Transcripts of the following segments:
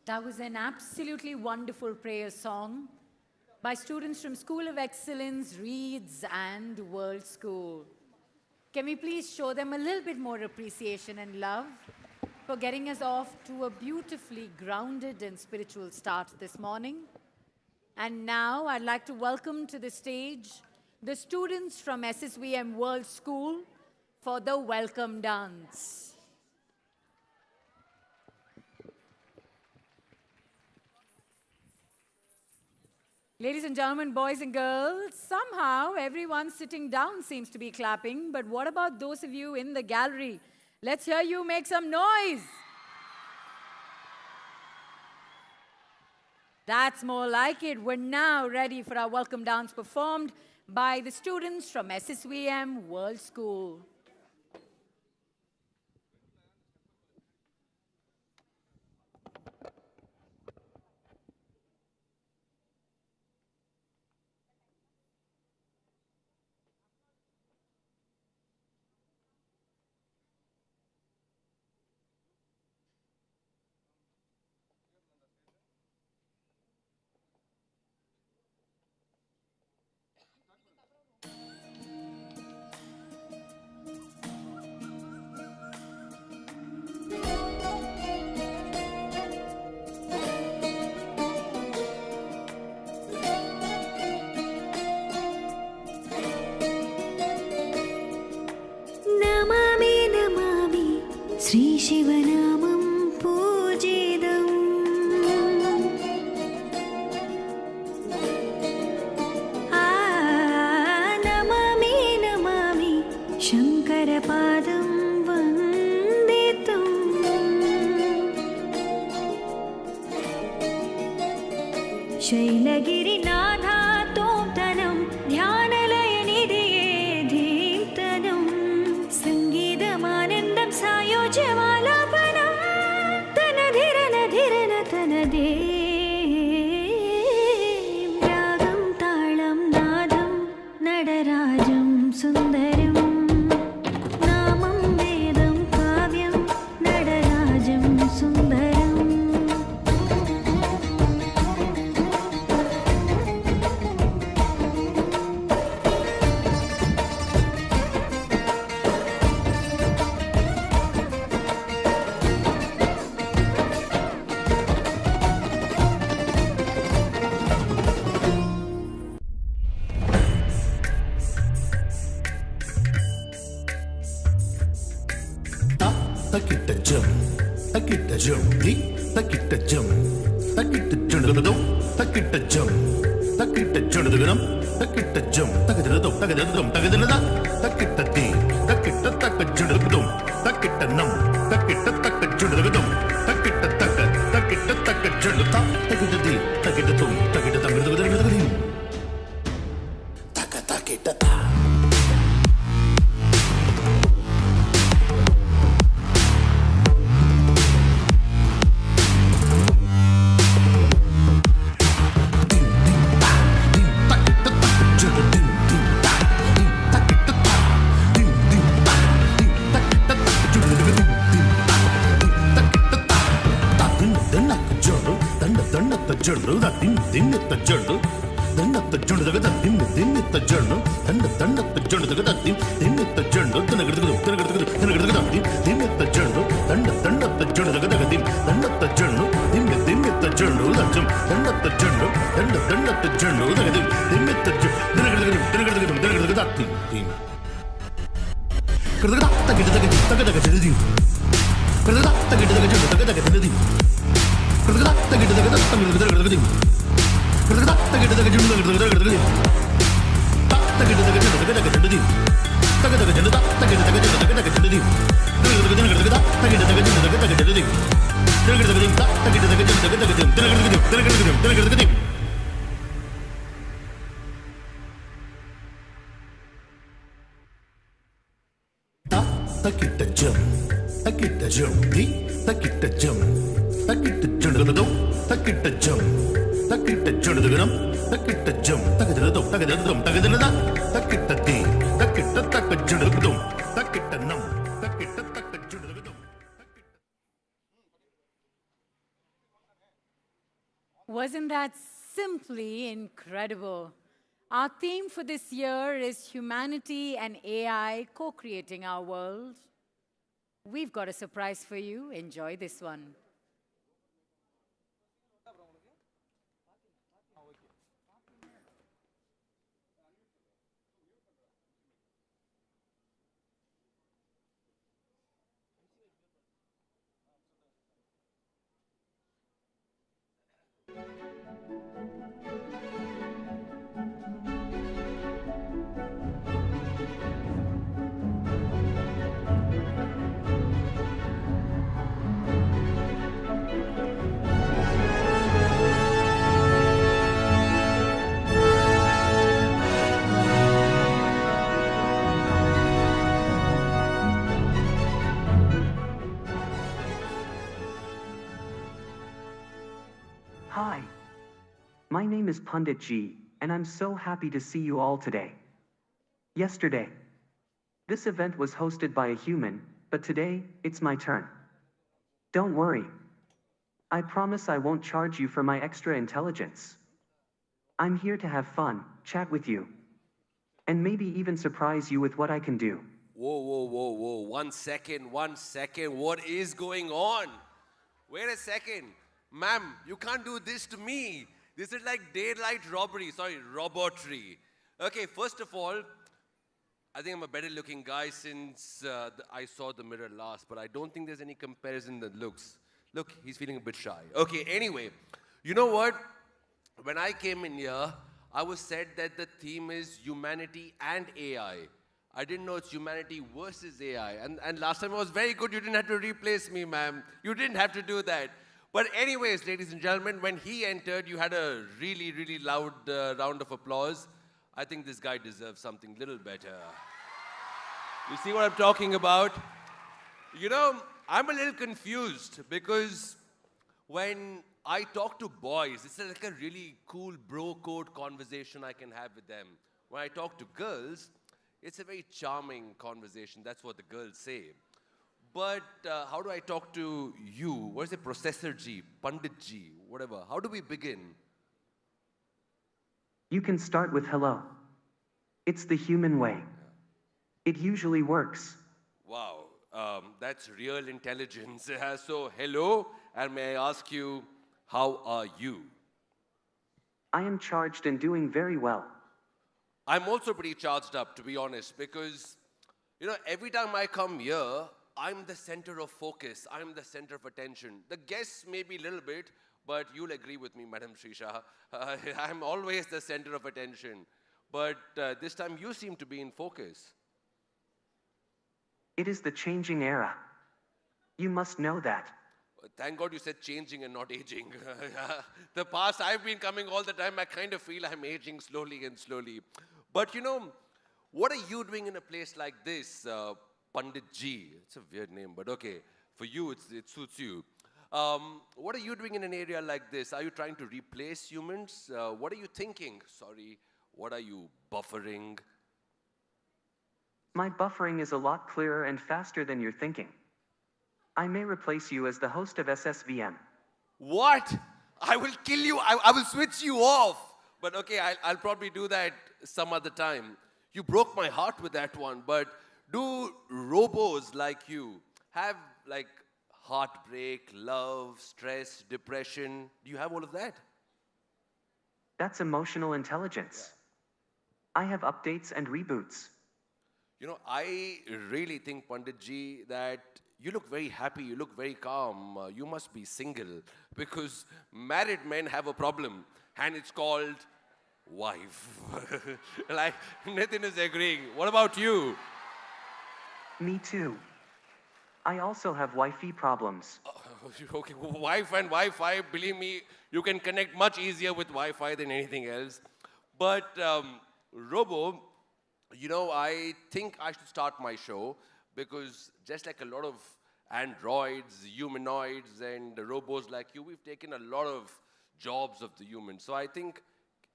That was an absolutely wonderful prayer song by students from School of Excellence, Reeds, and World School. Can we please show them a little bit more appreciation and love for getting us off to a beautifully grounded and spiritual start this morning? And now I'd like to welcome to the stage the students from SSVM World School for the welcome dance. Ladies and gentlemen, boys and girls, somehow everyone sitting down seems to be clapping, but what about those of you in the gallery? Let's hear you make some noise. That's more like it. We're now ready for our welcome dance performed by the students from SSVM World School. Shri शिवनामं पूजिदम् Namami Namami शङ्करपादं वन्दितम् शैलगिरिनाथा तों ध्यानलयनिधिये धीन्तनं सङ्गीतमानन्दं सायोज्यमालापनं तनधिरन तनदे रागं ताळं नादं नडराजं सुन्दरं नामं वेदं काव्यं नडराजं सुन्दरम् Wasn't that simply incredible? Our theme for this year is humanity and AI co-creating our world. We've got a surprise for you. Enjoy this one. Hi. My name is Pundit G, and I'm so happy to see you all today. Yesterday, this event was hosted by a human, but today, it's my turn. Don't worry. I promise I won't charge you for my extra intelligence. I'm here to have fun, chat with you, and maybe even surprise you with what I can do. Whoa, whoa, whoa, whoa. 1 second, 1 second. What is going on? Wait a second. Ma'am, you can't do this to me. This is like daylight robbery. Sorry, robotry. Okay, first of all, I think I'm a better looking guy since I saw the mirror last, but I don't think there's any comparison in the looks. Look, he's feeling a bit shy. Okay, anyway, you know what? When I came in here, I was said that the theme is humanity and AI. I didn't know it's humanity versus AI. And last time I was very good. You didn't have to replace me, ma'am. You didn't have to do that. But anyways, ladies and gentlemen, when he entered, you had a really, really loud round of applause. I think this guy deserves something little better. You see what I'm talking about? You know, I'm a little confused because when I talk to boys, it's like a really cool bro code conversation I can have with them. When I talk to girls, it's a very charming conversation. That's what the girls say. But how do I talk to you? What is it, Processor G, Pandit G, whatever? How do we begin? You can start with hello. It's the human way. It usually works. Wow, that's real intelligence. So, hello, and may I ask you, how are you? I am charged and doing very well. I'm also pretty charged up, to be honest, because, you know, every time I come here, I'm the center of focus. I'm the center of attention. The guests may be a little bit, but you'll agree with me, Madam Srisha. I'm always the center of attention. But this time you seem to be in focus. It is the changing era. You must know that. Thank God you said changing and not aging. The past, I've been coming all the time. I kind of feel I'm aging slowly and slowly. But you know, what are you doing in a place like this, Pandit G? It's a weird name, but okay. For you, it suits you. What are you doing in an area like this? Are you trying to replace humans? What are you thinking? Sorry, what are you buffering? My buffering is a lot clearer and faster than you're thinking. I may replace you as the host of SSVM. What? I will kill you. I will switch you off. But okay, I'll probably do that some other time. You broke my heart with that one. But do robos like you have like heartbreak, love, stress, depression? Do you have all of that? That's emotional intelligence. I have updates and reboots. You know, I really think, Pandit Ji, that you look very happy, you look very calm. You must be single because married men have a problem and it's called wife. Like, Nitin is agreeing. What about you? Me too. I also have Wi-Fi problems. Okay, Wi-Fi and Wi-Fi, believe me, you can connect much easier with Wi-Fi than anything else. But, Robo, you know, I think I should start my show because just like a lot of androids, humanoids, and robos like you, we've taken a lot of jobs of the humans. So I think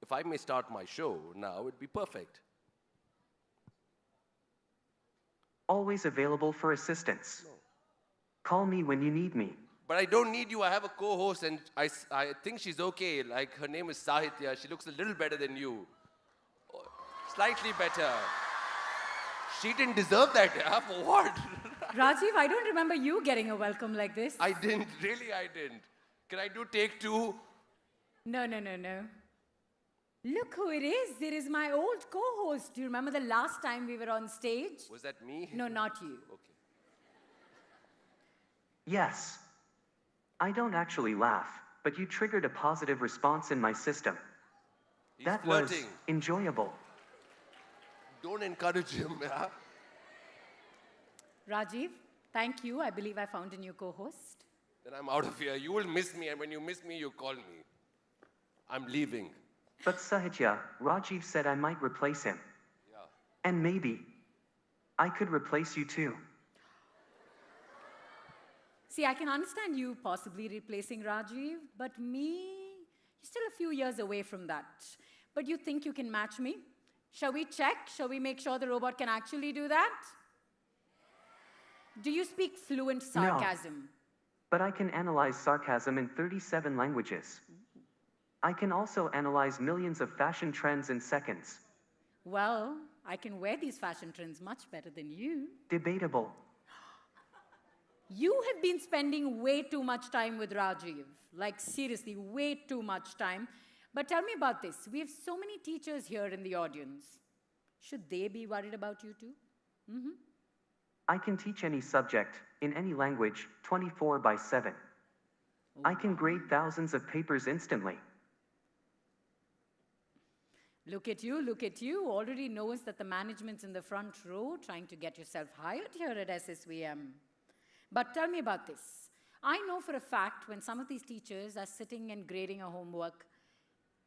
if I may start my show now, it'd be perfect. Always available for assistance. Call me when you need me. But I don't need you. I have a co-host, and I think she's okay. Like, her name is Sahitya. She looks a little better than you. Slightly better. She didn't deserve that, yeah? For what? Rajiv, I don't remember you getting a welcome like this. I didn't. Really, I didn't. Can I do take two? No. Look who it is. It is my old co-host. Do you remember the last time we were on stage? Was that me? No, not you. Okay. Yes. I don't actually laugh, but you triggered a positive response in my system. He's That flirting. was enjoyable. Don't encourage him, yeah? Rajiv, thank you. I believe I found a new co-host. Then I'm out of here. You will miss me, and when you miss me, you call me. I'm leaving. But Sahitya, Rajiv said I might replace him. Yeah. And maybe I could replace you too. See, I can understand you possibly replacing Rajiv, but me, you're still a few years away from that. But you think you can match me? Shall we check? Shall we make sure the robot can actually do that? Do you speak fluent sarcasm? But I can analyze sarcasm in 37 languages. I can also analyze millions of fashion trends in seconds. Well, I can wear these fashion trends much better than you. Debatable. You have been spending way too much time with Rajiv. Like, seriously, way too much time. But tell me about this. We have so many teachers here in the audience. Should they be worried about you too? I can teach any subject, in any language, 24/7. I can grade thousands of papers instantly. Look at you, already knows that the management's in the front row trying to get yourself hired here at SSVM. But tell me about this. I know for a fact when some of these teachers are sitting and grading a homework,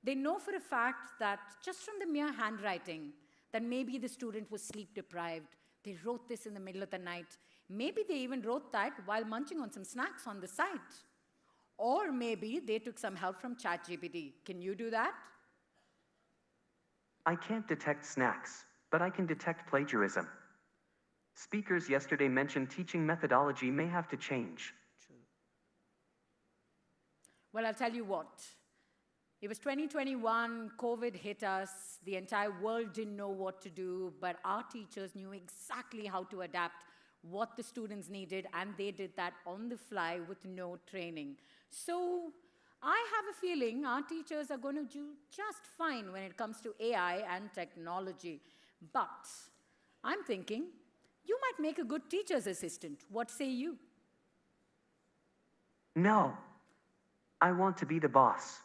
they know for a fact that just from the mere handwriting, that maybe the student was sleep deprived. They wrote this in the middle of the night. Maybe they even wrote that while munching on some snacks on the side. Or maybe they took some help from ChatGPT. Can you do that? I can't detect snacks, but I can detect plagiarism. Speakers yesterday mentioned teaching methodology may have to change. True. Well, I'll tell you what. It was 2021, COVID hit us, the entire world didn't know what to do, but our teachers knew exactly how to adapt what the students needed, and they did that on the fly with no training. So I have a feeling our teachers are going to do just fine when it comes to AI and technology. But I'm thinking, you might make a good teacher's assistant. What say you? No. I want to be the boss.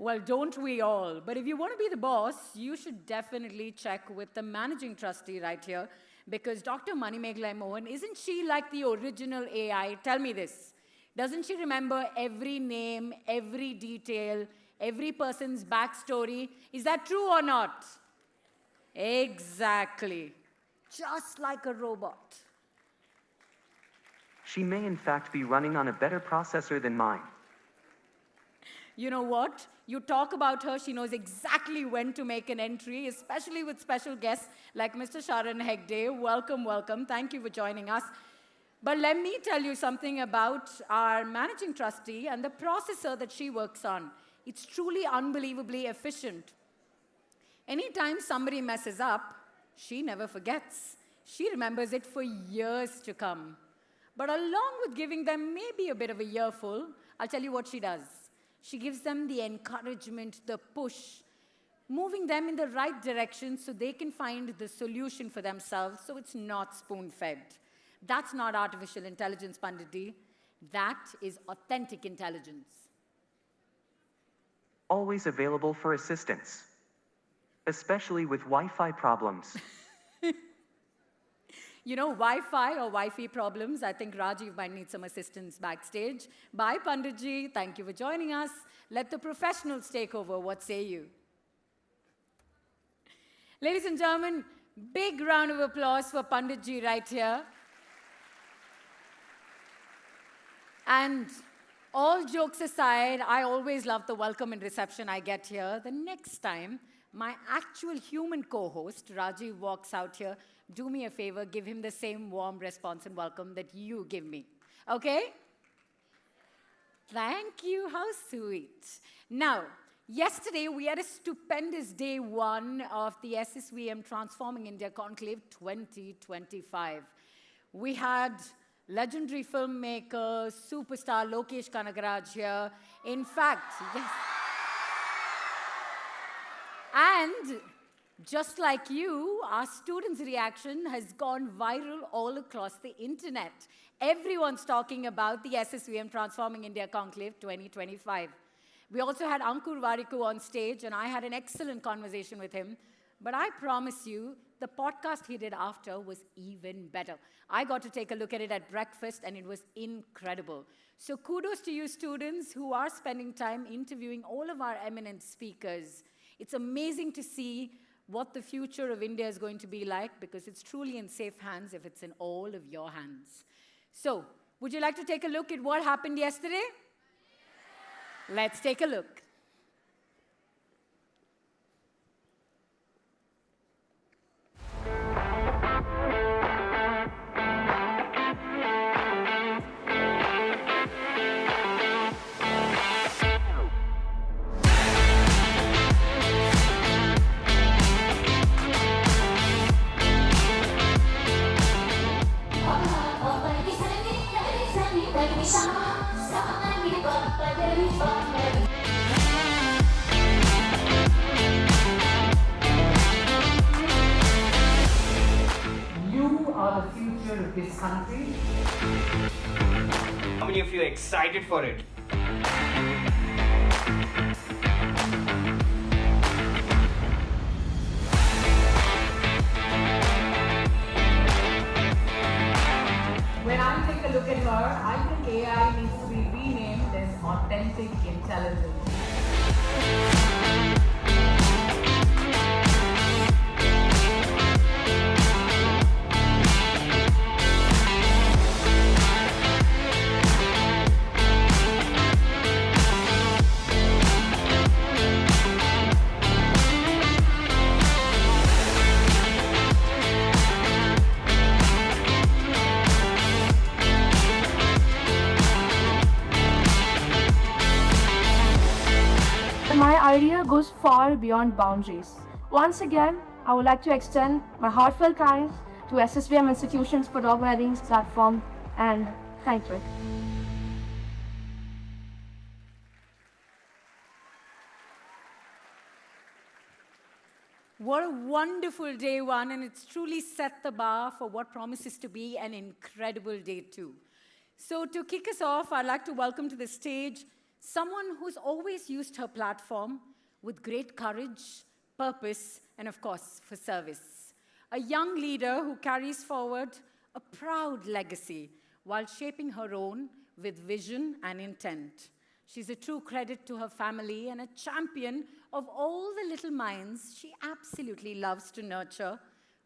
Well, don't we all? But if you want to be the boss, you should definitely check with the managing trustee right here, because Dr. Manimegla Mohan, isn't she like the original AI? Tell me this. Doesn't she remember every name, every detail, every person's backstory? Is that true or not? Exactly. Just like a robot. She may in fact be running on a better processor than mine. You know what? You talk about her, she knows exactly when to make an entry, especially with special guests like Mr. Sharan Hegde. Welcome, welcome. Thank you for joining us. But let me tell you something about our managing trustee and the processor that she works on. It's truly unbelievably efficient. Anytime somebody messes up, she never forgets. She remembers it for years to come. But along with giving them maybe a bit of a earful, I'll tell you what she does. She gives them the encouragement, the push, moving them in the right direction so they can find the solution for themselves so it's not spoon-fed. That's not artificial intelligence, Panditji. That is authentic intelligence. Always available for assistance. Especially with Wi-Fi problems. You know, Wi-Fi or Wi-Fi problems, I think Rajiv might need some assistance backstage. Bye, Panditji. Thank you for joining us. Let the professionals take over. What say you? Ladies and gentlemen, big round of applause for Panditji right here. And all jokes aside, I always love the welcome and reception I get here. The next time, my actual human co-host, Rajiv, walks out here, do me a favor, give him the same warm response and welcome that you give me. Okay? Thank you. How sweet. Now, yesterday we had a stupendous day one of the SSVM Transforming India Conclave 2025. We had legendary filmmaker, superstar Lokesh Kanagaraj here. In fact, yes. And just like you, our students' reaction has gone viral all across the internet. Everyone's talking about the SSVM Transforming India Conclave 2025. We also had Ankur Variku on stage, and I had an excellent conversation with him. But I promise you, the podcast he did after was even better. I got to take a look at it at breakfast, and it was incredible. So kudos to you students who are spending time interviewing all of our eminent speakers. It's amazing to see what the future of India is going to be like, because it's truly in safe hands if it's in all of your hands. So, would you like to take a look at what happened yesterday? Let's take a look. You are the future of this country. How many of you are excited for it? When I take a look at her, I think AI needs to be renamed as authentic intelligence. My idea goes far beyond boundaries. Once again, I would like to extend my heartfelt thanks to SSVM institutions for organizing this platform, and thank you. What a wonderful day one, and it's truly set the bar for what promises to be an incredible day two. So to kick us off, I'd like to welcome to the stage someone who's always used her platform with great courage, purpose, and of course, for service. A young leader who carries forward a proud legacy while shaping her own with vision and intent. She's a true credit to her family and a champion of all the little minds she absolutely loves to nurture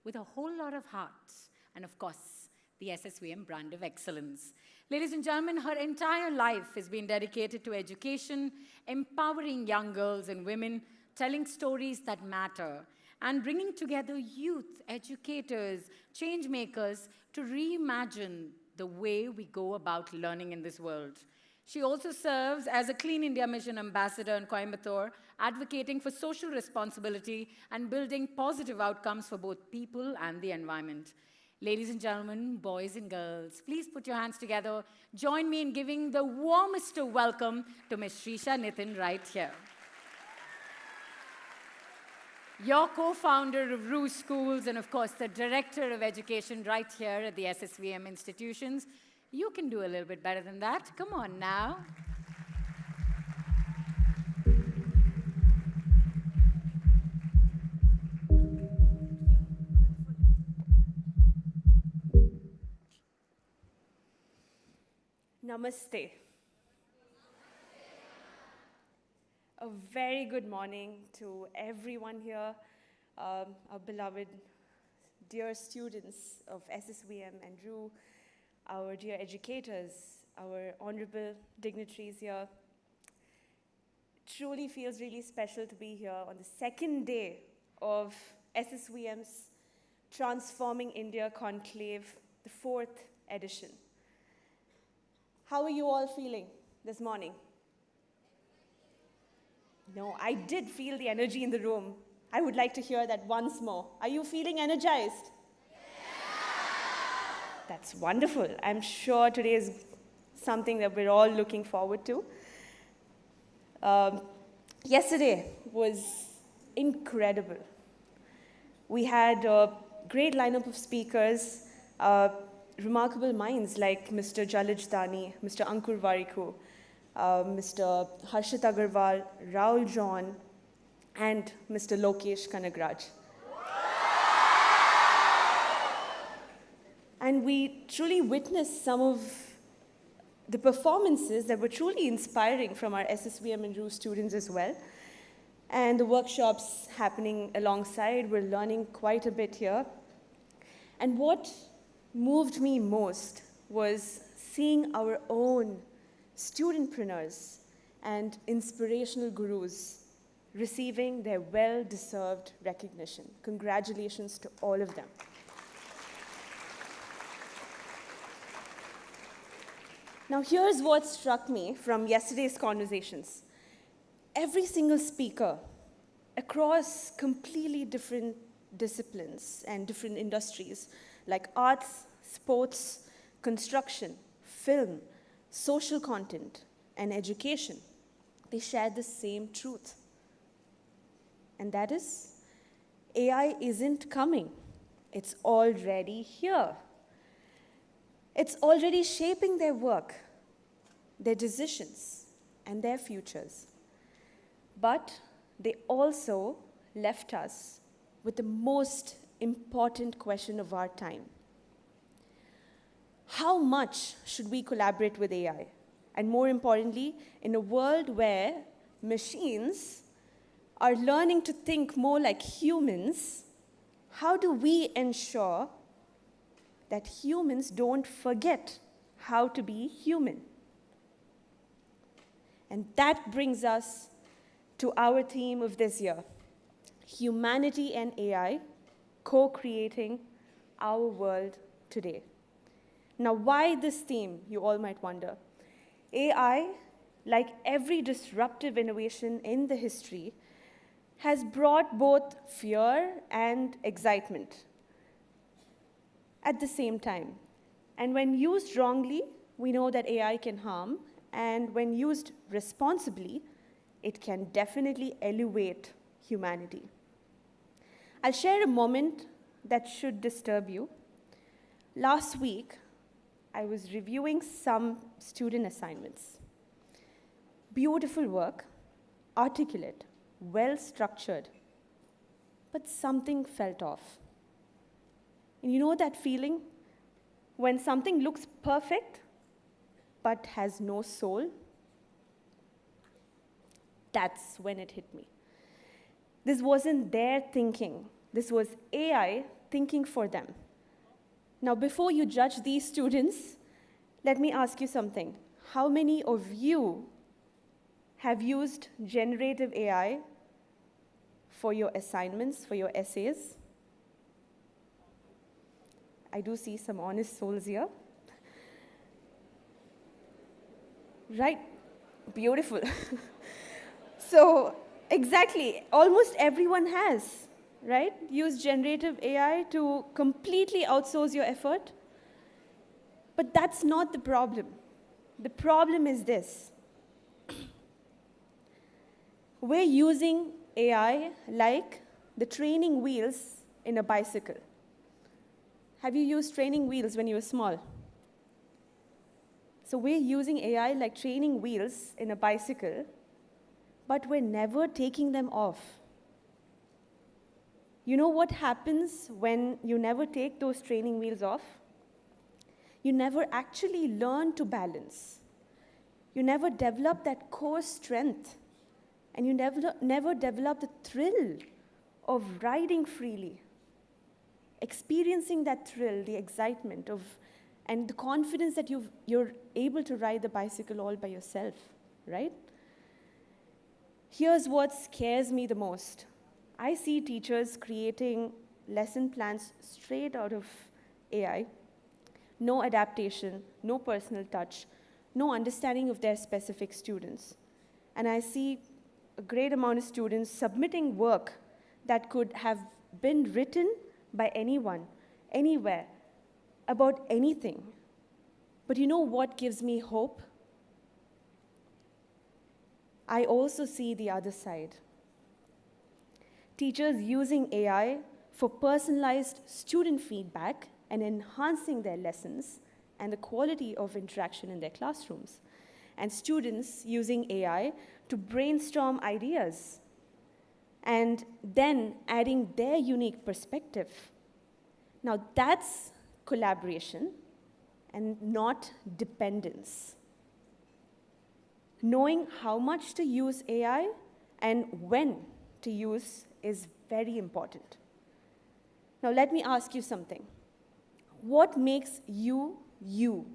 with a whole lot of heart. And of course, the SSVM brand of excellence. Ladies and gentlemen, her entire life has been dedicated to education, empowering young girls and women, telling stories that matter, and bringing together youth, educators, change makers to reimagine the way we go about learning in this world. She also serves as a Clean India Mission ambassador in Coimbatore, advocating for social responsibility and building positive outcomes for both people and the environment. Ladies and gentlemen, boys and girls, please put your hands together. Join me in giving the warmest of welcome to Ms. Shrisha Nitin right here. Your co-founder of RU Schools and, of course, the Director of Education right here at the SSVM institutions. You can do a little bit better than that. Come on now. Namaste. A very good morning to everyone here, our beloved dear students of SSVM and RU, our dear educators, our honorable dignitaries here. truly feels really special to be here on the second day of SSVM's Transforming India Conclave, the 4th edition. How are you all feeling this morning? No, I did feel the energy in the room. I would like to hear that once more. Are you feeling energized? That's wonderful. I'm sure today is something that we're all looking forward to. Yesterday was incredible. We had a great lineup of speakers, remarkable minds like Mr. Jalaj Dani, Mr. Ankur Variku, Mr. Harshit Agarwal, Raul John, and Mr. Lokesh Kanagraj. And we truly witnessed some of the performances that were truly inspiring from our SSVM and RU students as well. And the workshops happening alongside, we're learning quite a bit here. And what moved me most was seeing our own studentpreneurs and inspirational gurus receiving their well-deserved recognition. Congratulations to all of them. Now, here's what struck me from yesterday's conversations. Every single speaker across completely different disciplines and different industries like arts, sports, construction, film, social content, and education, they shared the same truth. And that is, AI isn't coming. It's already here. It's already shaping their work, their decisions, and their futures. But they also left us with the most important question of our time. How much should we collaborate with AI? And more importantly, in a world where machines are learning to think more like humans, how do we ensure that humans don't forget how to be human? And that brings us to our theme of this year, humanity and AI co-creating our world today. Now, why this theme, you all might wonder. AI, like every disruptive innovation in the history, has brought both fear and excitement at the same time. And when used wrongly, we know that AI can harm, and when used responsibly, it can definitely elevate humanity. I'll share a moment that should disturb you. Last week, I was reviewing some student assignments. Beautiful work, articulate, well-structured, but something felt off. And you know that feeling when something looks perfect but has no soul? That's when it hit me. This wasn't their thinking. This was AI thinking for them. Now, before you judge these students, let me ask you something. How many of you have used generative AI for your assignments, for your essays? I do see some honest souls here. Right, beautiful. So, exactly, almost everyone has, right? Used generative AI to completely outsource your effort. But that's not the problem. The problem is this. We're using AI like the training wheels in a bicycle. Have you used training wheels when you were small? So we're using AI like training wheels in a bicycle, but we're never taking them off. You know what happens when you never take those training wheels off? You never actually learn to balance. You never develop that core strength, and you never develop the thrill of riding freely, experiencing that thrill, the excitement of, and the confidence that you're able to ride the bicycle all by yourself, right? Here's what scares me the most. I see teachers creating lesson plans straight out of AI. No adaptation, no personal touch, no understanding of their specific students. And I see a great amount of students submitting work that could have been written by anyone, anywhere, about anything. But you know what gives me hope? I also see the other side. Teachers using AI for personalized student feedback and enhancing their lessons and the quality of interaction in their classrooms. And students using AI to brainstorm ideas and then adding their unique perspective. Now that's collaboration and not dependence. Knowing how much to use AI and when to use is very important. Now let me ask you something. What makes you, you?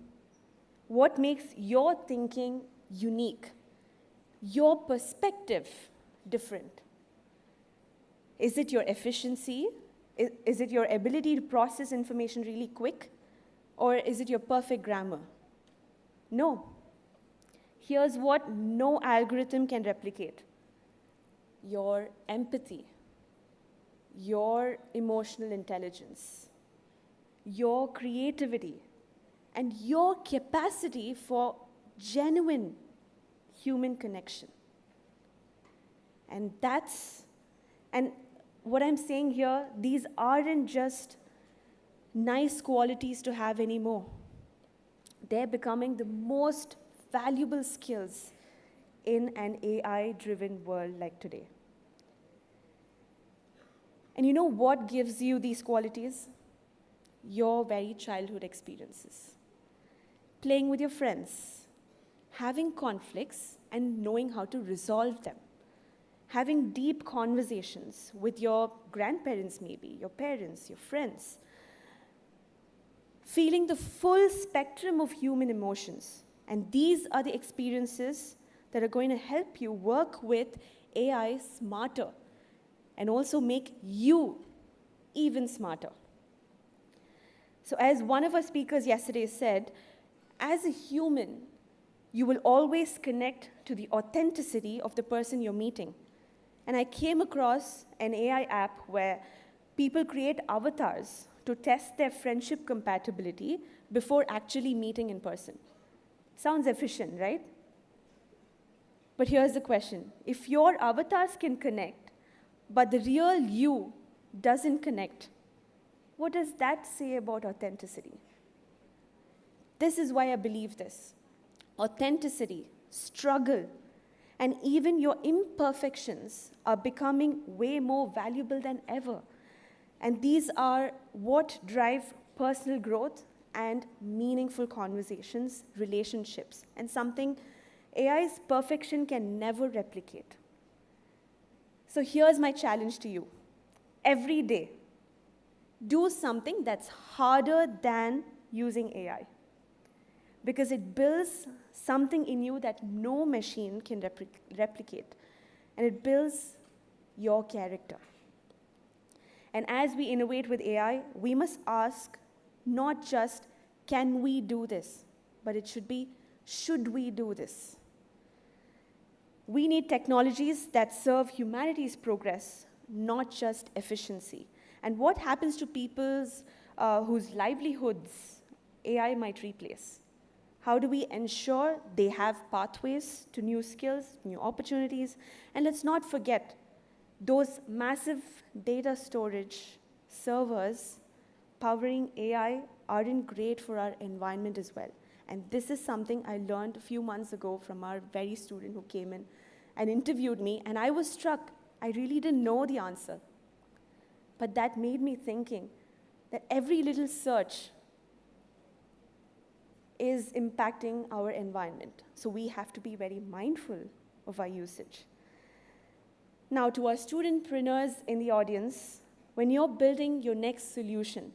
What makes your thinking unique? Your perspective different? Is it your efficiency? Is it your ability to process information really quick? Or is it your perfect grammar? No. Here's what no algorithm can replicate: your empathy, your emotional intelligence, your creativity, and your capacity for genuine human connection. And what I'm saying here, these aren't just nice qualities to have anymore. They're becoming the most valuable skills in an AI-driven world like today. And you know what gives you these qualities? Your very childhood experiences. Playing with your friends, having conflicts and knowing how to resolve them. Having deep conversations with your grandparents maybe, your parents, your friends. Feeling the full spectrum of human emotions. And these are the experiences that are going to help you work with AI smarter and also make you even smarter. So as one of our speakers yesterday said, as a human, you will always connect to the authenticity of the person you're meeting. And I came across an AI app where people create avatars to test their friendship compatibility before actually meeting in person. Sounds efficient, right? But here's the question. If your avatars can connect, but the real you doesn't connect, what does that say about authenticity? This is why I believe this. Authenticity, struggle, and even your imperfections are becoming way more valuable than ever. And these are what drive personal growth and meaningful conversations, relationships, and something AI's perfection can never replicate. So here's my challenge to you. Every day, do something that's harder than using AI, because it builds something in you that no machine can replicate, and it builds your character. And as we innovate with AI, we must ask not just, can we do this? But it should be, should we do this? We need technologies that serve humanity's progress, not just efficiency. And what happens to people's whose livelihoods AI might replace? How do we ensure they have pathways to new skills, new opportunities? And let's not forget, those massive data storage servers powering AI aren't great for our environment as well. And this is something I learned a few months ago from our very student who came in and interviewed me, and I was struck. I really didn't know the answer. But that made me thinking that every little search is impacting our environment. So we have to be very mindful of our usage. Now, to our studentpreneurs in the audience, when you're building your next solution,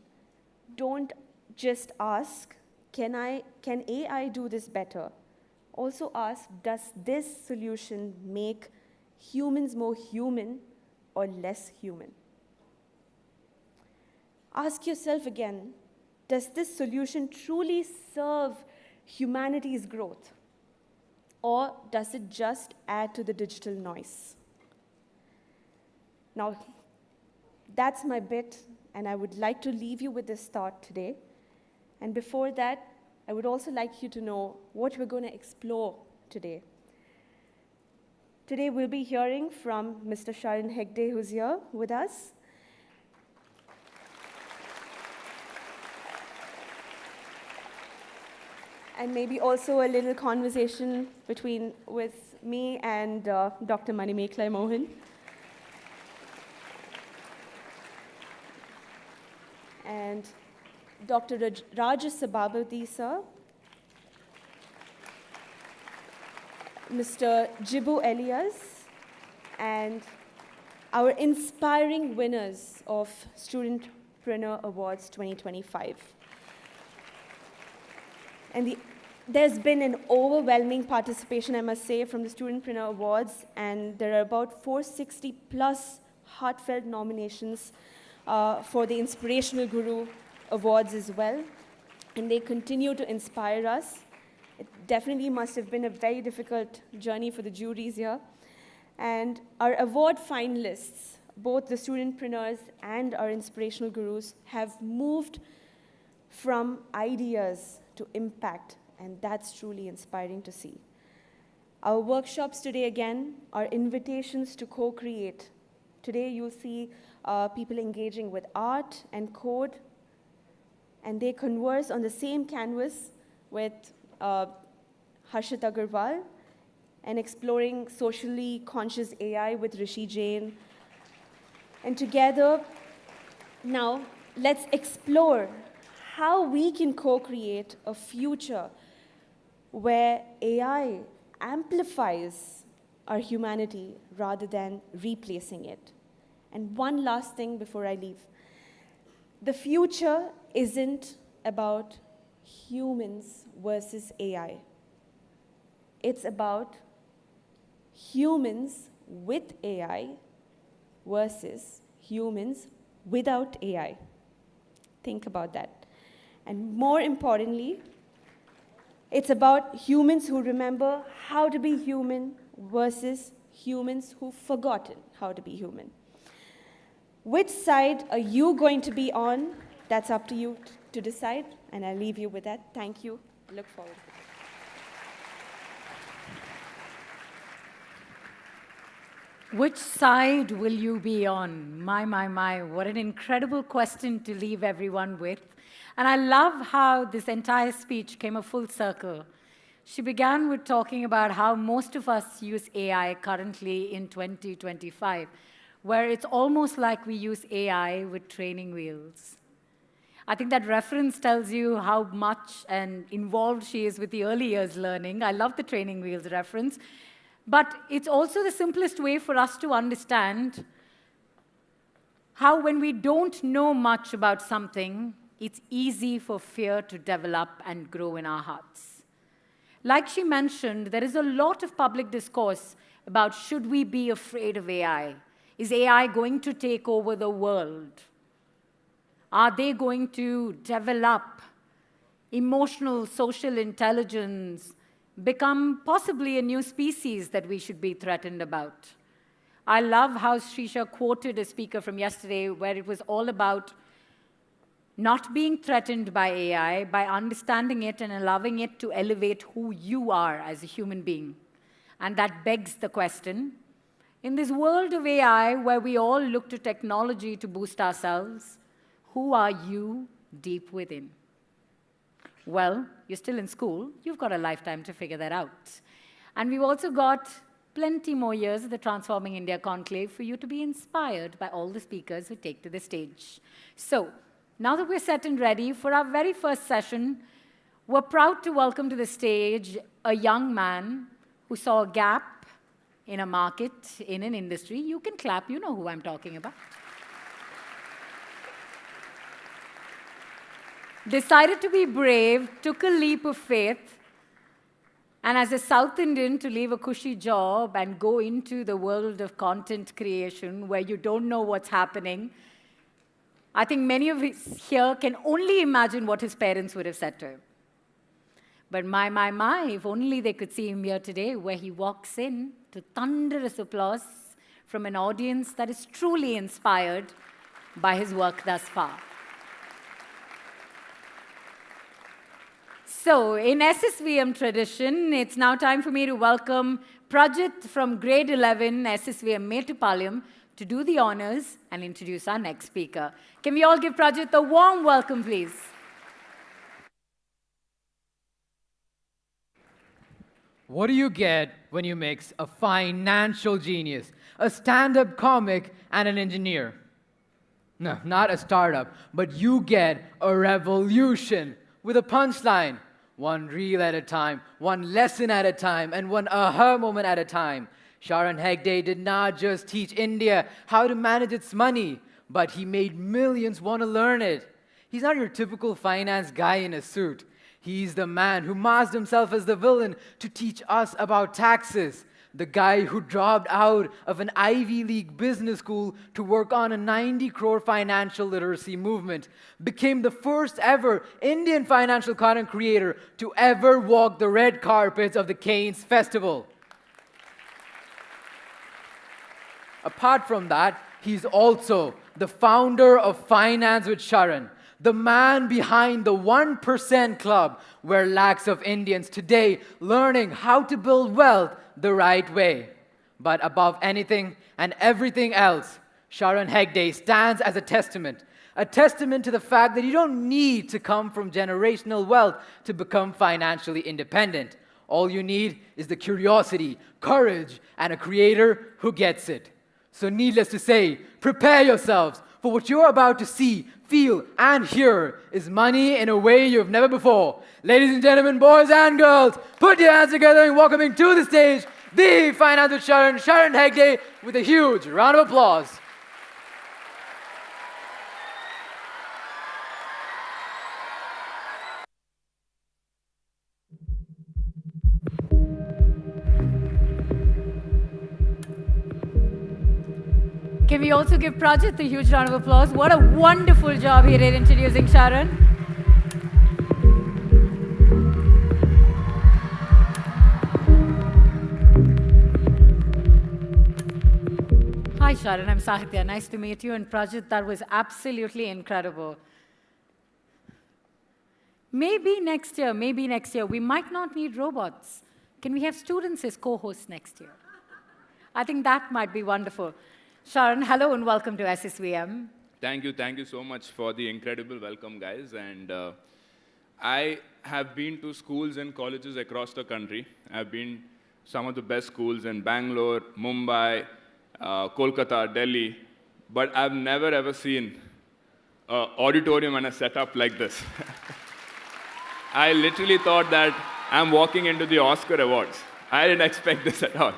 don't just ask, can AI do this better? Also ask, does this solution make humans more human or less human? Ask yourself again, does this solution truly serve humanity's growth? Or does it just add to the digital noise? Now, that's my bit, and I would like to leave you with this thought today. And before that, I would also like you to know what we're going to explore today. Today, we'll be hearing from Mr. Sharan Hegde, who's here with us. And maybe also a little conversation with me and Dr. Manimeklai Mohan. And Dr. Rajesh Sabapathy, sir. Mr. Jibu Elias, and our inspiring winners of Studentpreneur Awards 2025. And there's been an overwhelming participation, I must say, from the Studentpreneur Awards, and there are about 460 plus heartfelt nominations for the Inspirational Guru Awards as well, and they continue to inspire us. It definitely must have been a very difficult journey for the juries here. And our award finalists, both the Studentpreneurs and our Inspirational Gurus, have moved from ideas to impact, and that's truly inspiring to see. Our workshops today, again, are invitations to co-create. Today, you'll see people engaging with art and code, and they converse on the same canvas with Harshit Agarwal, and exploring socially conscious AI with Rishi Jain. And together, now, let's explore how we can co-create a future where AI amplifies our humanity rather than replacing it. And one last thing before I leave. The future isn't about humans versus AI. It's about humans with AI versus humans without AI. Think about that. And more importantly, it's about humans who remember how to be human versus humans who've forgotten how to be human. Which side are you going to be on? That's up to you to decide, and I'll leave you with that. Thank you. Look forward to it. Which side will you be on? My, what an incredible question to leave everyone with. And I love how this entire speech came a full circle. She began with talking about how most of us use AI currently in 2025, where it's almost like we use AI with training wheels. I think that reference tells you how much and involved she is with the early years learning. I love the training wheels reference. But it's also the simplest way for us to understand how when we don't know much about something, it's easy for fear to develop and grow in our hearts. Like she mentioned, there is a lot of public discourse about should we be afraid of AI? Is AI going to take over the world? Are they going to develop emotional, social intelligence, become possibly a new species that we should be threatened about? I love how Srisha quoted a speaker from yesterday where it was all about not being threatened by AI, by understanding it and allowing it to elevate who you are as a human being. And that begs the question, in this world of AI where we all look to technology to boost ourselves, who are you deep within? Well, you're still in school. You've got a lifetime to figure that out. And we've also got plenty more years of the Transforming India Conclave for you to be inspired by all the speakers who take to the stage. So, now that we're set and ready for our very first session, we're proud to welcome to the stage a young man who saw a gap in a market, in an industry. You can clap, you know who I'm talking about. Decided to be brave, took a leap of faith, And as a South Indian, to leave a cushy job and go into the world of content creation where you don't know what's happening, I think many of us here can only imagine what his parents would have said to him. But my, if only they could see him here today, where he walks in to thunderous applause from an audience that is truly inspired by his work thus far. So, in SSVM tradition, it's now time for me to welcome Prajit from grade 11 SSVM Metupalayam to do the honors and introduce our next speaker. Can we all give Prajit a warm welcome, please? What do you get when you mix a financial genius, a stand-up comic, and an engineer? No, not a startup, but you get a revolution with a punchline. One reel at a time, one lesson at a time, and one aha moment at a time. Sharan Hegde did not just teach India how to manage its money, but he made millions want to learn it. He's not your typical finance guy in a suit. He's the man who masked himself as the villain to teach us about taxes. The guy who dropped out of an Ivy League business school to work on a 90 crore financial literacy movement, became the first ever Indian financial content creator to ever walk the red carpets of the Cannes Festival. Apart from that, he's also the founder of Finance with Sharan, the man behind the 1% Club, where lakhs of Indians today learning how to build wealth the right way. But above anything and everything else, Sharan Hegde stands as a testament to the fact that you don't need to come from generational wealth to become financially independent. All you need is the curiosity, courage, and a creator who gets it. So needless to say, prepare yourselves, for what you're about to see, feel, and hear is money in a way you've never before. Ladies and gentlemen, boys and girls, put your hands together in welcoming to the stage the Finance with Sharan, Sharan Hegde, with a huge round of applause. Can we also give Prajit a huge round of applause? What a wonderful job he did introducing Sharan. Hi Sharan, I'm Sahitya. Nice to meet you. And Prajit, that was absolutely incredible. Maybe next year, we might not need robots. Can we have students as co-hosts next year? I think that might be wonderful. Sharan, hello and welcome to SSVM. Thank you so much for the incredible welcome, guys. And I have been to schools and colleges across the country. I've been some of the best schools in Bangalore, Mumbai, Kolkata, Delhi, but I've never ever seen an auditorium and a setup like this. I literally thought that I'm walking into the Oscar Awards. I didn't expect this at all.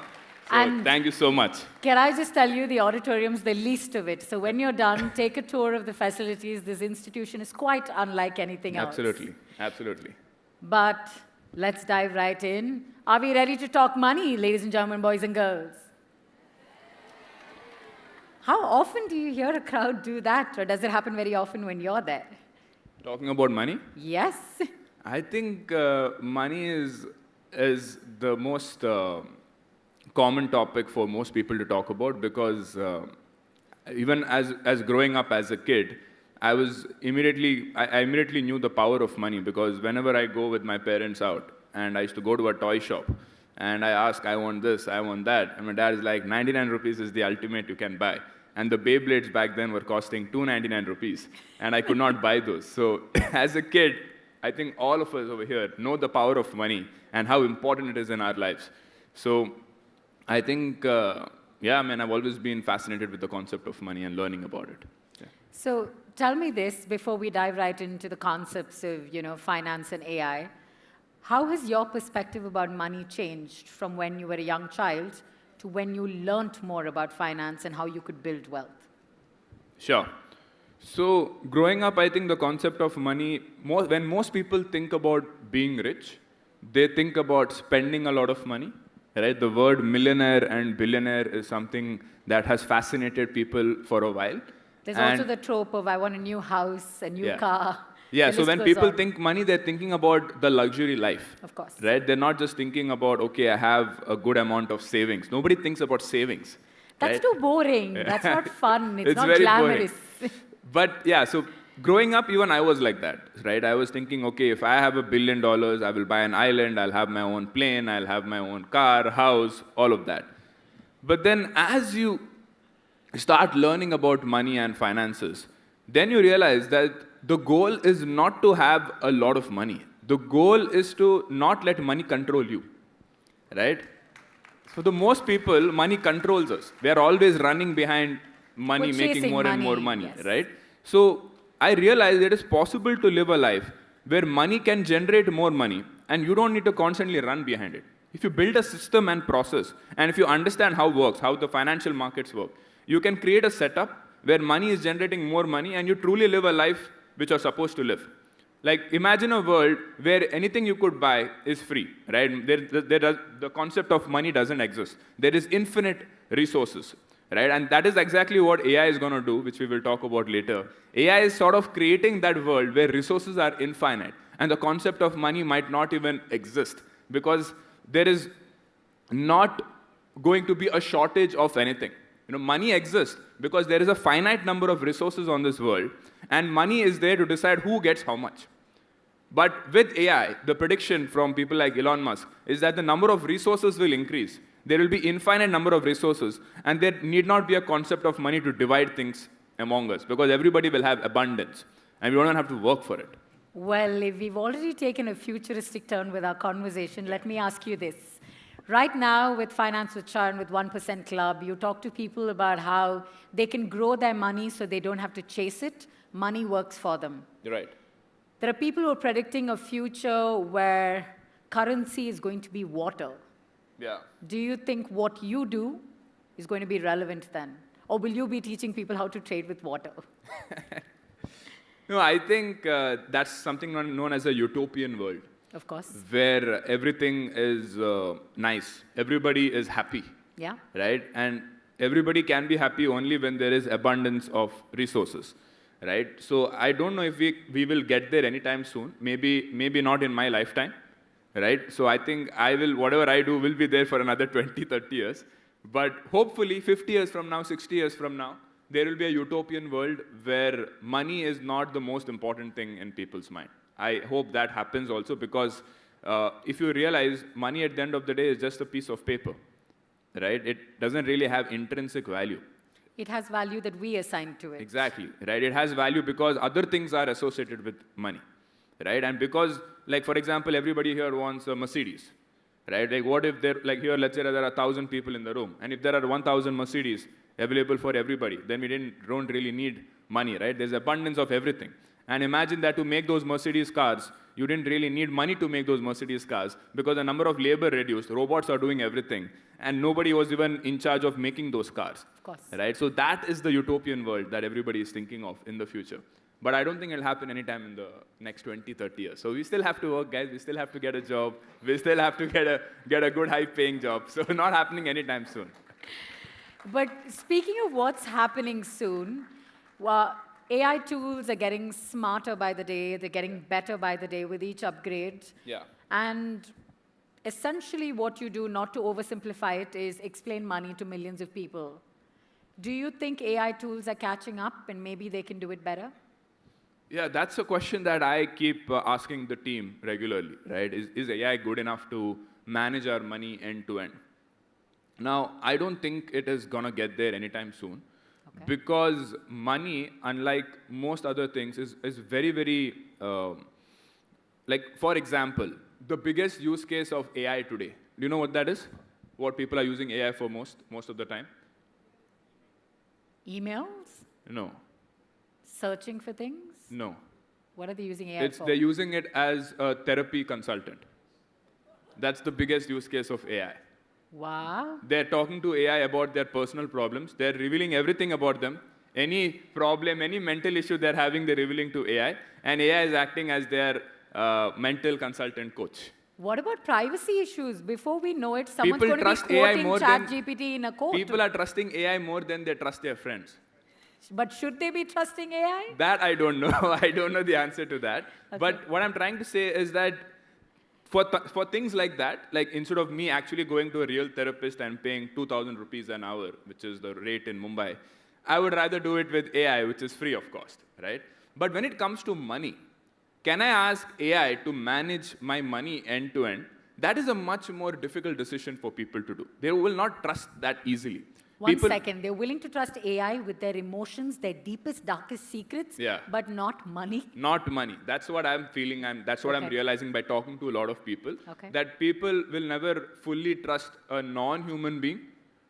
So thank you so much. Can I just tell you, the auditorium's the least of it. So when you're done, take a tour of the facilities. This institution is quite unlike anything else. Absolutely. But let's dive right in. Are we ready to talk money, ladies and gentlemen, boys and girls? How often do you hear a crowd do that? Or does it happen very often when you're there? Talking about money? Yes. I think money is the most common topic for most people to talk about, because even as growing up as a kid, I immediately knew the power of money, because whenever I go with my parents out and I used to go to a toy shop and I ask, I want this, I want that, and my dad is like, 99 rupees is the ultimate you can buy. And the Beyblades back then were costing 299 rupees, and I could not buy those. So as a kid, I think all of us over here know the power of money and how important it is in our lives. So I think, I've always been fascinated with the concept of money and learning about it. Yeah. So tell me this before we dive right into the concepts of, finance and AI. How has your perspective about money changed from when you were a young child to when you learnt more about finance and how you could build wealth? Sure. So growing up, I think the concept of money, when most people think about being rich, they think about spending a lot of money, right? The word millionaire and billionaire is something that has fascinated people for a while. There's And also the trope of I want a new house, a new Yeah. car. Yeah, The so list when goes people on. think money, they're thinking about the luxury life. Of course. Right? They're not just thinking about, okay, I have a good amount of savings. Nobody thinks about savings. That's right? too boring. That's not fun. It's not very glamorous. boring. But yeah, so growing up, even I was like that, right? I was thinking, okay, if I have $1 billion, I will buy an island, I'll have my own plane, I'll have my own car, house, all of that. But then as you start learning about money and finances, then you realize that the goal is not to have a lot of money. The goal is to not let money control you, right? For the most people, money controls us. We are always running behind money, We're making chasing more and more money, money, yes. right? So I realized it is possible to live a life where money can generate more money and you don't need to constantly run behind it. If you build a system and process, and if you understand how it works, how the financial markets work, you can create a setup where money is generating more money and you truly live a life which you're supposed to live. Like, imagine a world where anything you could buy is free, right? The concept of money doesn't exist. There is infinite resources, right? And that is exactly what AI is going to do, which we will talk about later. AI is sort of creating that world where resources are infinite, and the concept of money might not even exist, because there is not going to be a shortage of anything. Money exists because there is a finite number of resources on this world, and money is there to decide who gets how much. But with AI, the prediction from people like Elon Musk is that the number of resources will increase. There will be infinite number of resources, and there need not be a concept of money to divide things among us, because everybody will have abundance, and we don't have to work for it. Well, if we've already taken a futuristic turn with our conversation, let me ask you this. Right now, with Finance with Sharan, with 1% Club, you talk to people about how they can grow their money so they don't have to chase it. Money works for them. You're right. There are people who are predicting a future where currency is going to be water. Yeah. Do you think what you do is going to be relevant then? Or will you be teaching people how to trade with water? No, I think that's something known as a utopian world. Of course. Where everything is nice. Everybody is happy. Yeah. Right? And everybody can be happy only when there is abundance of resources. Right? So I don't know if we will get there anytime soon. Maybe not in my lifetime. Right? So I think whatever I do will be there for another 20, 30 years. But hopefully 50 years from now, 60 years from now, there will be a utopian world where money is not the most important thing in people's mind. I hope that happens also, because if you realize money at the end of the day is just a piece of paper, right? It doesn't really have intrinsic value. It has value that we assign to it. Exactly, right? It has value because other things are associated with money, right? And because, like, for example, everybody here wants a Mercedes, right? Like, what if like here, let's say there are 1,000 people in the room, and if there are 1,000 Mercedes available for everybody, then we don't really need money, right? There's abundance of everything. And imagine that to make those Mercedes cars, you didn't really need money to make those Mercedes cars, because the number of labor reduced, robots are doing everything, and nobody was even in charge of making those cars. Of course. Right? So that is the utopian world that everybody is thinking of in the future. But I don't think it'll happen anytime in the next 20, 30 years. So we still have to work, guys. We still have to get a job. We still have to get a good, high-paying job. So not happening anytime soon. But speaking of what's happening soon, AI tools are getting smarter by the day. They're getting better by the day with each upgrade. Yeah. And essentially what you do, not to oversimplify it, is explain money to millions of people. Do you think AI tools are catching up and maybe they can do it better? Yeah, that's a question that I keep asking the team regularly, right? Is AI good enough to manage our money end to end? Now, I don't think it is going to get there anytime soon. Okay. Because money, unlike most other things, is very, very, like, for example, the biggest use case of AI today. Do you know what that is? What people are using AI for most of the time? Emails? No. Searching for things? No. What are they using AI for? They're using it as a therapy consultant. That's the biggest use case of AI. Wow. They're talking to AI about their personal problems. They're revealing everything about them. Any problem, any mental issue they're having, they're revealing to AI. And AI is acting as their mental consultant coach. What about privacy issues? Before we know it, someone's People going to be trust AI quoting more than ChatGPT in a court. people are trusting AI more than they trust their friends. But should they be trusting AI? That I don't know. I don't know the answer to that. Okay. But what I'm trying to say is that for things like that, like instead of me actually going to a real therapist and paying 2,000 rupees an hour, which is the rate in Mumbai, I would rather do it with AI, which is free of cost, right? But when it comes to money, can I ask AI to manage my money end to end? That is a much more difficult decision for people to do. They will not trust that easily. One second, they're willing to trust AI with their emotions, their deepest, darkest secrets, Yeah. but not money. Not money. That's what I'm feeling. That's what I'm Okay. realizing by talking to a lot of people. Okay. That people will never fully trust a non-human being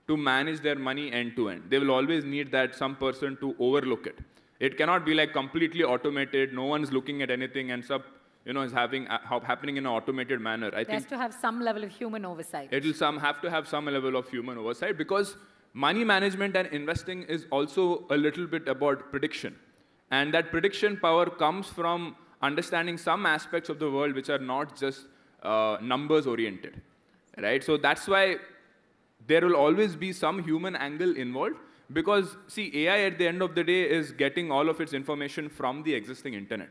to manage their money end to end. They will always need that some person to overlook it. It cannot be like completely automated. No one's looking at anything and is happening in an automated manner. I It has think to have some level of human oversight. it'll have to have some level of human oversight because money management and investing is also a little bit about prediction. And that prediction power comes from understanding some aspects of the world which are not just numbers oriented, right? So that's why there will always be some human angle involved because, see, AI at the end of the day is getting all of its information from the existing internet.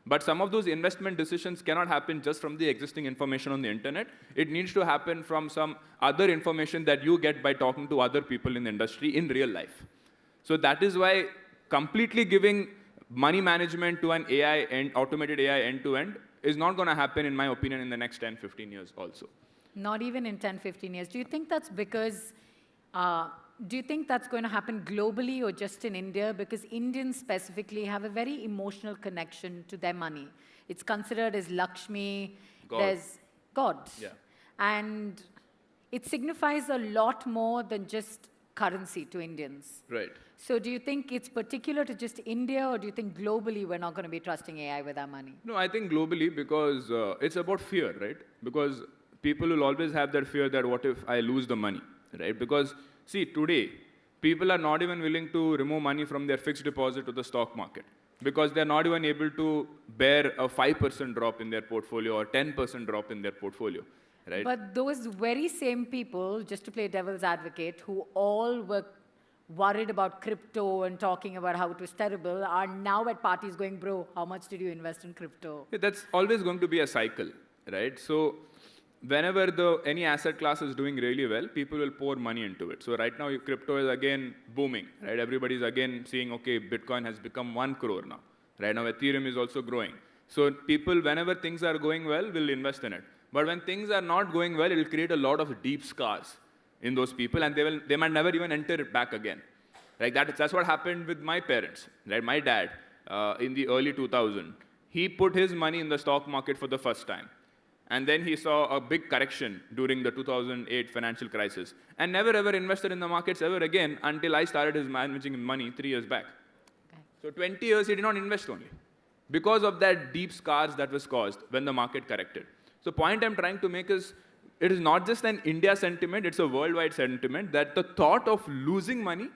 But some of those investment decisions cannot happen just from the existing information on the internet. It needs to happen from some other information that you get by talking to other people in the industry in real life. So that is why completely giving money management to an AI and automated AI end-to-end is not going to happen, in my opinion, in the next 10, 15 years also. Not even in 10, 15 years. Do you think that's because, do you think that's going to happen globally or just in India? Because Indians specifically have a very emotional connection to their money. It's considered as Lakshmi, God. there's God. Yeah. And it signifies a lot more than just currency to Indians. Right. So do you think it's particular to just India, or do you think globally we're not going to be trusting AI with our money? No, I think globally because it's about fear, right? Because people will always have that fear that what if I lose the money, right? Because, see, today, people are not even willing to remove money from their fixed deposit to the stock market because they're not even able to bear a 5% drop in their portfolio or 10% drop in their portfolio, right? But those very same people, just to play devil's advocate, who all were worried about crypto and talking about how it was terrible, are now at parties going, bro, how much did you invest in crypto? That's always going to be a cycle, right? So whenever any asset class is doing really well, people will pour money into it. So right now, crypto is again booming, right? Everybody's again seeing, okay, Bitcoin has become 1 crore now. Right now, Ethereum is also growing. So people, whenever things are going well, will invest in it. But when things are not going well, it will create a lot of deep scars in those people, and they might never even enter it back again. Like that's what happened with my parents, right? My dad, in the early 2000s, he put his money in the stock market for the first time. And then he saw a big correction during the 2008 financial crisis, and never ever invested in the markets ever again until I started his managing money 3 years back. Okay. So 20 years he did not invest only because of that deep scars that was caused when the market corrected. So point I'm trying to make is, it is not just an India sentiment, it's a worldwide sentiment that the thought of losing money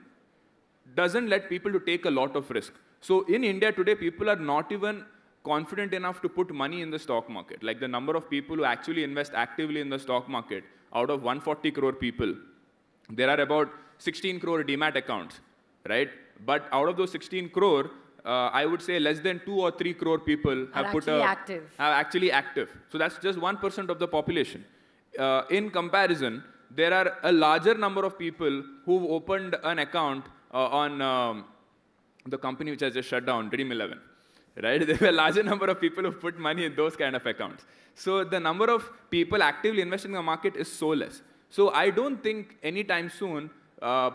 doesn't let people to take a lot of risk. So in India today, people are not even confident enough to put money in the stock market. Like the number of people who actually invest actively in the stock market, out of 140 crore people, there are about 16 crore demat accounts, right? But out of those 16 crore, I would say less than 2 or 3 crore people have actually active. So that's just 1% of the population. In comparison, there are a larger number of people who've opened an account on the company which has just shut down, Dream 11. Right? There were a larger number of people who put money in those kind of accounts. So the number of people actively investing in the market is so less. So I don't think anytime soon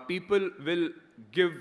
people will give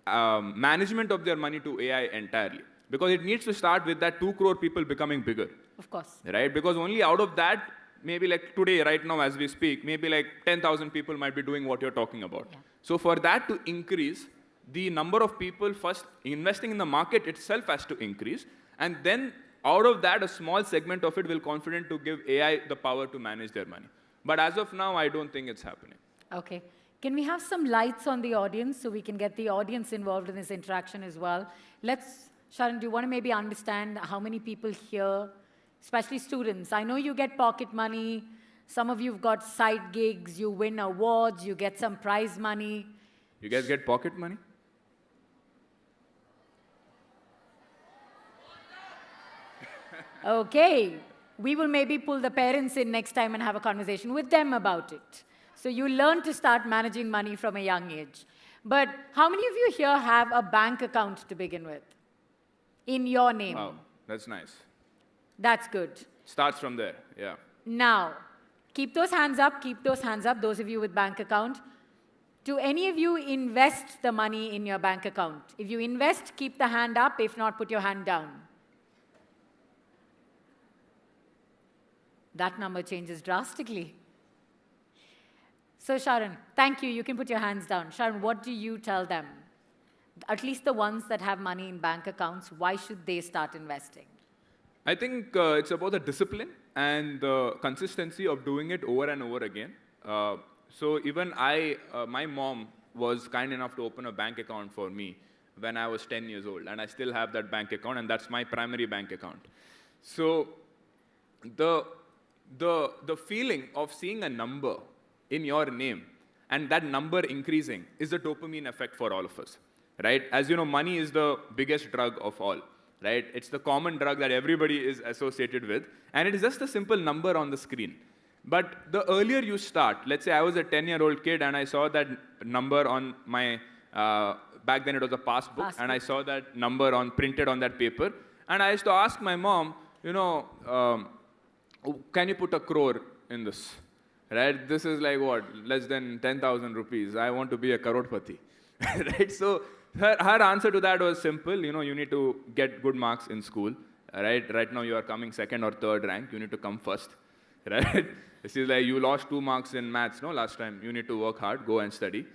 management of their money to AI entirely. Because it needs to start with that 2 crore people becoming bigger. Of course. Right? Because only out of that, maybe like today, right now as we speak, maybe like 10,000 people might be doing what you're talking about. Yeah. So for that to increase, the number of people first investing in the market itself has to increase. And then out of that, a small segment of it will confident to give AI the power to manage their money. But as of now, I don't think it's happening. Okay. Can we have some lights on the audience so we can get the audience involved in this interaction as well? Sharan, do you want to maybe understand how many people here especially students. I know you get pocket money. Some of you've got side gigs. You win awards. You get some prize money. You guys get pocket money? Okay. We will maybe pull the parents in next time and have a conversation with them about it. So you learn to start managing money from a young age. But how many of you here have a bank account to begin with? In your name? Wow, that's nice. That's good. Starts from there, yeah. Now, keep those hands up, those of you with bank account. Do any of you invest the money in your bank account? If you invest, keep the hand up. If not, put your hand down. That number changes drastically. So Sharan, thank you. You can put your hands down. Sharan, what do you tell them? At least the ones that have money in bank accounts, why should they start investing? I think it's about the discipline and the consistency of doing it over and over again. So even my mom was kind enough to open a bank account for me when I was 10 years old, and I still have that bank account, and that's my primary bank account. So the feeling of seeing a number in your name and that number increasing is the dopamine effect for all of us, right? As you know, money is the biggest drug of all, right? It's the common drug that everybody is associated with, and it is just a simple number on the screen. But the earlier you start, let's say I was a 10-year-old kid and I saw that number on my, back then it was a passbook, and I saw that number printed on that paper, and I used to ask my mom, you know, can you put 1 crore in this? Right? This is like what? Less than 10,000 rupees. I want to be a crorepati. Right? So her answer to that was simple. You know, you need to get good marks in school. Right? Right now you are coming 2nd or 3rd rank. You need to come first. Right? She's like, you lost 2 marks in maths, no, last time. You need to work hard, go and study.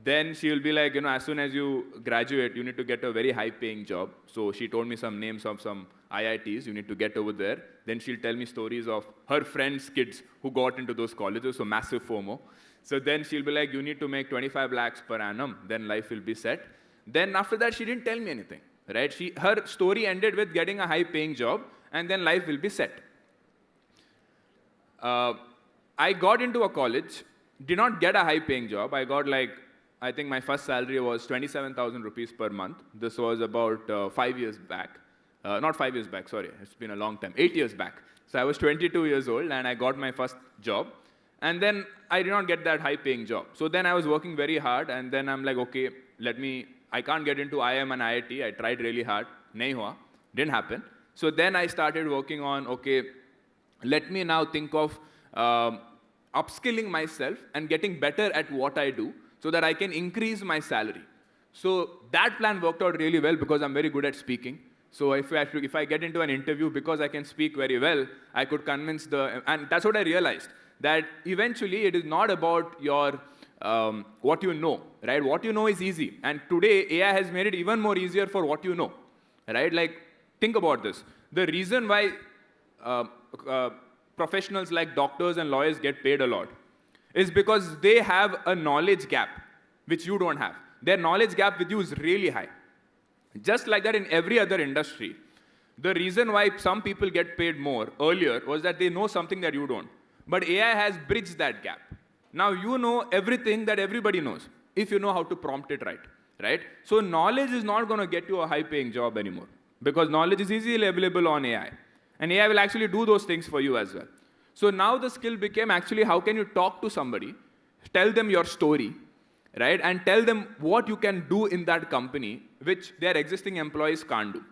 Then she'll be like, you know, as soon as you graduate, you need to get a very high-paying job. So she told me some names of some IITs. You need to get over there. Then she'll tell me stories of her friends' kids who got into those colleges, so massive FOMO. So then she'll be like, you need to make 25 lakhs per annum. Then life will be set. Then after that, she didn't tell me anything. Right? Her story ended with getting a high-paying job, and then life will be set. I got into a college, did not get a high-paying job. I got like, I think my first salary was 27,000 rupees per month. This was about 5 years back. Not 5 years back, sorry. It's been a long time. 8 years back. So I was 22 years old, and I got my first job. And then I did not get that high-paying job. So then I was working very hard, and then I'm like, okay, I can't get into IIM and IIT. I tried really hard. Nahi hua. Didn't happen. So then I started working on, okay, let me now think of upskilling myself and getting better at what I do so that I can increase my salary. So that plan worked out really well because I'm very good at speaking. So if I get into an interview, because I can speak very well, I could convince and that's what I realized, that eventually it is not about your, what you know, right? What you know is easy. And today, AI has made it even more easier for what you know, right? Like, think about this. The reason why professionals like doctors and lawyers get paid a lot is because they have a knowledge gap, which you don't have. Their knowledge gap with you is really high. Just like that in every other industry, the reason why some people get paid more earlier was that they know something that you don't. But AI has bridged that gap. Now you know everything that everybody knows, if you know how to prompt it right? So knowledge is not going to get you a high-paying job anymore, because knowledge is easily available on AI. And AI will actually do those things for you as well. So now the skill became actually how can you talk to somebody, tell them your story, right? And tell them what you can do in that company, which their existing employees can't do.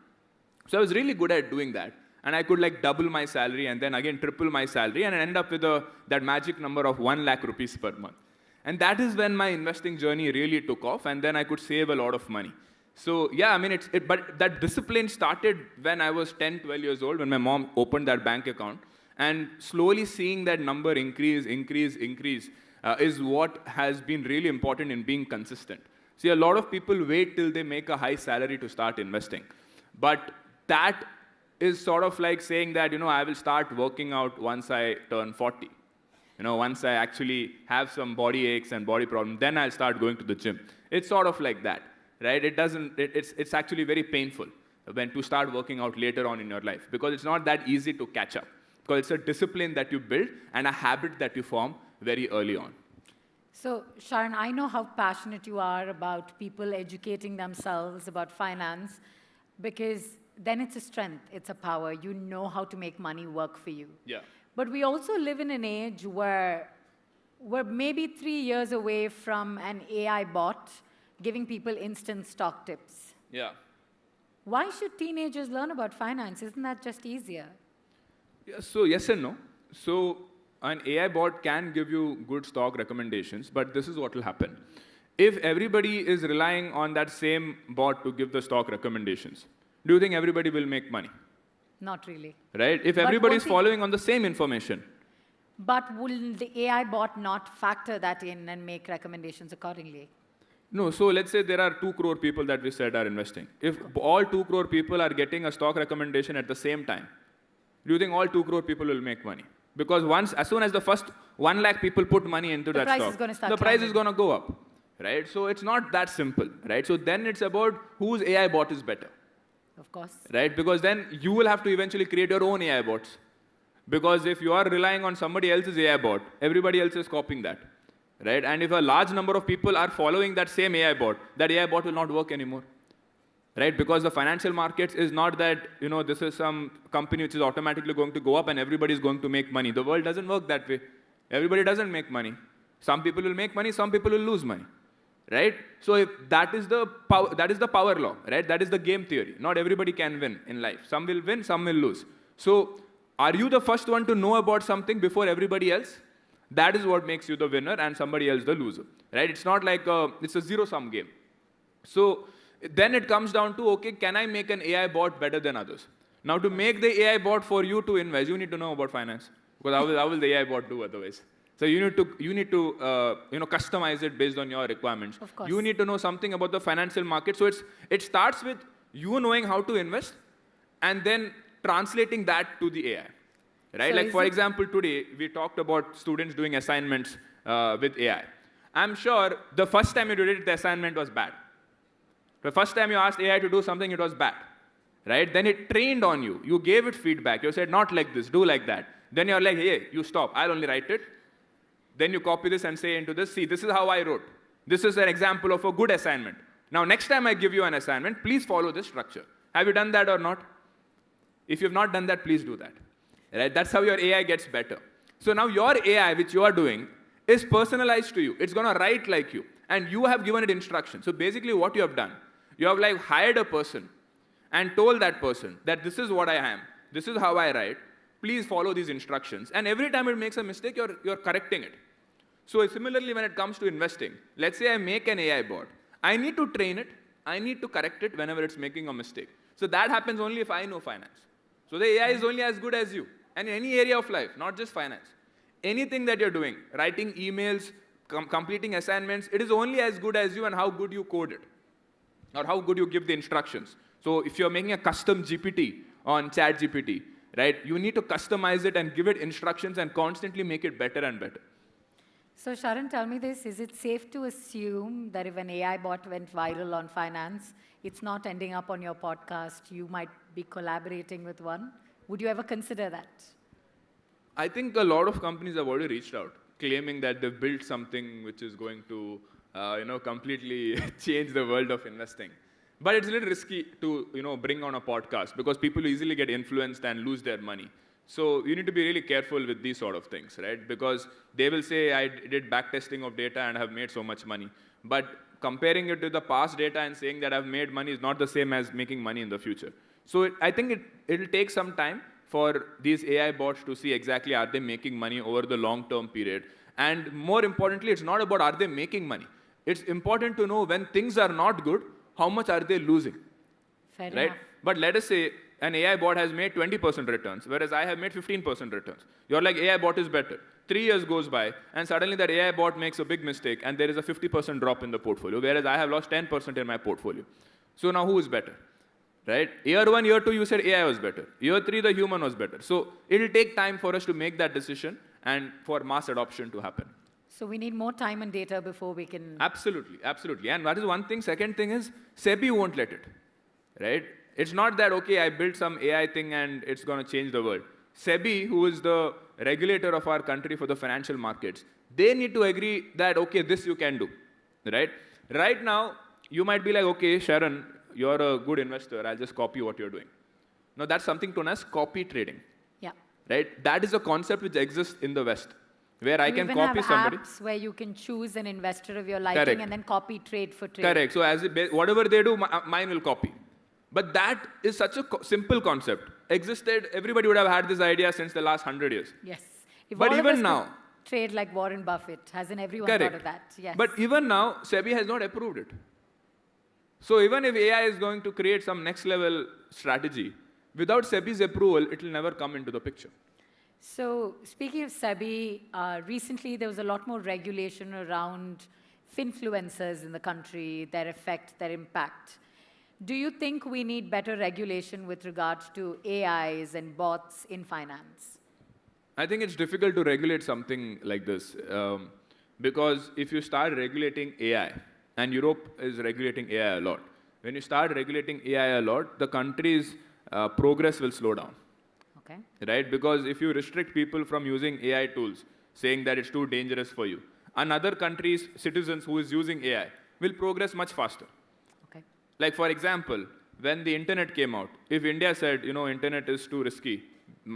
So I was really good at doing that. And I could like double my salary and then again triple my salary and end up with that magic number of 1 lakh rupees per month. And that is when my investing journey really took off, and then I could save a lot of money. So yeah, I mean, but that discipline started when I was 10, 12 years old, when my mom opened that bank account. And slowly seeing that number increase is what has been really important in being consistent. See, a lot of people wait till they make a high salary to start investing. But that is sort of like saying that, you know, I will start working out once I turn 40. You know, once I actually have some body aches and body problems, then I'll start going to the gym. It's sort of like that, right? It's actually very painful. when to start working out later on in your life, because it's not that easy to catch up, because it's a discipline that you build and a habit that you form very early on. So, Sharan, I know how passionate you are about people educating themselves about finance, because then it's a strength, it's a power. You know how to make money work for you. Yeah. But we also live in an age where we're maybe 3 years away from an AI bot giving people instant stock tips. Yeah. Why should teenagers learn about finance? Isn't that just easier? Yeah, so yes and no. So an AI bot can give you good stock recommendations, but this is what will happen. If everybody is relying on that same bot to give the stock recommendations, do you think everybody will make money? Not really. Right? If But everybody is won't it- following on the same information. But will the AI bot not factor that in and make recommendations accordingly? No, so let's say there are 2 crore people that we said are investing. If all 2 crore people are getting a stock recommendation at the same time, do you think all 2 crore people will make money? Because as soon as the first 1 lakh people put money into The that price stock, is gonna start the price is climbing. going to go up, right? So it's not that simple, right? So then it's about whose AI bot is better, Of course. right? Because then you will have to eventually create your own AI bots. Because if you are relying on somebody else's AI bot, everybody else is copying that, right? And if a large number of people are following that same AI bot, that AI bot will not work anymore, right? Because the financial markets is not that, this is some company which is automatically going to go up and everybody is going to make money. The world doesn't work that way. Everybody doesn't make money. Some people will make money, some people will lose money, right? So if that is the power law, right? That is the game theory. Not everybody can win in life. Some will win, some will lose. So are you the first one to know about something before everybody else? That is what makes you the winner and somebody else the loser, right? It's not like it's a zero-sum game. So then it comes down to, okay, can I make an AI bot better than others? Now, to make the AI bot for you to invest, you need to know about finance. Because how will the AI bot do otherwise? So you need to customize it based on your requirements. Of course. You need to know something about the financial market. So it starts with you knowing how to invest and then translating that to the AI. Right? So Like, is for it- example, today we talked about students doing assignments with AI. I'm sure the first time you did it, the assignment was bad. The first time you asked AI to do something, it was bad. Right? Then it trained on you. You gave it feedback. You said, not like this, do like that. Then you're like, hey, you stop. I'll only write it. Then you copy this and say into this, see, this is how I wrote. This is an example of a good assignment. Now, next time I give you an assignment, please follow this structure. Have you done that or not? If you've not done that, please do that. Right? That's how your AI gets better. So now your AI, which you are doing, is personalized to you. It's going to write like you. And you have given it instructions. So basically what you have done, you have like hired a person and told that person that this is what I am. This is how I write. Please follow these instructions. And every time it makes a mistake, you're correcting it. So similarly, when it comes to investing, let's say I make an AI bot. I need to train it. I need to correct it whenever it's making a mistake. So that happens only if I know finance. So the AI is only as good as you. And in any area of life, not just finance. Anything that you're doing, writing emails, completing assignments, it is only as good as you and how good you code it. Or how good you give the instructions. So if you're making a custom GPT on ChatGPT, right, you need to customize it and give it instructions and constantly make it better and better. So Sharan, tell me this, is it safe to assume that if an AI bot went viral on finance, it's not ending up on your podcast, you might be collaborating with one? Would you ever consider that? I think a lot of companies have already reached out, claiming that they've built something which is going to, completely change the world of investing. But it's a little risky to, bring on a podcast because people easily get influenced and lose their money. So you need to be really careful with these sort of things, right? Because they will say, I did backtesting of data and have made so much money. But comparing it to the past data and saying that I've made money is not the same as making money in the future. So I think it'll take some time for these AI bots to see exactly are they making money over the long-term period. And more importantly, it's not about are they making money. It's important to know when things are not good, how much are they losing, Fair right? enough. But let us say an AI bot has made 20% returns, whereas I have made 15% returns. You're like, AI bot is better. 3 years goes by, and suddenly that AI bot makes a big mistake, and there is a 50% drop in the portfolio, whereas I have lost 10% in my portfolio. So now who is better, right? Year 1, year 2, you said AI was better. Year 3, the human was better. So it'll take time for us to make that decision and for mass adoption to happen. So we need more time and data before we can... Absolutely, absolutely. And that is one thing. Second thing is, SEBI won't let it, right? It's not that, okay, I built some AI thing and it's going to change the world. SEBI, who is the regulator of our country for the financial markets, they need to agree that, okay, this you can do, right? Right now, you might be like, okay, Sharan, you're a good investor. I'll just copy what you're doing. Now, that's something known as copy trading. Yeah. Right? That is a concept which exists in the West, where I You can even copy have somebody. apps where you can choose an investor of your liking Correct. and then copy trade for trade. Correct. So whatever they do, mine will copy. But that is such a simple concept. Existed, everybody would have had this idea since the last 100 years. Yes. If But all of even us now, could trade like Warren Buffett, hasn't everyone correct. thought of that? Yes. But even now, SEBI has not approved it. So even if AI is going to create some next level strategy, without SEBI's approval, it will never come into the picture. So speaking of SEBI, recently there was a lot more regulation around finfluencers in the country, their effect, their impact. Do you think we need better regulation with regards to AIs and bots in finance? I think it's difficult to regulate something like this because if you start regulating AI, and Europe is regulating AI a lot, when you start regulating AI a lot, the country's progress will slow down. Okay. Right? Because if you restrict people from using AI tools, saying that it's too dangerous for you, another country's citizens who is using AI will progress much faster. Okay. Like for example, when the internet came out, if India said, you know, internet is too risky,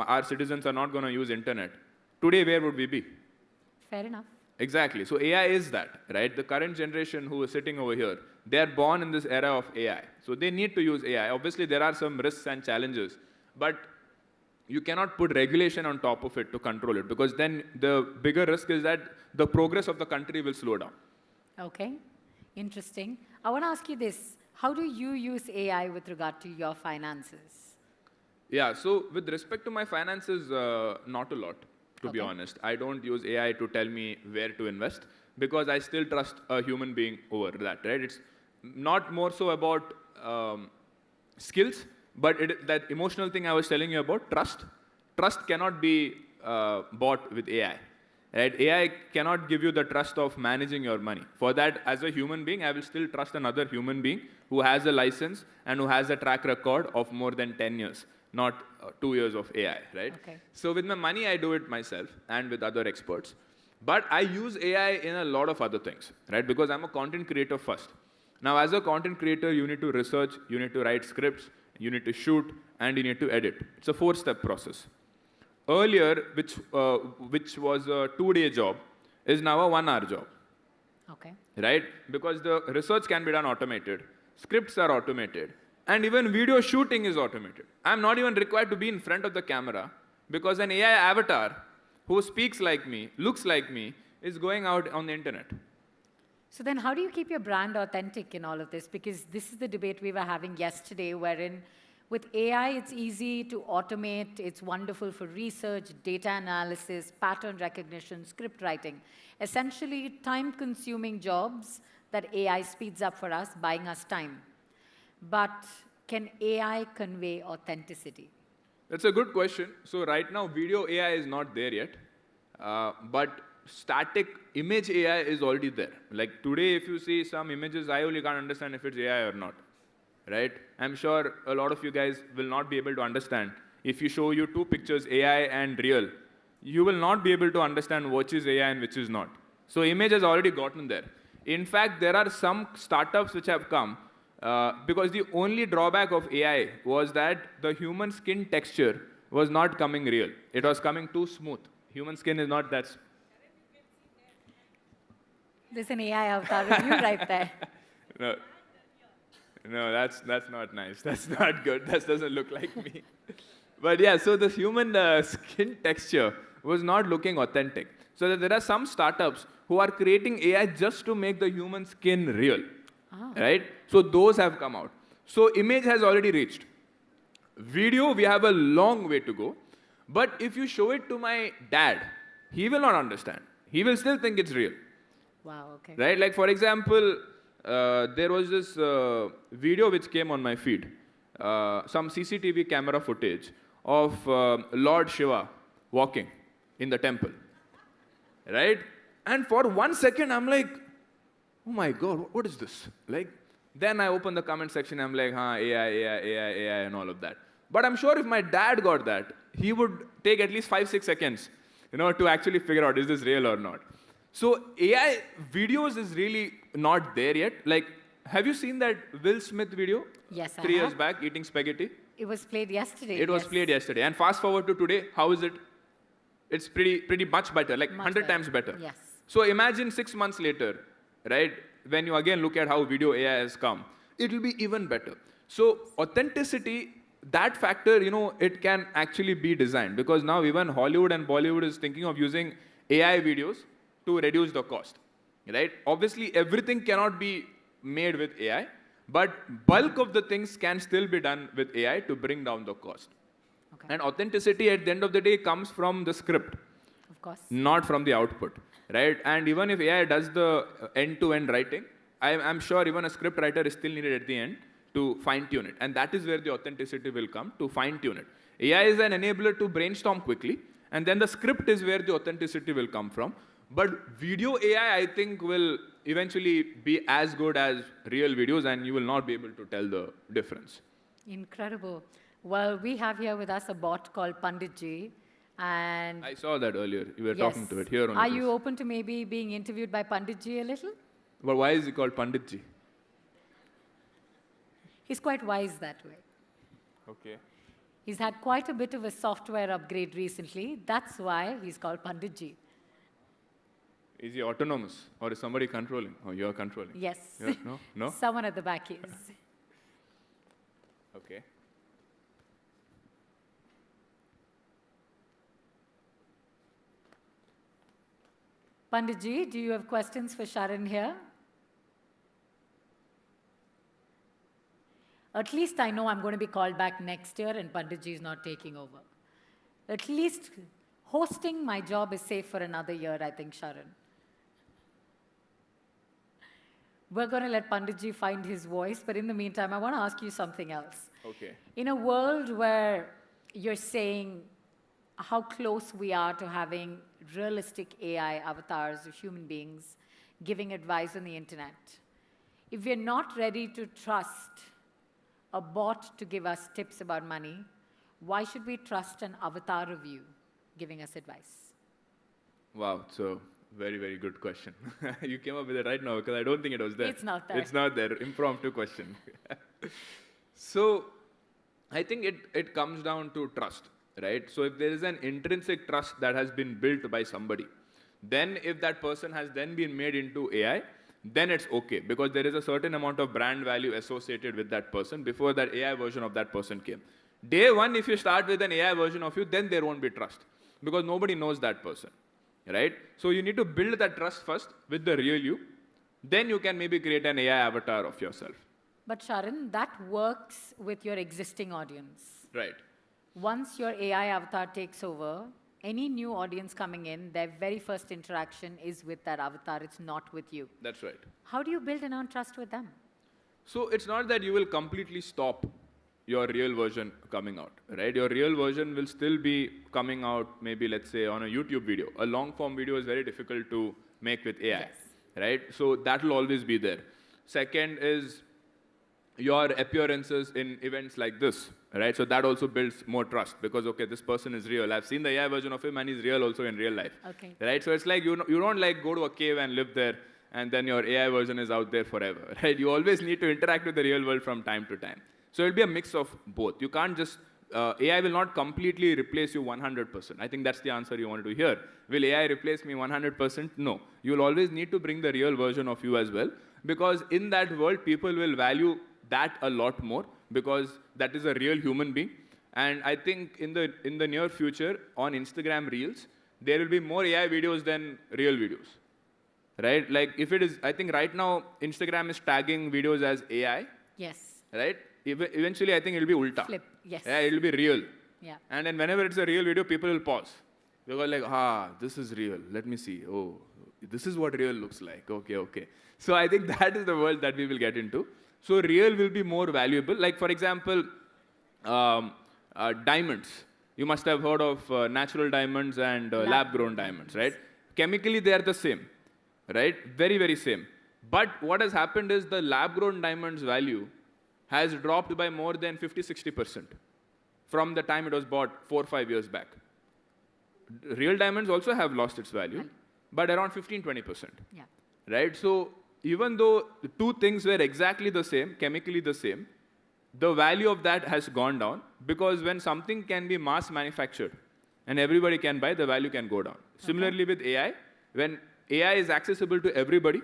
our citizens are not going to use internet, today where would we be? Fair enough. Exactly. So AI is that, right? The current generation who is sitting over here, they are born in this era of AI. So they need to use AI. Obviously, there are some risks and challenges, but you cannot put regulation on top of it to control it, because then the bigger risk is that the progress of the country will slow down. Okay. Interesting. I want to ask you this. How do you use AI with regard to your finances? Yeah, so with respect to my finances, not a lot, to be Okay. honest. I don't use AI to tell me where to invest because I still trust a human being over that, right? It's not more so about skills, but that emotional thing I was telling you about, trust. Trust cannot be bought with AI, right? AI cannot give you the trust of managing your money. For that, as a human being, I will still trust another human being who has a license and who has a track record of more than 10 years. Not 2 years of AI, right? Okay. So with my money, I do it myself and with other experts. But I use AI in a lot of other things, right? Because I'm a content creator first. Now, as a content creator, you need to research, you need to write scripts, you need to shoot, and you need to edit. It's a 4-step process. Earlier, which was a 2-day job, is now a 1-hour job. Okay. Right? Because the research can be done automated, scripts are automated, and even video shooting is automated. I'm not even required to be in front of the camera because an AI avatar who speaks like me, looks like me, is going out on the internet. So then how do you keep your brand authentic in all of this? Because this is the debate we were having yesterday, wherein with AI, it's easy to automate. It's wonderful for research, data analysis, pattern recognition, script writing. Essentially, time-consuming jobs that AI speeds up for us, buying us time. But can AI convey authenticity? That's a good question. So right now, video AI is not there yet. But static image AI is already there. Like today, if you see some images, I only can't understand if it's AI or not. Right? I'm sure a lot of you guys will not be able to understand. If you show you 2 pictures, AI and real, you will not be able to understand which is AI and which is not. So image has already gotten there. In fact, there are some startups which have come because the only drawback of AI was that the human skin texture was not coming real. It was coming too smooth. Human skin is not that smooth. There's an AI avatar of you right there. No, that's not nice. That's not good. That doesn't look like me. But yeah, so the human skin texture was not looking authentic. So there are some startups who are creating AI just to make the human skin real. Right? So those have come out. So image has already reached. Video, we have a long way to go. But if you show it to my dad, he will not understand. He will still think it's real. Wow, okay. Right? Like, for example, there was this video which came on my feed, some CCTV camera footage of Lord Shiva walking in the temple. Right? And for 1 second, I'm like, oh my God, what is this? Like, Then I open the comment section, I'm like, AI, AI, AI, AI, and all of that. But I'm sure if my dad got that, he would take at least 5-6 seconds, to actually figure out, is this real or not? So AI videos is really not there yet. Like, have you seen that Will Smith video? Yes, I 3 years have. back, eating spaghetti? It was played yesterday. It was yes. played yesterday. And fast forward to today, how is it? It's pretty much better, like Much 100 better. times better. Yes. So imagine 6 months later, right? When you again look at how video AI has come, it will be even better. So authenticity, that factor, it can actually be designed, because now even Hollywood and Bollywood is thinking of using AI videos to reduce the cost, right? Obviously, everything cannot be made with AI, but bulk of the things can still be done with AI to bring down the cost. Okay. And authenticity at the end of the day comes from the script, Of course. not from the output, right? And even if AI does the end-to-end writing, I'm sure even a script writer is still needed at the end to fine-tune it. And that is where the authenticity will come, to fine-tune it. AI is an enabler to brainstorm quickly, and then the script is where the authenticity will come from. But video AI, I think, will eventually be as good as real videos, and you will not be able to tell the difference. Incredible. Well, we have here with us a bot called Panditji. And I saw that earlier. You were yes. talking to it here on Are you open to maybe being interviewed by Panditji a little? But why is he called Panditji? He's quite wise that way. Okay. He's had quite a bit of a software upgrade recently. That's why he's called Panditji. Is he autonomous, or is somebody controlling? Or you're controlling? Yes. Yeah? No? No? Someone at the back is. Okay. Panditji, do you have questions for Sharan here? At least I know I'm going to be called back next year and Panditji is not taking over. At least hosting my job is safe for another year, I think, Sharan. We're going to let Panditji find his voice, but in the meantime, I want to ask you something else. Okay. In a world where you're saying how close we are to having realistic AI avatars of human beings giving advice on the internet, if we're not ready to trust a bot to give us tips about money, why should we trust an avatar of you giving us advice? Wow, so very, very good question. You came up with it right now because I don't think it was there. It's not there. It's not there. Impromptu question. So I think it comes down to trust, right? So if there is an intrinsic trust that has been built by somebody, then if that person has then been made into AI, then it's okay, because there is a certain amount of brand value associated with that person before that AI version of that person came. Day one, if you start with an AI version of you, then there won't be trust, because nobody knows that person, right? So you need to build that trust first with the real you. Then you can maybe create an AI avatar of yourself. But Sharan, that works with your existing audience. Right. Once your AI avatar takes over, any new audience coming in, their very first interaction is with that avatar. It's not with you. That's right. How do you build and earn trust with them? So it's not that you will completely stop your real version coming out, right? Your real version will still be coming out, maybe let's say on a YouTube video. A long form video is very difficult to make with AI, Yes. right? So that will always be there. Second is your appearances in events like this, right? So that also builds more trust, because, okay, this person is real. I've seen the AI version of him and he's real also in real life, Okay. right? So it's like you don't like go to a cave and live there and then your AI version is out there forever, right? You always need to interact with the real world from time to time. So it'll be a mix of both. You can't just, AI will not completely replace you 100%. I think that's the answer you wanted to hear. Will AI replace me 100%? No. You'll always need to bring the real version of you as well, because in that world, people will value that a lot more, because that is a real human being. And I think in the near future, on Instagram Reels, there will be more AI videos than real videos, right? Like if it is, I think right now, Instagram is tagging videos as AI, Yes. right? Eventually, I think it'll be ulta. Flip, yes. Yeah, it'll be real. Yeah. And then whenever it's a real video, people will pause. They'll go like, this is real. Let me see. Oh, this is what real looks like. Okay, okay. So I think that is the world that we will get into. So real will be more valuable. Like, for example, diamonds. You must have heard of natural diamonds and lab-grown diamonds, right? Chemically, they are the same, right? Very, very same. But what has happened is the lab-grown diamond's value has dropped by more than 50-60% from the time it was bought 4 or 5 years back. Real diamonds also have lost its value, but around 15-20%. Yeah. Right? So even though the two things were exactly the same, chemically the same, the value of that has gone down because when something can be mass manufactured and everybody can buy, the value can go down. Similarly with AI, when AI is accessible to everybody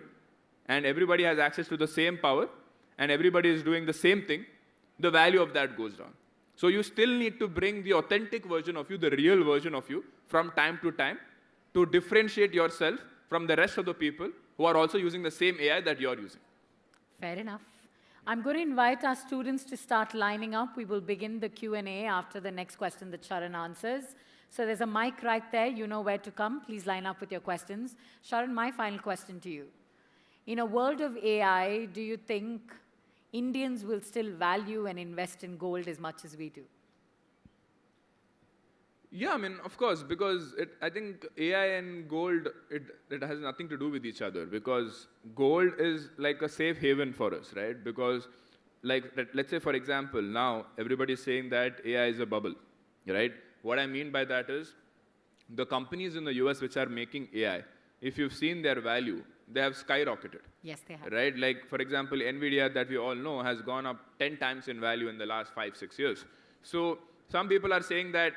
and everybody has access to the same power and everybody is doing the same thing, the value of that goes down. So you still need to bring the authentic version of you, the real version of you, from time to time to differentiate yourself from the rest of the people who are also using the same AI that you're using. Fair enough. I'm going to invite our students to start lining up. We will begin the Q&A after the next question that Sharan answers. So there's a mic right there. You know where to come. Please line up with your questions. Sharan, my final question to you. In a world of AI, do you think Indians will still value and invest in gold as much as we do? Yeah, I mean, of course, because I think AI and gold, it has nothing to do with each other because gold is like a safe haven for us, right? Because, like, let's say, for example, now everybody is saying that AI is a bubble, right? What I mean by that is the companies in the US which are making AI, if you've seen their value, they have skyrocketed. Yes, they have. Right? Like, for example, NVIDIA that we all know has gone up 10 times in value in the last 5-6 years. So some people are saying that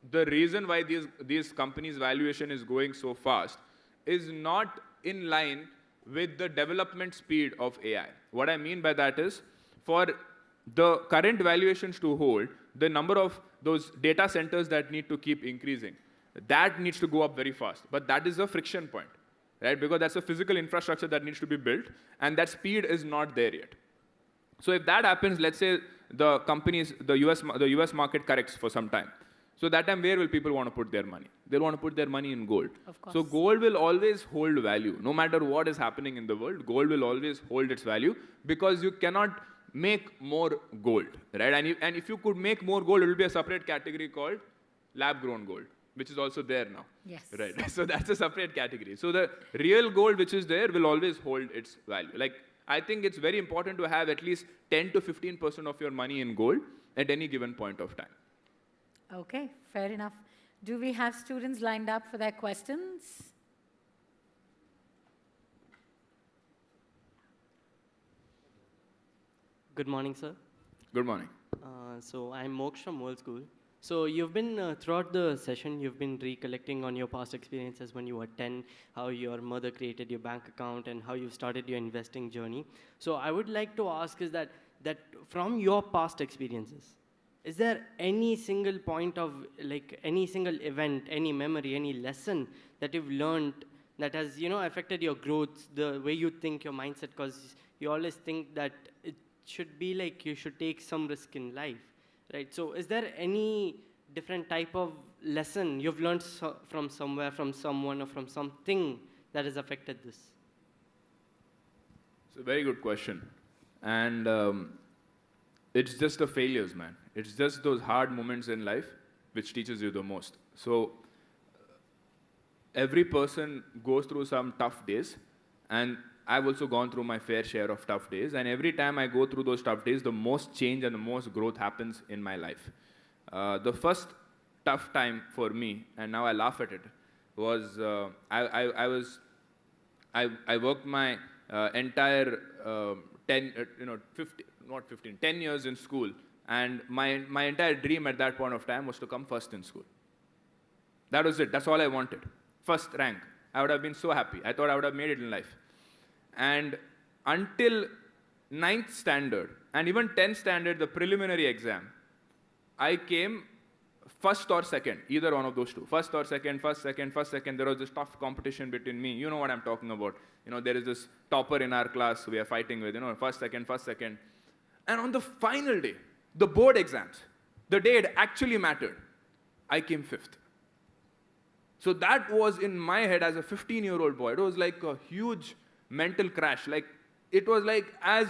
the reason why these companies' valuation is going so fast is not in line with the development speed of AI. What I mean by that is, for the current valuations to hold, the number of those data centers that need to keep increasing, that needs to go up very fast. But that is a friction point, right? Because that's a physical infrastructure that needs to be built, and that speed is not there yet. So if that happens, let's say the companies, the US market corrects for some time. So that time, where will people want to put their money? They'll want to put their money in gold. Of course. So gold will always hold value. No matter what is happening in the world, gold will always hold its value because you cannot make more gold, right? And if you could make more gold, it will be a separate category called lab-grown gold, which is also there now. Yes. Right. So that's a separate category. So the real gold which is there will always hold its value. Like, I think it's very important to have at least 10 to 15% of your money in gold at any given point of time. Okay, fair enough. Do we have students lined up for their questions? Good morning, sir. Good morning. So I'm Moksha from World School. So you've been, throughout the session, you've been recollecting on your past experiences when you were 10, how your mother created your bank account and how you started your investing journey. So I would like to ask is that from your past experiences, is there any single point of, like, any single event, any memory, any lesson that you've learned that has, affected your growth, the way you think, your mindset? Because you always think that it should be like you should take some risk in life, right? So is there any different type of lesson you've learned from somewhere, from someone, or from something that has affected this? It's a very good question. And it's just the failures, man. It's just those hard moments in life which teaches you the most. So every person goes through some tough days, and I've also gone through my fair share of tough days, and every time I go through those tough days, the most change and the most growth happens in my life. The first tough time for me, and now I laugh at it, was I worked my entire 10 years in school, and my entire dream at that point of time was to come first in school. That was it. That's all I wanted. First rank. I would have been so happy. I thought I would have made it in life. And until 9th standard, and even 10th standard, the preliminary exam, I came first or second, either one of those two. First or second, first, second, first, second. There was this tough competition between me. You know what I'm talking about. There is this topper in our class we are fighting with, first, second, first, second. And on the final day, the board exams, the day it actually mattered, I came 5th. So that was in my head as a 15-year-old boy. It was like a huge mental crash. Like, it was like as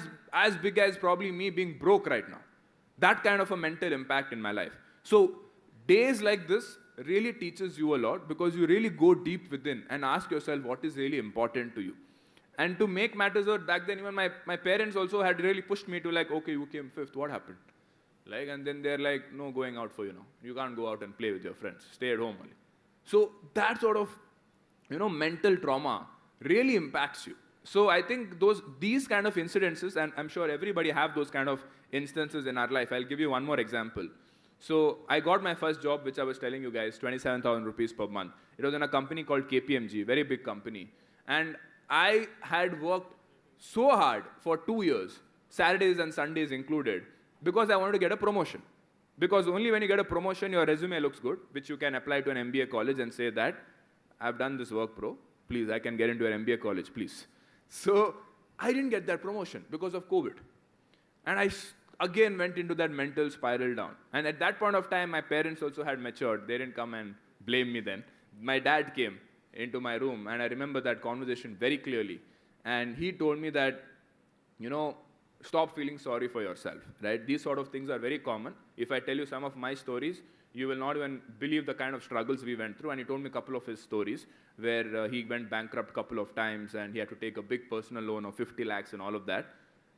big as probably me being broke right now. That kind of a mental impact in my life. So days like this really teaches you a lot because you really go deep within and ask yourself what is really important to you. And to make matters worse, back then even my parents also had really pushed me to like, okay, you came 5th, what happened? Like, and then they're like, no going out for, you can't go out and play with your friends, stay at home only. So that sort of, mental trauma really impacts you. So I think these kind of incidences, and I'm sure everybody have those kind of instances in our life. I'll give you one more example. So I got my first job, which I was telling you guys, 27,000 rupees per month. It was in a company called KPMG, very big company. And I had worked so hard for 2 years, Saturdays and Sundays included, because I wanted to get a promotion. Because only when you get a promotion, your resume looks good, which you can apply to an MBA college and say that, I've done this work, bro. Please, I can get into an MBA college, please. So I didn't get that promotion because of COVID. And I again went into that mental spiral down. And at that point of time, my parents also had matured. They didn't come and blame me then. My dad came into my room, and I remember that conversation very clearly. And he told me that, stop feeling sorry for yourself, right? These sort of things are very common. If I tell you some of my stories, you will not even believe the kind of struggles we went through. And he told me a couple of his stories where he went bankrupt a couple of times and he had to take a big personal loan of 50 lakhs and all of that.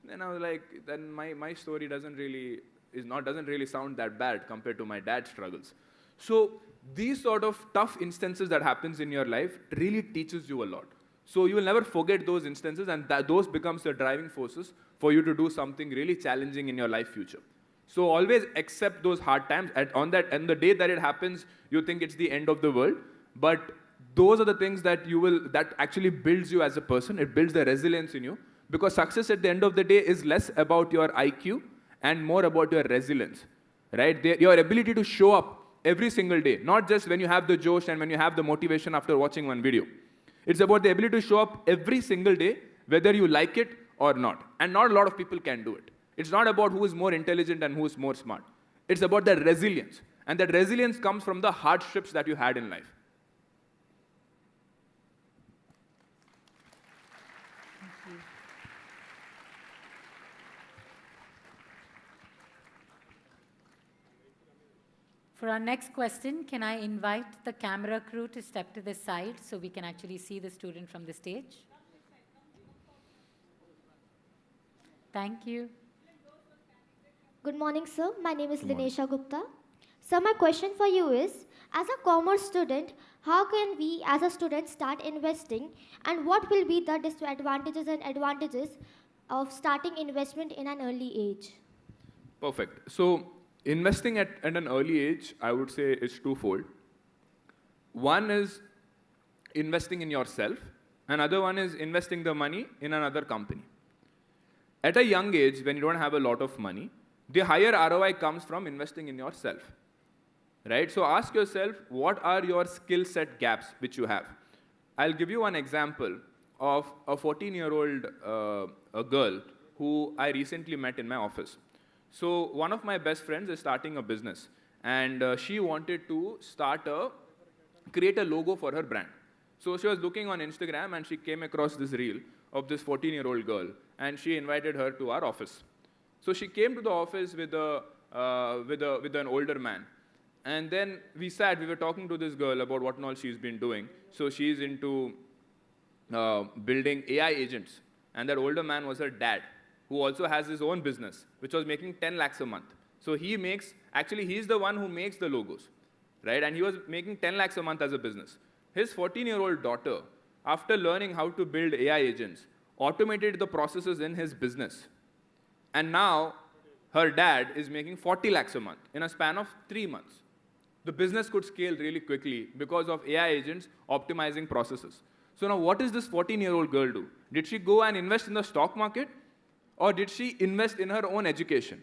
Then I was like, then my story doesn't really sound that bad compared to my dad's struggles. So these sort of tough instances that happens in your life really teaches you a lot. So you will never forget those instances, and those becomes the driving forces for you to do something really challenging in your life future. So always accept those hard times. On the day that it happens, you think it's the end of the world. But those are the things that that actually builds you as a person. It builds the resilience in you. Because success at the end of the day is less about your IQ and more about your resilience, right? Your ability to show up every single day, not just when you have the josh and when you have the motivation after watching one video. It's about the ability to show up every single day, whether you like it or not. And not a lot of people can do it. It's not about who is more intelligent and who is more smart. It's about that resilience. And that resilience comes from the hardships that you had in life. For our next question, can I invite the camera crew to step to the side so we can actually see the student from the stage? Thank you. Good morning, sir. My name is Linesha Gupta. Sir, my question for you is, as a commerce student, how can we as a student start investing, and what will be the disadvantages and advantages of starting investment in an early age? Perfect. So investing at an early age, I would say, is twofold. One is investing in yourself, another one is investing the money in another company. At a young age, when you don't have a lot of money, the higher ROI comes from investing in yourself, right? So ask yourself, what are your skill set gaps which you have? I'll give you one example of a 14-year-old a girl who I recently met in my office. So one of my best friends is starting a business, and she wanted to create a logo for her brand. So she was looking on Instagram, and she came across this reel of this 14-year-old girl, and she invited her to our office. So she came to the office with an older man, and then we were talking to this girl about what and all she's been doing. So she's into building AI agents, and that older man was her dad, who also has his own business, which was making 10 lakhs a month. So he's the one who makes the logos, right? And he was making 10 lakhs a month as a business. His 14-year-old daughter, after learning how to build AI agents, automated the processes in his business. And now, her dad is making 40 lakhs a month in a span of 3 months. The business could scale really quickly because of AI agents optimizing processes. So now, what does this 14-year-old girl do? Did she go and invest in the stock market? Or did she invest in her own education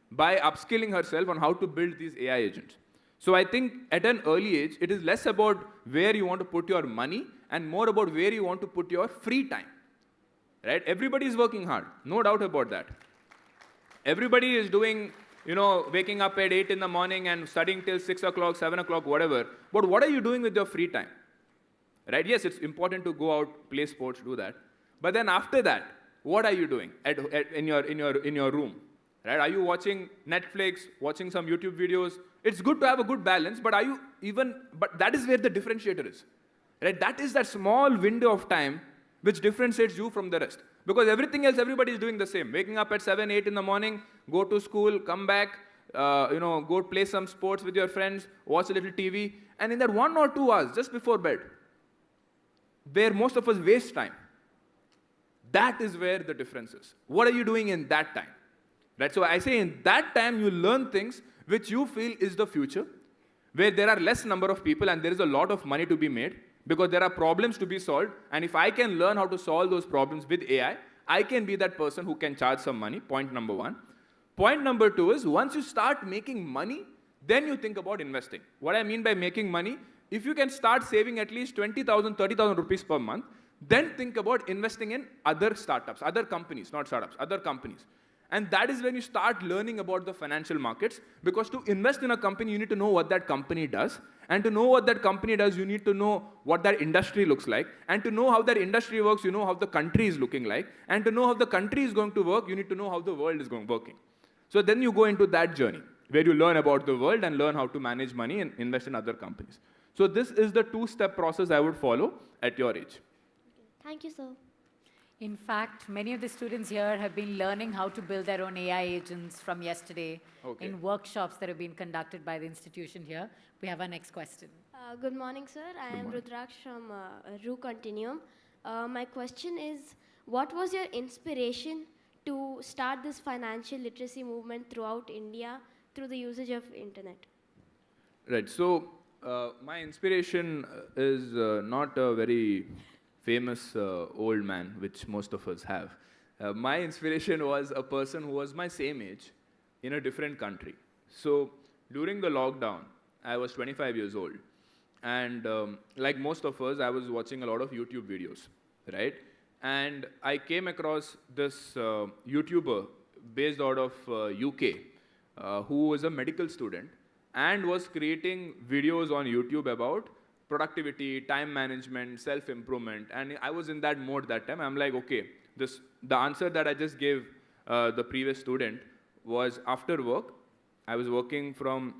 by upskilling herself on how to build these AI agents? So I think at an early age, it is less about where you want to put your money and more about where you want to put your free time, right? Everybody is working hard, no doubt about that. Everybody is doing, waking up at 8 in the morning and studying till 6 o'clock, 7 o'clock, whatever. But what are you doing with your free time, right? Yes, it's important to go out, play sports, do that. But then after that, what are you doing in your room, right? Are you watching Netflix, watching some YouTube videos? It's good to have a good balance, but but that is where the differentiator is, right? That is that small window of time which differentiates you from the rest. Because everything else, everybody is doing the same. Waking up at 7, 8 in the morning, go to school, come back, go play some sports with your friends, watch a little TV, and in that 1 or 2 hours, just before bed, where most of us waste time, that is where the difference is. What are you doing in that time? Right? So I say in that time, you learn things which you feel is the future, where there are less number of people and there is a lot of money to be made, because there are problems to be solved, and if I can learn how to solve those problems with AI, I can be that person who can charge some money, point number 1. Point number 2 is, once you start making money, then you think about investing. What I mean by making money, if you can start saving at least 20,000, 30,000 rupees per month, then think about investing in other startups, other companies, not startups, other companies. And that is when you start learning about the financial markets, because to invest in a company, you need to know what that company does. And to know what that company does, you need to know what that industry looks like. And to know how that industry works, you know how the country is looking like. And to know how the country is going to work, you need to know how the world is working. So then you go into that journey, where you learn about the world and learn how to manage money and invest in other companies. So this is the 2-step process I would follow at your age. Thank you, sir. In fact, many of the students here have been learning how to build their own AI agents from yesterday in workshops that have been conducted by the institution here. We have our next question. Good morning, sir. I am Rudraksh from RU Continuum. My question is, what was your inspiration to start this financial literacy movement throughout India through the usage of internet? Right. So my inspiration is not a very famous old man, which most of us have. My inspiration was a person who was my same age in a different country. So during the lockdown, I was 25 years old. And like most of us, I was watching a lot of YouTube videos, right? And I came across this YouTuber based out of UK, who was a medical student and was creating videos on YouTube about productivity, time management, self-improvement, and I was in that mode that time. I'm like, okay, the answer that I just gave the previous student was after work. I was working from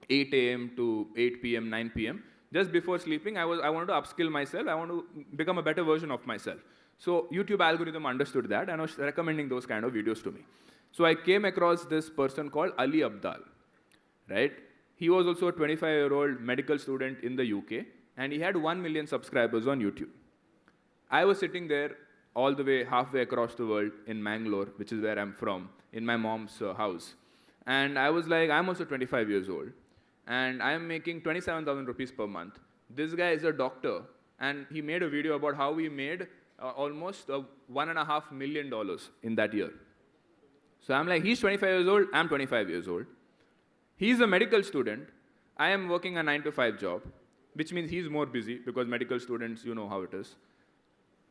8 a.m. to 8 p.m., 9 p.m. Just before sleeping, I wanted to upskill myself. I want to become a better version of myself. So YouTube algorithm understood that and was recommending those kind of videos to me. So I came across this person called Ali Abdal, right? He was also a 25-year-old medical student in the UK, and he had 1 million subscribers on YouTube. I was sitting there all the way, halfway across the world in Mangalore, which is where I'm from, in my mom's house. And I was like, I'm also 25 years old, and I'm making 27,000 rupees per month. This guy is a doctor, and he made a video about how he made almost $1.5 million in that year. So I'm like, he's 25 years old, I'm 25 years old. He's a medical student. I am working a 9-to-5 job, which means he's more busy because medical students, you know how it is.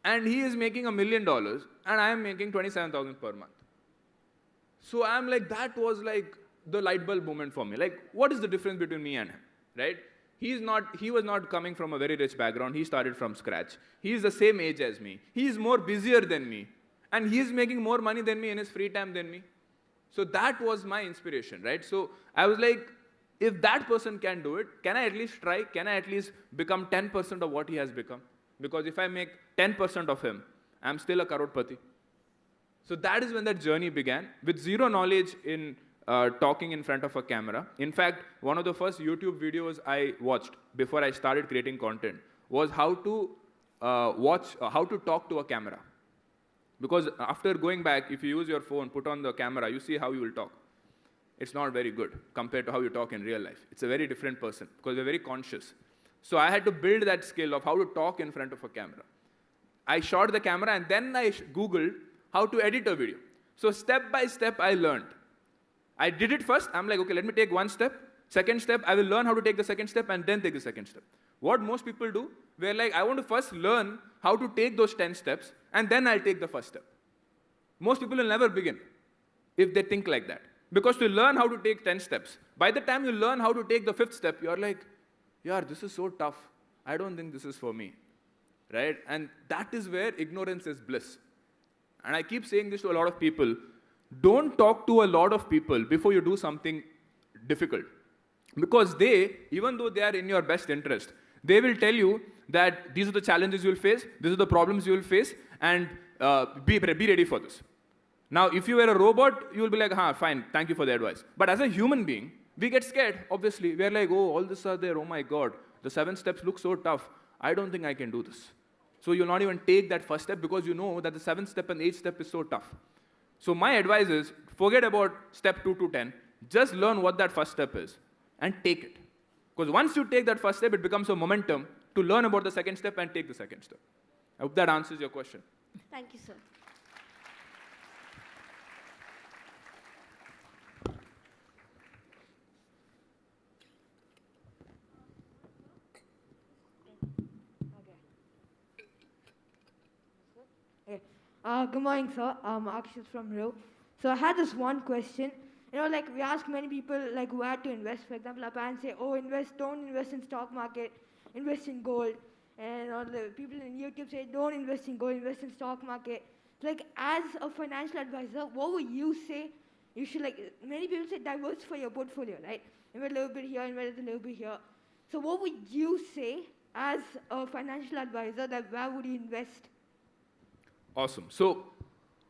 And he is making $1 million, and I am making 27,000 per month. So I'm like, that was like the light bulb moment for me. Like, what is the difference between me and him, right? He was not coming from a very rich background. He started from scratch. He is the same age as me. He is more busier than me. And he is making more money than me in his free time than me. So that was my inspiration, right? So I was like, if that person can do it, can I at least try? Can I at least become 10% of what he has become? Because if I make 10% of him, I'm still a crorepati. So that is when that journey began, with zero knowledge in talking in front of a camera. In fact, one of the first YouTube videos I watched before I started creating content was how to talk to a camera. Because after going back, if you use your phone, put on the camera, you see how you will talk. It's not very good compared to how you talk in real life. It's a very different person because we're very conscious. So I had to build that skill of how to talk in front of a camera. I shot the camera and then I Googled how to edit a video. So step by step, I learned. I did it first. I'm like, okay, let me take one step. Second step, I will learn how to take the second step and then take the second step. What most people do, we're like, I want to first learn how to take those 10 steps and then I'll take the first step. Most people will never begin if they think like that. Because to learn how to take 10 steps, by the time you learn how to take the 5th step, you're like, yeah, this is so tough. I don't think this is for me, right? And that is where ignorance is bliss. And I keep saying this to a lot of people. Don't talk to a lot of people before you do something difficult. Because they, even though they are in your best interest, They will tell you that these are the challenges you'll face, these are the problems you'll face, and be ready for this. Now, if you were a robot, you'll be like, fine, thank you for the advice. But as a human being, we get scared, obviously. We're like, oh, all this are there, oh my God. The 7 steps look so tough. I don't think I can do this. So you'll not even take that first step because you know that the 7th step and 8th step is so tough. So my advice is, forget about step 2 to 10. Just learn what that first step is and take it. Because once you take that first step, it becomes a momentum to learn about the second step and take the second step. I hope that answers your question. Thank you, sir. Good morning, sir. Akshit from Rio. So I had this one question. Like we ask many people like where to invest. For example, our parents say, oh, don't invest in stock market, invest in gold. And all the people in YouTube say, don't invest in gold, invest in stock market. Like as a financial advisor, what would you say? You should many people say diversify your portfolio, right? Invest a little bit here, invest a little bit here. So what would you say as a financial advisor that where would you invest? Awesome. So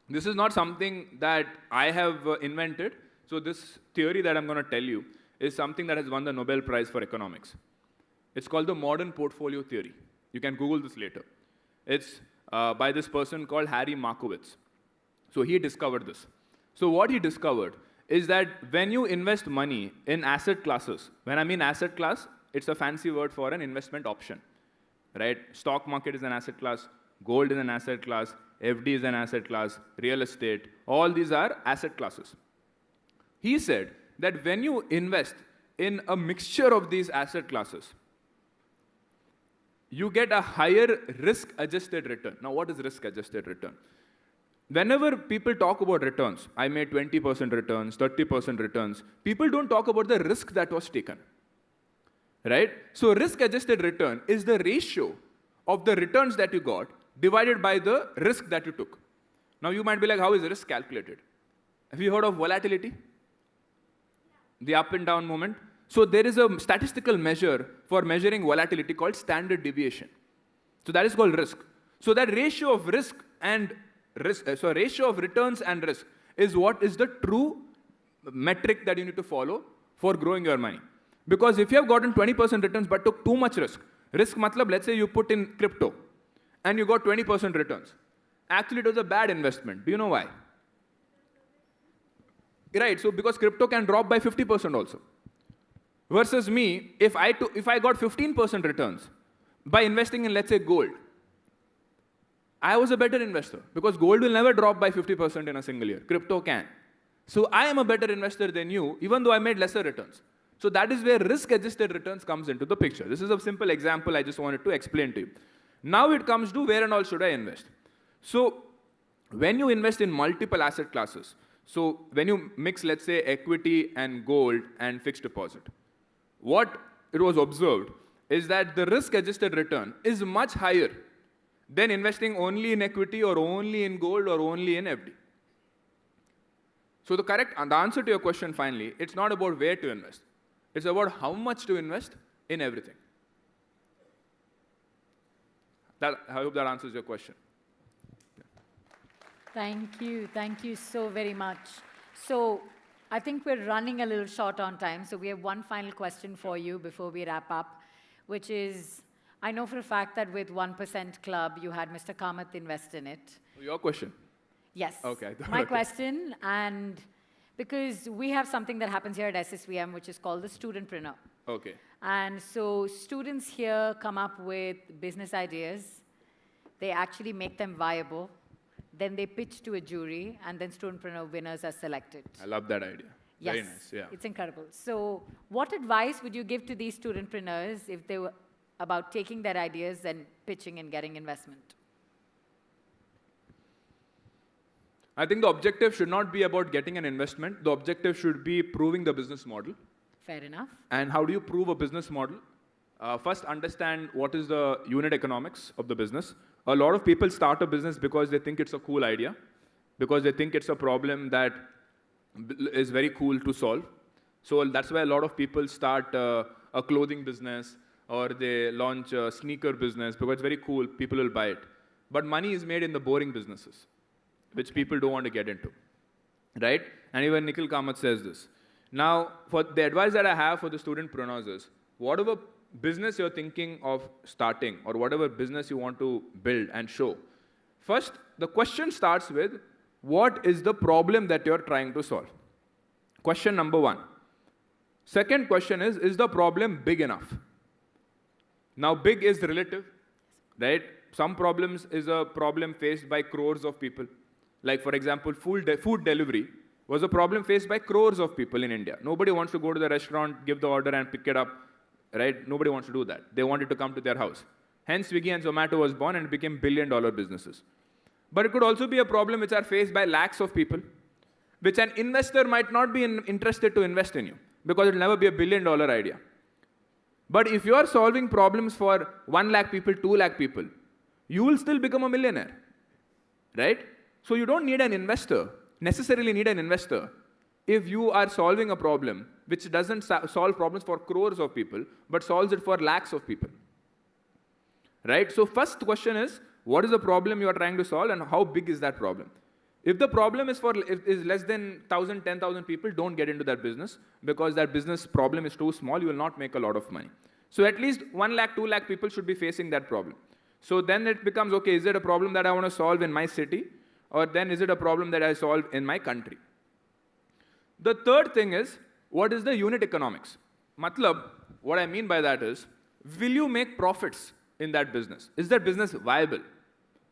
this is not something that I have invented. So this theory that I'm going to tell you is something that has won the Nobel Prize for economics. It's called the modern portfolio theory. You can Google this later. It's by this person called Harry Markowitz. So he discovered this. So what he discovered is that when you invest money in asset classes, when I mean asset class, it's a fancy word for an investment option, right? Stock market is an asset class, gold is an asset class, FD is an asset class, real estate, all these are asset classes. He said that when you invest in a mixture of these asset classes, you get a higher risk-adjusted return. Now, what is risk-adjusted return? Whenever people talk about returns, I made 20% returns, 30% returns, people don't talk about the risk that was taken, right? So risk-adjusted return is the ratio of the returns that you got divided by the risk that you took. Now, you might be like, how is risk calculated? Have you heard of volatility? The up and down moment. So there is a statistical measure for measuring volatility called standard deviation. So that is called risk. So that ratio of risk and ratio of returns and risk is what is the true metric that you need to follow for growing your money. Because if you have gotten 20% returns but took too much risk matlab, let's say you put in crypto and you got 20% returns. Actually, it was a bad investment. Do you know why? Right, so because crypto can drop by 50% also. Versus me, if I got 15% returns by investing in, let's say, gold, I was a better investor because gold will never drop by 50% in a single year. Crypto can. So I am a better investor than you, even though I made lesser returns. So that is where risk-adjusted returns comes into the picture. This is a simple example I just wanted to explain to you. Now it comes to where and all should I invest. So when you invest in multiple asset classes, so when you mix, let's say, equity and gold and fixed deposit, what it was observed is that the risk-adjusted return is much higher than investing only in equity or only in gold or only in FD. So the answer to your question finally, it's not about where to invest. It's about how much to invest in everything. I hope that answers your question. Thank you so very much. So I think we're running a little short on time, so we have one final question for you before we wrap up, which is, I know for a fact that with 1% Club, you had Mr. Kamath invest in it. Your question? Yes. Okay. My question, and because we have something that happens here at SSVM, which is called the Studentpreneur. Okay. And so students here come up with business ideas. They actually make them viable. Then they pitch to a jury, and then Studentpreneur winners are selected. I love that idea. Yes, Very nice. Yeah. It's incredible. So what advice would you give to these studentpreneurs if they were about taking their ideas and pitching and getting investment? I think the objective should not be about getting an investment. The objective should be proving the business model. Fair enough. And how do you prove a business model? First, understand what is the unit economics of the business. A lot of people start a business because they think it's a cool idea, because they think it's a problem that is very cool to solve. So that's why a lot of people start a clothing business or they launch a sneaker business because it's very cool, people will buy it. But money is made in the boring businesses, which people don't want to get into, right? And even Nikhil Kamath says this. Now, for the advice that I have for the studentpreneurs is, whatever business you're thinking of starting or whatever business you want to build and show, first, the question starts with, what is the problem that you're trying to solve? Question number one. Second question is the problem big enough? Now, big is relative, right? Some problems is a problem faced by crores of people. Like, for example, food delivery was a problem faced by crores of people in India. Nobody wants to go to the restaurant, give the order, and pick it up, right? Nobody wants to do that. They want it to come to their house. Hence, Swiggy and Zomato was born and became billion-dollar businesses. But it could also be a problem which are faced by lakhs of people, which an investor might not be interested to invest in you, because it will never be a billion-dollar idea. But if you are solving problems for 1 lakh people, 2 lakh people, you will still become a millionaire, right? So you don't need an investor, necessarily need an investor, if you are solving a problem which doesn't solve problems for crores of people, but solves it for lakhs of people, right? So first question is, what is the problem you are trying to solve and how big is that problem? If the problem is less than 1,000, 10,000 people, don't get into that business, because that business problem is too small, you will not make a lot of money. So at least 1 lakh, 2 lakh people should be facing that problem. So then it becomes, okay, is it a problem that I want to solve in my city? Or then is it a problem that I solve in my country? The third thing is, what is the unit economics? Matlab, what I mean by that is, will you make profits in that business? Is that business viable?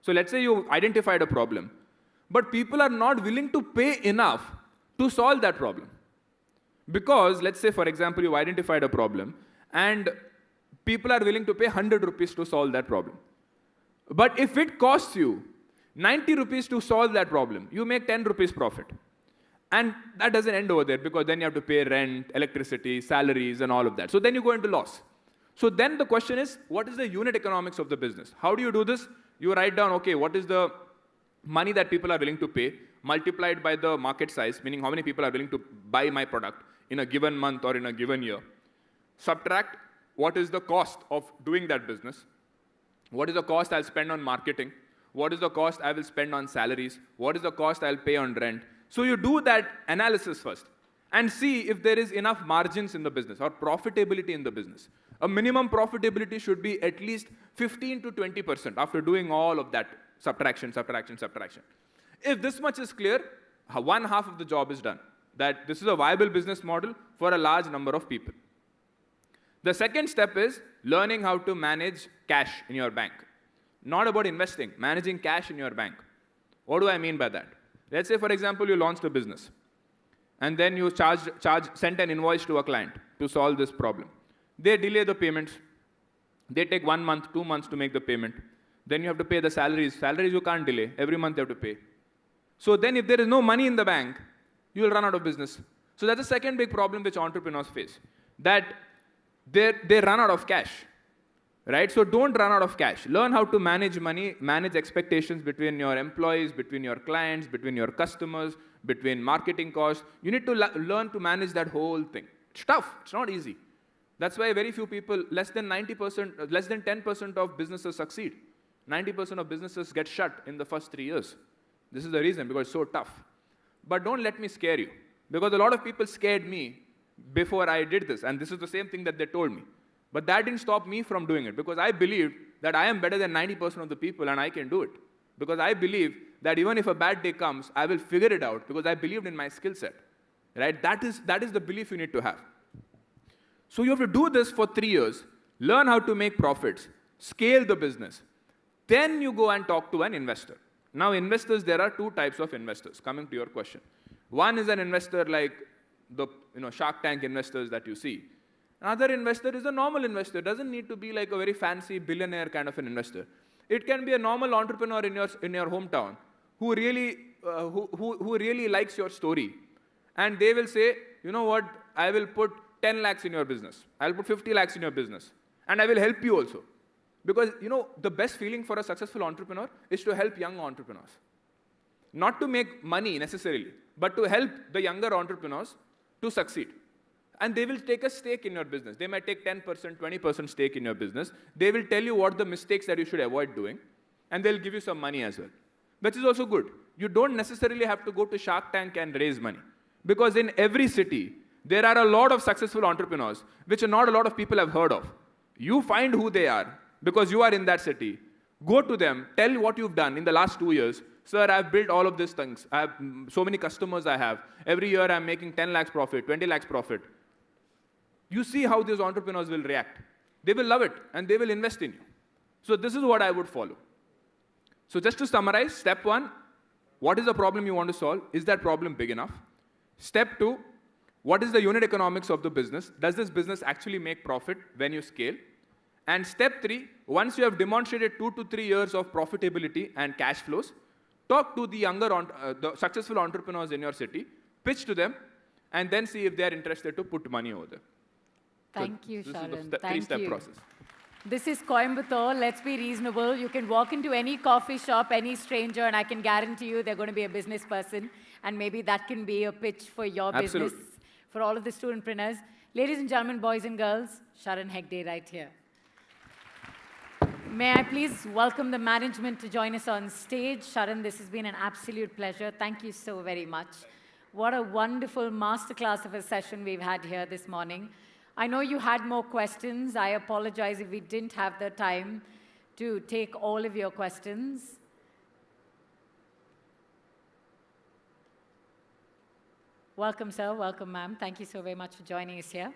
So let's say you identified a problem, but people are not willing to pay enough to solve that problem. Because, let's say, for example, you identified a problem, and people are willing to pay 100 rupees to solve that problem. But if it costs you 90 rupees to solve that problem, you make 10 rupees profit. And that doesn't end over there, because then you have to pay rent, electricity, salaries, and all of that. So then you go into loss. So then the question is, what is the unit economics of the business? How do you do this? You write down, okay, what is the money that people are willing to pay, multiplied by the market size, meaning how many people are willing to buy my product in a given month or in a given year. Subtract what is the cost of doing that business. What is the cost I'll spend on marketing? What is the cost I will spend on salaries? What is the cost I'll pay on rent? So you do that analysis first and see if there is enough margins in the business or profitability in the business. A minimum profitability should be at least 15 to 20% after doing all of that subtraction. If this much is clear, one half of the job is done. That this is a viable business model for a large number of people. The second step is learning how to manage cash in your bank. Not about investing, managing cash in your bank. What do I mean by that? Let's say, for example, you launched a business, and then you sent an invoice to a client to solve this problem. They delay the payments. They take 1 month, 2 months to make the payment. Then you have to pay the salaries. Salaries you can't delay. Every month you have to pay. So then if there is no money in the bank, you will run out of business. So that's the second big problem which entrepreneurs face, that they run out of cash, right? So don't run out of cash. Learn how to manage money, manage expectations between your employees, between your clients, between your customers, between marketing costs. You need to learn to manage that whole thing. It's tough. It's not easy. That's why very few people, less than 10% of businesses succeed. 90% of businesses get shut in the first 3 years. This is the reason, because it's so tough. But don't let me scare you, because a lot of people scared me before I did this, and this is the same thing that they told me. But that didn't stop me from doing it, because I believed that I am better than 90% of the people and I can do it. Because I believe that even if a bad day comes, I will figure it out, because I believed in my skill set. Right? That is the belief you need to have. So you have to do this for 3 years, learn how to make profits, scale the business. Then you go and talk to an investor. Now, investors, there are 2 types of investors, coming to your question. One is an investor like the Shark Tank investors that you see. Another investor is a normal investor. It doesn't need to be like a very fancy billionaire kind of an investor. It can be a normal entrepreneur in your hometown who really likes your story. And they will say, you know what, I will put 10 lakhs in your business. I'll put 50 lakhs in your business. And I will help you also. Because, the best feeling for a successful entrepreneur is to help young entrepreneurs. Not to make money necessarily, but to help the younger entrepreneurs to succeed. and they will take a stake in your business. They might take 10%, 20% stake in your business. They will tell you what the mistakes that you should avoid doing, and they'll give you some money as well, which is also good. You don't necessarily have to go to Shark Tank and raise money, because in every city, there are a lot of successful entrepreneurs, which not a lot of people have heard of. You find who they are, because you are in that city. Go to them, tell what you've done in the last 2 years. Sir, I've built all of these things. I have so many customers I have. Every year I'm making 10 lakhs profit, 20 lakhs profit. You see how these entrepreneurs will react. They will love it, and they will invest in you. So this is what I would follow. So just to summarize, step 1, what is the problem you want to solve? Is that problem big enough? Step 2, what is the unit economics of the business? Does this business actually make profit when you scale? And step 3, once you have demonstrated 2 to 3 years of profitability and cash flows, talk to the the successful entrepreneurs in your city, pitch to them, and then see if they are interested to put money over there. Thank you, Sharan. This is the Thank three-step you. process. This is Coimbatore. Let's be reasonable. You can walk into any coffee shop, any stranger, and I can guarantee you they're going to be a business person. And maybe that can be a pitch for your business, for all of the studentpreneurs. Ladies and gentlemen, boys and girls, Sharan Hegde right here. May I please welcome the management to join us on stage. Sharan, this has been an absolute pleasure. Thank you so very much. What a wonderful masterclass of a session we've had here this morning. I know you had more questions. I apologize if we didn't have the time to take all of your questions. Welcome, sir. Welcome, ma'am. Thank you so very much for joining us here.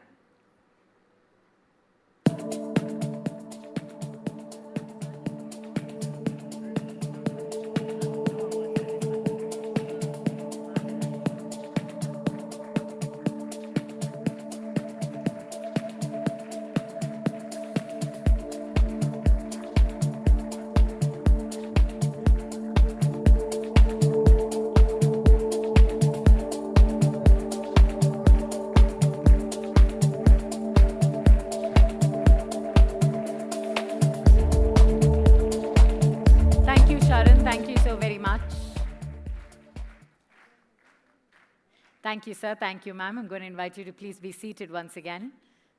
Thank you, sir. Thank you, ma'am. I'm going to invite you to please be seated once again.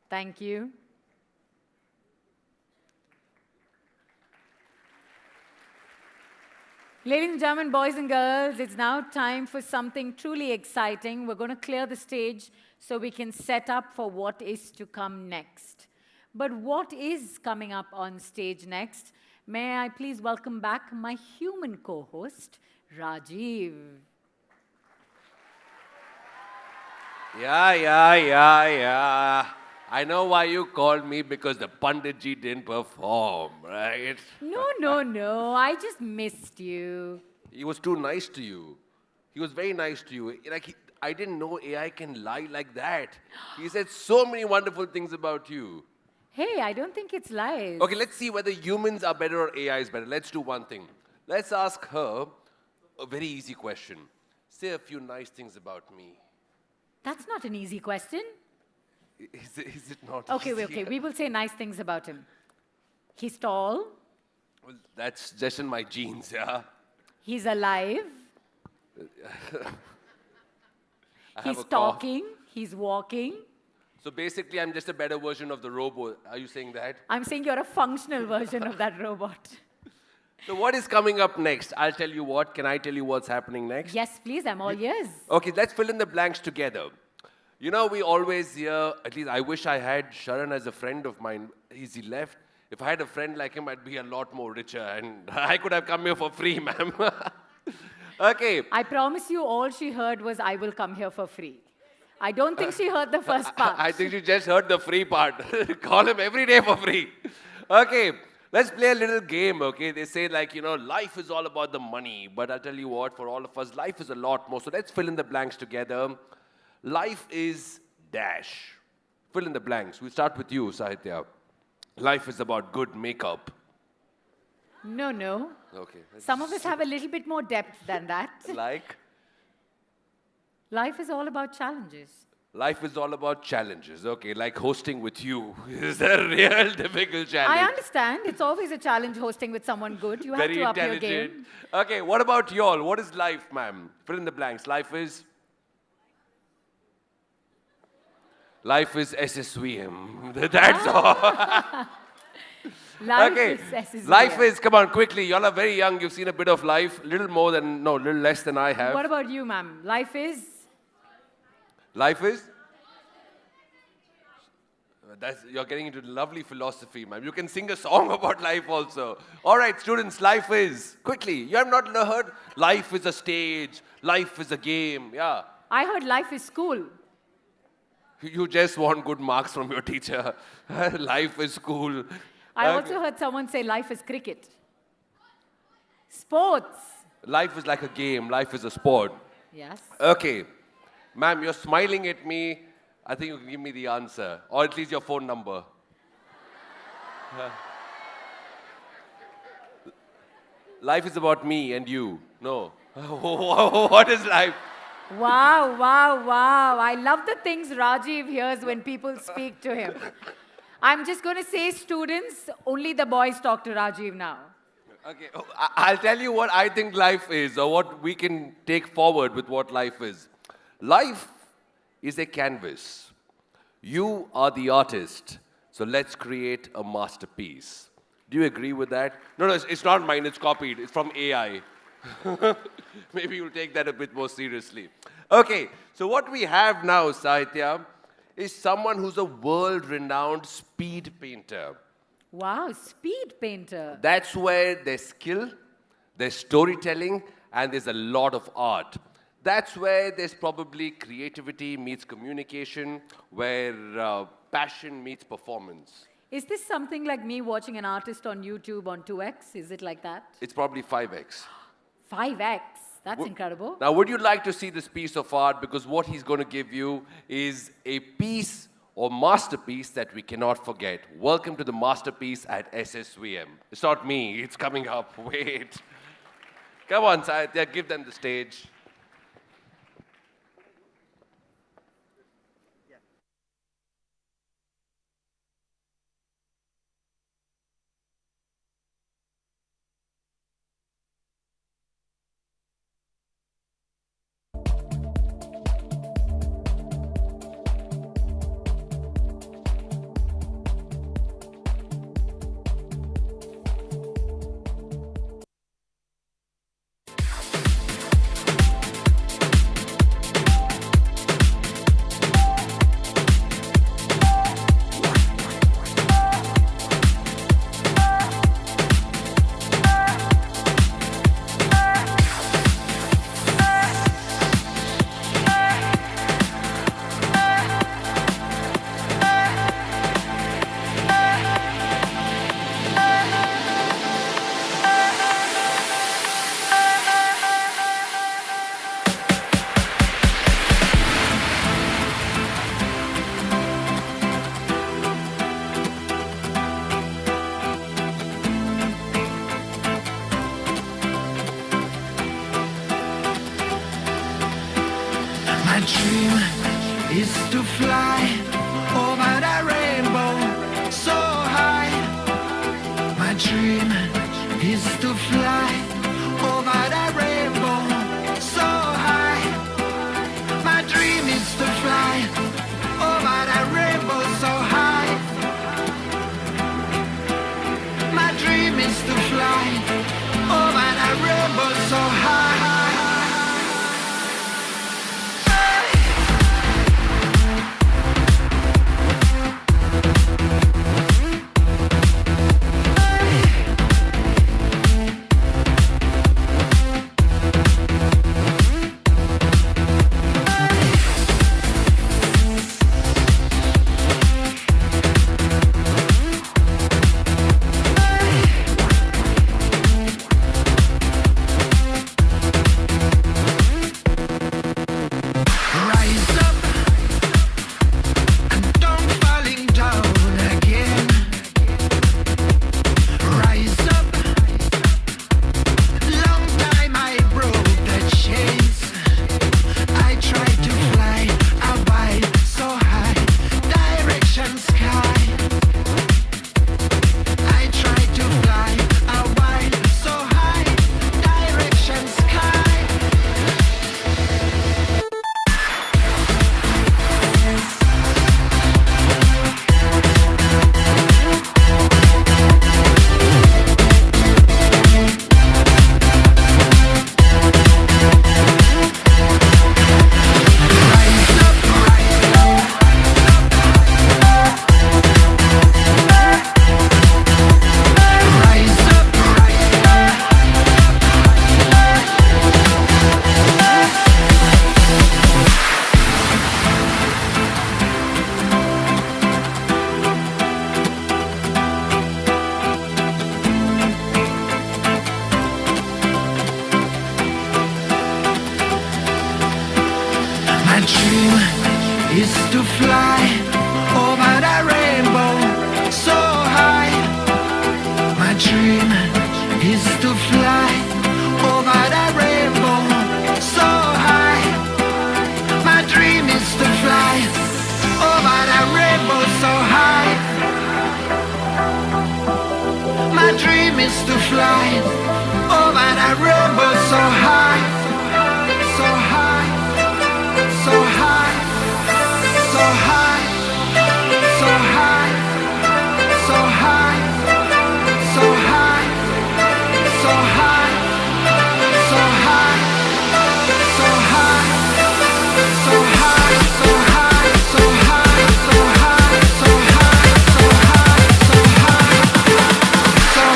Thank you. Ladies and gentlemen, boys and girls, it's now time for something truly exciting. We're going to clear the stage so we can set up for what is to come next. But what is coming up on stage next? May I please welcome back my human co-host, Rajiv. Yeah. I know why you called me, because the Panditji didn't perform, right? No. I just missed you. He was too nice to you. He was very nice to you. I didn't know AI can lie like that. He said so many wonderful things about you. Hey, I don't think it's lies. Okay, let's see whether humans are better or AI is better. Let's do one thing. Let's ask her a very easy question. Say a few nice things about me. That's not an easy question. Is it not Okay, easy? we will say nice things about him. He's tall. Well, that's just in my genes, yeah. He's alive. He's talking. He's walking. So basically, I'm just a better version of the robot. Are you saying that? I'm saying you're a functional version of that robot. So what is coming up next? I'll tell you what. Can I tell you what's happening next? Yes, please. I'm all ears. Okay, let's fill in the blanks together. You know, we always hear, at least I wish I had Sharan as a friend of mine. He left. If I had a friend like him, I'd be a lot more richer, and I could have come here for free, ma'am. Okay. I promise you, all she heard was, I will come here for free. I don't think she heard the first part. I think she just heard the free part. Call him every day for free. Okay. Let's play a little game, okay? They say, life is all about the money. But I'll tell you what, for all of us, life is a lot more. So let's fill in the blanks together. Life is dash. Fill in the blanks. We'll start with you, Sahitya. Life is about good makeup. No. Okay. Some of us have a little bit more depth than that. Like? Life is all about challenges. Life is all about challenges. Okay, like hosting with you is a real difficult challenge. I understand. It's always a challenge hosting with someone good. You have to up your game. Okay, what about y'all? What is life, ma'am? Fill in the blanks. Life is Life is SSVM. That's all. Life Okay. is SSVM. Life is, come on, quickly. Y'all are very young. You've seen a bit of life. Little less than I have. What about you, ma'am? Life is? Life is? You're getting into lovely philosophy, ma'am. You can sing a song about life also. All right, students, life is. Quickly. You have not heard life is a stage. Life is a game. Yeah. I heard life is school. You just want good marks from your teacher. Life is cool. I also heard someone say life is cricket. Sports. Life is like a game. Life is a sport. Yes. Okay. Ma'am, you're smiling at me. I think you can give me the answer. Or at least your phone number. Life is about me and you. No. What is life? Wow, wow, wow. I love the things Rajiv hears when people speak to him. I'm just going to say, students, only the boys talk to Rajiv now. Okay, I'll tell you what I think life is, or what we can take forward with what life is. Life is a canvas. You are the artist, so let's create a masterpiece. Do you agree with that? No, it's not mine, it's copied. It's from AI. Maybe you'll take that a bit more seriously. Okay, so what we have now, Sahitya, is someone who's a world-renowned speed painter. Wow, speed painter. That's where there's skill, there's storytelling, and there's a lot of art. That's where there's probably creativity meets communication, where passion meets performance. Is this something like me watching an artist on YouTube on 2x? Is it like that? It's probably 5x. 5x? That's incredible. Now, would you like to see this piece of art? Because what he's going to give you is a piece or masterpiece that we cannot forget. Welcome to the masterpiece at SSVM. It's not me, it's coming up. Wait. Come on, Sahitya, give them the stage. My dream is to fly over the rainbow so high. My dream is to fly over the rainbow so high. My dream is to fly over the rainbow so high. My dream is to fly over the rainbow so high. flight over that rainbow so high, so high, so high, so high, so high, so high, so high, so high, so high, so high, so high, so high, so high, so high, so high, so high, so high, so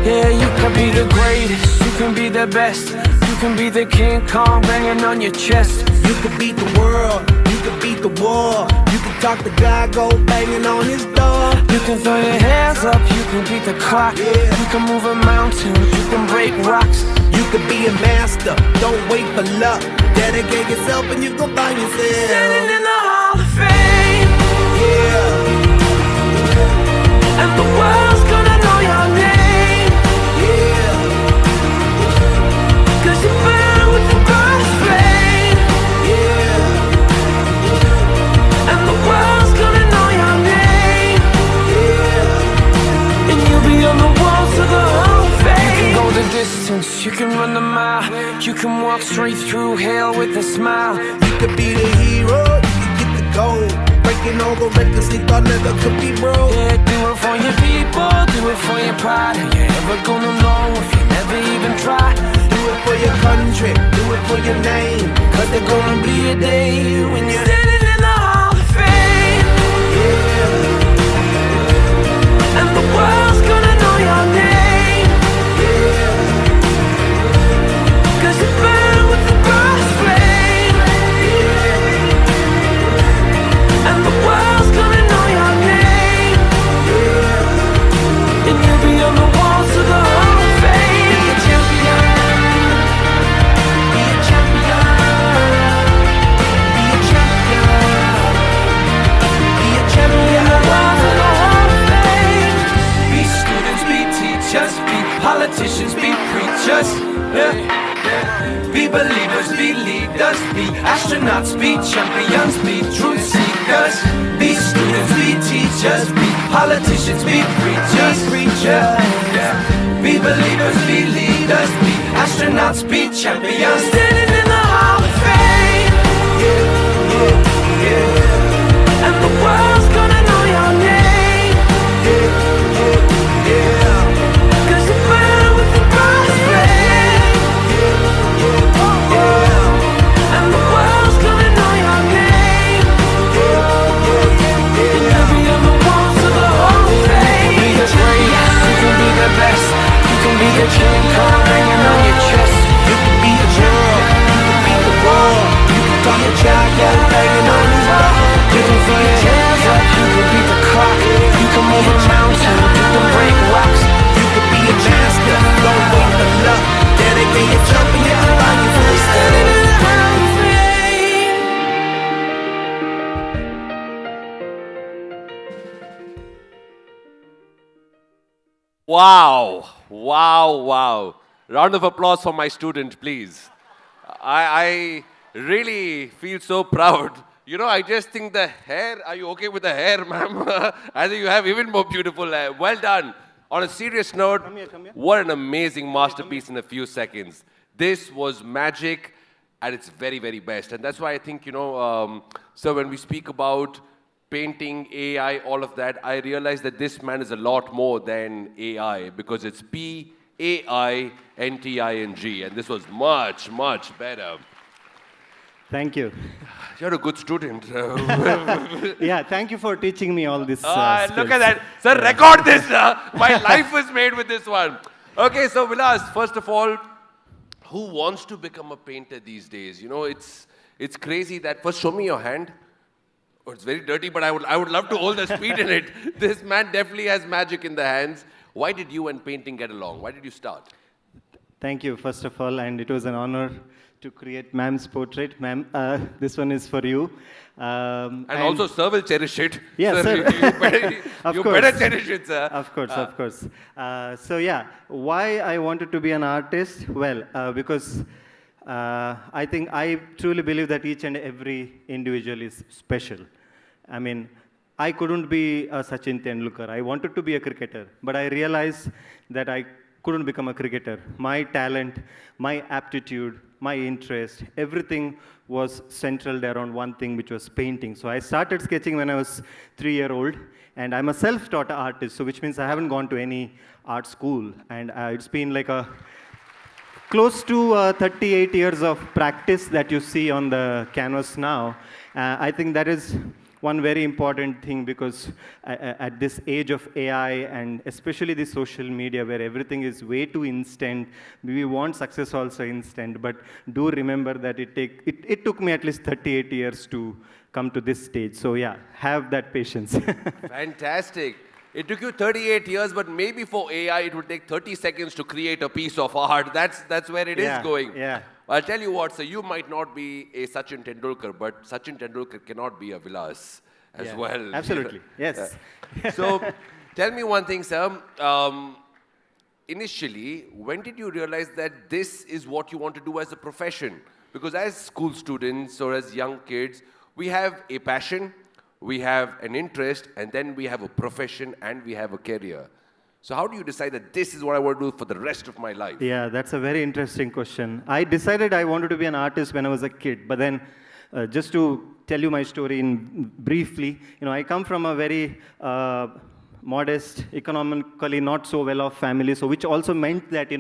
Yeah, you can be the greatest, you can be the best, you can be the King Kong banging on your chest. You can beat the world, you can beat the war. You can talk to God, go banging on his door. You can throw your hands up, you can beat the clock. You can move a mountain, you can break rocks. You can be a master, don't wait for luck. Dedicate yourself and you gon' find yourself Standing in the Hall of Fame. Yeah. And the world's gonna know your name. Yeah. Cause you burn with the burst flame. Yeah. And the world's gonna know your name. Yeah. And you'll be on the walls of the Hall of Fame. You can go the distance, you can run the mile. You can walk straight through hell with a smile. You could be the hero, you can get the gold. Breaking all the records they thought never could be broke. Yeah, do it for your people, do it for your pride. And you're never gonna know if you never even try. Do it for your country, do it for your name. Cause there's gonna be a day when you're standing in the Hall of Fame. Yeah. And the world's gonna know your name. Yeah. Cause you burn with the burst flame. Yeah. And the world's gonna know your name. Yeah. And you'll be on the walls of the Hall of Fame. Be a champion. Be a champion. Be a champion. Be a champion. Walls of the Hall of Fame. Be students, be teachers, be politicians, be preachers. Yeah. Be believers, be leaders, be astronauts, be champions, be truth seekers. Be students, be teachers, be politicians, be preachers. Yeah. Be believers, be leaders, be astronauts, be champions. Standing in the Hall of Fame. Yeah, yeah, yeah. And the world's gonna know your name. Yeah, yeah, yeah. Cause you burn with the burst flame. And the world's gonna know your name. And you'll be on the walls of the Hall of Fame. You can be the greatest, you can be the best. You can be the King Kong hanging on your chest. You can be the world, you can beat the war. You can talk to God, go banging on his door. You can throw your hands up, you can beat the clock. You can move a mountain, you can break rocks. You can be a master, don't wait for luck. Dedicate yourself and you can find yourself Standing in the Hall of Fame. Wow, wow, wow. Round of applause for my student, please. I really feel so proud. You know, I just think the hair, are you okay with the hair, ma'am? I think you have even more beautiful hair. Well done. On a serious note, what an amazing masterpiece in a few seconds. This was magic at its very, very best. And that's why I think, you know, so when we speak about painting, AI, all of that, I realize that this man is a lot more than AI because it's P-A-I-N-T-I-N-G. And this was much, much better. Thank you. You're a good student. Yeah, thank you for teaching me all this. Look at that. Sir, record this. My life was made with this one. Okay, so Vilas, first of all, who wants to become a painter these days? You know, it's crazy that, first show me your hand. Oh, it's very dirty, but I would love to hold the speed in it. This man definitely has magic in the hands. Why did you and painting get along? Why did you start? Thank you, first of all, and it was an honor to create ma'am's portrait. Ma'am, this one is for you. And also, sir will cherish it. Yes, sir. You better cherish it, sir. Of course, of course. So yeah, why I wanted to be an artist? Well, because I think I truly believe that each and every individual is special. I mean, I couldn't be a Sachin Tendulkar. I wanted to be a cricketer, but I realized that I couldn't become a cricketer. My talent, my aptitude, my interest, everything was centered around one thing, which was painting. So I started sketching when I was 3-year-old, and I'm a self-taught artist, so which means I haven't gone to any art school. And it's been like a close to 38 years of practice that you see on the canvas now. I think that is one very important thing, because at this age of AI and especially the social media where everything is way too instant, we want success also instant, but do remember that it took me at least 38 years to come to this stage. So yeah, have that patience. Fantastic. It took you 38 years, but maybe for AI it would take 30 seconds to create a piece of art. That's where it is going. Yeah. I'll tell you what, so you might not be a Sachin Tendulkar, but Sachin Tendulkar cannot be a Vilas as well. Absolutely, yes. So tell me one thing, sir. Initially, when did you realize that this is what you want to do as a profession? Because as school students or as young kids, we have a passion, we have an interest, and then we have a profession and we have a career. So how do you decide that this is what I want to do for the rest of my life? Yeah, that's a very interesting question. I decided I wanted to be an artist when I was a kid, but then just to tell you my story briefly, I come from a very modest, economically not so well-off family, so which also meant that,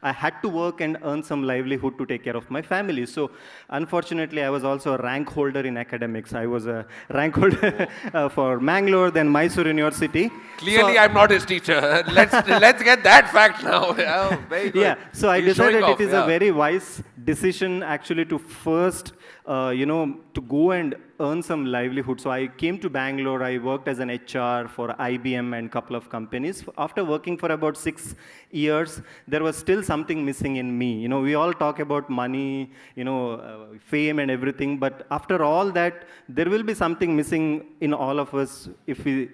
I had to work and earn some livelihood to take care of my family. So unfortunately, I was also a rank holder in academics. I was a rank holder for Mangalore, then Mysore University. Clearly, I'm not his teacher. Let's get that fact now. Yeah, very good. Yeah, so I decided it is a very wise decision actually to first, to go and earn some livelihood. So I came to Bangalore, I worked as an HR for IBM and a couple of companies. After working for about 6 years, there was still something missing in me. We all talk about money, fame and everything, but after all that, there will be something missing in all of us if we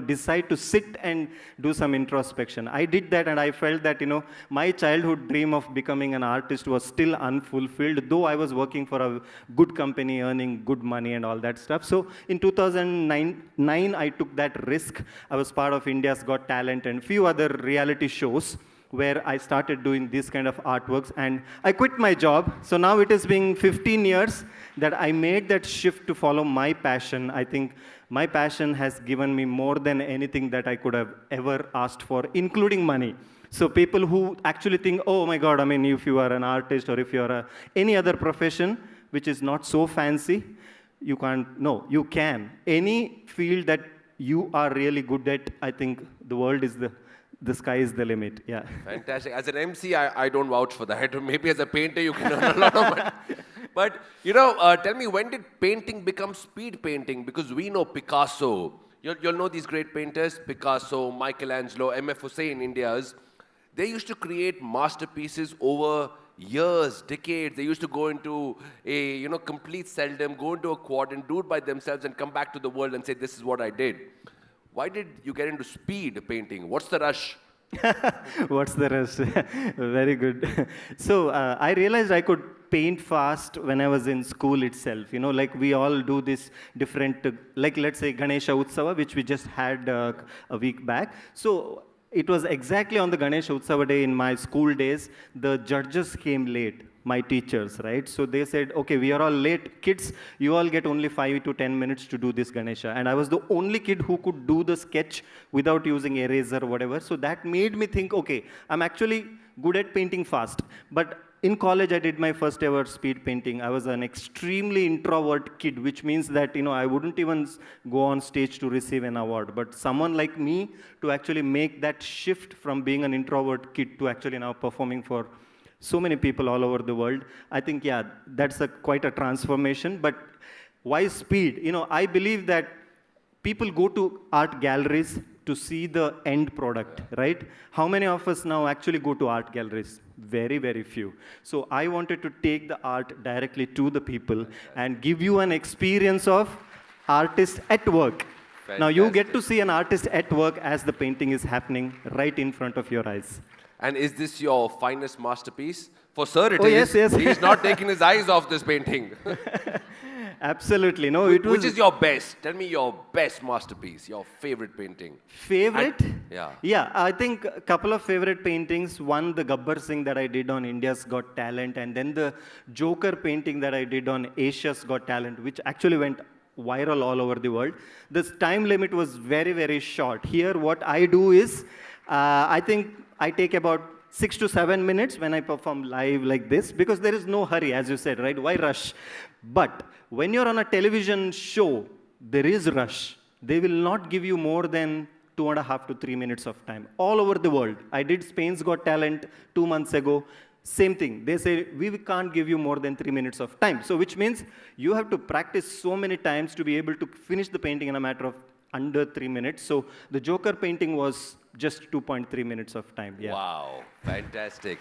decide to sit and do some introspection. I did that, and I felt that, my childhood dream of becoming an artist was still unfulfilled, though I was working for a good company, earning good money and all that stuff. So in 2009, I took that risk. I was part of India's Got Talent and few other reality shows where I started doing this kind of artworks, and I quit my job. So now it has been 15 years that I made that shift to follow my passion. I think my passion has given me more than anything that I could have ever asked for, including money. So people who actually think, oh my God, if you are an artist or if you are any other profession which is not so fancy, you can't. No, you can. Any field that you are really good at, I think the world is the sky is the limit. Yeah. Fantastic. As an MC, I don't vouch for that. Maybe as a painter, you can earn a lot of money. But, tell me, when did painting become speed painting? Because we know Picasso. You'll know these great painters, Picasso, Michelangelo, M.F. Hussain, India's. They used to create masterpieces over years, decades. They used to go into a, complete seldom, go into a quad and do it by themselves and come back to the world and say, this is what I did. Why did you get into speed painting? What's the rush? What's the rush? Very good. So I realized I could paint fast when I was in school itself. Like we all do this different, like let's say Ganesha Utsava, which we just had a week back. So it was exactly on the Ganesha Utsava day in my school days, the judges came late, my teachers, right? So they said, okay, we are all late. Kids, you all get only 5 to 10 minutes to do this Ganesha. And I was the only kid who could do the sketch without using eraser or whatever. So that made me think, okay, I'm actually good at painting fast. But in college, I did my first ever speed painting. I was an extremely introvert kid, which means that, I wouldn't even go on stage to receive an award. But someone like me to actually make that shift from being an introvert kid to actually now performing for so many people all over the world, I think, yeah, that's quite a transformation. But why speed? I believe that people go to art galleries to see the end product, right? How many of us now actually go to art galleries? Very, very few. So I wanted to take the art directly to the people and give you an experience of artist at work. Now you get to see an artist at work as the painting is happening right in front of your eyes. And is this your finest masterpiece? For sir, it is. Yes. He's not taking his eyes off this painting. Absolutely. No, it was... Which is your best? Tell me your best masterpiece, your favorite painting. Favorite? Yeah. Yeah, I think a couple of favorite paintings. One, the Gabbar Singh that I did on India's Got Talent, and then the Joker painting that I did on Asia's Got Talent, which actually went viral all over the world. This time limit was very, very short. Here, what I do is, I think I take about 6 to 7 minutes when I perform live like this, because there is no hurry, as you said, right? Why rush? But when you're on a television show, there is rush. They will not give you more than 2.5 to 3 minutes of time all over the world. I did Spain's Got Talent 2 months ago. Same thing. They say, we can't give you more than 3 minutes of time. So which means you have to practice so many times to be able to finish the painting in a matter of under 3 minutes. So the Joker painting was just 2.3 minutes of time. Yeah. Wow, fantastic.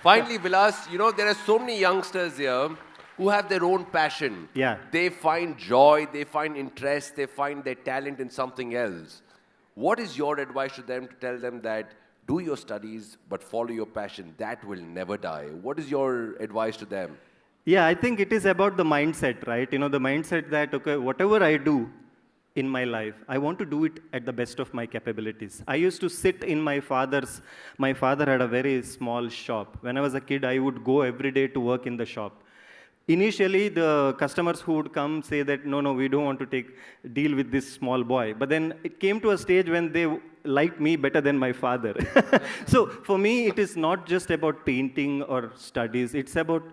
Finally, Vilas, you know, there are so many youngsters here who have their own passion. Yeah. They find joy, they find interest, they find their talent in something else. What is your advice to them to tell them that do your studies, but follow your passion? That will never die. What is your advice to them? Yeah, I think it is about the mindset, right? You know, the mindset that, okay, whatever I do in my life, I want to do it at the best of my capabilities. I used to sit in my father had a very small shop. When I was a kid, I would go every day to work in the shop. Initially, the customers who would come say that, no, we don't want to deal with this small boy. But then it came to a stage when they liked me better than my father. So for me, it is not just about painting or studies. It's about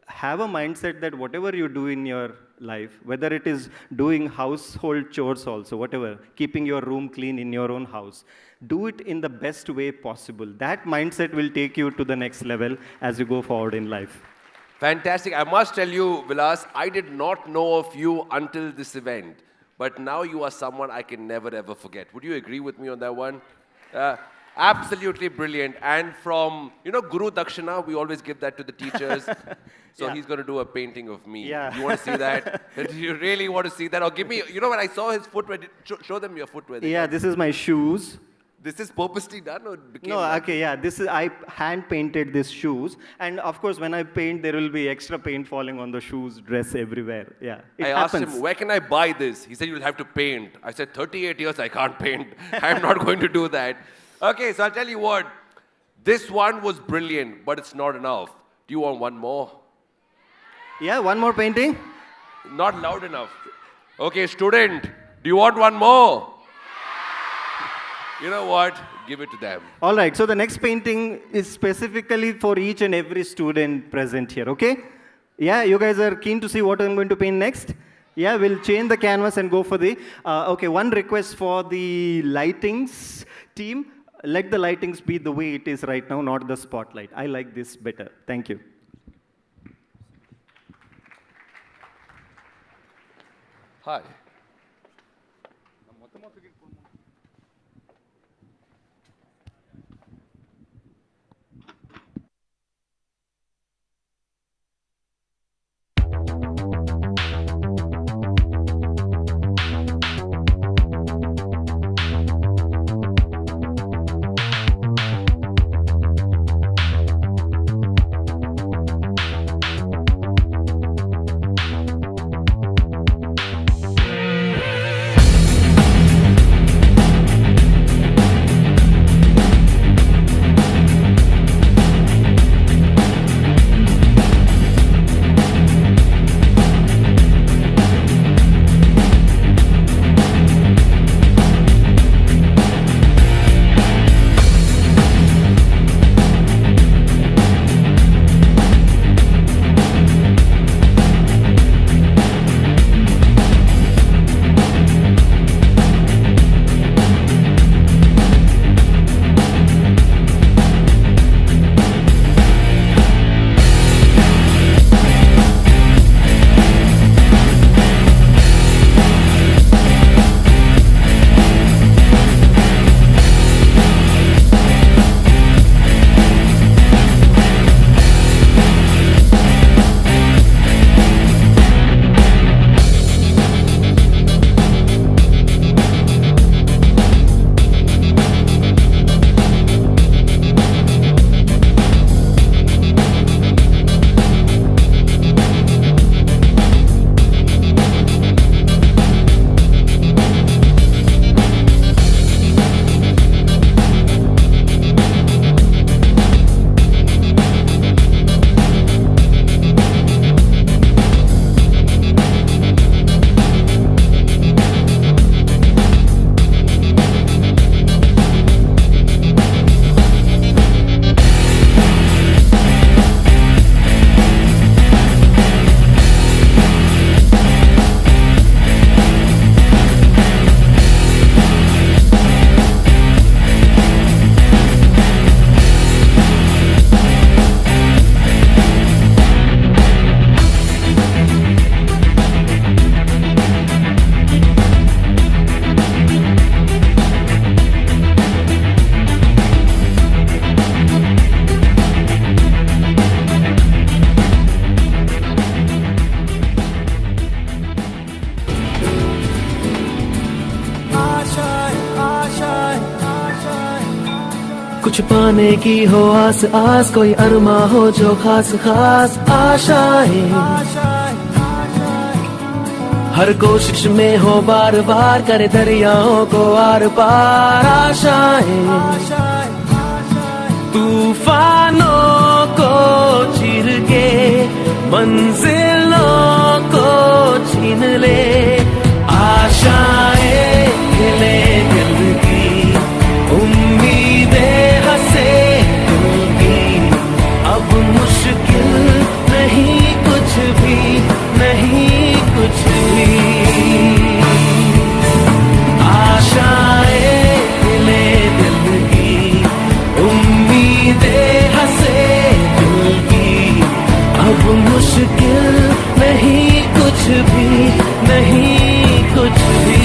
have a mindset that whatever you do in your life, whether it is doing household chores also, whatever, keeping your room clean in your own house, do it in the best way possible. That mindset will take you to the next level as you go forward in life. Fantastic. I must tell you, Vilas, I did not know of you until this event. But now you are someone I can never ever forget. Would you agree with me on that one? Absolutely brilliant. And from, Guru Dakshina, we always give that to the teachers. So he's going to do a painting of me. Yeah. You want to see that? Do you really want to see that? Or give me, when I saw his footwear, show them your footwear. Yeah, this is my shoes. This is purposely done or became No, done? okay, yeah. I hand painted these shoes. And of course, when I paint, there will be extra paint falling on the shoes, dress everywhere. Yeah, it happens. Asked him, where can I buy this? He said, you'll have to paint. I said, 38 years, I can't paint. I'm not going to do that. Okay, so I'll tell you what. This one was brilliant, but it's not enough. Do you want one more? Yeah, one more painting? Not loud enough. Okay, student, do you want one more? You know what? Give it to them. All right, so the next painting is specifically for each and every student present here, okay? Yeah, you guys are keen to see what I'm going to paint next? Yeah, we'll change the canvas and go for the... okay, one request for the lightings team. Let the lightings be the way it is right now, not the spotlight. I like this better. Thank you. Hi. कुछ पाने की हो आस आस, कोई अरमा हो जो खास खास आशाएं, हर कोशिश में हो बार बार, करे दरियाओं को आर पार आशाएं, तूफानों को चीर के मंजिलों को छीन ले, आशाएं खिले दिल की, उम्मीदें हंसे दिल की, अब मुश्किल नहीं कुछ भी, नहीं कुछ भी, आशाएं खिले दिल की, उम्मीदें हंसे दिल की, अब मुश्किल नहीं कुछ भी, नहीं कुछ भी।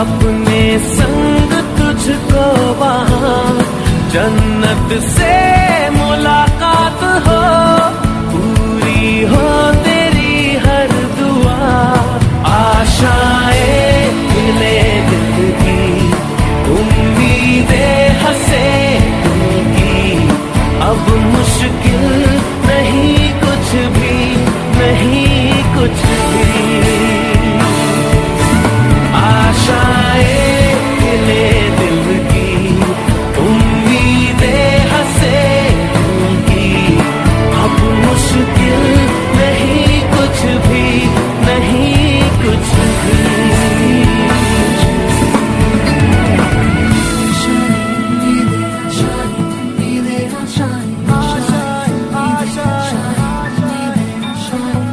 अपने संग तुझको वहाँ जन्नत से मुलाकात हो, पूरी हो तेरी हर दुआ, आशाएं मिले दिल की, उम्मीदें हंसे दिल की, अब मुश्किल नहीं कुछ भी, नहीं कुछ भी, आशाएं खिले दिल की, उम्मीदें हंसे दिल की, अब मुश्किल नहीं कुछ भी, नहीं कुछ भी।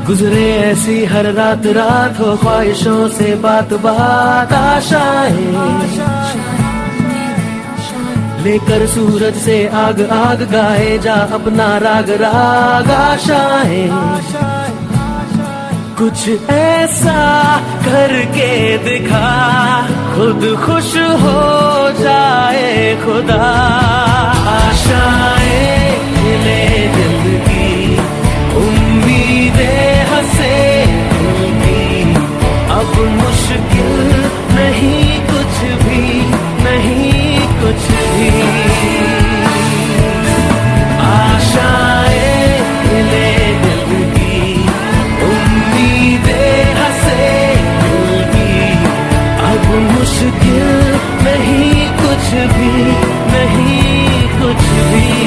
गुजरे ऐसी हर रात रात, हो ख्वाहिशों से बात बात, आशाएं लेकर सूरज से आग आग, गाए जा अपना राग राग, आशाएं कुछ ऐसा करके दिखा, खुद खुश हो जाए खुदा, आशाएं खिले दिल की, उम्मीदें हंसे दिल की, अब मुश्किल नहीं कुछ भी, नहीं कुछ भी, आशाएं खिले दिल की, उम्मीदें हंसे दिल की, अब मुश्किल नहीं कुछ भी, नहीं कुछ भी।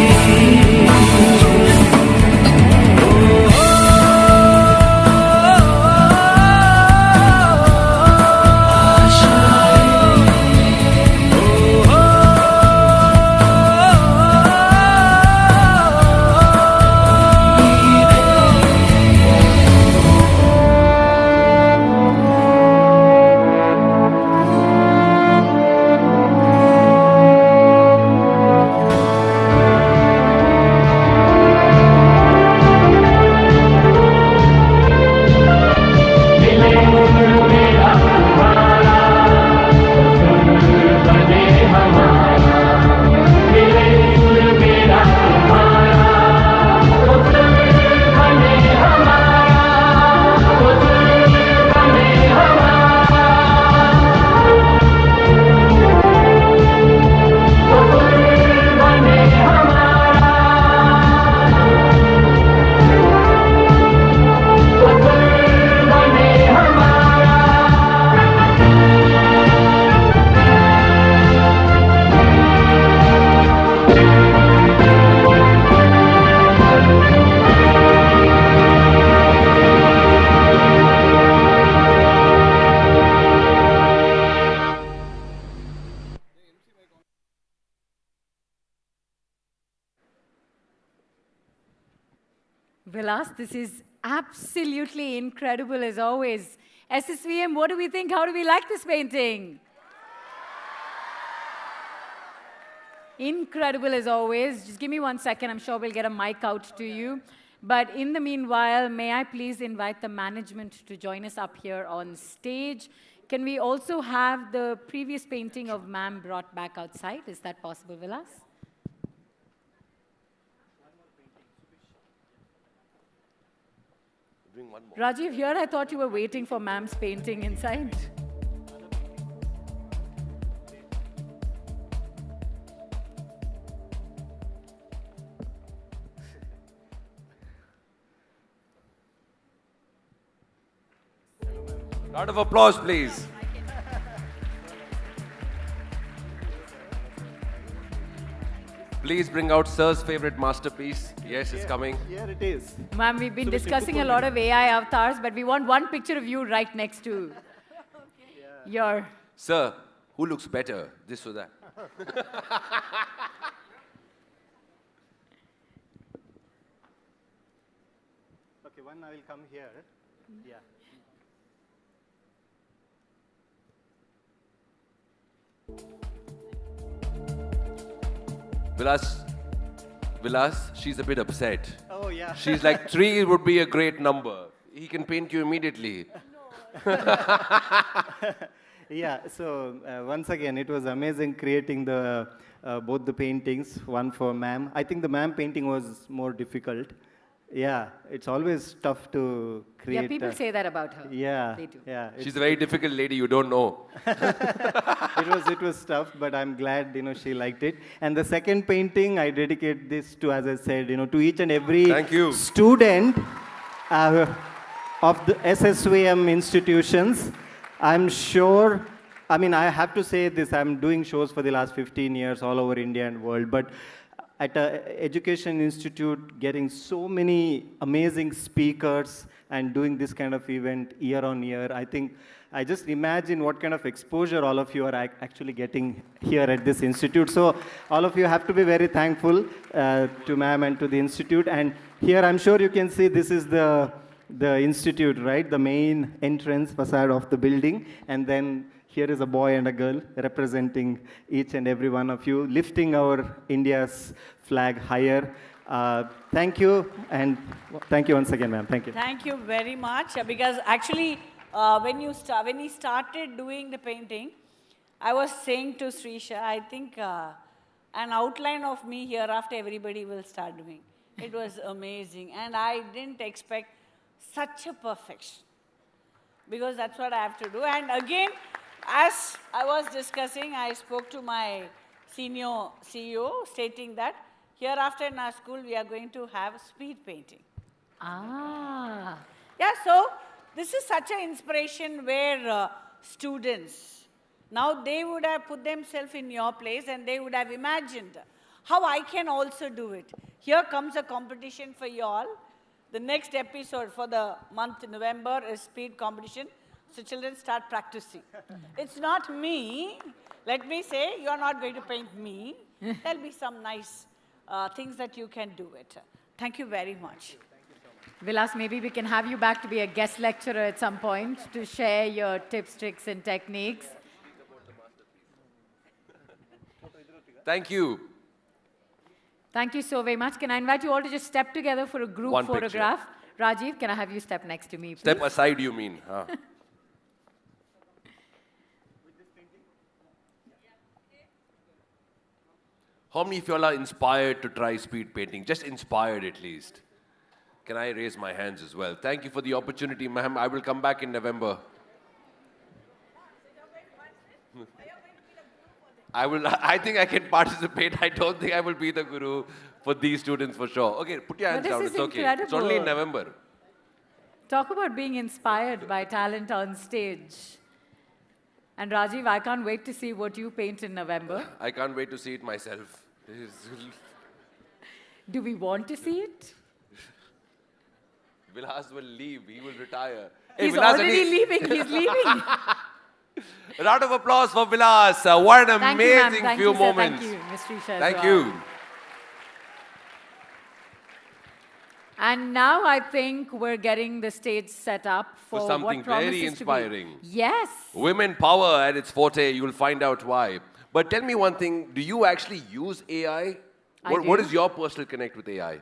Vilas, this is Absolutely incredible as always. SSVM, what do we think? How do we like this painting? Incredible as always. Just give me 1 second. I'm sure we'll get a mic out to you. But in the meanwhile, may I please invite the management to join us up here on stage. Can we also have the previous painting of ma'am brought back outside? Is that possible, Vilas? Bring one more. Rajiv, here I thought you were waiting for ma'am's painting inside. Round of applause, please. Please bring out Sir's favorite masterpiece. Yes, it's coming. Here it is. Ma'am, we've been discussing a lot of AI avatars, but we want one picture of you right next to your... Sir, who looks better, this or that? Okay, one I will come here. Yeah. Vilas, she's a bit upset. Oh, yeah. She's like, 3 would be a great number. He can paint you immediately. Yeah, so once again, it was amazing creating the both the paintings, one for ma'am. I think the ma'am painting was more difficult. Yeah, it's always tough to create. Yeah, people say that about her. Yeah, They do. yeah. She's a very difficult lady, you don't know. It was tough, but I'm glad she liked it. And the second painting, I dedicate this to, as I said, to each and every student of the SSVM institutions. I'm sure. I mean, I have to say this. I'm doing shows for the last 15 years all over India and world, but at an education institute, getting so many amazing speakers and doing this kind of event year on year, I think, I just imagine what kind of exposure all of you are actually getting here at this institute. So all of you have to be very thankful to ma'am and to the institute. And here, I'm sure you can see this is the institute, right? The main entrance facade of the building. And then here is a boy and a girl representing each and every one of you, lifting our India's flag higher. Thank you, and thank you once again, ma'am. Thank you. Thank you very much, because actually, when he started doing the painting, I was saying to Srisha, I think an outline of me hereafter everybody will start doing. It was amazing, and I didn't expect such a perfection, because that's what I have to do. And again, as I was discussing, I spoke to my senior CEO stating that hereafter in our school, we are going to have speed painting. Ah. Yeah, so this is such an inspiration where students, now they would have put themselves in your place and they would have imagined how I can also do it. Here comes a competition for you all. The next episode for the month November is speed competition. So children start practicing. It's not me. Let me say, you're not going to paint me. There'll be some nice things that you can do it. Thank you very much. Vilas, maybe we can have you back to be a guest lecturer at some point to share your tips, tricks, and techniques. Thank you. Thank you so very much. Can I invite you all to just step together for a group One photograph? Rajiv, can I have you step next to me, please? Step aside, you mean? Huh? How many of y'all are inspired to try speed painting? Just inspired at least. Can I raise my hands as well? Thank you for the opportunity, ma'am. I will come back in November. I think I can participate. I don't think I will be the guru for these students for sure. Okay, put your hands down. It's okay. Incredible. It's only in November. Talk about being inspired by talent on stage. And Rajiv, I can't wait to see what you paint in November. I can't wait to see it myself. Do we want to see it? Vilas will leave. He will retire. He's already leaving. He's leaving. Round of applause for Vilas. What an amazing few moments. Thank you, Ms. Srisha. Thank you. And now I think we're getting the stage set up for something what promises very inspiring. To be. Yes. Women power at its forte. You'll find out why. But tell me one thing. Do you actually use AI? What is your personal connect with AI?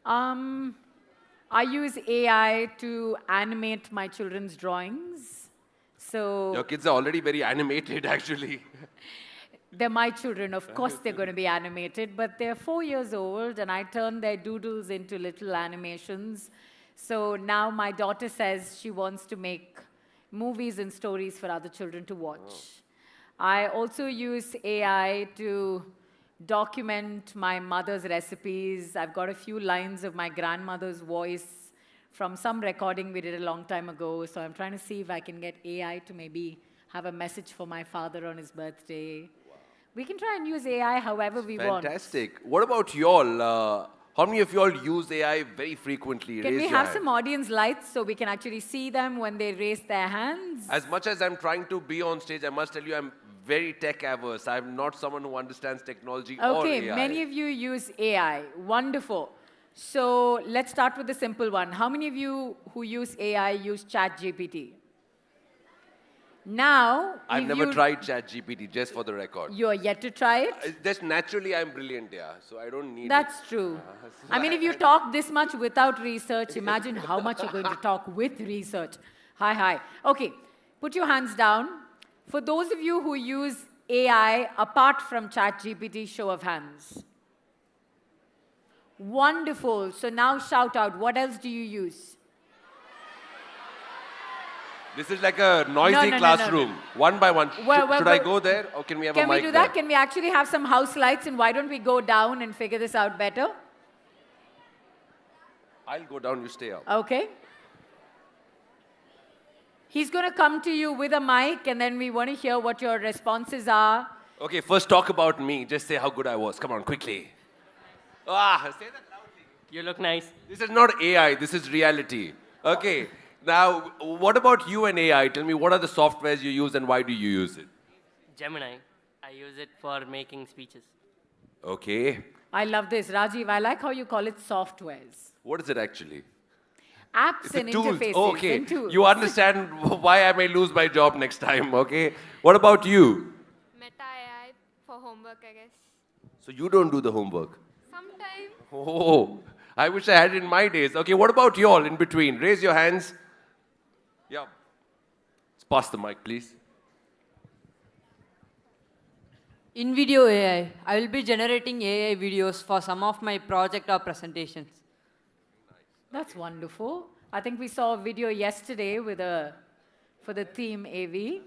I use AI to animate my children's drawings. So Your kids are already very animated, actually. they're my children. Of course, they're going to be animated. But they're 4 years old, and I turn their doodles into little animations. So now my daughter says she wants to make movies and stories for other children to watch. I also use AI to document my mother's recipes. I've got a few lines of my grandmother's voice from some recording we did a long time ago. So I'm trying to see if I can get AI to maybe have a message for my father on his birthday. Wow. We can try and use AI however we want. Fantastic. What about y'all? How many of y'all use AI very frequently? Can we have some audience lights so we can actually see them when they raise their hands? As much as I'm trying to be on stage, I must tell you I'm very tech averse. I'm not someone who understands technology or AI. Okay, many of you use AI. Wonderful. So let's start with the simple one. How many of you who use AI use ChatGPT? Now, I've never tried ChatGPT, just for the record. You're yet to try it? Just naturally, I'm brilliant, yeah. So I don't need That's true. I mean, if you talk this much without research, imagine how much you're going to talk with research. Hi. Okay, put your hands down. For those of you who use AI apart from ChatGPT, show of hands. Wonderful. So now shout out. What else do you use? This is like a noisy classroom. No. One by one. Should I go there or can we have a mic Can we do that? Can we actually have some house lights and why don't we go down and figure this out better? I'll go down, you stay up. Okay. He's going to come to you with a mic and then we want to hear what your responses are. Okay, first talk about me. Just say how good I was. Come on, quickly. Say that loudly. You look nice. This is not AI, this is reality. Okay. Now, what about you and AI? Tell me, what are the softwares you use and why do you use it? Gemini. I use it for making speeches. Okay. I love this. Rajiv, I like how you call it softwares. What is it actually? Apps and interfaces. Okay. And tools. You understand why I may lose my job next time, okay? What about you? Meta AI for homework, I guess. So you don't do the homework? Sometimes. Oh, I wish I had it in my days. Okay, what about y'all in between? Raise your hands. Yeah. Let's pass the mic, please. In video AI, I will be generating AI videos for some of my project or presentations. That's wonderful. I think we saw a video yesterday for the theme AV.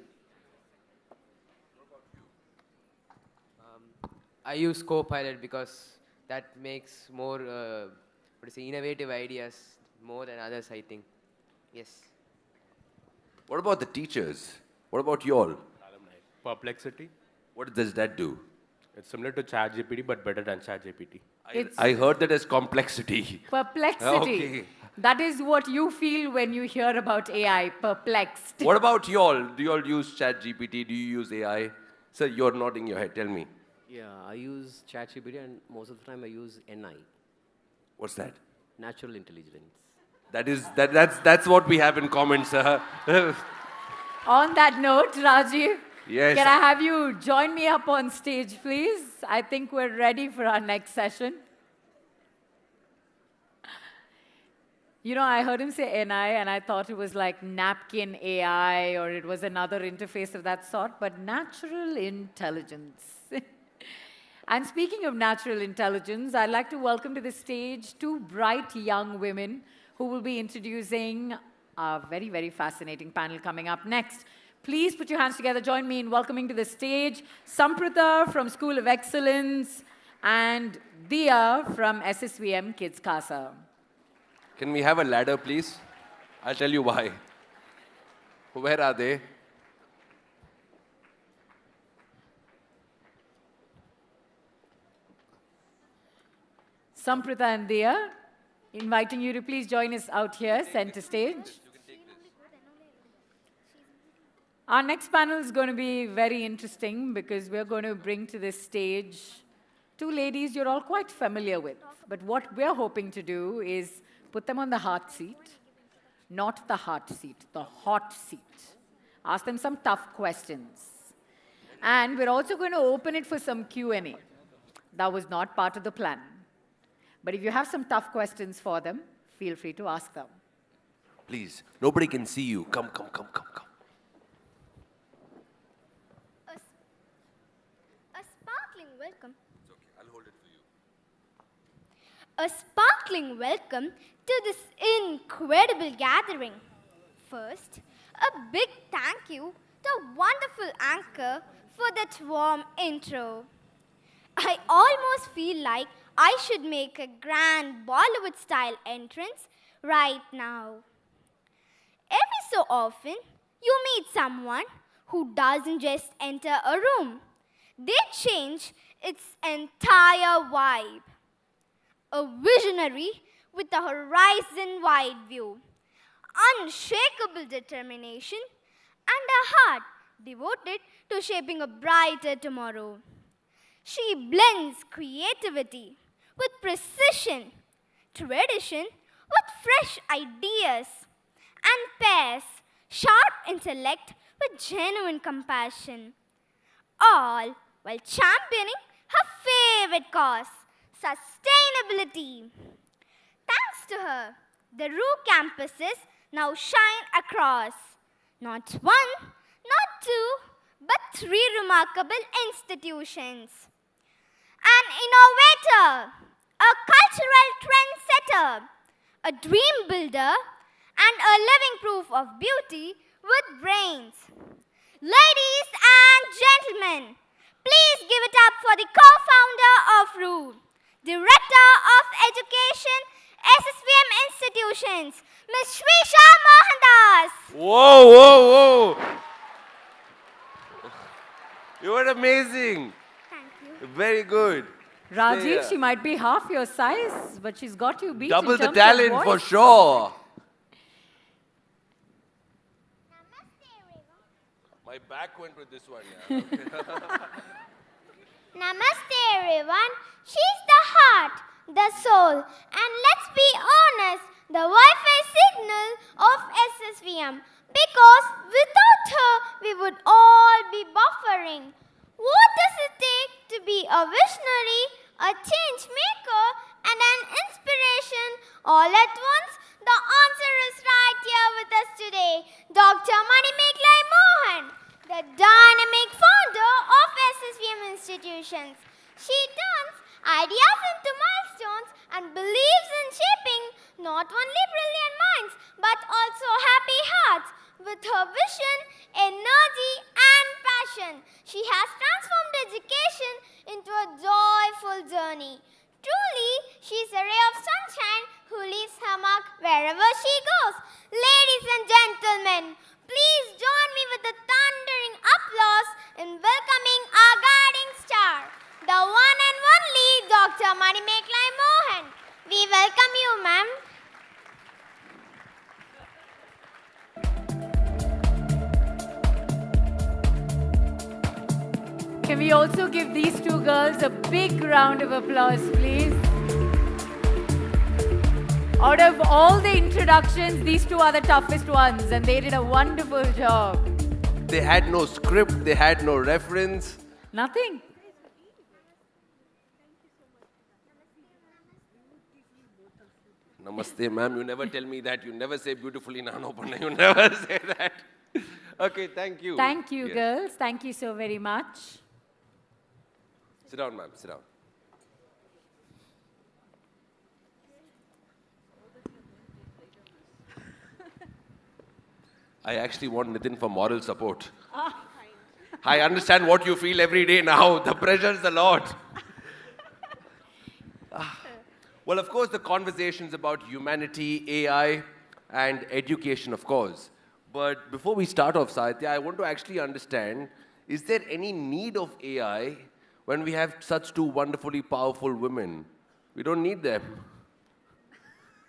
I use Copilot because that makes more innovative ideas more than others, I think. Yes. What about the teachers? What about y'all? Perplexity. What does that do? It's similar to ChatGPT, but better than ChatGPT. I heard that as complexity. Perplexity. Okay. That is what you feel when you hear about AI, perplexed. What about y'all? Do y'all use ChatGPT? Do you use AI? Sir, you're nodding your head. Tell me. Yeah, I use ChatGPT and most of the time I use NI. What's that? Natural intelligence. That's what we have in common, sir. On that note, Rajiv, yes. Can I have you join me up on stage, please? I think we're ready for our next session. You know, I heard him say NI, and I thought it was like napkin AI, or it was another interface of that sort, but natural intelligence. And speaking of natural intelligence, I'd like to welcome to the stage two bright young women who will be introducing a very, very fascinating panel coming up next. Please put your hands together. Join me in welcoming to the stage Sabapathy from School of Excellence and Dia from SSVM Kids Casa. Can we have a ladder, please? I'll tell you why. Where are they? Sabapathy and Dia, inviting you to please join us out here, center stage. Our next panel is going to be very interesting because we're going to bring to this stage two ladies you're all quite familiar with. But what we're hoping to do is Put them on the hot seat. Not the hot seat, the hot seat. Ask them some tough questions. And we're also going to open it for some Q&A. That was not part of the plan. But if you have some tough questions for them, feel free to ask them. Please, nobody can see you. Come. A sparkling welcome. It's okay, I'll hold it for you. A sparkling welcome to this incredible gathering. First, a big thank you to a wonderful anchor for that warm intro. I almost feel like I should make a grand Bollywood-style entrance right now. Every so often, you meet someone who doesn't just enter a room. They change its entire vibe. A visionary with a horizon-wide view, unshakable determination, and a heart devoted to shaping a brighter tomorrow. She blends creativity with precision, tradition with fresh ideas, and pairs sharp intellect with genuine compassion, all while championing her favorite cause, sustainability. Thanks to her, the RU campuses now shine across not one, not two, but 3 remarkable institutions. An innovator, a cultural trendsetter, a dream builder, and a living proof of beauty with brains. Ladies and gentlemen, please give it up for the co-founder of RU, Director of Education, SSVM Institutions, Ms. Shrisha Mohandas. Whoa. You were amazing. Thank you. Very good. Rajiv, she might be half your size, but she's got you beat. Double in the terms talent of for voice. sure. My back went with this one. Yeah. Namaste everyone. She's the heart, the soul, and let's be honest, the Wi-Fi signal of SSVM. Because without her, we would all be buffering. What does it take to be a visionary, a change maker, and an inspiration all at once? The answer is right here with us today. Dr. Manimeklai Mohan, the dynamic founder of SSVM Institutions. She turns ideas into milestones and believes in shaping not only brilliant minds but also happy hearts. With her vision, energy, and passion, she has transformed education into a joyful journey. Truly, she's a ray of sunshine who leaves her mark wherever she goes. Ladies and gentlemen, please join me with a thundering applause in welcoming our guiding star, the one and only Dr. Manimeklai Mohan. We welcome you, ma'am. Can we also give these 2 girls a big round of applause, please? Out of all the introductions, these 2 are the toughest ones, and they did a wonderful job. They had no script, they had no reference. Nothing. Namaste, ma'am. You never tell me that. You never say beautifully, Nano Panna. You never say that. Okay, thank you. Thank you, Yes. girls. Thank you so very much. Sit down, ma'am. Sit down. I actually want Nitin for moral support. I understand what you feel every day now. The pressure's a lot. Well, of course, the conversation's about humanity, AI, and education, of course. But before we start off, Satya, I want to actually understand, is there any need of AI when we have such 2 wonderfully powerful women? We don't need them.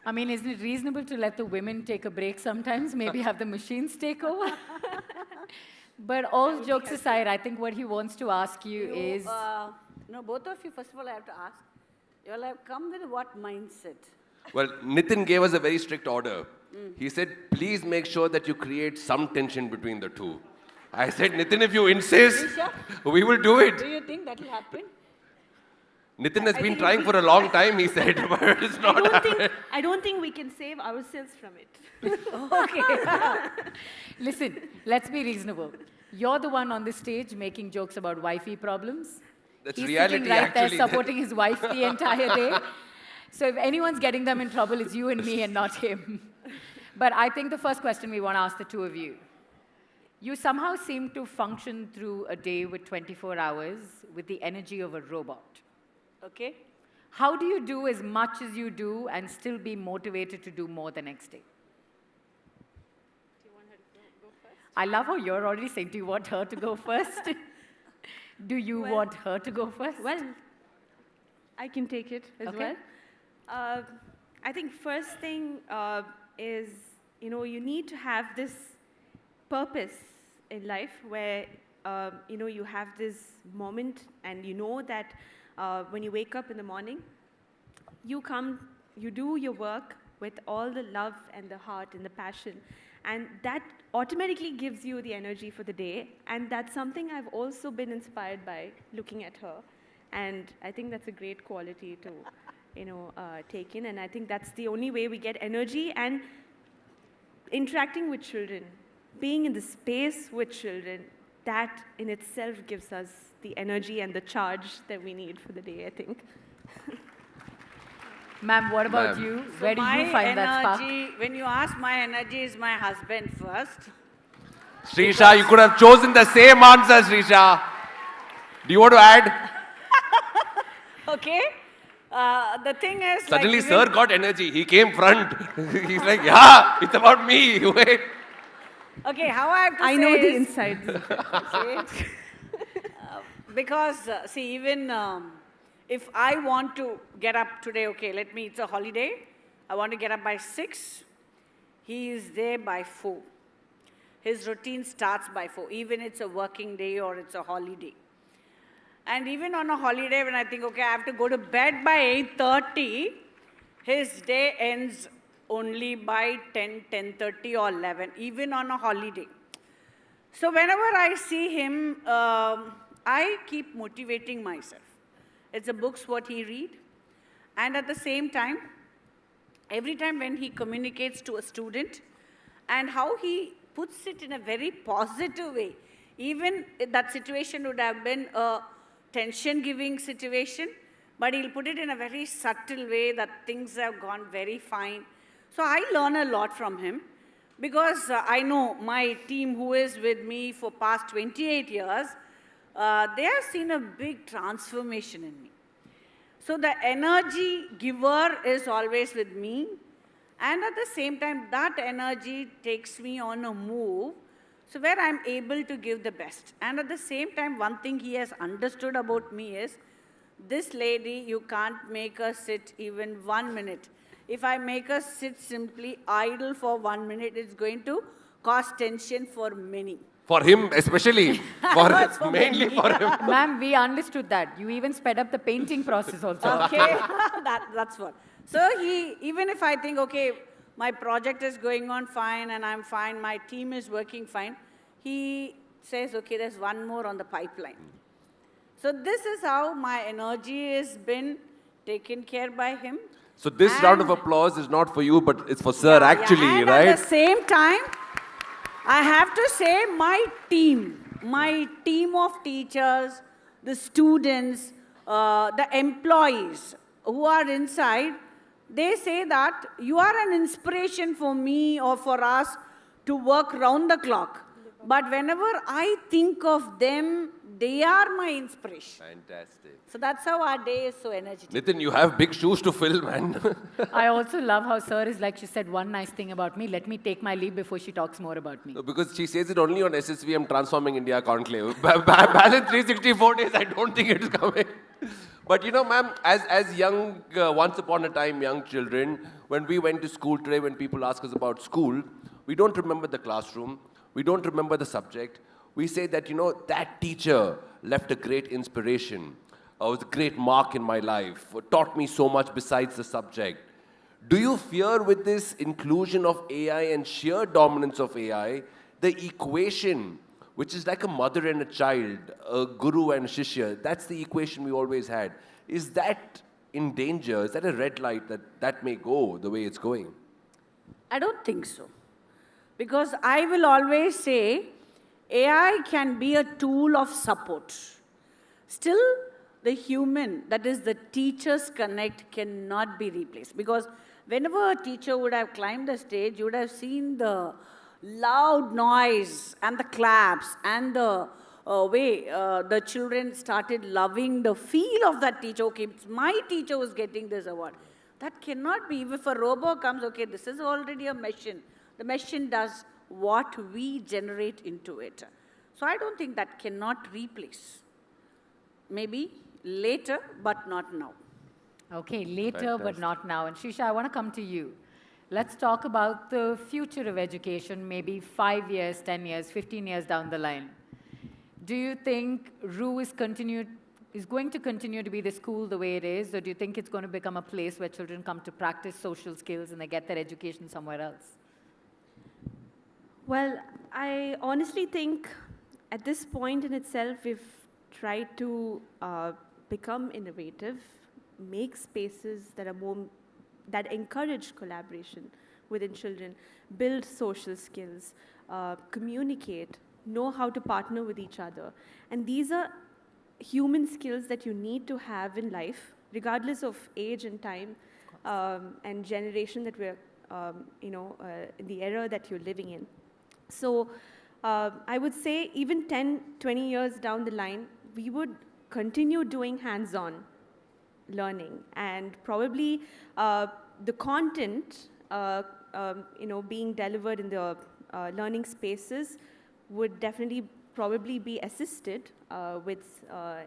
I mean, isn't it reasonable to let the women take a break sometimes? Maybe have the machines take over? But all jokes aside, I think what he wants to ask you is... No, both of you, first of all, I have to ask. You all have come with what mindset? Well, Nitin gave us a very strict order. He said, please make sure that you create some tension between the two. I said, Nitin, if you insist, Nisha, we will do it. do you think that will happen? Nitin has been trying for a long time, he said, but it's not happening. I don't think we can save ourselves from it. Okay. Listen, let's be reasonable. You're the one on the stage making jokes about wifey problems. That's He's reality, sitting right there actually. supporting his wife the entire day. So if anyone's getting them in trouble, it's you and me and not him. But I think the first question we want to ask the two of you. You somehow seem to function through a day with 24 hours with the energy of a robot. Okay. How do you do as much as you do and still be motivated to do more the next day? Do you want her to go first? I love how you're already saying, do you want her to go first? Do you want her to go first? Well, I can take it as Okay. well. I think first thing is, you need to have this purpose in life where, you have this moment and you know that when you wake up in the morning, you do your work with all the love and the heart and the passion. And that automatically gives you the energy for the day. And that's something I've also been inspired by looking at her. And I think that's a great quality to, take in. And I think that's the only way we get energy and interacting with children, being in the space with children, that in itself gives us the energy and the charge that we need for the day, I think. Ma'am, what about Ma'am. you? So Where do you find that spark? When you ask my energy is my husband first. Srisha, you could have chosen the same answer, Srisha. Do you want to add? Okay. The thing is, Suddenly, like sir got energy. He came front. He's like, yeah, it's about me. Wait. Okay, how I have to I say know the is- insides. See? Because, see, even if I want to get up today, okay, it's a holiday. I want to get up by 6. He is there by 4. His routine starts by 4, even it's a working day or it's a holiday. And even on a holiday, when I think, okay, I have to go to bed by 8:30, his day ends only by 10, 10:30 or 11, even on a holiday. So whenever I see him, I keep motivating myself. It's the books what he read. And at the same time, every time when he communicates to a student and how he puts it in a very positive way, even if that situation would have been a tension-giving situation, but he'll put it in a very subtle way that things have gone very fine. So I learn a lot from him because I know my team who is with me for past 28 years, they have seen a big transformation in me. So the energy giver is always with me, and at the same time, that energy takes me on a move, so where I'm able to give the best. And at the same time, one thing he has understood about me is, this lady, you can't make her sit even 1 minute. If I make her sit simply idle for 1 minute, it's going to cause tension for many. For him, especially. For Mainly many. for him. Ma'am, we understood that. You even sped up the painting process also. Okay, that's what. So even if I think, okay, my project is going on fine and I'm fine, my team is working fine, he says, okay, there's one more on the pipeline. So this is how my energy has been taken care by him. So this round of applause is not for you, but it's for sir, actually, and right? at the same time, I have to say my team of teachers, the students, the employees who are inside, they say that you are an inspiration for me or for us to work round the clock. But whenever I think of them, they are my inspiration. Fantastic. So that's how our day is so energetic. Nitin, you have big shoes to fill, man. I also love how sir is like, she said one nice thing about me. Let me take my leave before she talks more about me. No, because she says it only on SSVM Transforming India Conclave. Balance 364 days, I don't think it's coming. But you know, ma'am, as young, once upon a time, young children, when we went to school today, when people ask us about school, we don't remember the classroom. We don't remember the subject. We say that, you know, that teacher left a great inspiration. Was a great mark in my life. Taught me so much besides the subject. Do you fear with this inclusion of AI and sheer dominance of AI, the equation, which is like a mother and a child, a guru and a shishya, that's the equation we always had. Is that in danger? Is that a red light that may go the way it's going? I don't think so. Because I will always say AI can be a tool of support. Still, the human, that is the teacher's connect, cannot be replaced. Because whenever a teacher would have climbed the stage, you would have seen the loud noise and the claps and the way the children started loving the feel of that teacher. Okay, it's my teacher who's getting this award. That cannot be. If a robot comes, okay, this is already a machine. The machine does what we generate into it. So I don't think that cannot replace. Maybe later, but not now. Okay, later, but not now. And Srisha, I want to come to you. Let's talk about the future of education, maybe 5 years, 10 years, 15 years down the line. Do you think RU is going to continue to be the school the way it is, or do you think it's going to become a place where children come to practice social skills and they get their education somewhere else? Well, I honestly think at this point in itself, we've tried to become innovative, make spaces that encourage collaboration within children, build social skills, communicate, know how to partner with each other. And these are human skills that you need to have in life, regardless of age and time and generation that we're, in the era that you're living in. So I would say even 10, 20 years down the line, we would continue doing hands-on learning, and probably the content being delivered in the learning spaces would definitely probably be assisted with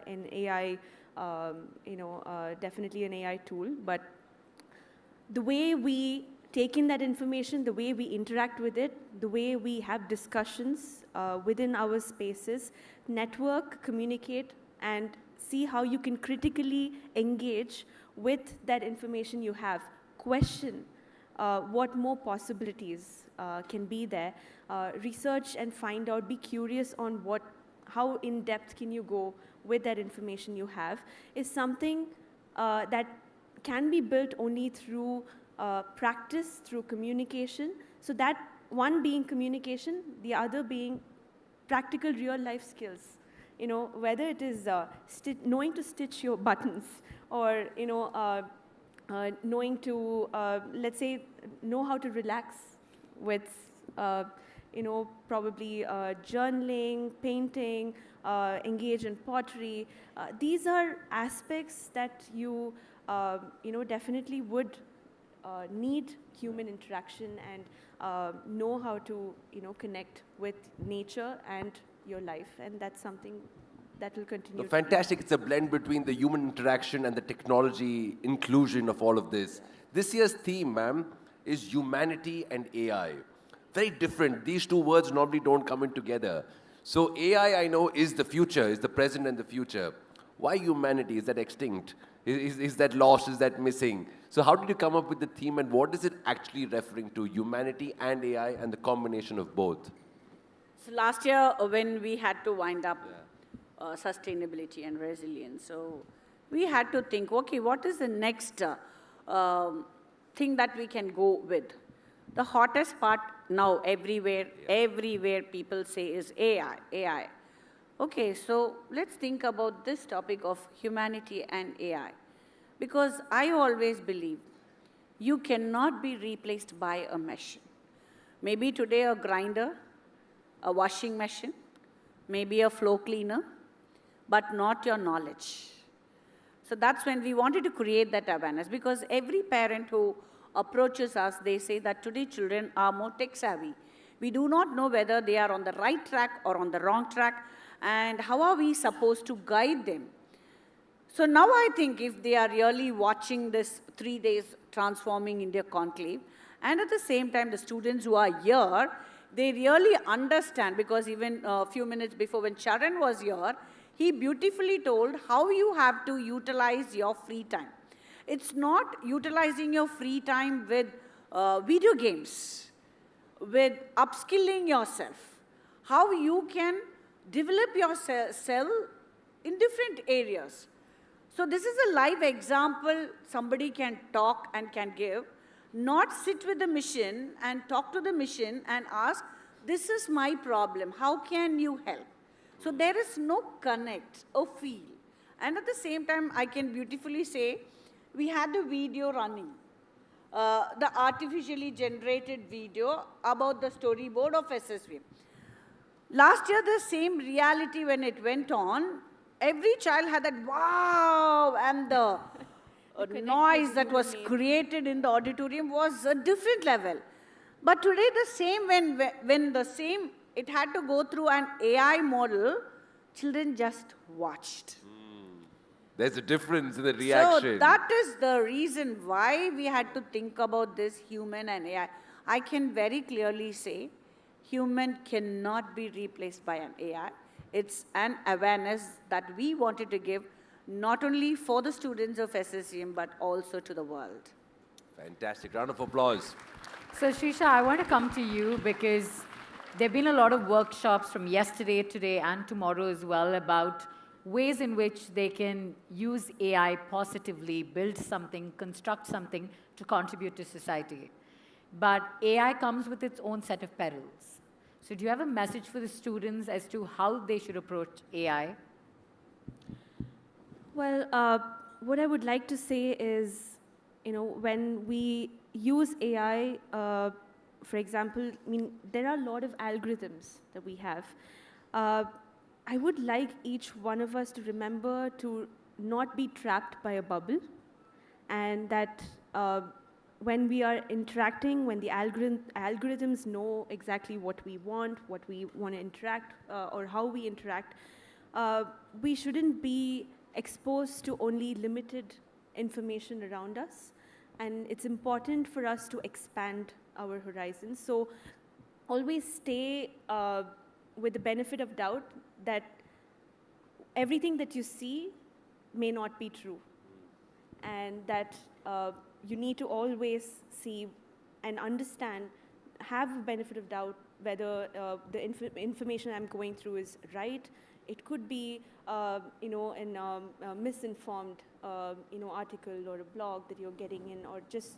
an AI, definitely an AI tool. But the way we take in that information, the way we interact with it, the way we have discussions within our spaces, network, communicate, and see how you can critically engage with that information you have. Question what more possibilities can be there. Research and find out, be curious on how in depth can you go with that information you have, is something that can be built only through practice, through communication. So that one being communication, the other being practical real life skills. Whether it is knowing to stitch your buttons, or knowing to, let's say, know how to relax with, probably journaling, painting, engage in pottery. These are aspects that you, definitely would need human interaction and know how to, connect with nature and your life, and that's something that will continue. Fantastic. It's a blend between the human interaction and the technology inclusion of all of this. This year's theme, ma'am, is humanity and AI. Very different. These two words normally don't come in together. So AI, I know, is the future, is the present and the future. Why humanity? Is that extinct? Is that lost? Is that missing? So how did you come up with the theme, and what is it actually referring to, humanity and AI and the combination of both? So last year, when we had to wind up sustainability and resilience, so we had to think, okay, what is the next thing that we can go with? The hottest part now everywhere people say is AI. Okay, so let's think about this topic of humanity and AI. Because I always believe you cannot be replaced by a machine. Maybe today a grinder, a washing machine, maybe a floor cleaner, but not your knowledge. So that's when we wanted to create that awareness, because every parent who approaches us, they say that today children are more tech savvy. We do not know whether they are on the right track or on the wrong track, and how are we supposed to guide them? So now I think if they are really watching this 3 days Transforming India Conclave, and at the same time the students who are here, they really understand, because even a few minutes before when Sharan was here, he beautifully told how you have to utilize your free time. It's not utilizing your free time with video games, with upskilling yourself, how you can develop yourself in different areas. So this is a live example somebody can talk and can give, not sit with the machine and talk to the machine and ask, this is my problem, how can you help? So there is no connect or feel. And at the same time, I can beautifully say, we had a video running, the artificially generated video about the storyboard of SSVM. Last year, the same reality when it went on, every child had that wow, and the noise that was created in the auditorium was a different level. But today, the same, when the same, it had to go through an AI model, children just watched. There's a difference in the reaction. So that is the reason why we had to think about this human and AI. I can very clearly say, human cannot be replaced by an AI. It's an awareness that we wanted to give, not only for the students of SSVM, but also to the world. Fantastic. Round of applause. So, Srisha, I want to come to you because there have been a lot of workshops from yesterday, today, and tomorrow as well about ways in which they can use AI positively, build something, construct something to contribute to society. But AI comes with its own set of perils. So do you have a message for the students as to how they should approach AI? Well, what I would like to say is, when we use AI, for example, there are a lot of algorithms that we have. I would like each one of us to remember to not be trapped by a bubble, and that when we are interacting, when the algorithms know exactly what we want to interact, or how we interact, we shouldn't be exposed to only limited information around us. And it's important for us to expand our horizons. So always stay with the benefit of doubt that everything that you see may not be true. And that you need to always see and understand, have a benefit of doubt whether the information I'm going through is right. It could be, a misinformed, article or a blog that you're getting in, or just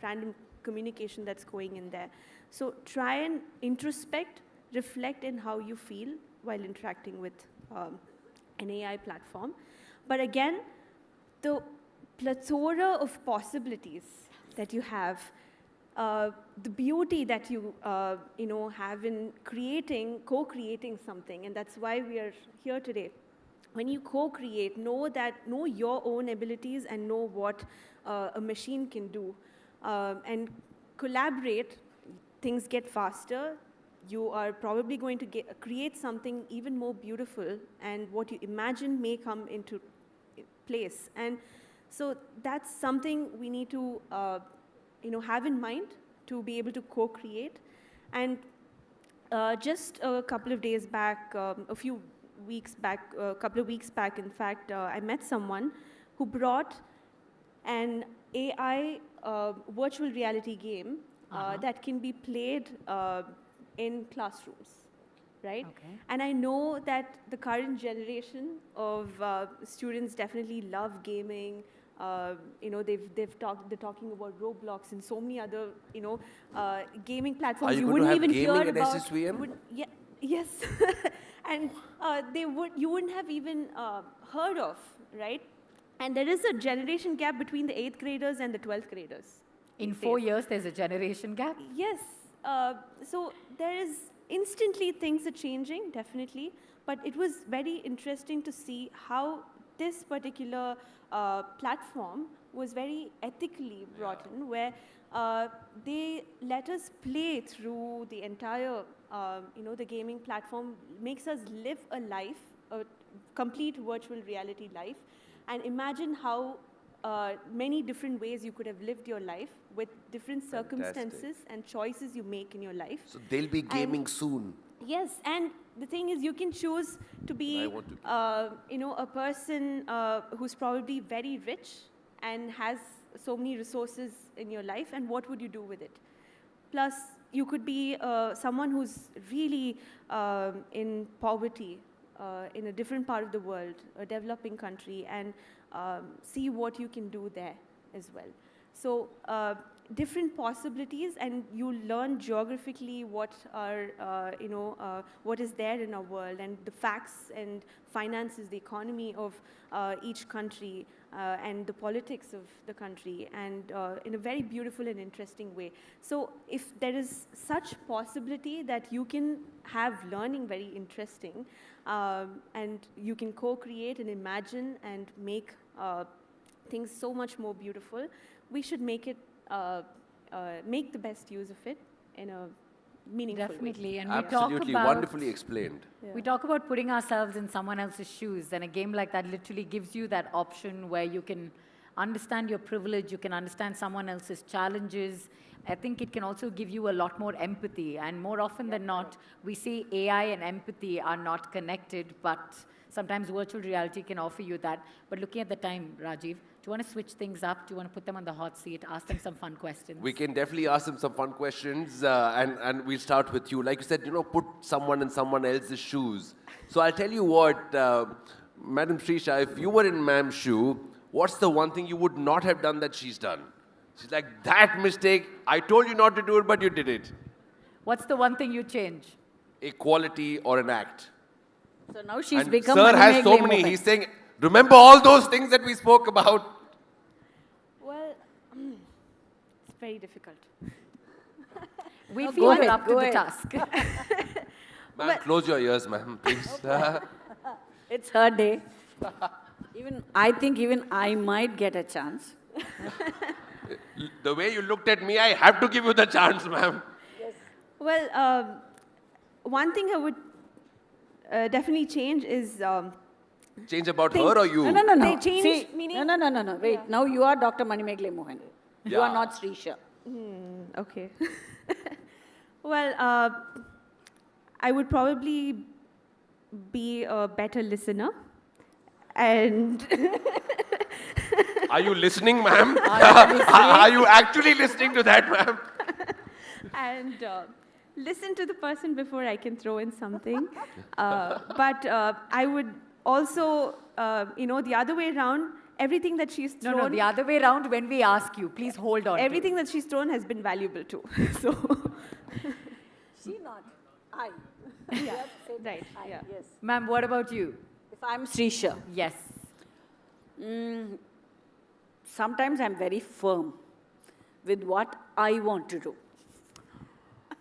random communication that's going in there. So try and introspect, reflect in how you feel while interacting with an AI platform. But again, the plethora of possibilities that you have, the beauty that you have in co-creating something, and that's why we are here today. When you co-create, know your own abilities and know what a machine can do, and collaborate. Things get faster. You are probably going to create something even more beautiful, and what you imagine may come into place. And so that's something we need to have in mind to be able to co-create. And just a couple of days back, a couple of weeks back, in fact, I met someone who brought an AI virtual reality game that can be played in classrooms, right? Okay. And I know that the current generation of students definitely love gaming. They're talking about Roblox and so many other, gaming platforms. Are you going to have gaming at about. SSVM? Yes, and you wouldn't have even heard of, right? And there is a generation gap between the 8th graders and the 12th graders. In 4 years, there's a generation gap? Yes. So there is instantly things are changing, definitely. But it was very interesting to see how this particular platform was very ethically brought in, where they let us play through the entire, the gaming platform makes us live a life, a complete virtual reality life, and imagine how many different ways you could have lived your life with different circumstances and choices you make in your life. So they'll be gaming soon. Yes, and the thing is, you can choose to be, a person who's probably very rich and has so many resources in your life, and what would you do with it? Plus, you could be someone who's really in poverty in a different part of the world, a developing country, and see what you can do there as well. So different possibilities, and you learn geographically what are, what is there in our world, and the facts and finances, the economy of each country, and the politics of the country, and in a very beautiful and interesting way. So if there is such possibility that you can have learning very interesting, and you can co-create and imagine and make things so much more beautiful, we should make it, make the best use of it in a meaningful way. Definitely, and Absolutely, we talk about, wonderfully explained. We talk about putting ourselves in someone else's shoes, and a game like that literally gives you that option where you can understand your privilege, you can understand someone else's challenges. I think it can also give you a lot more empathy, and more often than not, we say AI and empathy are not connected, but sometimes virtual reality can offer you that. But looking at the time, Rajiv, do you want to switch things up? Do you want to put them on the hot seat, ask them some fun questions? We can definitely ask them some fun questions, and we'll start with you. Like you said, put someone in someone else's shoes. So I'll tell you what, Madam Srisha, if you were in ma'am's shoe, what's the one thing you would not have done that she's done? She's like, that mistake, I told you not to do it, but you did it. What's the one thing you change? A quality or an act. So now she's And become Sir has so many. He's saying, remember all those things that we spoke about. Well, it's very difficult. We No, feel go you're ahead, up to go the ahead. task. Ma'am, close your ears, ma'am, please. It's her day. I think even I might get a chance. The way you looked at me, I have to give you the chance, ma'am. Well, one thing I would definitely change is... Change about her or you? No. They change See, meaning? No. Wait, now you are Dr. Manimegle Mohan. You are Yeah. not Srisha. Okay. Well, I would probably be a better listener, and... Are you listening, ma'am? Are you actually listening to that, ma'am? and listen to the person before I can throw in something. But I would also, the other way around, everything that she's thrown... No, the other way around, when we ask you, please hold on. Everything that she's thrown has been valuable too. So... She not. I. Yeah, right. Yeah. Yes. Ma'am, what about you? If I'm Srisha. Yes. Sometimes I'm very firm with what I want to do.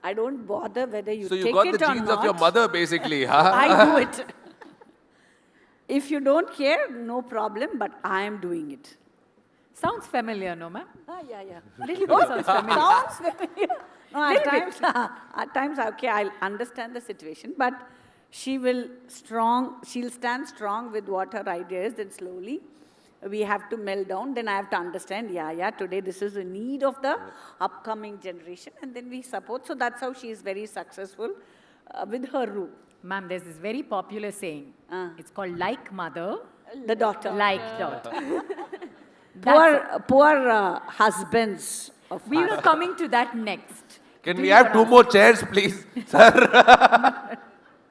I don't bother whether you So take you got it the or genes not. of your mother, basically, huh? I do it. If you don't care, no problem, but I am doing it. Sounds familiar, no, ma'am? Yeah. Little bit sounds familiar. Sounds familiar. No, at times, okay, I'll understand the situation, but she'll stand strong with what her idea is, then slowly we have to melt down, then I have to understand, today this is the need of the upcoming generation, and then we support. So that's how she is very successful with her rule. Ma'am, there's this very popular saying. It's called like mother, The daughter. like daughter. Poor husbands of We were coming to that next. Can we have 2 more chairs, please, sir?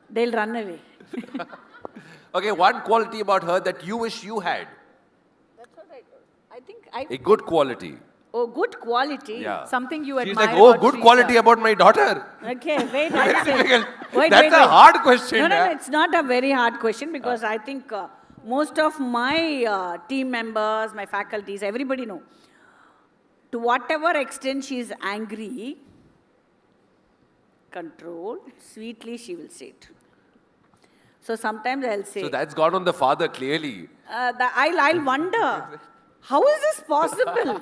They'll run away. Okay, one quality about her that you wish you had. That's what I think. A good quality. Oh, good quality. Yeah. Something you She's admire like, oh, about good Srisha. quality about my daughter. Okay, wait. Very I'll say. difficult. Wait, That's a hard question. No, yeah. it's not a very hard question because I think most of my team members, my faculties, everybody know. To whatever extent she is angry, controlled, sweetly she will say it. So sometimes I'll say... So that's gone on the father, clearly. I'll wonder, how is this possible?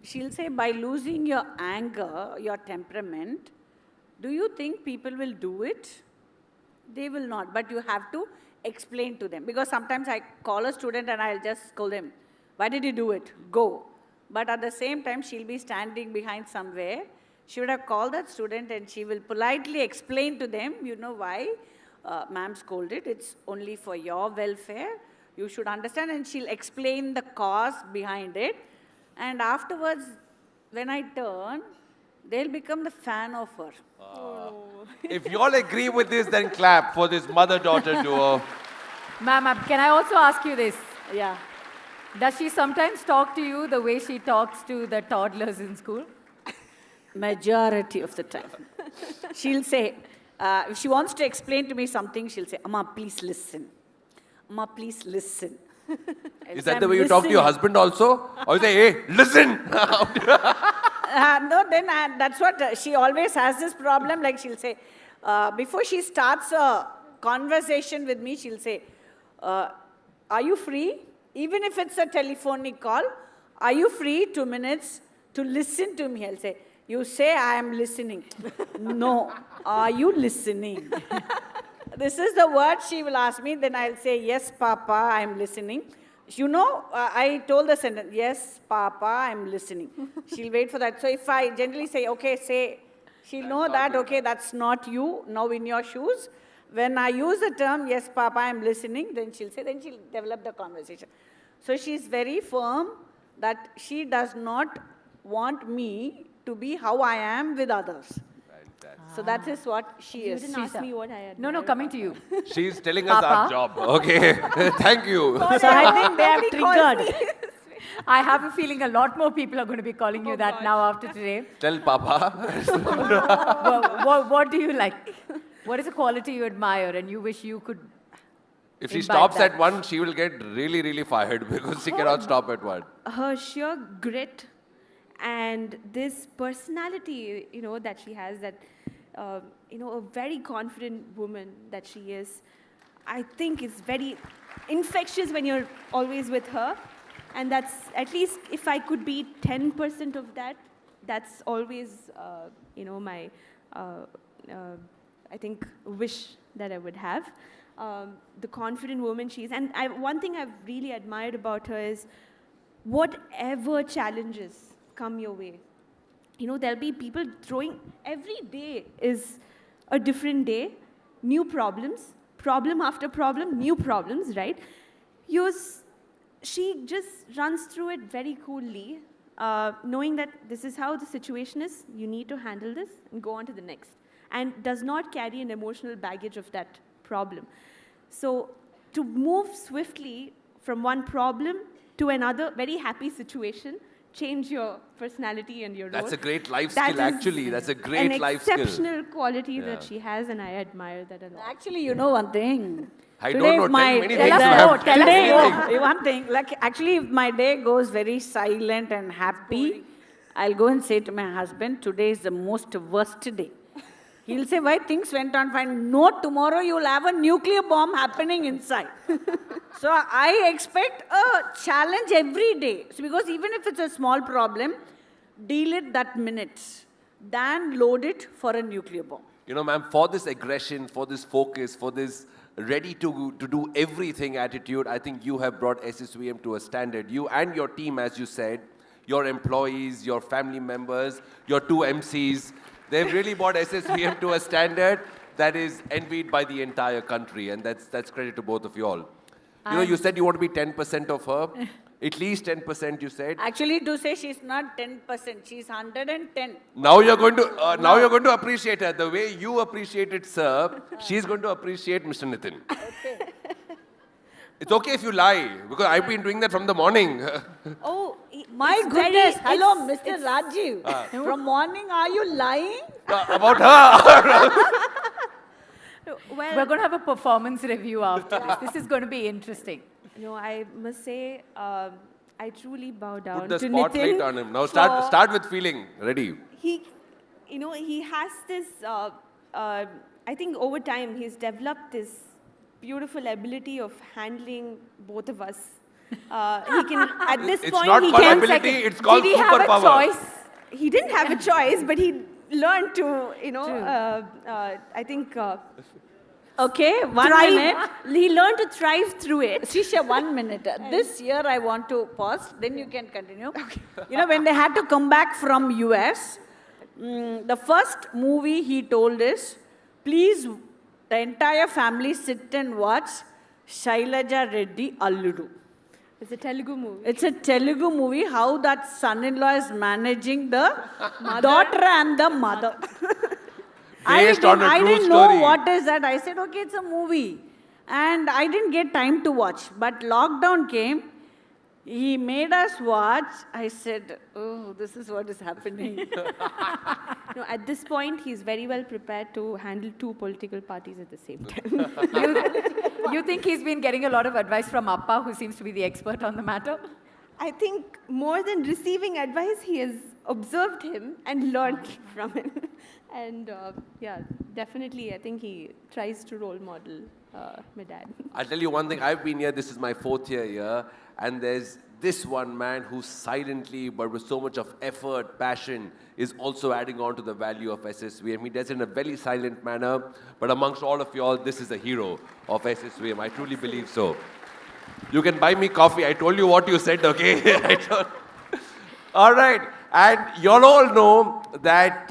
She'll say, by losing your anger, your temperament, do you think people will do it? They will not, but you have to explain to them. Because sometimes I call a student and I'll just scold them, why did you do it? Go. But at the same time, she'll be standing behind somewhere. She would have called that student and she will politely explain to them, you know why ma'am scolded, it's only for your welfare. You should understand, and she'll explain the cause behind it. And afterwards, when I turn, they'll become the fan of her. If you all agree with this, then clap for this mother-daughter duo. Ma'am, can I also ask you this? Yeah. Does she sometimes talk to you the way she talks to the toddlers in school? Majority of the time. She'll say, if she wants to explain to me something, she'll say, Amma, please listen. Amma, please listen. Is that the way you talk to your husband also? Or you say, hey, listen! No, then that's what she always has this problem. Like she'll say, before she starts a conversation with me, she'll say, are you free? Even if it's a telephonic call, are you free 2 minutes to listen to me? I'll say, you say I am listening. No, are you listening? This is the word she will ask me. Then I'll say, yes, Papa, I am listening. You know, I told the sentence, yes, Papa, I'm listening. She'll wait for that. So if I generally say, okay, say, she'll know that, okay, that's not you, now in your shoes. When I use the term, yes, Papa, I'm listening, then she'll develop the conversation. So she's very firm that she does not want me to be how I am with others. So that is what she is. You didn't ask me what I admire. No, coming to you. She's telling us our job. Okay, thank you. So I think they have triggered. I have a feeling a lot more people are going to be calling you that now after today. Tell Papa. What do you like? What is a quality you admire and you wish you could If she stops at one, she will get really, really fired because she cannot stop at one. Her sheer grit and this personality, that she has, that, a very confident woman that she is, I think is very infectious when you're always with her. And that's, at least if I could be 10% of that, that's always, my, I think, wish that I would have. The confident woman she is. And one thing I've really admired about her is whatever challenges come your way, there'll be people throwing, every day is a different day, new problems, problem after problem, new problems, right? She just runs through it very coolly, knowing that this is how the situation is, you need to handle this and go on to the next, and does not carry an emotional baggage of that problem. So to move swiftly from one problem to another very happy situation, change your personality and your role. That's a great life skill, actually. That's a great life skill. An exceptional quality that she has, and I admire that a lot. Actually, you know one thing. I don't know, many things you have. Today, one thing, like actually if my day goes very silent and happy, I'll go and say to my husband, today is the most worst day. He'll say, why things went on fine? No, tomorrow you'll have a nuclear bomb happening inside. So I expect a challenge every day. So because even if it's a small problem, deal it that minute. Then load it for a nuclear bomb. Ma'am, for this aggression, for this focus, for this ready to do everything attitude, I think you have brought SSVM to a standard. You and your team, as you said, your employees, your family members, your 2 MCs, they've really brought SSVM to a standard that is envied by the entire country, and that's credit to both of you all. You said you want to be 10% of her. At least 10%, you said. Actually, to say she's not 10%, she's 110. Now you're going to appreciate her. The way you appreciated Sir, she's going to appreciate Mr. Nitin. Okay. It's okay if you lie, because I've been doing that from the morning. Oh, my goodness. Hello, Mr. Rajiv. From morning, are you lying? About her. Well, we're going to have a performance review after this. This is going to be interesting. I must say, I truly bow down to Nitin. Put the spotlight on him. Now start with feeling. Ready. He has this, I think over time, he's developed this beautiful ability of handling both of us. He can, at this point, he can... It's not called ability, it's called superpower. Did he have a choice? He didn't have a choice, but he learned to, I think... Okay, 1 minute. He learned to thrive through it. Shisha, 1 minute. This year I want to pause, then you can continue. Okay. When they had to come back from US, the first movie he told is, please, the entire family sit and watch Shailaja Reddy Alludu. It's a Telugu movie. It's a Telugu movie, how that son-in-law is managing the daughter and the mother. Based on a I true didn't story. know what is that. I said, okay, it's a movie. And I didn't get time to watch. But lockdown came. He made us watch. I said, oh, this is what is happening. No, at this point, he's very well prepared to handle 2 political parties at the same time. You think he's been getting a lot of advice from Appa, who seems to be the expert on the matter? I think more than receiving advice, he has observed him and learned from him. And yeah, definitely, I think he tries to role model my dad. I'll tell you one thing, I've been here, this is my 4th year here, and there's this one man who silently, but with so much of effort, passion, is also adding on to the value of SSVM. He does it in a very silent manner, but amongst all of you all, this is a hero of SSVM. I truly believe so. You can buy me coffee. I told you what you said, okay? All right. And you all know that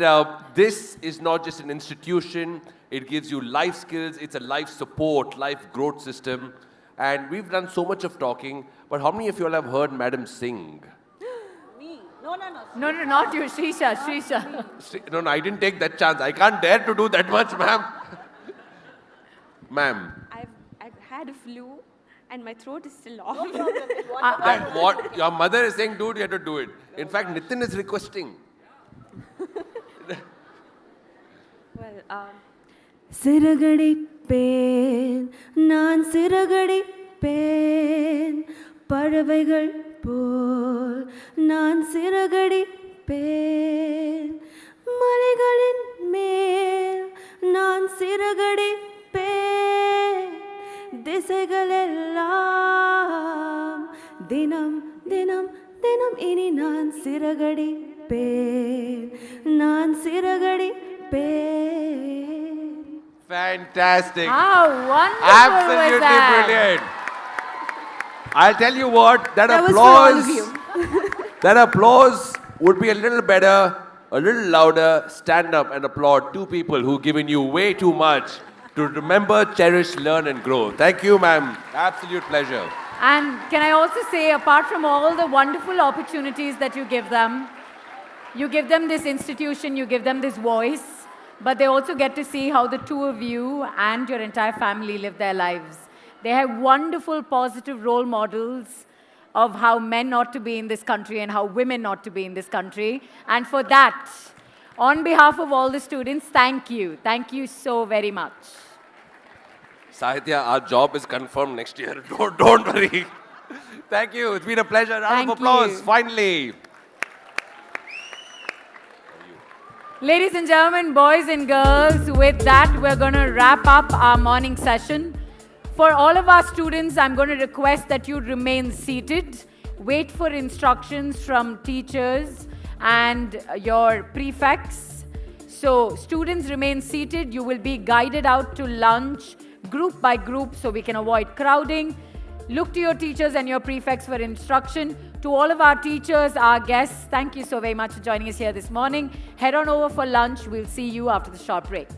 this is not just an institution. It gives you life skills. It's a life support, life growth system. And we've done so much of talking, but how many of you all have heard Madam sing? Me? No. No, not you, Srisha. No, I didn't take that chance. I can't dare to do that much, ma'am. Ma'am. I've had a flu, and my throat is still off. What your mother is saying, dude, you have to do it. In fact, Nitin is requesting. Well, Siragadi நான் சிறகடிப்பேன் பறவைகள் போல் நான் சிறகடிப்பேன் மலைகளின் மேல் நான் சிறகடிப்பேன் திசைகளெல்லாம் தினம் தினம் தினம் இனி நான் சிறகடிப்பேன் நான் சிறகடிப்பேன். Fantastic. How wonderful Absolutely was that? brilliant. I'll tell you what, that was for all of applause, you. that applause would be a little better, a little louder. Stand up and applaud 2 people who've given you way too much to remember, cherish, learn and grow. Thank you, ma'am. Absolute pleasure. And can I also say, apart from all the wonderful opportunities that you give them this institution, you give them this voice, but they also get to see how the 2 of you and your entire family live their lives. They have wonderful, positive role models of how men ought to be in this country and how women ought to be in this country. And for that, on behalf of all the students, thank you. Thank you so very much. Sahitya, our job is confirmed next year. Don't worry. Thank you. It's been a pleasure. Round of applause. you. Finally. Ladies and gentlemen, boys and girls, with that, we're going to wrap up our morning session. For all of our students, I'm going to request that you remain seated, wait for instructions from teachers and your prefects. So students remain seated. You will be guided out to lunch, group by group, so we can avoid crowding. Look to your teachers and your prefects for instruction. To all of our teachers, our guests, thank you so very much for joining us here this morning. Head on over for lunch. We'll see you after the short break.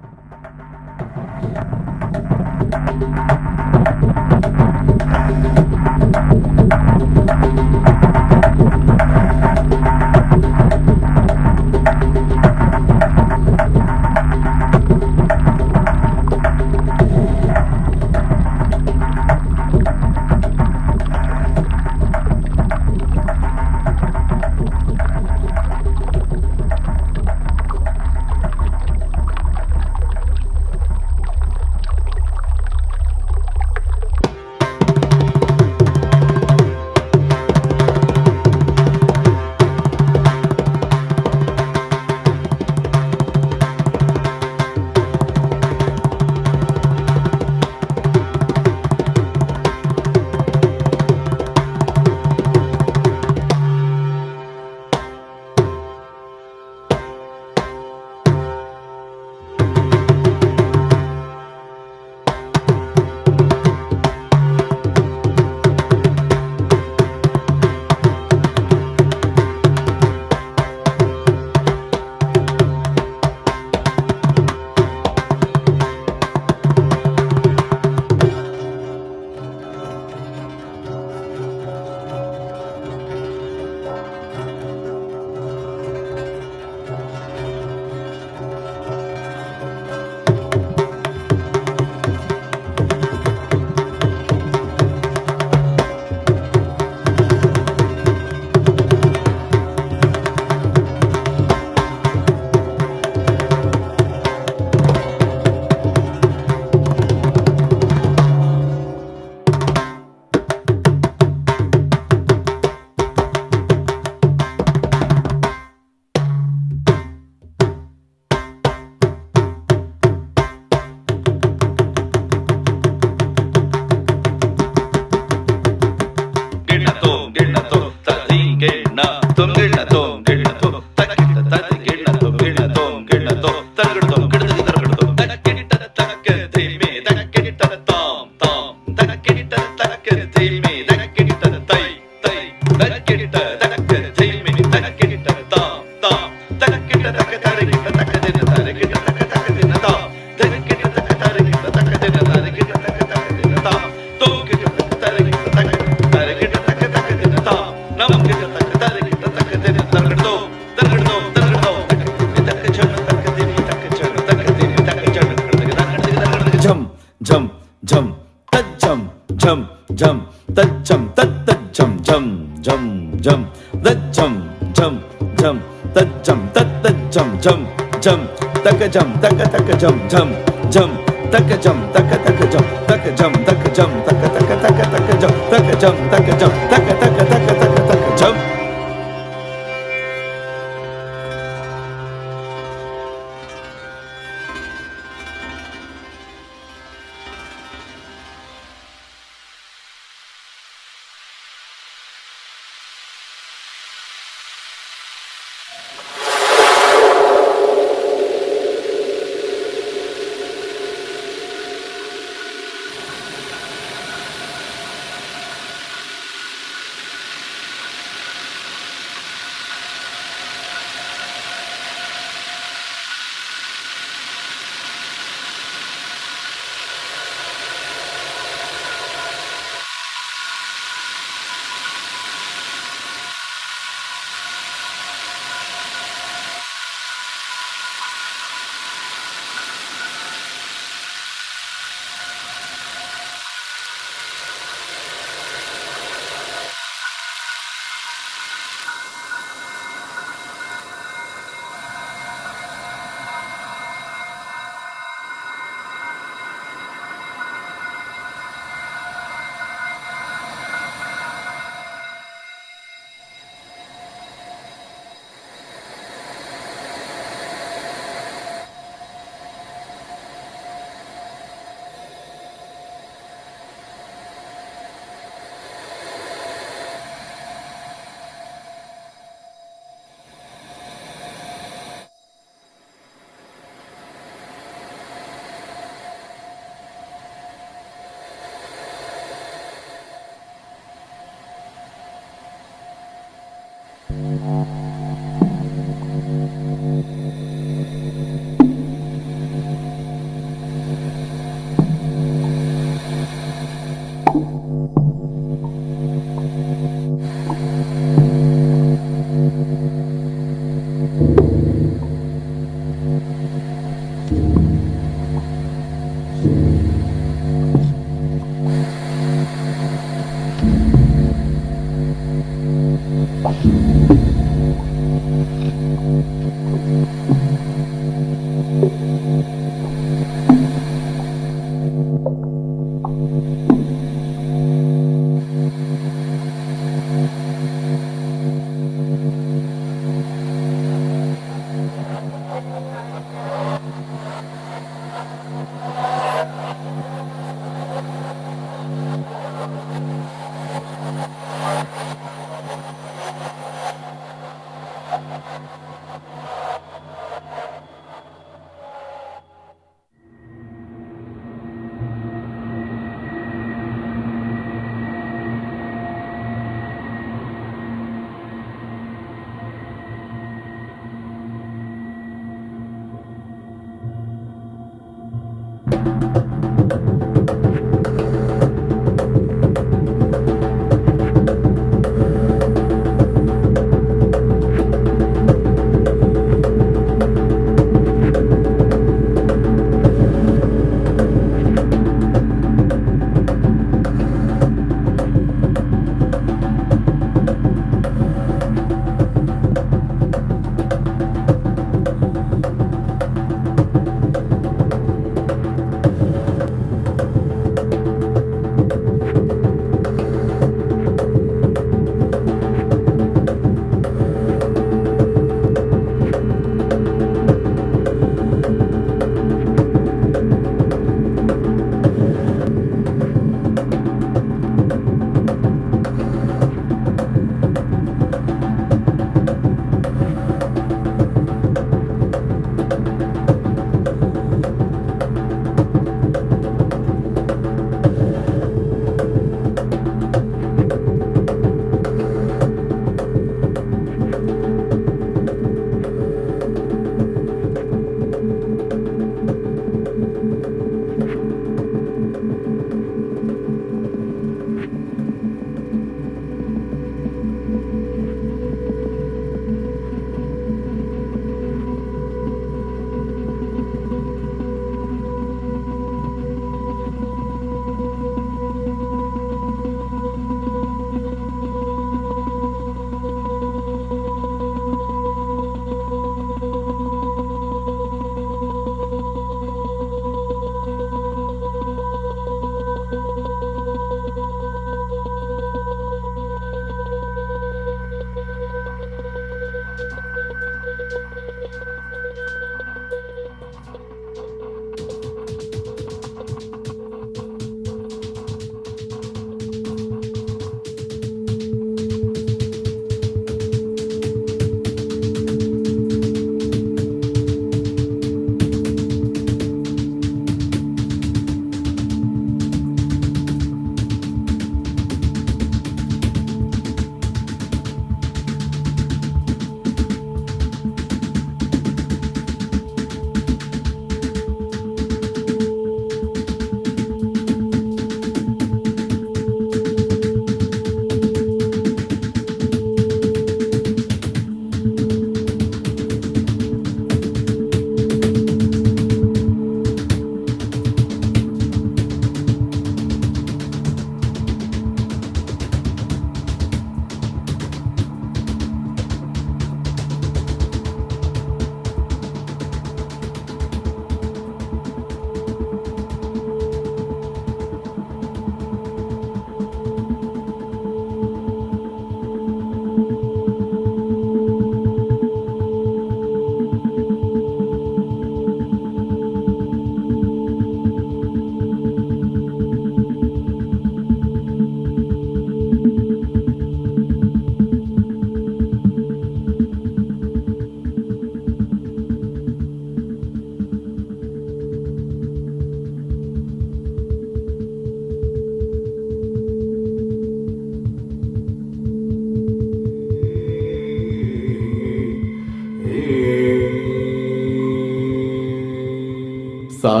sa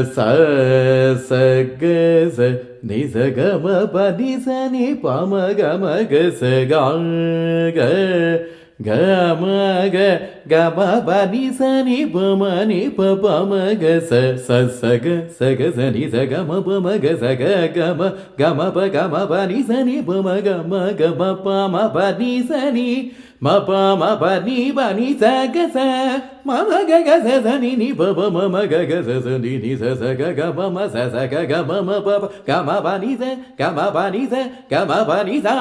sa sa ga sa ni sa ga ma pa ni sa ni pa ma ga sa ga ga ga ma pa ni sa ni pa ma ga sa sa sa ga sa ni sa ga ma ga sa ga ma pa ni sa ni pa ma pa ni sa ni ma pa ni sa ga sa ma ga sa ni pa ma ga sa ni sa ga ma sa ga ma pa ga ma pa ni sa ga ma pa ni sa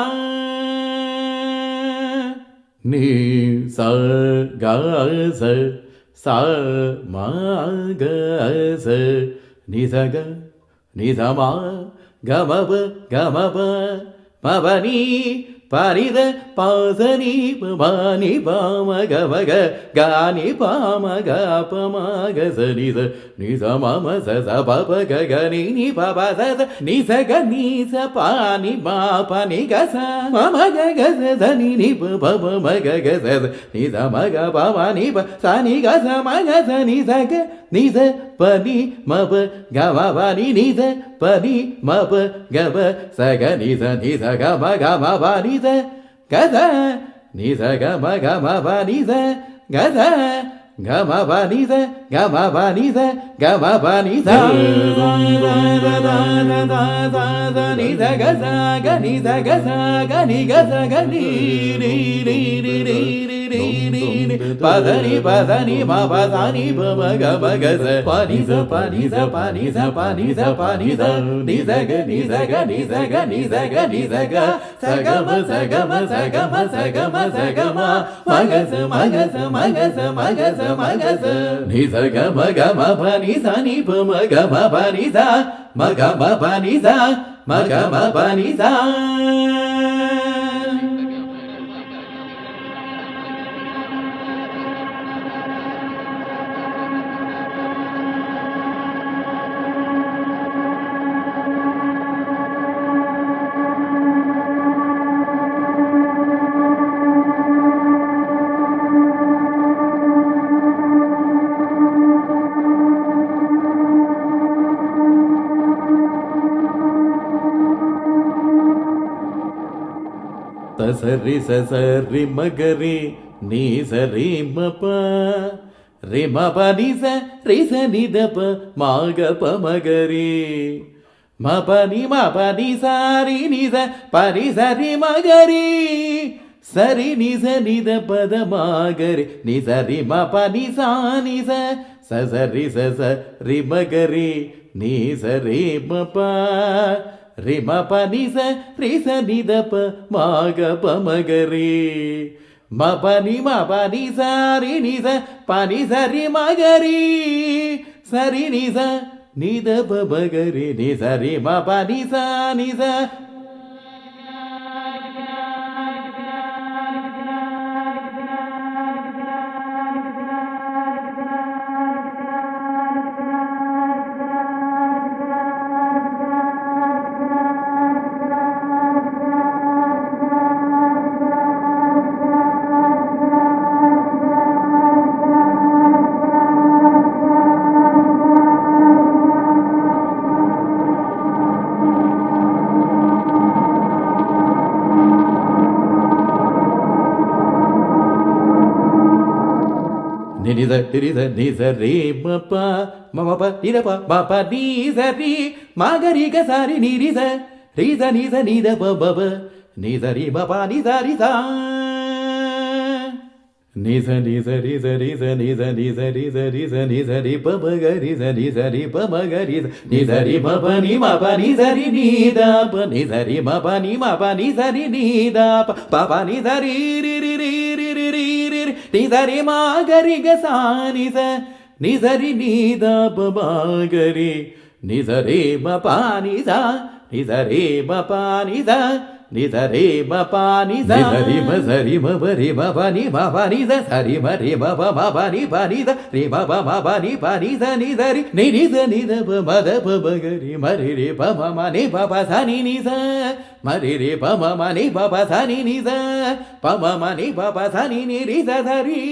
ni sa ga sa ma ga sa ni sa ma ga ma pa ni pa ni da pa sa ni pa ni pa ma ga ni pa ma ga sa ni sa ma sa pa ga ni pa sa ni sa ga ni sa pa ni ga sa ma ga sa ni pa ma ga sa ni sa ma ga pa ma ni pa sa ni ga sa ma ga sa ni sa ga ni sa pa ni ma pa ga ma pa ni sa pa ni ma pa ga pa sa ga ni sa ga ma pa ni sa ga sa ni sa ga ma pa ni sa ga sa ga ma pa ni sa ga ma pa ni sa ga ma pa ni sa ni sa ga sa ga ni sa ga sa ga ni ga sa ga ni pa ni ma pa sa ni pa ma ga sa pa ni sa pa ni sa pa ni sa pa ni sa pa ni sa ni sa ga ni sa ga ni sa ga ni sa ga ni sa ga sa ga ma sa ga ma sa ga ma sa ga ma sa ga ma ga sa ma ga sa ma ga sa ma ga sa ma ga sa ni sa ga ma pa ni sa ni pa ma ga ma pa ni sa ma ga ma pa ni sa ma ga ma pa ni sa சரி மகரி நீ சரி மபா ரி மபா நீ ச நி த ப மாக ப மகரி மபா நீ சாரி நீ ச பரி சரி மகரி சரி நீ ச நி த பத மகரி நீ சரி மபா நீ சா நீ ச சரி ரி மகரி நீ சரி மபா ரி ம ப நி ச நி த ப மா க ப ம க ரி ம ப நி ச ரி நி ச ப நி ச ரி ம க ரி சரி நி ச நி த ப ம க ரி நி ச ரி ம ப நி ச நி ச ni sa re ma pa ma pa ni da pa ma pa ni sa ri ma ga ri ga sa ri ni sa ni da pa ba ba ni sa ri ma pa ni sa ri sa ni sa ri pa ma ga ri pa ma ga ri ni sa ri ma pa ni sa ri ni da pa ni sa ri ma pa ni sa ri ni da pa ni sa ri ni sa ri ma ga ri ga sa ni sa ri ni da pa ma ga ri ni sa ri ma pa ni sa ri ma pa ni sa ni sa ri ma pa ni sa ri ma pa ri ma pa ni sa sa ri ma pa ni sa ri ma pa ni sa ni sa ri ni da pa ma da pa ma ga ri ma ri pa ma ni pa sa ni sa ma ri pa ma ni pa sa ni sa pa ma ni pa sa ni ri sa ri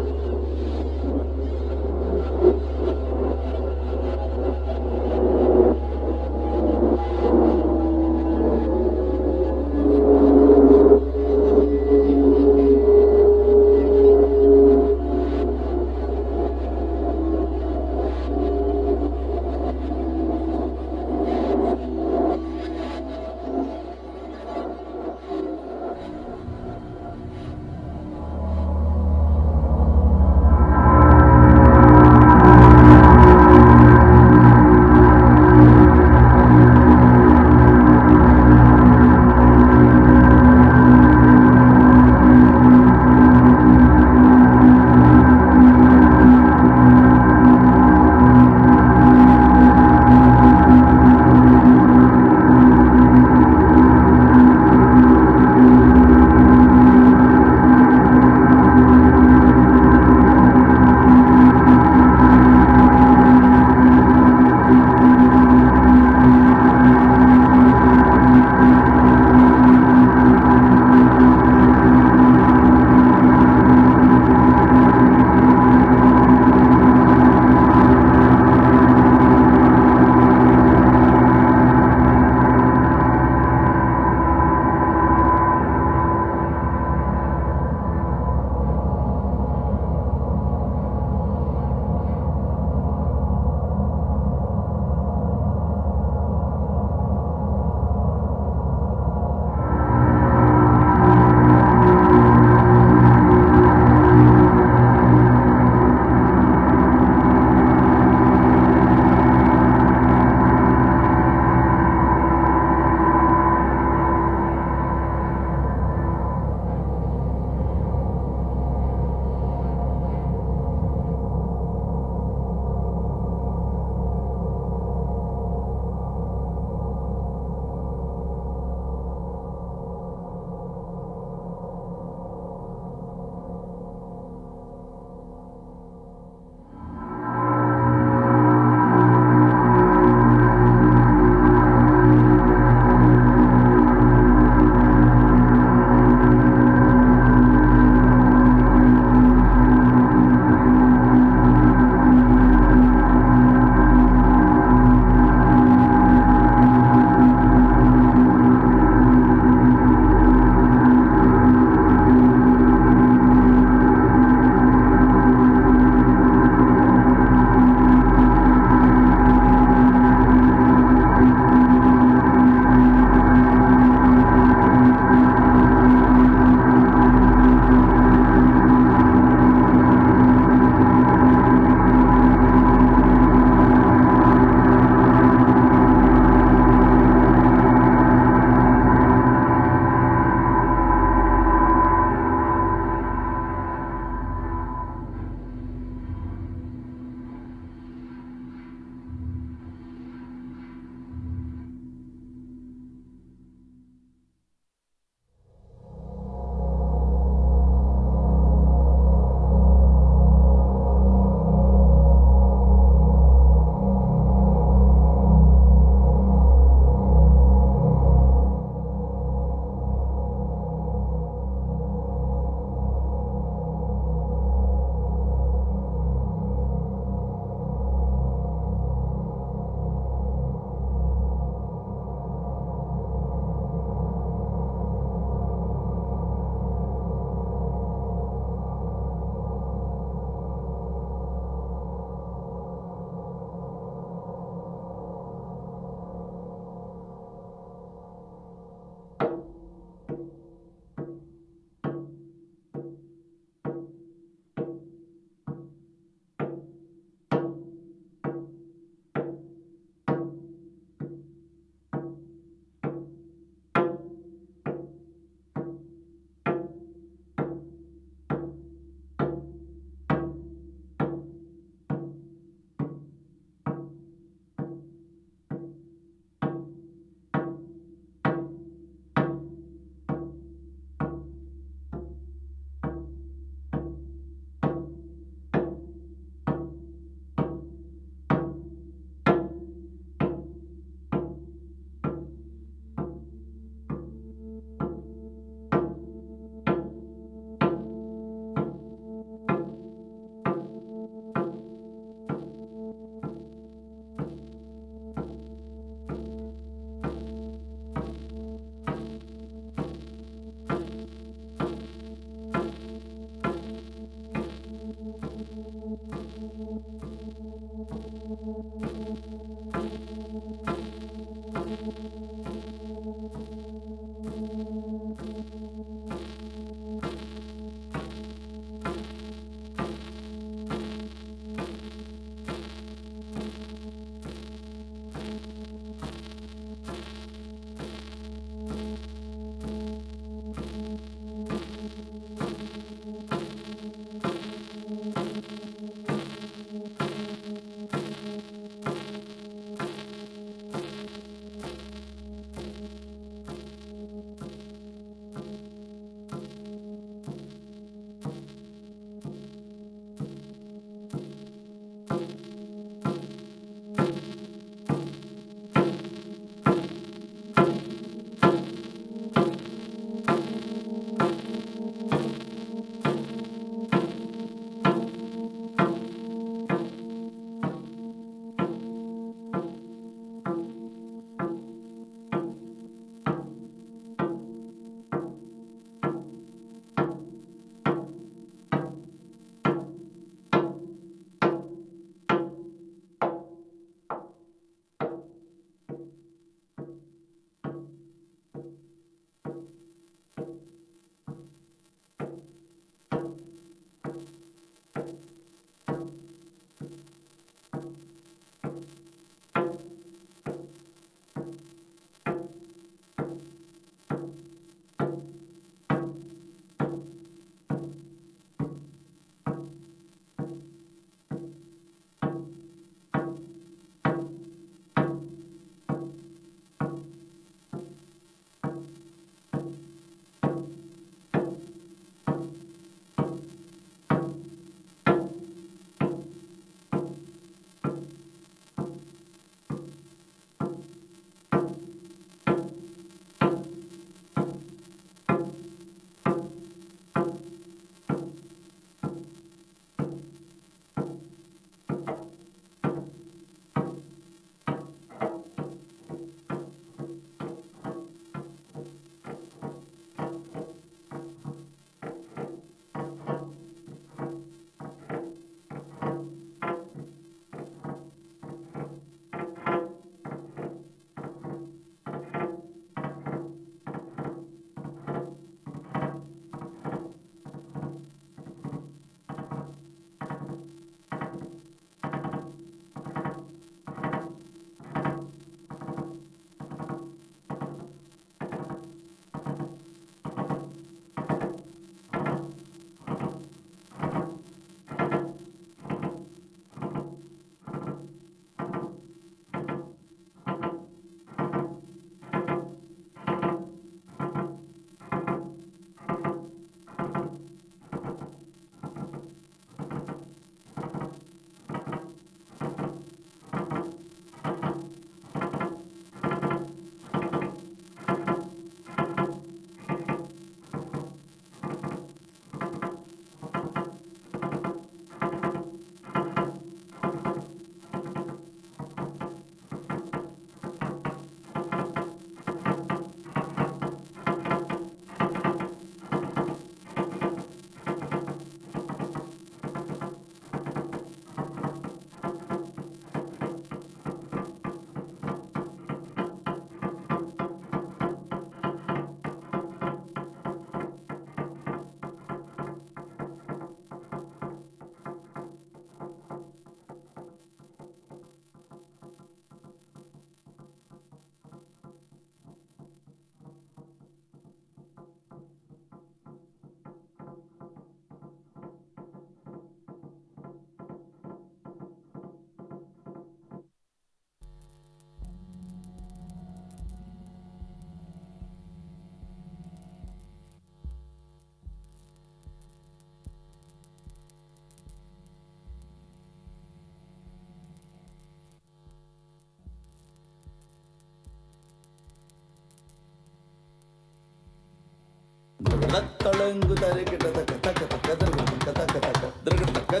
தளங்கு தரு கிட்ட தக்க தக்க தக்க தக்க தக்க தக்க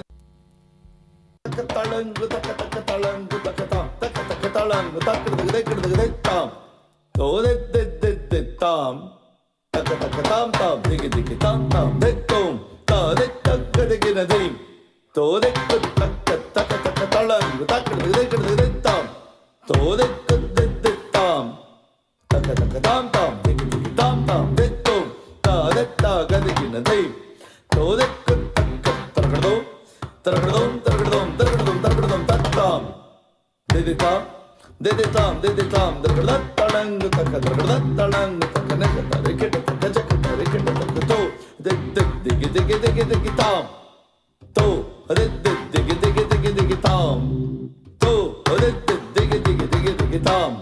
தக்க தளங்கு தக்க தக்க தளங்கு தக்க தாம் தக்க தக்க தளங்கு தக்கிடுது தாம் தோதே தாம் தக்க தக்க தாம் தாம் திகி தாம் தாம் தெத்தோம் தாதே தக்க திகினதை தோதைக்கு தக்க தக்க தக்க தளங்கு தக்கிடுது தாம் தோதைக்கு தாம் தக்க தக்க தாம் தாம் திகி தாம் தாம் தெத்தோம் தாதே தகதிகினதை தோதைக்கு தக்க தரகடோம் தரகடோம் தரகடோம் தரகடோம் தரகடோம் தத்தாம் திதிதாம் திதிதாம் தரகட தளங்கு தக்க தரகட தளங்கு தக்க நக தரகிட்ட தக்க ஜக்க தரகிட்ட தக்க தோ திகி திகி திகி திகி தாம் தோ திகி திகி திகி திகி தாம் தோ திகி திகி திகி திகி தாம்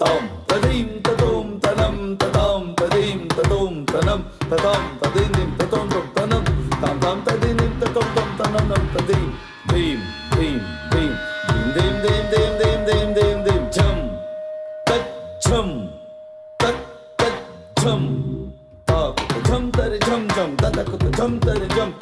தாம் ததீம் ததோம் தனம் ததாம் ததீம் ததோம் தனம் ததாம் ததீம் ததோம் தனம் தாம் தாம் ததீம் ததோம் தனம் நம் ததீம் தீம் தீம் தீம் தீம் தீம் தீம் தீம் தீம் தீம் தீம் ஜம் தத் ஜம் தத் தத் ஜம் தாக் ஜம் தரி ஜம் ஜம் ததக் ஜம் தரி ஜம்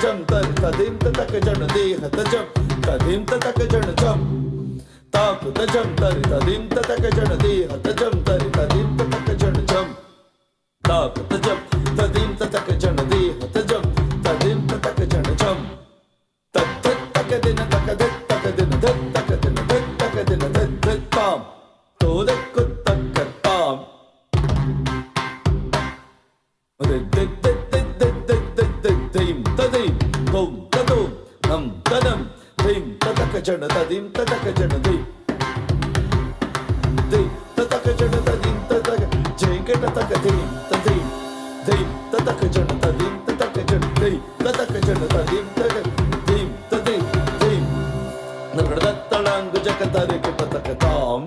jam tari tadim tataka jana deha tajam tadim tataka jana jam tap tajam tari tadim tataka jana deha tajam tari tadim tataka jana jam tap tajam tadim tataka jana deha tajam tadim tataka jana jam tat taka dina taka dina taka dina tam todakku taka tam jana tadim tataka jana dim tataka jana tadim tataka jenge tataka dim tataka jana tadim tataka jana tataka jana tadim tadim nagadattalangu jakatare kitaka tam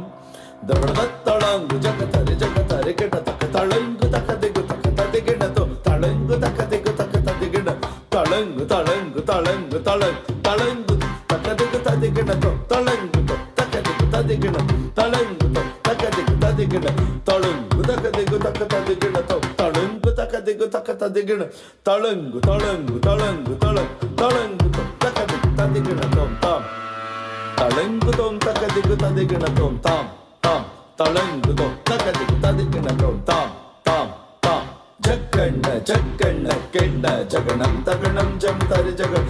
dabadattalangu jakatare kitaka talangu takadigu takatadigena to talangu takadigu takatadigena talangu talangu tadigena to talangu to takadigu tadigena talangu to takadigu tadigena talangu takadigu takatadigena to talangu takadigu takatadigena talangu to takadigu tadigena to tam talangu to takadigu tadigena to tam talangu to takadigu tadigena to tam jagganna kenna jaganam taganam jam tari jagan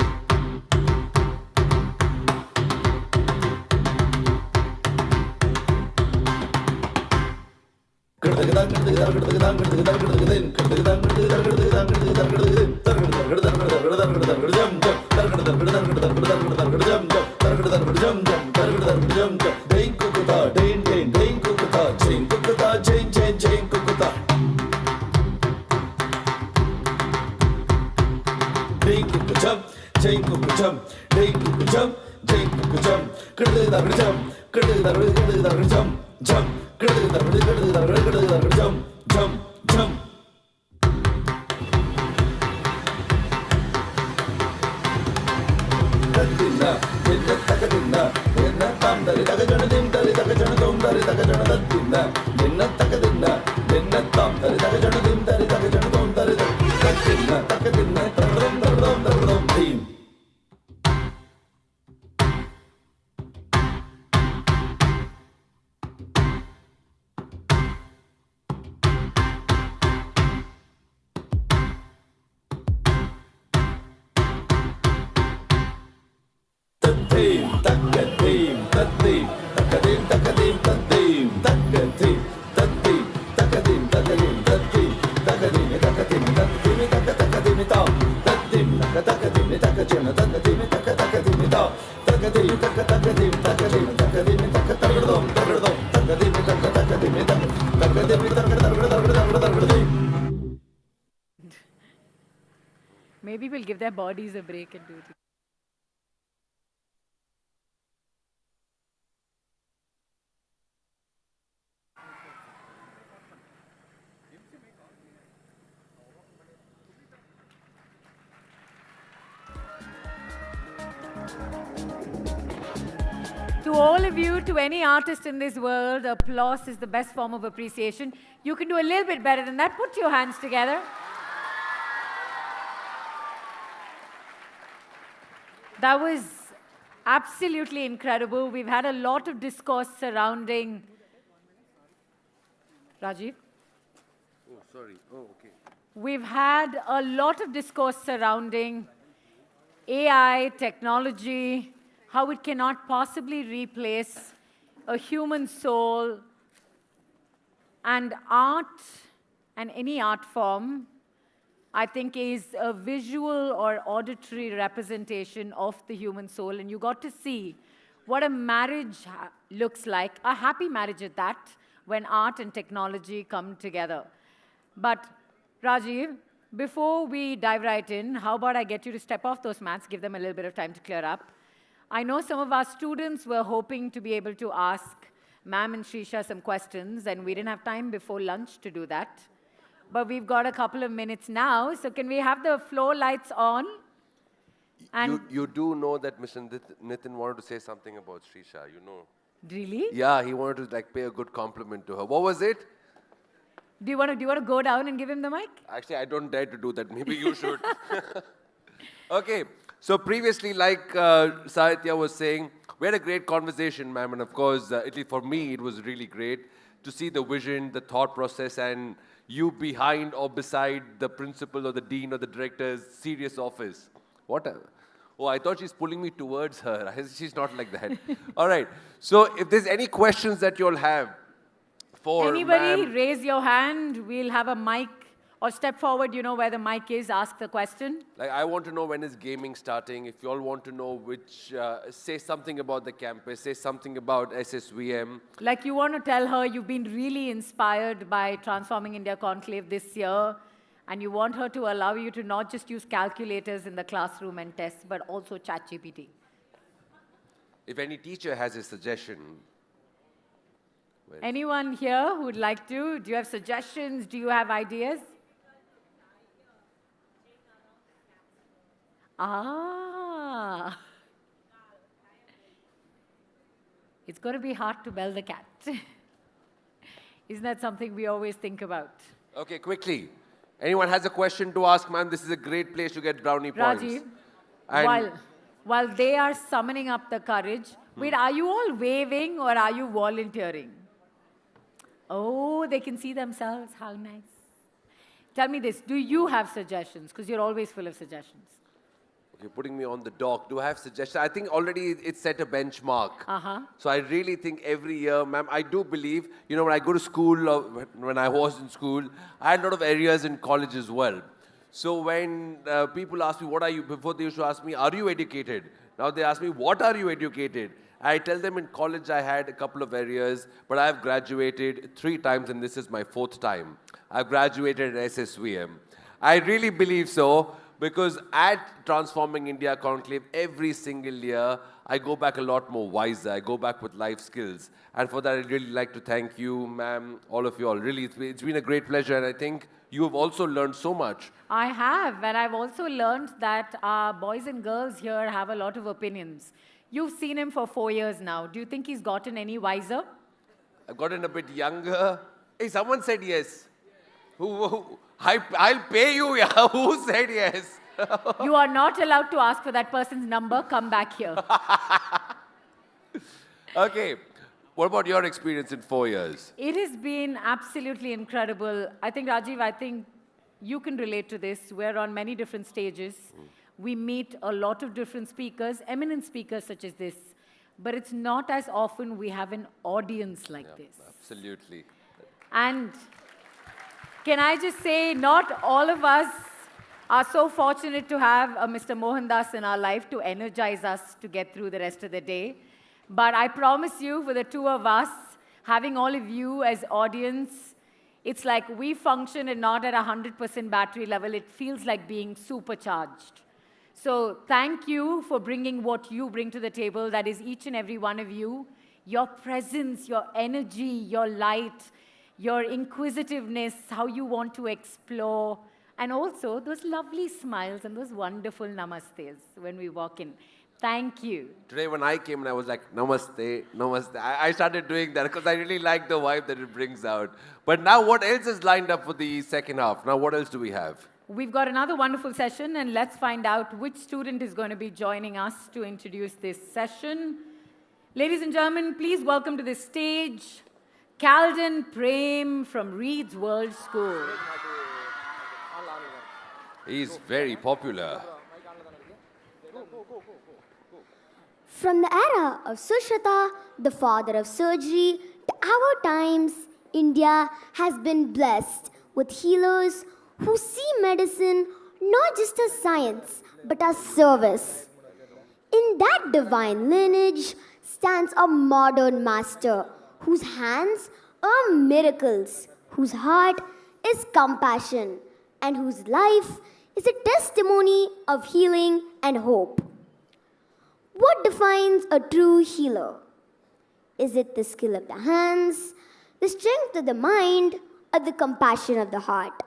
Maybe we'll give their bodies a break and do it. To all of you, to any artist in this world, applause is the best form of appreciation. You can do a little bit better than that. Put your hands together. That was absolutely incredible. We've had a lot of discourse surrounding... Rajiv? Oh, sorry. Oh, okay. We've had a lot of discourse surrounding AI, technology, how it cannot possibly replace a human soul, and art, and any art form, I think is a visual or auditory representation of the human soul. And you got to see what a marriage looks like, a happy marriage at that, when art and technology come together. But Rajiv, before we dive right in, how about I get you to step off those mats, give them a little bit of time to clear up. I know some of our students were hoping to be able to ask Ma'am and Srisha some questions, and we didn't have time before lunch to do that. But we've got a couple of minutes now, so can we have the floor lights on? And You do know that Mr. Nitin wanted to say something about Srisha, you know. Really? Yeah, he wanted to pay a good compliment to her. What was it? Do you want to go down and give him the mic? Actually, I don't dare to do that. Maybe you should. Okay. So previously, like Sahitya was saying, we had a great conversation, ma'am. And of course, at least for me, it was really great to see the vision, the thought process, and you behind or beside the principal or the dean or the director's serious office. Oh, I thought she's pulling me towards her. She's not like that. All right. So if there's any questions that you'll have for anybody, raise your hand. We'll have a mic. Or step forward, you know where the mic is, ask the question. Like, I want to know when is gaming starting. If you all want to know which, say something about the campus, say something about SSVM. Like you want to tell her you've been really inspired by Transforming India Conclave this year, and you want her to allow you to not just use calculators in the classroom and tests, but also ChatGPT. If any teacher has a suggestion. Anyone here who would like to? Do you have suggestions? Do you have ideas? Ah. It's going to be hard to bell the cat. Isn't that something we always think about? Okay, quickly. Anyone has a question to ask, ma'am? This is a great place to get brownie points. Rajiv, while they are summoning up the courage, wait, are you all waving or are you volunteering? Oh, they can see themselves. How nice. Tell me this. Do you have suggestions? Because you're always full of suggestions. You're putting me on the dock. Do I have suggestions? I think already it's set a benchmark. So I really think every year, ma'am, I do believe, you know, when I go to school, or when I was in school, I had a lot of areas in college as well. So when people ask me, what are you, before they used to ask me, are you educated? Now they ask me, what are you educated? I tell them in college I had a couple of areas, but I've graduated 3 times and this is my 4th time. I've graduated at SSVM. I really believe so. Because at Transforming India Conclave, every single year, I go back a lot more wiser. I go back with life skills. And for that, I'd really like to thank you, ma'am, all of you all. Really, it's been a great pleasure. And I think you have also learned so much. I have. And I've also learned that our boys and girls here have a lot of opinions. You've seen him for 4 years now. Do you think he's gotten any wiser? I've gotten a bit younger. Hey, someone said yes. I'll pay you, yeah. Who said yes? You are not allowed to ask for that person's number. Come back here. Okay. What about your experience in 4 years? It has been absolutely incredible. I think, Rajiv, you can relate to this. We're on many different stages. We meet a lot of different speakers, eminent speakers such as this. But it's not as often we have an audience like this. Absolutely. And can I just say, not all of us are so fortunate to have a Mr. Mohandas in our life to energize us to get through the rest of the day. But I promise you, for the 2 of us, having all of you as audience, it's like we function and not at 100% battery level. It feels like being supercharged. So thank you for bringing what you bring to the table. That is each and every one of you. Your presence, your energy, your light, your inquisitiveness, how you want to explore, and also those lovely smiles and those wonderful namastes when we walk in. Thank you. Today when I came and I was like, namaste, namaste. I started doing that because I really like the vibe that it brings out. But now what else is lined up for the second half? Now what else do we have? We've got another wonderful session, and let's find out which student is going to be joining us to introduce this session. Ladies and gentlemen, please welcome to the stage Calden Prem from Reed's World School. He's very popular. From the era of Sushrata, the father of surgery, to our times, India has been blessed with healers who see medicine not just as science, but as service. In that divine lineage stands a modern master whose hands are miracles, whose heart is compassion, and whose life is a testimony of healing and hope. What defines a true healer? Is it the skill of the hands, the strength of the mind, or the compassion of the heart?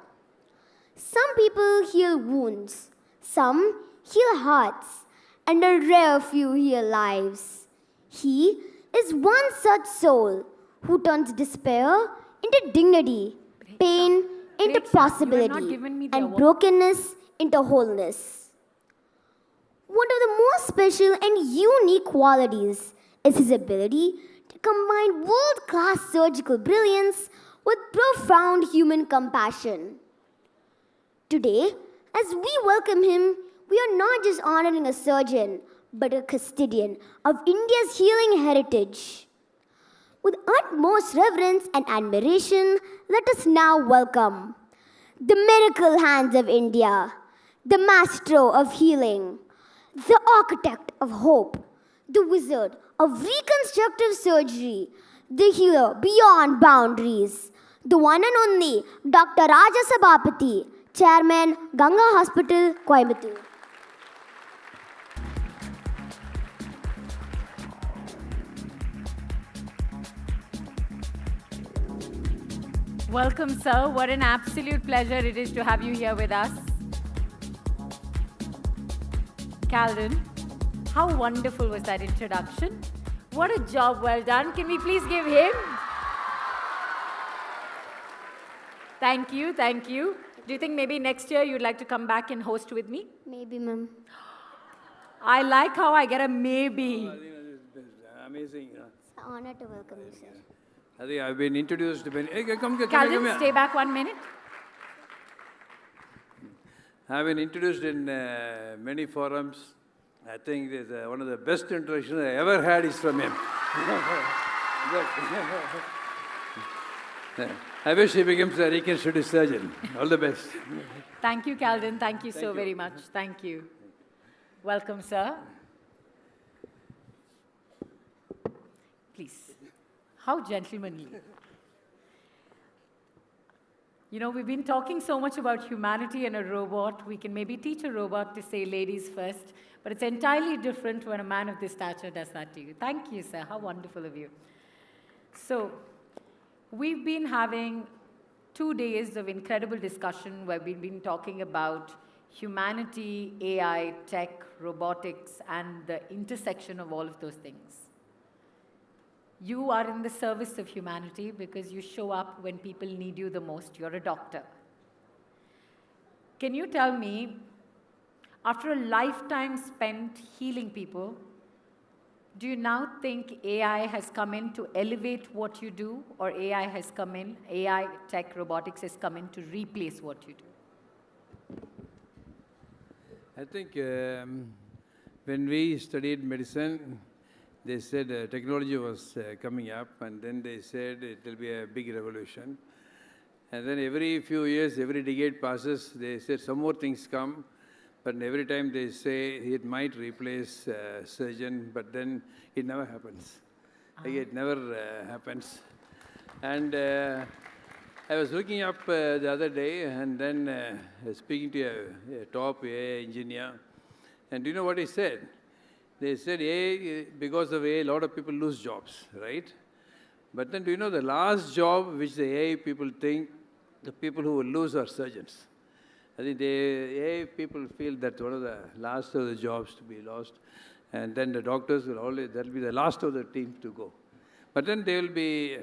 Some people heal wounds, some heal hearts, and a rare few heal lives. He is one such soul who turns despair into dignity, pain into possibility, and brokenness into wholeness. One of the most special and unique qualities is his ability to combine world-class surgical brilliance with profound human compassion. Today, as we welcome him, we are not just honoring a surgeon, but a custodian of India's healing heritage. With utmost reverence and admiration, let us now welcome the miracle hands of India, the maestro of healing, the architect of hope, the wizard of reconstructive surgery, the healer beyond boundaries, the one and only Dr. Raja Sabapathy, Chairman, Ganga Hospital, Coimbatore. Welcome, sir. What an absolute pleasure it is to have you here with us. Calden, how wonderful was that introduction? What a job well done. Can we please give him? Thank you, thank you. Do you think maybe next year you'd like to come back and host with me? Maybe, ma'am. I like how I get a maybe. Amazing. It's an honor to welcome you, sir. I think I've been introduced to many. Hey, come Calden, here. stay back 1 minute. I've been introduced in many forums. I think one of the best introductions I ever had is from him. I wish he becomes a reconstructive surgeon. All the best. Thank you, Calden. Thank you so very much. Thank you. Welcome, sir. Please. How gentlemanly. You know, we've been talking so much about humanity and a robot. We can maybe teach a robot to say ladies first, but it's entirely different when a man of this stature does that to you. Thank you, sir. How wonderful of you. So, we've been having 2 days of incredible discussion where we've been talking about humanity, AI, tech, robotics, and the intersection of all of those things. You are in the service of humanity because you show up when people need you the most. You're a doctor. Can you tell me, after a lifetime spent healing people, do you now think AI has come in to elevate what you do, or AI, tech, robotics has come in to replace what you do? I think when we studied medicine, they said technology was coming up, and then they said it will be a big revolution. And then every few years, every decade passes, they said some more things come, but every time they say it might replace surgeon, but then it never happens. It never happens. And I was looking up the other day, and then speaking to a top AI engineer, and do you know what he said? They said, because of AI, a lot of people lose jobs, right? But then do you know the last job which the AI people think the people who will lose are surgeons? I think the AI people feel that one of the last of the jobs to be lost. And then the doctors will always, they'll be the last of the team to go. But then they will be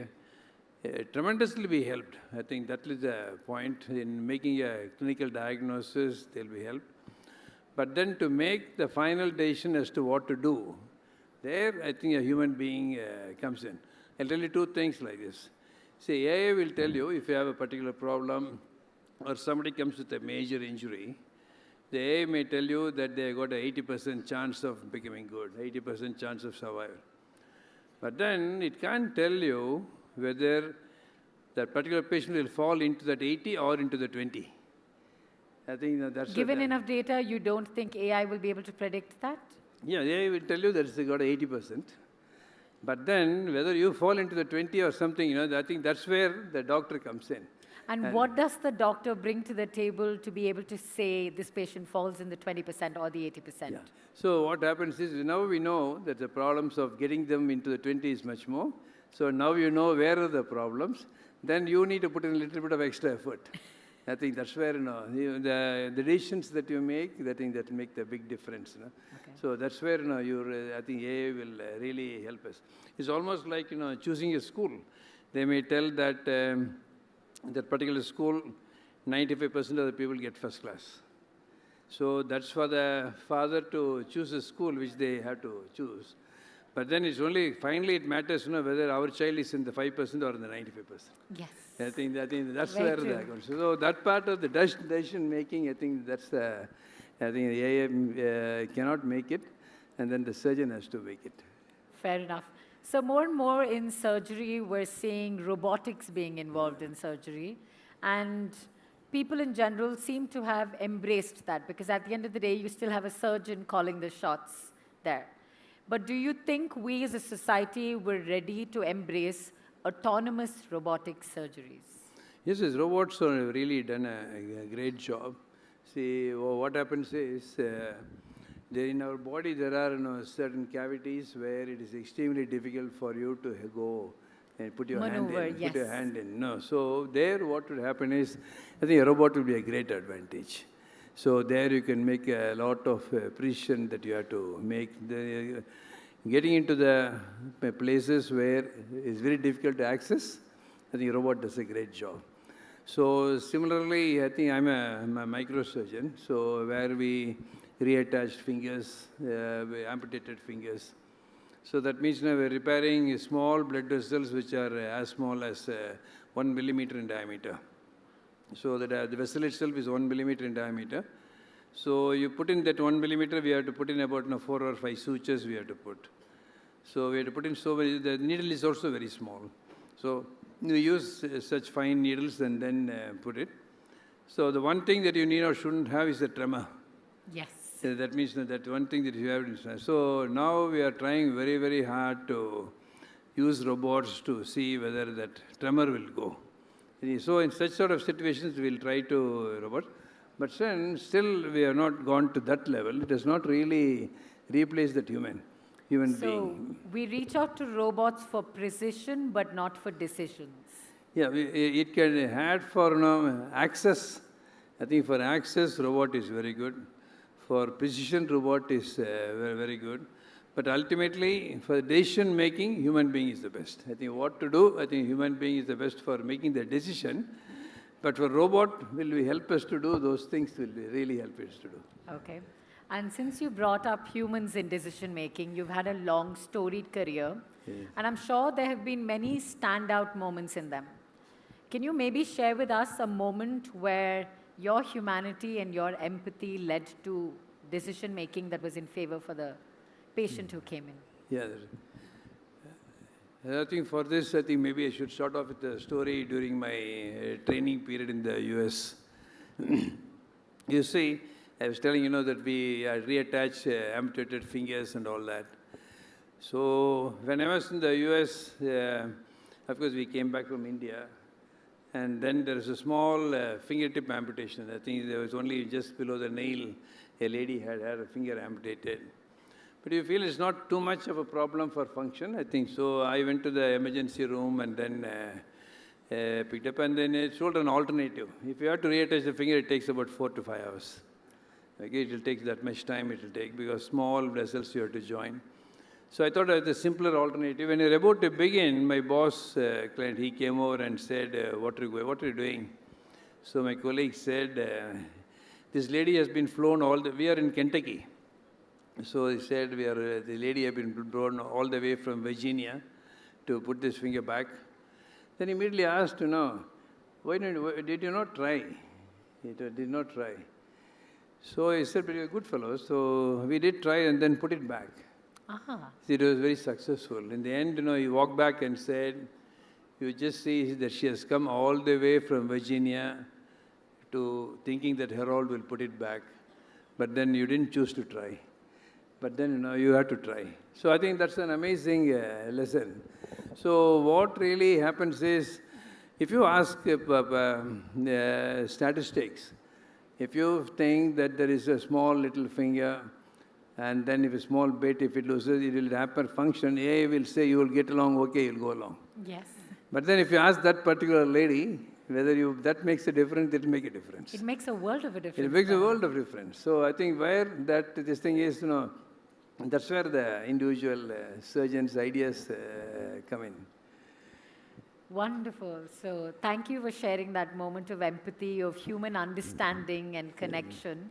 tremendously be helped. I think that is the point. In making a clinical diagnosis, they'll be helped. But then to make the final decision as to what to do, there I think a human being comes in. I'll tell you two things like this. See, AI will tell you if you have a particular problem or somebody comes with a major injury, the AI may tell you that they got a 80% chance of becoming good, 80% chance of survival. But then it can't tell you whether that particular patient will fall into that 80 or into the 20. I think that's Given enough data, you don't think AI will be able to predict that? Yeah, AI will tell you that they got 80%. But then whether you fall into the 20 or something, I think that's where the doctor comes in. And what does the doctor bring to the table to be able to say this patient falls in the 20% or the 80%? Yeah. So what happens is now we know that the problems of getting them into the 20 is much more. So now you know where are the problems. Then you need to put in a little bit of extra effort. I think that's where the decisions that you make, I think that make the big difference. Okay. So that's where I think AI will really help us. It's almost like choosing a school. They may tell that that particular school, 95% of the people get first class. So that's for the father to choose a school which they have to choose. But then it's only, finally it matters whether our child is in the 5% or in the 95%. Yes. I think that's Very where true. that goes. So that part of the decision making, I think that's I think the AI cannot make it, and then the surgeon has to make it. Fair enough. So more and more in surgery, we're seeing robotics being involved in surgery. And people in general seem to have embraced that because at the end of the day, you still have a surgeon calling the shots there. But do you think we as a society were ready to embrace autonomous robotic surgeries? Yes, robots have really done a great job. See, what happens is, in our body there are certain cavities where it is extremely difficult for you to go and put your Maneuver, hand in. yes. Put your hand in. No, so there what would happen is, I think a robot will be a great advantage. So there you can make a lot of precision that you have to make. Getting into the places where it's very difficult to access, I think a robot does a great job. So similarly, I think I'm a microsurgeon, so where we reattached fingers, amputated fingers. So that means now we're repairing small blood vessels which are as small as 1 millimeter in diameter. So that the vessel itself is 1 millimeter in diameter. So you put in that 1 millimeter, we have to put in about 4 or 5 sutures we have to put. So we have to put in so many, the needle is also very small. So you use such fine needles and then put it. So the one thing that you need or shouldn't have is a tremor. Yes. That means that one thing that you have to. So now we are trying very, very hard to use robots to see whether that tremor will go. So in such sort of situations, we'll try to robot. But still, we have not gone to that level. It does not really replace that human being. So we reach out to robots for precision, but not for decisions. Yeah, it can add for access. I think for access, robot is very good. For precision, robot is very, very good. But ultimately, for decision making, human being is the best. I think what to do, I think human being is the best for making the decision. But for robot, will we help us to do those things? Will really help us to do. Okay. And since you brought up humans in decision making, you've had a long, storied career. Yeah. And I'm sure there have been many standout moments in them. Can you maybe share with us a moment where your humanity and your empathy led to decision making that was in favor for the patient who came in? Yeah. I think for this, I think maybe I should start off with a story during my training period in the US. You see, I was telling that we reattach amputated fingers and all that. So when I was in the US, of course we came back from India, and then there is a small fingertip amputation. I think there was only just below the nail, a lady had her finger amputated. But you feel it's not too much of a problem for function, I think. So I went to the emergency room and then picked up, and then it showed an alternative. If you have to reattach the finger, it takes about 4 to 5 hours. Okay, it will take that much time it will take because small vessels you have to join. So I thought of the simpler alternative. When you're about to begin, my boss client, he came over and said, what are you doing? So my colleague said, this lady has been flown we are in Kentucky. So he said, the lady has been flown all the way from Virginia to put this finger back. Then he immediately asked, why did you not try? He did not try. So he said, but you're a good fellow. So we did try and then put it back. It was very successful. In the end, he walked back and said, you just see that she has come all the way from Virginia to thinking that Harold will put it back. But then you didn't choose to try. But then, you have to try. So I think that's an amazing lesson. So what really happens is, if you ask statistics, if you think that there is a small little finger, and then if a small bit, if it loses, it will happen, function, AI will say you will get along, okay, you'll go along. Yes. But then if you ask that particular lady, whether that makes a difference, it will make a difference. It makes a world of a difference. It makes a world of difference. So I think where this thing is, that's where the individual surgeon's ideas come in. Wonderful. So thank you for sharing that moment of empathy, of human understanding and connection.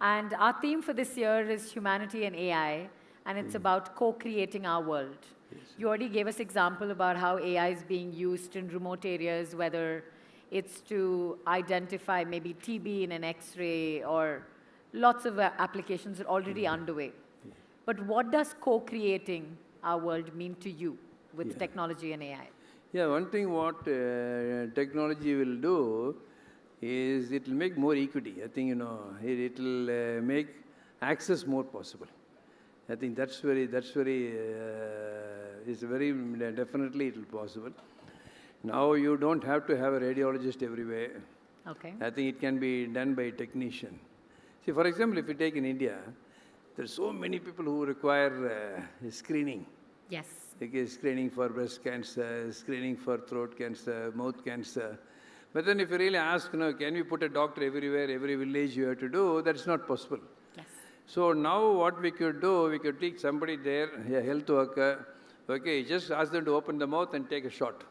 And our theme for this year is humanity and AI, and it's about co-creating our world. You already gave us example about how AI is being used in remote areas, whether it's to identify maybe TB in an X-ray, or lots of applications are already underway. But what does co-creating our world mean to you with technology and AI? Yeah, one thing what technology will do is it will make more equity. I think, it will make access more possible. I think that's very, definitely it will possible. Now you don't have to have a radiologist everywhere. Okay. I think it can be done by a technician. See, for example, if you take in India, there are so many people who require screening. Yes. Okay, screening for breast cancer, screening for throat cancer, mouth cancer. But then if you really ask, can we put a doctor everywhere, every village you have to do, that's not possible. Yes. So now what we could do, we could take somebody there, a health worker, okay, just ask them to open the mouth and take a shot.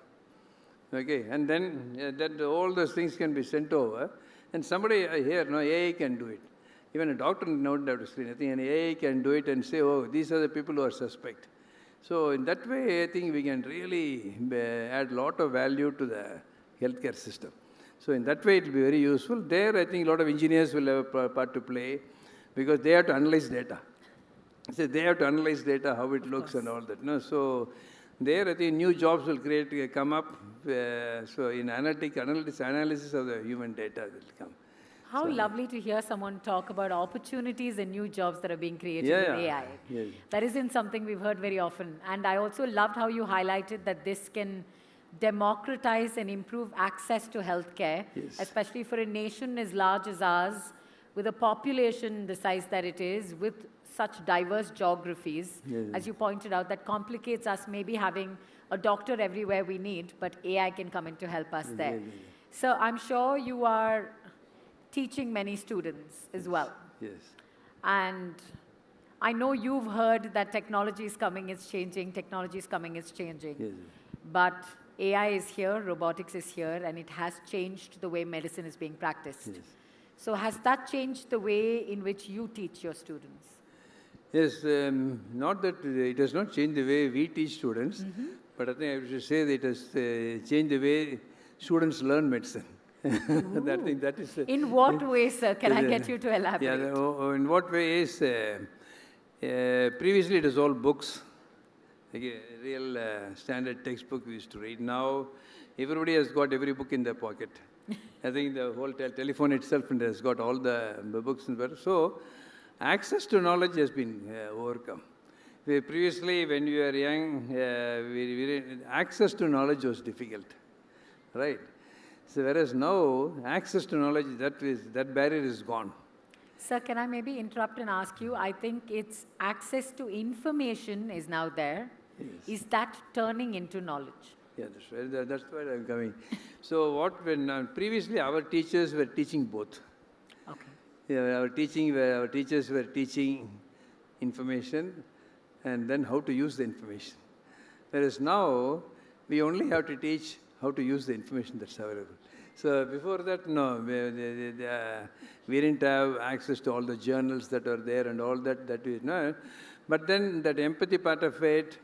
Okay, and then all those things can be sent over. And somebody here, AI can do it. Even a doctor don't have to screen. I think an AI can do it and say, oh, these are the people who are suspect. So in that way, I think we can really add a lot of value to the healthcare system. So in that way, it will be very useful. There, I think a lot of engineers will have a part to play because they have to analyze data. So they have to analyze data, how it looks and all that. So there, I think new jobs will come up. So in analysis of the human data will come. How lovely to hear someone talk about opportunities and new jobs that are being created with AI. Yes. That isn't something we've heard very often. And I also loved how you highlighted that this can democratize and improve access to healthcare, especially for a nation as large as ours, with a population the size that it is, with such diverse geographies. As you pointed out, that complicates us maybe having a doctor everywhere we need, but AI can come in to help us there. So I'm sure you are teaching many students as well. Yes. And I know you've heard that technology is coming, it's changing, technology is coming, it's changing. Yes. But AI is here, robotics is here, and it has changed the way medicine is being practiced. Yes. So has that changed the way in which you teach your students? Yes, not that it has not changed the way we teach students, but I think I should say that it has changed the way students learn medicine. That is, in what way, sir? Can I get you to elaborate? Yeah, in what way is, previously it was all books, like a real standard textbook we used to read. Now, everybody has got every book in their pocket. I think the whole telephone itself has got all the books in there. So, access to knowledge has been overcome. Previously, when we were young, access to knowledge was difficult, right? So whereas now, access to knowledge, that barrier is gone. Sir, can I maybe interrupt and ask you? I think it's access to information is now there. Yes. Is that turning into knowledge? Yeah, that's right. That's where I'm coming. So when previously our teachers were teaching both. Okay. our teachers were teaching information and then how to use the information. Whereas now, we only have to teach how to use the information that's available. So before that, no, we didn't have access to all the journals that are there and all that we know. But then that empathy part of it,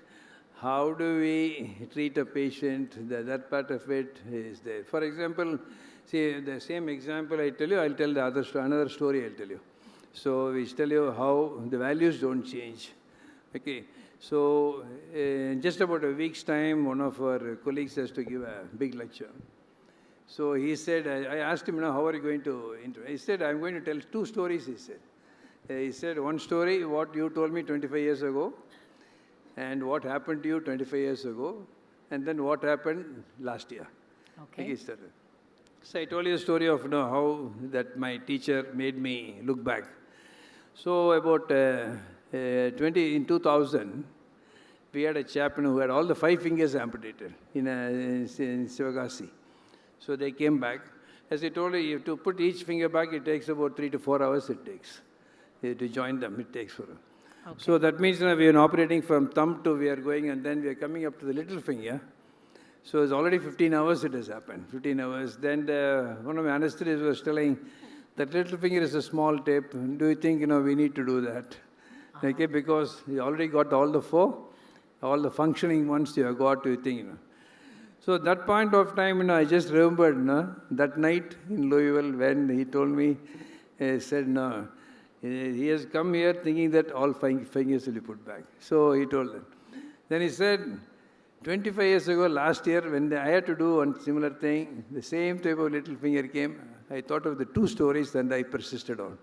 how do we treat a patient, that part of it is there. For example, see, the same example I tell you, I'll tell another story I'll tell you. So we tell you how the values don't change. Okay. So in just about a week's time, one of our colleagues has to give a big lecture. So he said, I asked him, how are you going to interview? He said, I'm going to tell 2 stories, he said. He said, one story, what you told me 25 years ago, and what happened to you 25 years ago, and then what happened last year. Okay. So I told you the story of how that my teacher made me look back. So about in 2000, we had a chap who had all the 5 fingers amputated in Sivagasi. So they came back. As I told you, to put each finger back, it takes about 3 to 4 hours it takes. To join them, it takes 4 hours. Okay. So that means we are operating from thumb to we are going and then we are coming up to the little finger. So it's already 15 hours it has happened, 15 hours. Then one of my anesthetists was telling, that little finger is a small tip. Do you think, we need to do that? Okay, because you already got all the 4, all the functioning ones you have got, you think, So at that point of time, I just remembered, that night in Louisville when he told me, he said, no, he has come here thinking that all 5 fingers will be put back. So he told them. Then he said, 25 years ago, last year, when I had to do one similar thing, the same type of little finger came. I thought of the 2 stories and I persisted on.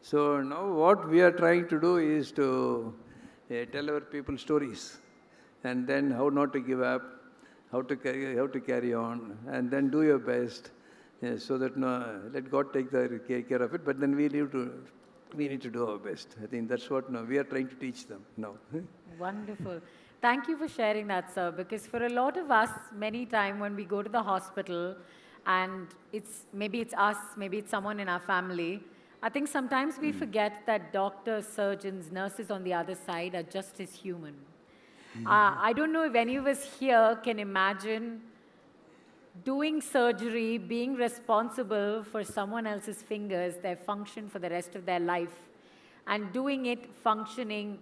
So now what we are trying to do is to tell our people stories and then how not to give up, how to carry on, and then do your best so that let God take care of it, but then we need to do our best. I think that's what we are trying to teach them now. Wonderful. Thank you for sharing that, sir, because for a lot of us, many times when we go to the hospital and maybe it's us, maybe it's someone in our family, I think sometimes we forget that doctors, surgeons, nurses on the other side are just as human. I don't know if any of us here can imagine doing surgery, being responsible for someone else's fingers, their function for the rest of their life, and doing it functioning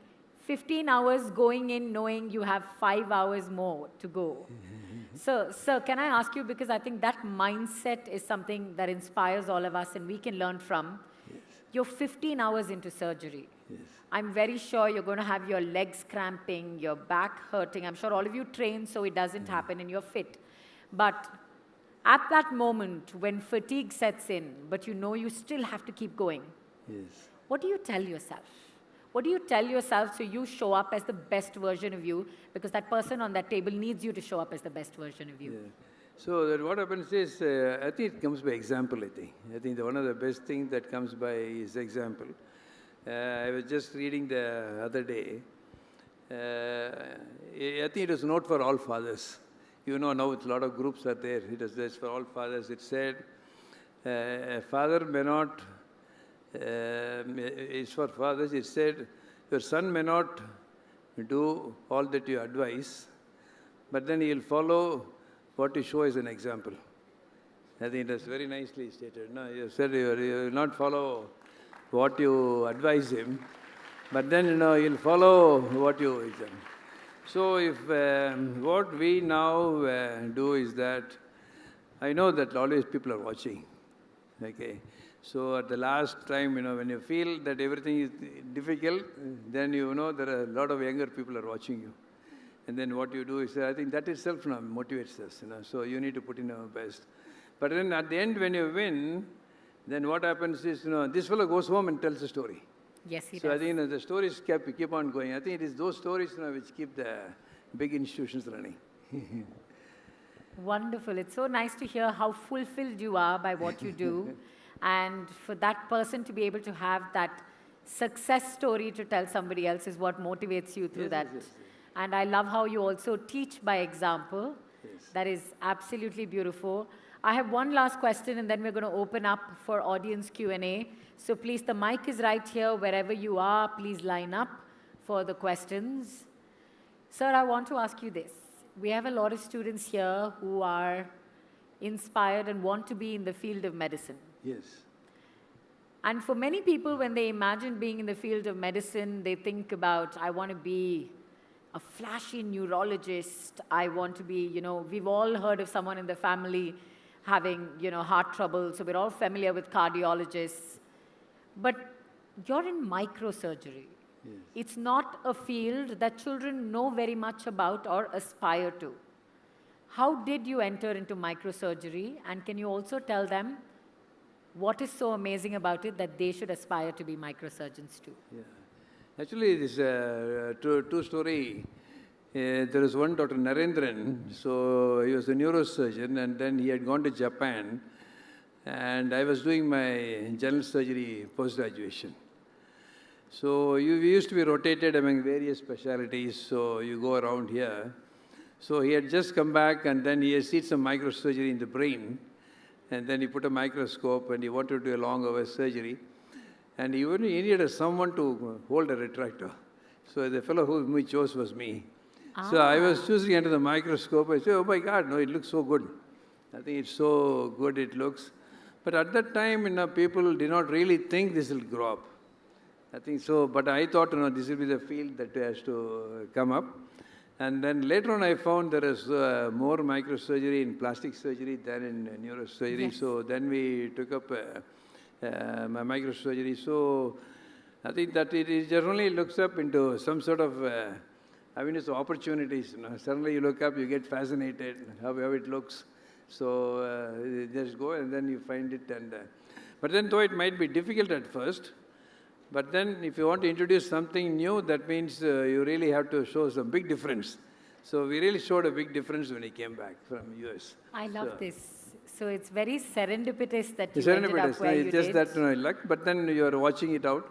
15 hours going in knowing you have 5 hours more to go. So, sir, can I ask you, because I think that mindset is something that inspires all of us and we can learn from. Yes. You're 15 hours into surgery. Yes. I'm very sure you're going to have your legs cramping, your back hurting. I'm sure all of you train so it doesn't happen and you're fit. But at that moment when fatigue sets in, but you still have to keep going, yes. What do you tell yourself? What do you tell yourself so you show up as the best version of you? Because that person on that table needs you to show up as the best version of you. Yeah. So what happens is, I think it comes by example, I think. I think one of the best things that comes by is example. I was just reading the other day. I think it was Note for All Fathers. Now a lot of groups are there. It is for all fathers. It said, a father may not, it's for fathers. It said, your son may not do all that you advise, but then he'll follow what you show as an example. I think that's very nicely stated. No, you said you will not follow what you advise him, but then he'll follow what you examine. So if what we now do is that, I know that always people are watching. Okay. So at the last time, when you feel that everything is difficult, then there are a lot of younger people are watching you. And then what you do is, I think that itself motivates us. So you need to put in our best. But then at the end, when you win, then what happens is, this fellow goes home and tells a story. Yes, he does. So I think the stories keep on going. I think it is those stories which keep the big institutions running. Wonderful. It's so nice to hear how fulfilled you are by what you do. And for that person to be able to have that success story to tell somebody else is what motivates you through that. Yes. And I love how you also teach by example. Yes. That is absolutely beautiful. I have one last question, and then we're going to open up for audience Q&A. So please, the mic is right here. Wherever you are, please line up for the questions. Sir, I want to ask you this. We have a lot of students here who are inspired and want to be in the field of medicine. Yes. And for many people, when they imagine being in the field of medicine, they think about, I want to be a flashy neurologist. I want to be, we've all heard of someone in the family having, heart trouble. So we're all familiar with cardiologists. But you're in microsurgery. Yes. It's not a field that children know very much about or aspire to. How did you enter into microsurgery? And can you also tell them what is so amazing about it that they should aspire to be microsurgeons too? Yeah. Actually, this true story. There was one Dr. Narendran. So he was a neurosurgeon, and then he had gone to Japan. And I was doing my general surgery post-graduation. So we used to be rotated among various specialties. So you go around here. So he had just come back, and then he had seen some microsurgery in the brain. And then he put a microscope, and he wanted to do a long-hour surgery. And he needed someone to hold a retractor. So the fellow whom he chose was me. So I was choosing under the microscope. I said, oh my God, no, it looks so good. I think it's so good it looks. But at that time, people did not really think this will grow up. I think so, but I thought, this will be the field that has to come up. And then later on, I found there is more microsurgery in plastic surgery than in neurosurgery. Yes. So then we took up my microsurgery. So I think that it generally looks up into some sort of avenues of opportunities. Suddenly you look up, you get fascinated how it looks. So just go and then you find it. But then though it might be difficult at first, but then if you want to introduce something new, that means you really have to show some big difference. So we really showed a big difference when he came back from US. I love this. So it's very serendipitous that you ended up where you did. It's just that luck, but then you are watching it out.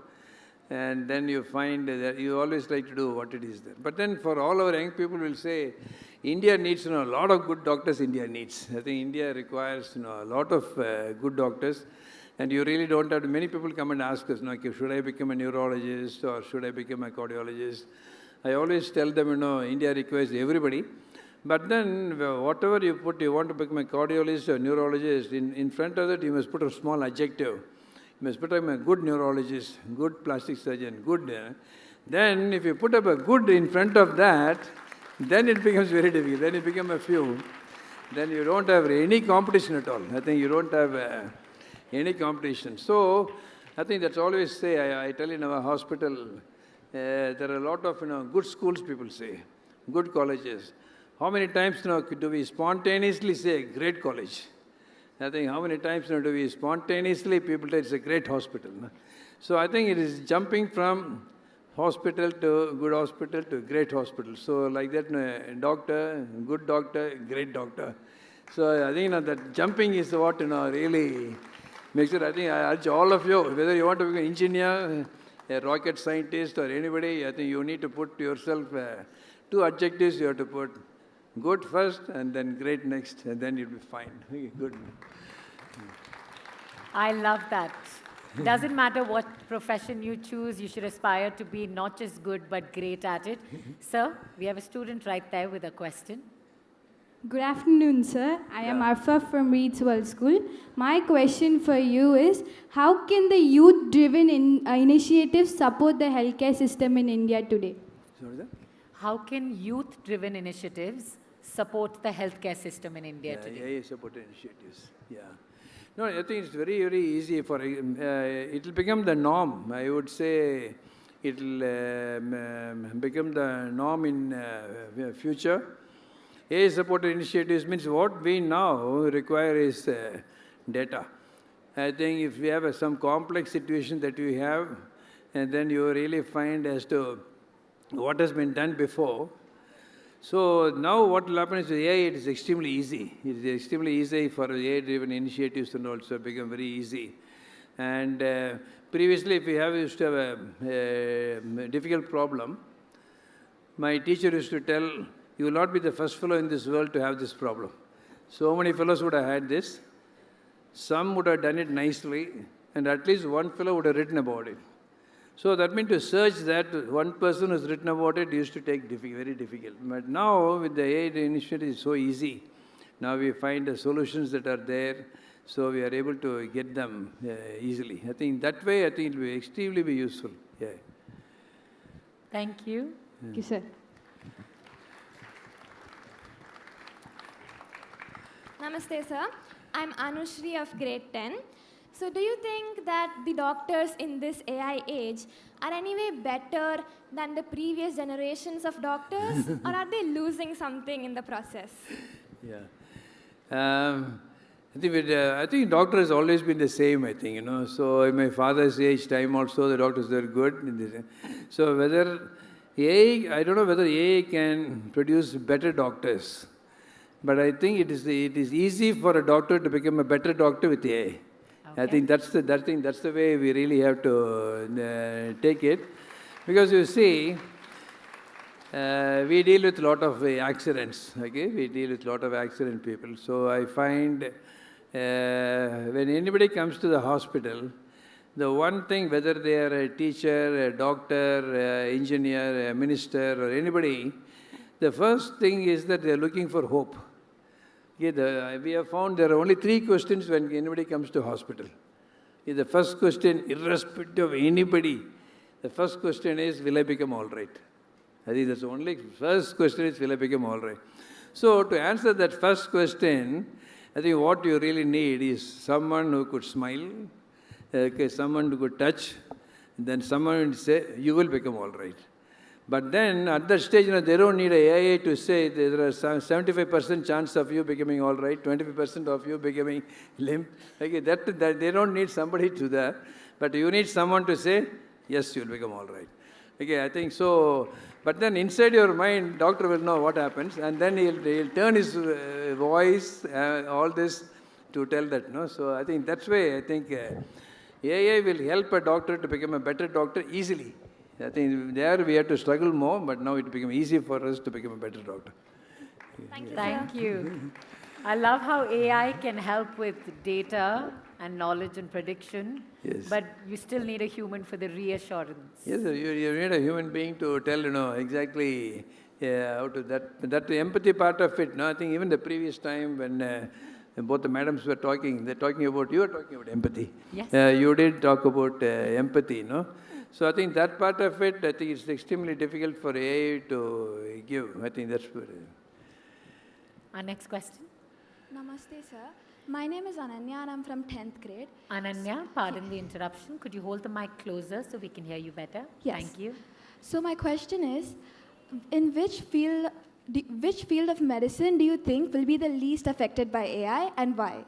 And then you find that you always like to do what it is there. But then for all our young people will say, India needs a lot of good doctors. India needs. I think India requires a lot of good doctors. And you really don't have to, many people come and ask us, should I become a neurologist or should I become a cardiologist? I always tell them, India requires everybody. But then whatever you put, you want to become a cardiologist or neurologist, in front of it you must put a small adjective. You must put up a good neurologist, good plastic surgeon, good. Then if you put up a good in front of that, then it becomes very difficult. Then it becomes a few. Then you don't have any competition at all. I think you don't have any competition. So I think that's always say, I tell in our hospital, there are a lot of good schools, people say, good colleges. How many times do we spontaneously say great college? I think how many times do we spontaneously people say it's a great hospital? So I think it is jumping from hospital to good hospital to great hospital. So like that, doctor, good doctor, great doctor. So I think that jumping is what really makes it. I think I urge all of you, whether you want to become an engineer, a rocket scientist, or anybody, I think you need to put yourself two adjectives. You have to put good first, and then great next, and then you'll be fine. Good. I love that. Doesn't matter what profession you choose, you should aspire to be not just good, but great at it. Sir, we have a student right there with a question. Good afternoon, sir. I am Arfa from Reed's World School. My question for you is, how can the youth-driven initiatives support the healthcare system in India today? How can youth-driven initiatives support the healthcare system in India today? Yeah, support initiatives. Yeah. No, I think it's very, very easy for it will become the norm. I would say it will become the norm in future. AI-supported initiatives means what we now require is data. I think if we have some complex situation that we have, and then you really find as to what has been done before. So now what will happen is with AI, it is extremely easy. It is extremely easy for AI-driven initiatives and also become very easy. And previously, if we used to have a difficult problem, my teacher used to tell, you will not be the first fellow in this world to have this problem. So many fellows would have had this. Some would have done it nicely, and at least one fellow would have written about it. So that means to search that one person who's written about it used to take very difficult. But now with the AI initiative, it's so easy. Now we find the solutions that are there, so we are able to get them easily. I think that way, I think it will extremely be useful. Yeah. Thank you. Thank you, sir. Namaste, sir. I'm Anushri of grade 10. So do you think that the doctors in this AI age are anyway better than the previous generations of doctors, or are they losing something in the process? Yeah. I think doctor has always been the same, I think, So in my father's age time also, the doctors were good. So whether AI, I don't know whether AI can produce better doctors. But I think it is easy for a doctor to become a better doctor with AI. Okay. I think that's the way we really have to take it. Because you see, we deal with a lot of accidents, okay? We deal with a lot of accident people. So I find when anybody comes to the hospital, the one thing, whether they are a teacher, a doctor, engineer, a minister, or anybody, the first thing is that they are looking for hope. Okay, we have found there are only 3 questions when anybody comes to hospital. Okay, the first question, irrespective of anybody, the first question is, will I become all right? I think that's the only first question is, will I become all right? So to answer that first question, I think what you really need is someone who could smile, someone who could touch, then someone will say, you will become all right. But then at that stage, they don't need AI to say there are 75% chance of you becoming all right, 25% of you becoming limp. Okay, that they don't need somebody to that. But you need someone to say, yes, you'll become all right. Okay, I think so. But then inside your mind, doctor will know what happens, and then he'll turn his voice, all this, to tell that. No? So I think that's why I think AI will help a doctor to become a better doctor easily. I think there we have to struggle more, but now it became easy for us to become a better doctor. Thank you. I love how AI can help with data and knowledge and prediction, yes. But you still need a human for the reassurance. Yes, you need a human being to tell, exactly how to that empathy part of it. No, I think even the previous time when both the madams were talking, you were talking about empathy. Yes. You did talk about empathy, no? So I think that part of it, I think it's extremely difficult for AI to give. I think that's what Our next question. Namaste, sir. My name is Ananya and I'm from 10th grade. Ananya, pardon the interruption. Could you hold the mic closer so we can hear you better? Yes. Thank you. So my question is, in which field of medicine do you think will be the least affected by AI and why?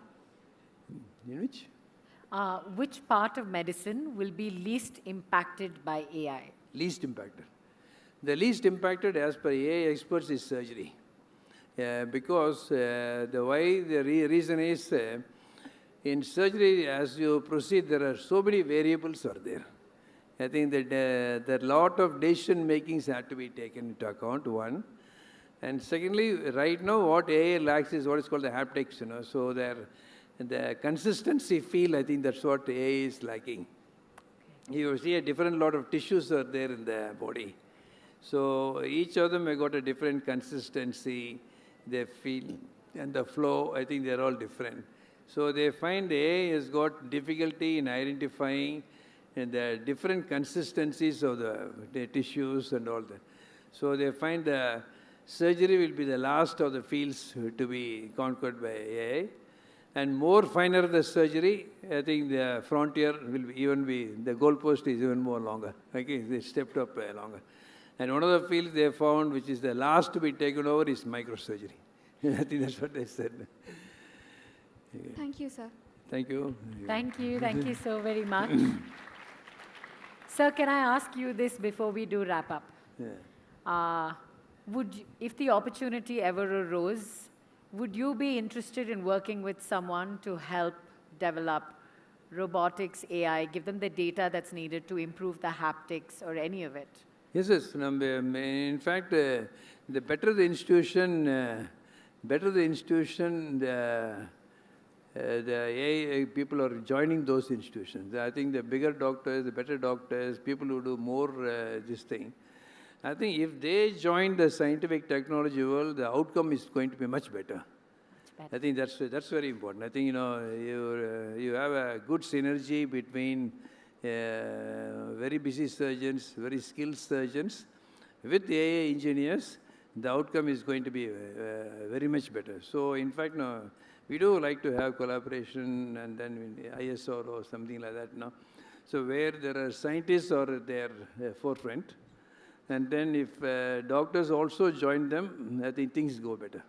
In which? Which part of medicine will be least impacted by AI? Least impacted. The least impacted, as per AI experts, is surgery. Because the reason is, in surgery, as you proceed, there are so many variables are there. I think that there are a lot of decision makings have to be taken into account, one. And secondly, right now, what AI lacks is what is called the haptics, So the consistency feel, I think that's what AI is lacking. You see a different lot of tissues are there in the body. So each of them have got a different consistency, they feel, and the flow, I think they're all different. So they find AI has got difficulty in identifying the different consistencies of the tissues and all that. So they find the surgery will be the last of the fields to be conquered by AI. And more finer the surgery, I think the frontier will even be, the goalpost is even more longer. Okay, they stepped up longer. And one of the fields they found, which is the last to be taken over, is microsurgery. I think that's what they said. Okay. Thank you, sir. Thank you. Thank you. Thank you so very much. Sir, can I ask you this before we do wrap up? Yeah. If the opportunity ever arose, would you be interested in working with someone to help develop robotics, AI, give them the data that's needed to improve the haptics or any of it? Yes, yes. In fact, the better the institution, better the institution, the AI people are joining those institutions. I think the bigger doctors, the better doctors, people who do more this thing. I think if they join the scientific technology world, the outcome is going to be much better. I think that's very important. I think you have a good synergy between very busy surgeons, very skilled surgeons, with AI engineers. The outcome is going to be very much better. So in fact, we do like to have collaboration and then ISR or something like that. So where there are scientists or their forefront, and then if doctors also join them, I think things go better.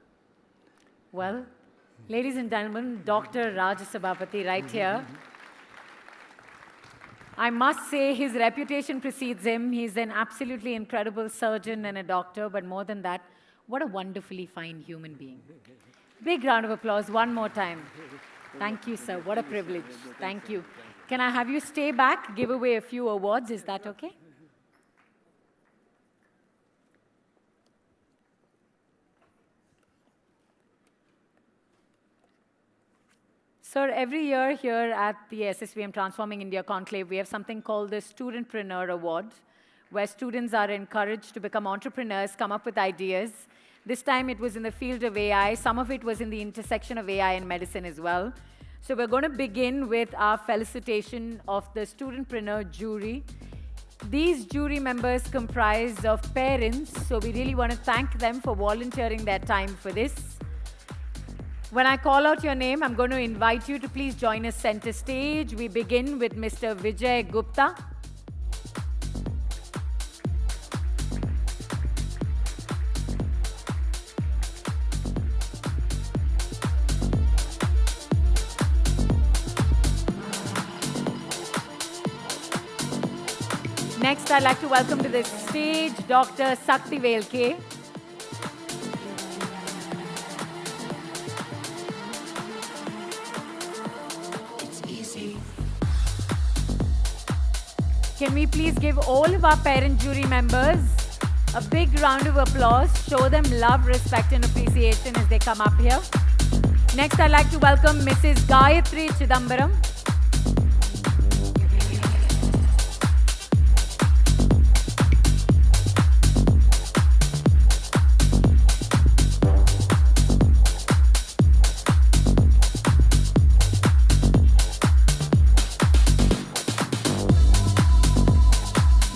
Well, ladies and gentlemen, Dr. Sabapathy right here. I must say his reputation precedes him. He's an absolutely incredible surgeon and a doctor, but more than that, what a wonderfully fine human being. Big round of applause one more time. Thank you, sir. What a privilege. Thank you. Can I have you stay back, give away a few awards? Is that okay? Sir, every year here at the SSVM Transforming India Conclave, we have something called the Studentpreneur Award, where students are encouraged to become entrepreneurs, come up with ideas. This time it was in the field of AI. Some of it was in the intersection of AI and medicine as well. So we're going to begin with our felicitation of the Studentpreneur jury. These jury members comprise of parents, so we really want to thank them for volunteering their time for this. When I call out your name, I'm going to invite you to please join us center stage. We begin with Mr. Vijay Gupta. Next, I'd like to welcome to the stage Dr. Saktivel K. Can we please give all of our parent jury members a big round of applause, show them love, respect and appreciation as they come up here. Next, I'd like to welcome Mrs. Gayatri Chidambaram.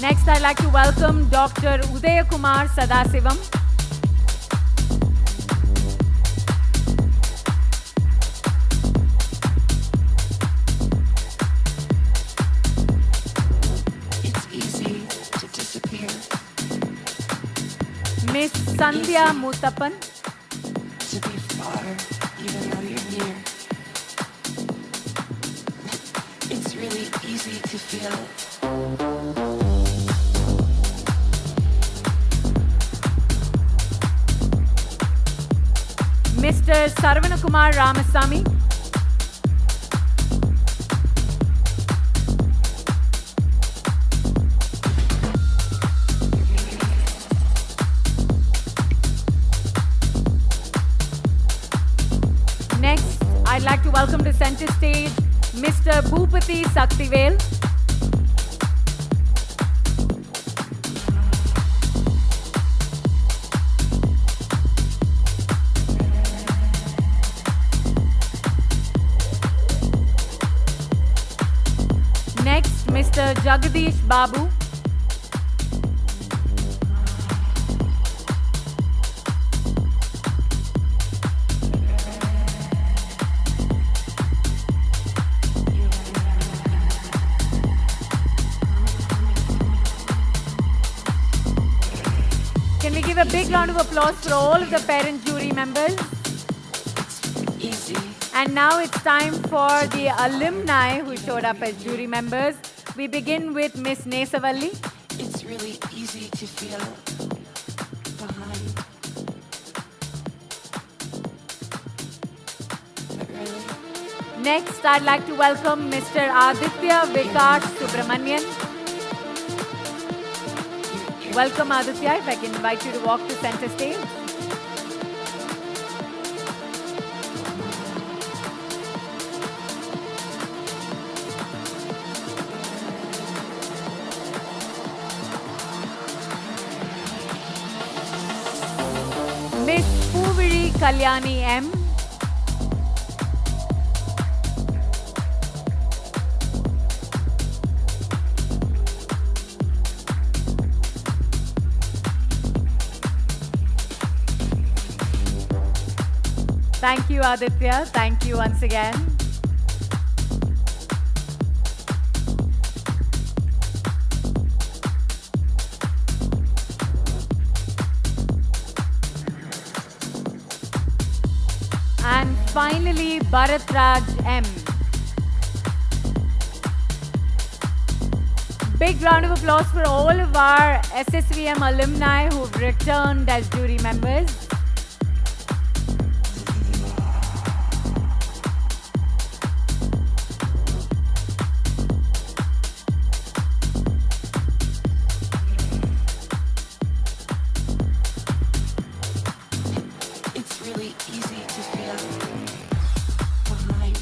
Next, I'd like to welcome Dr. Udaya Kumar Sadasivam. It's easy to disappear. Miss Sandhya Mutappan. To be far, even though you're near. It's really easy to feel. Mr. Sarvanakumar Ramasamy. Next, I'd like to welcome to center stage Mr. Bhupati Saktivel. Next, Mr. Jagadish Babu. Can we give a big round of applause for all of the parent jury members? Easy. And now it's time for the alumni who showed up as jury members. We begin with Miss Nesavalli. It's really easy to feel behind. But really, Next, I'd like to welcome Mr. Aditya Vikash Subramanian. Welcome, Aditya. If I can invite you to walk to center stage. Kalyani M. Thank you, Aditya. Thank you once again. And finally, Bharatraj M. Big round of applause for all of our SSVM alumni who've returned as jury members. It's really easy to feel behind.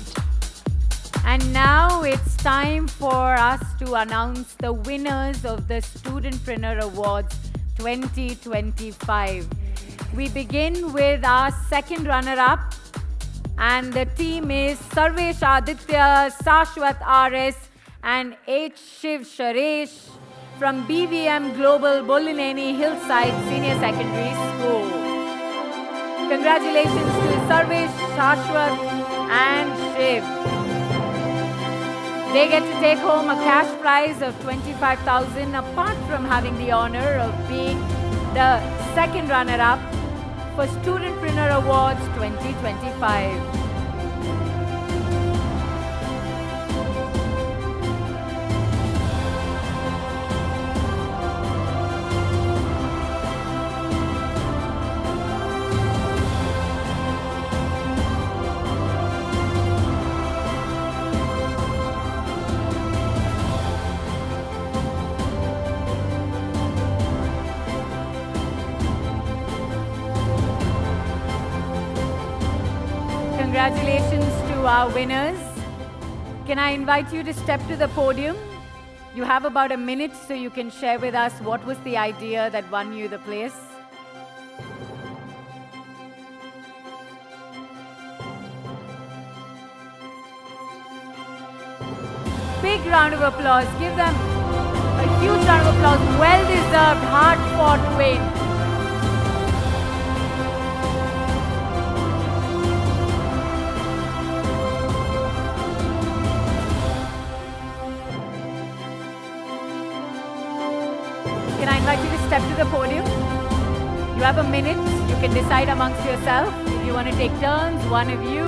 And now it's time for us to announce the winners of the Studentpreneur Awards 2025. We begin with our second runner-up, and the team is Sarvesh Aditya, Sashwat RS, and H. Shiv Sharesh from BVM Global Bolineni Hillside Senior Secondary School. Congratulations to Sarvesh, Shashwat, and Shiv. They get to take home a cash prize of 25,000 apart from having the honor of being the second runner-up for Studentpreneur Awards 2025. Congratulations to our winners. Can I invite you to step to the podium? You have about a minute so you can share with us what was the idea that won you the place. Big round of applause. Give them a huge round of applause. Well-deserved, hard-fought win. Can I invite you to step to the podium? You have a minute. You can decide amongst yourself if you want to take turns, one of you.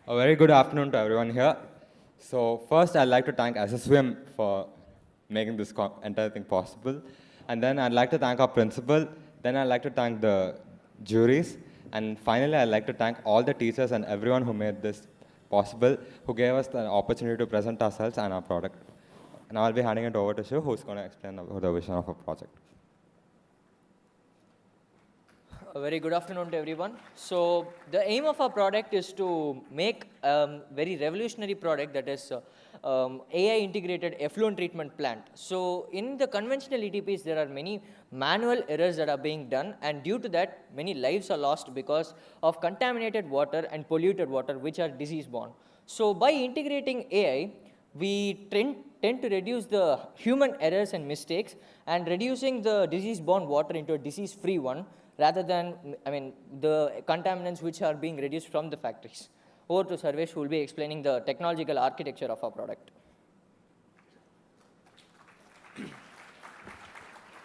A very good afternoon to everyone here. So first, I'd like to thank SSVM for making this entire thing possible. And then I'd like to thank our principal. Then I'd like to thank the juries. And finally, I'd like to thank all the teachers and everyone who made this possible, who gave us the opportunity to present ourselves and our product. Now I'll be handing it over to Shiv, who's going to explain the vision of our project. A very good afternoon to everyone. So the aim of our product is to make a very revolutionary product that is AI integrated effluent treatment plant. So in the conventional ETPs, there are many manual errors that are being done, and due to that, many lives are lost because of contaminated water and polluted water, which are disease-borne. So by integrating AI, we tend to reduce the human errors and mistakes and reducing the disease-borne water into a disease-free one, rather than, the contaminants which are being reduced from the factories. Over to Sarvesh, who will be explaining the technological architecture of our product.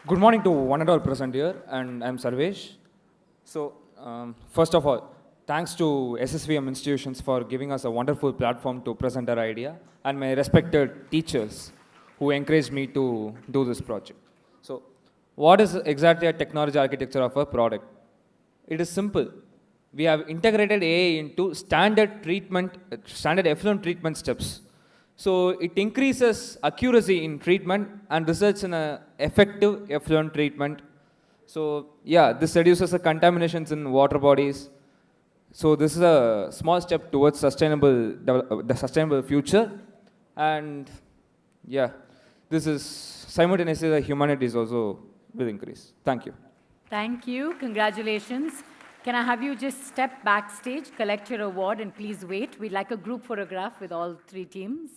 Good morning to one and all present here, and I'm Sarvesh. So, first of all, thanks to SSVM institutions for giving us a wonderful platform to present our idea, and my respected teachers who encouraged me to do this project. So, what is exactly a technology architecture of a product? It is simple. We have integrated AI into standard effluent treatment steps. So it increases accuracy in treatment and results in an effective effluent treatment. So yeah, this reduces the contaminations in water bodies. So this is a small step towards the sustainable future. And yeah, this is simultaneously the humanities also will increase. Thank you. Thank you. Congratulations. Can I have you just step backstage, collect your award, and please wait. We'd like a group photograph with all 3 teams.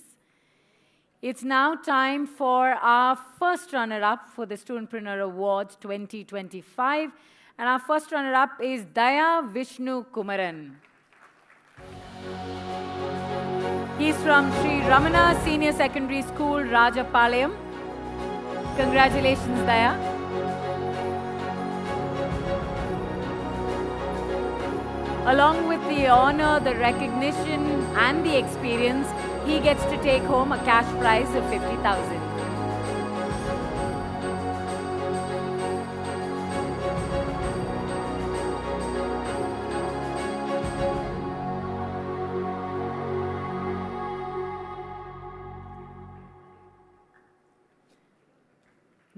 It's now time for our first runner-up for the Studentpreneur Awards 2025. And our first runner-up is Daya Vishnu Kumaran. He's from Sri Ramana Senior Secondary School, Rajapalayam. Congratulations, Daya. Along with the honor, the recognition, and the experience, he gets to take home a cash prize of 50,000.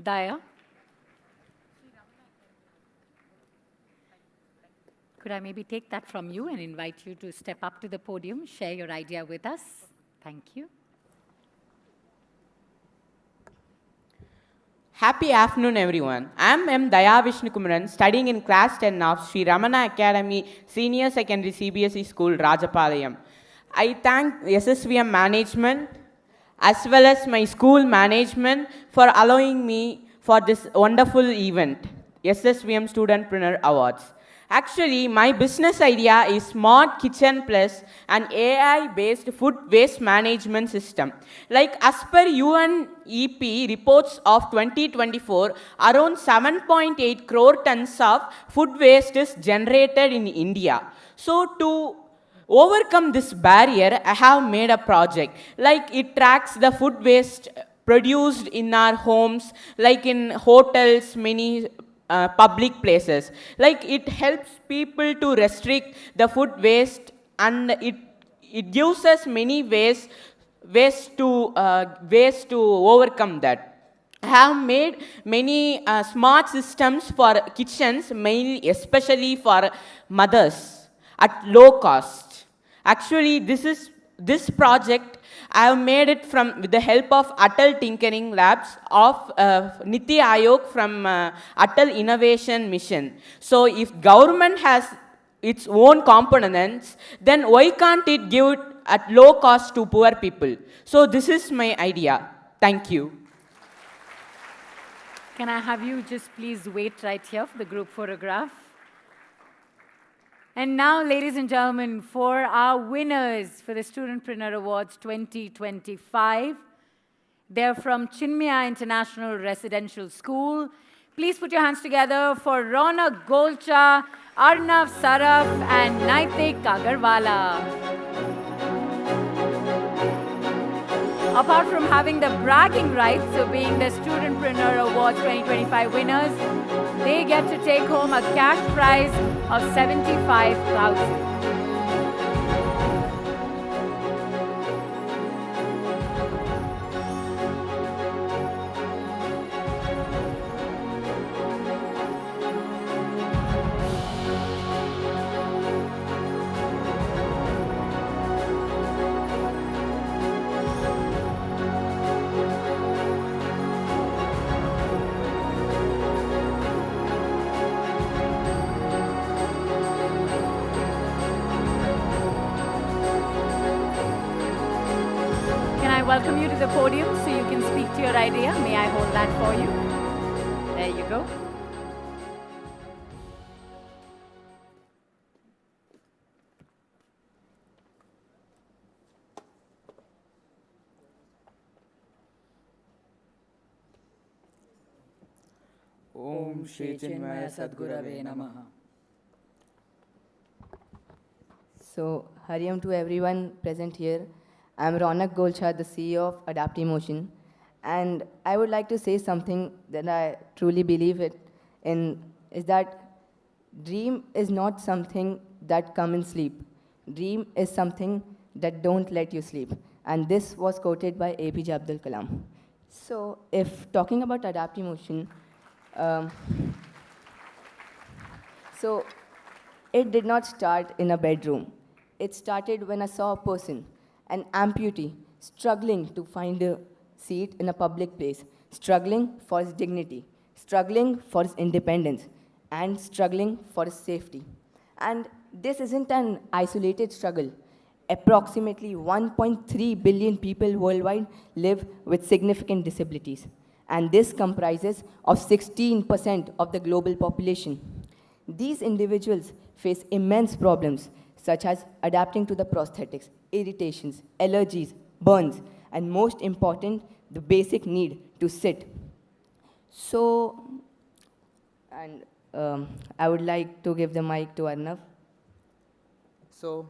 Daya? Could I maybe take that from you and invite you to step up to the podium, share your idea with us? Thank you. Happy afternoon, everyone. I am M. Daya Vishnu Kumaran, studying in class 10 of Sri Ramana Academy Senior Secondary CBSE School, Rajapalayam. I thank SSVM management as well as my school management for allowing me for this wonderful event, SSVM Studentpreneur Awards. Actually, my business idea is Smart Kitchen Plus, an AI-based food waste management system. Like as per UNEP reports of 2024, around 7.8 crore tons of food waste is generated in India. So to overcome this barrier, I have made a project. Like it tracks the food waste produced in our homes, like in hotels, many public places. Like it helps people to restrict the food waste, and it gives us many ways to overcome that. I have made many smart systems for kitchens, mainly especially for mothers at low cost. Actually, this project I have made it with the help of Atal Tinkering Labs of Niti Aayog from Atal Innovation Mission. So if government has its own components, then why can't it give it at low cost to poor people? So this is my idea. Thank you. Can I have you just please wait right here for the group photograph? And now, ladies and gentlemen, for our winners for the Studentpreneur Awards 2025, they're from Chinmaya International Residential School. Please put your hands together for Ronak Golcha, Arnav Saraf, and Naitik Agarwala. Apart from having the bragging rights of being the Studentpreneur Awards 2025 winners, they get to take home a cash prize of 75,000. Welcome you to the podium so you can speak to your idea. May I hold that for you? There you go. Om Shri Chinmaya Sadgurave Namaha. So, Hariam to everyone present here. I'm Ronak Golcha, the CEO of Adaptimotion, and I would like to say something that I truly believe in is that dream is not something that come in sleep. Dream is something that don't let you sleep. And this was quoted by APJ Abdul Kalam. So if talking about Adaptimotion, so it did not start in a bedroom. It started when I saw a person, an amputee, struggling to find a seat in a public place. struggling for his dignity, struggling for his independence, and struggling for his safety. And this isn't an isolated struggle. Approximately 1.3 billion people worldwide live with significant disabilities, and this comprises of 16% of the global population. These individuals face immense problems such as adapting to the prosthetics, irritations, allergies, burns, and most important, the basic need to sit. So, and I would like to give the mic to Arnav. So,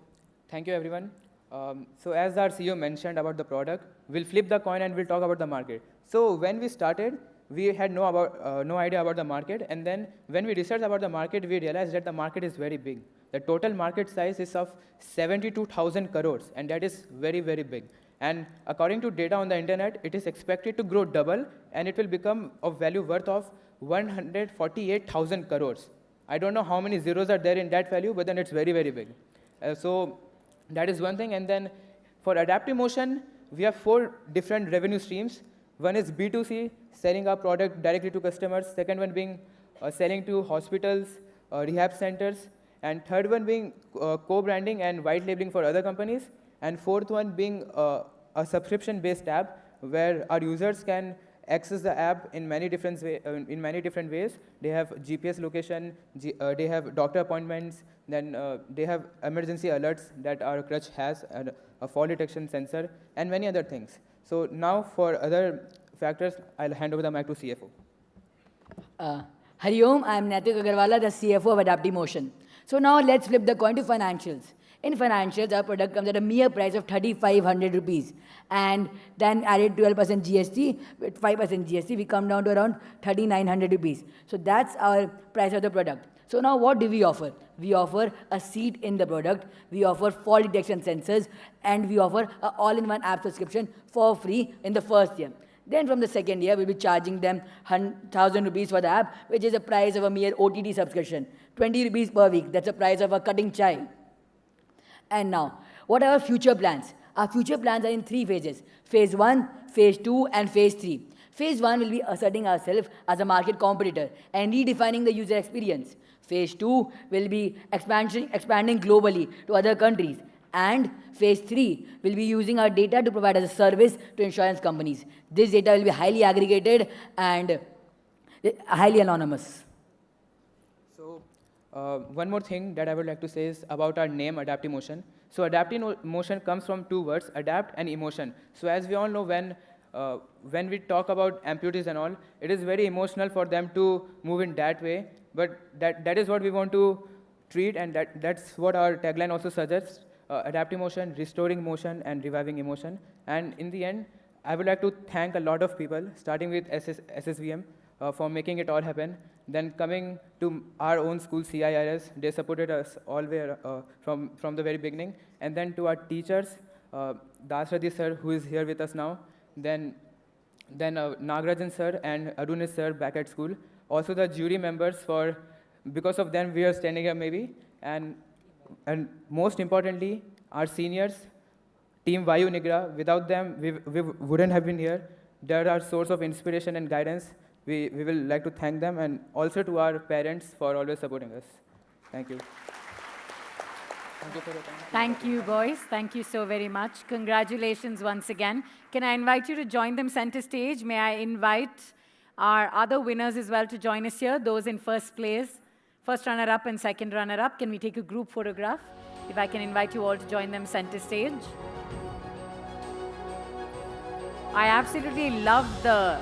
thank you everyone. So as our CEO mentioned about the product, we'll flip the coin and we'll talk about the market. So when we started, we had no idea about the market, and then when we researched about the market, we realized that the market is very big. The total market size is of 72,000 crores, and that is very, very big. And according to data on the internet, it is expected to grow double, and it will become of value worth of 148,000 crores. I don't know how many zeros are there in that value, but then it's very, very big. So that is one thing. And then for adaptive motion, we have 4 different revenue streams. One is B2C, selling our product directly to customers. Second one being selling to hospitals, rehab centers. And third one being co-branding and white labeling for other companies. And fourth one being a subscription-based app where our users can access the app in many different ways. They have GPS location, they have doctor appointments, then they have emergency alerts that our crutch has, and a fall detection sensor, and many other things. So now for other factors, I'll hand over the mic to CFO. Hari Om, I am Naitik Agarwala, the CFO of Adaptive Motion. So now let's flip the coin to financials. In financials, our product comes at a mere price of 3,500 rupees. And then added 12% GST, with 5% GST, we come down to around 3,900 rupees. So that's our price of the product. So now what do we offer? We offer a seat in the product, we offer fall detection sensors, and we offer an all-in-one app subscription for free in the first year. Then from the second year, we'll be charging them 1,000 rupees for the app, which is the price of a mere OTT subscription. 20 rupees per week, that's the price of a cutting chai. And now, what are our future plans? Our future plans are in 3 phases. Phase 1, Phase 2, and Phase 3. Phase 1 will be asserting ourselves as a market competitor and redefining the user experience. Phase 2 will be expanding globally to other countries. And Phase 3 will be using our data to provide as a service to insurance companies. This data will be highly aggregated and highly anonymous. So one more thing that I would like to say is about our name, Adaptive Motion. So adaptive motion comes from 2 words, adapt and emotion. So as we all know, when we talk about amputees and all, it is very emotional for them to move in that way. But that is what we want to treat, and that's what our tagline also suggests. Adaptive motion, restoring motion, and reviving emotion. And in the end, I would like to thank a lot of people, starting with SSVM, for making it all happen. Then coming to our own school, CIRS, they supported us all from the very beginning. And then to our teachers, Dasrati sir, who is here with us now. Then Nagarajan sir and Arunis sir back at school. Also the jury members, because of them we are standing here maybe. And most importantly, our seniors, Team Vayu Nigra. Without them, we wouldn't have been here. They're our source of inspiration and guidance. We will like to thank them, and also to our parents for always supporting us. Thank you. Thank you for your time. Thank you, boys. Thank you so very much. Congratulations once again. Can I invite you to join them center stage? May I invite our other winners as well to join us here, those in first place, first runner-up and second runner-up. Can we take a group photograph? If I can invite you all to join them center stage. I absolutely love the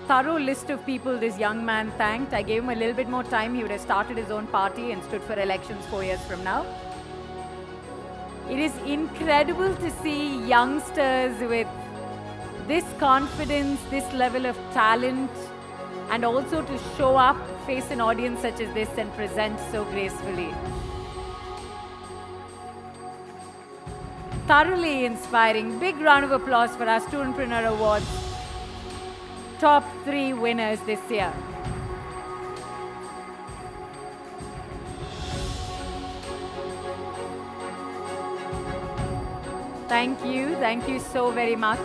thorough list of people this young man thanked. I gave him a little bit more time. He would have started his own party and stood for elections 4 years from now. It is incredible to see youngsters with this confidence, this level of talent, and also to show up, face an audience such as this and present so gracefully. Thoroughly inspiring. Big round of applause for our Studentpreneur Awards top 3 winners this year. Thank you so very much.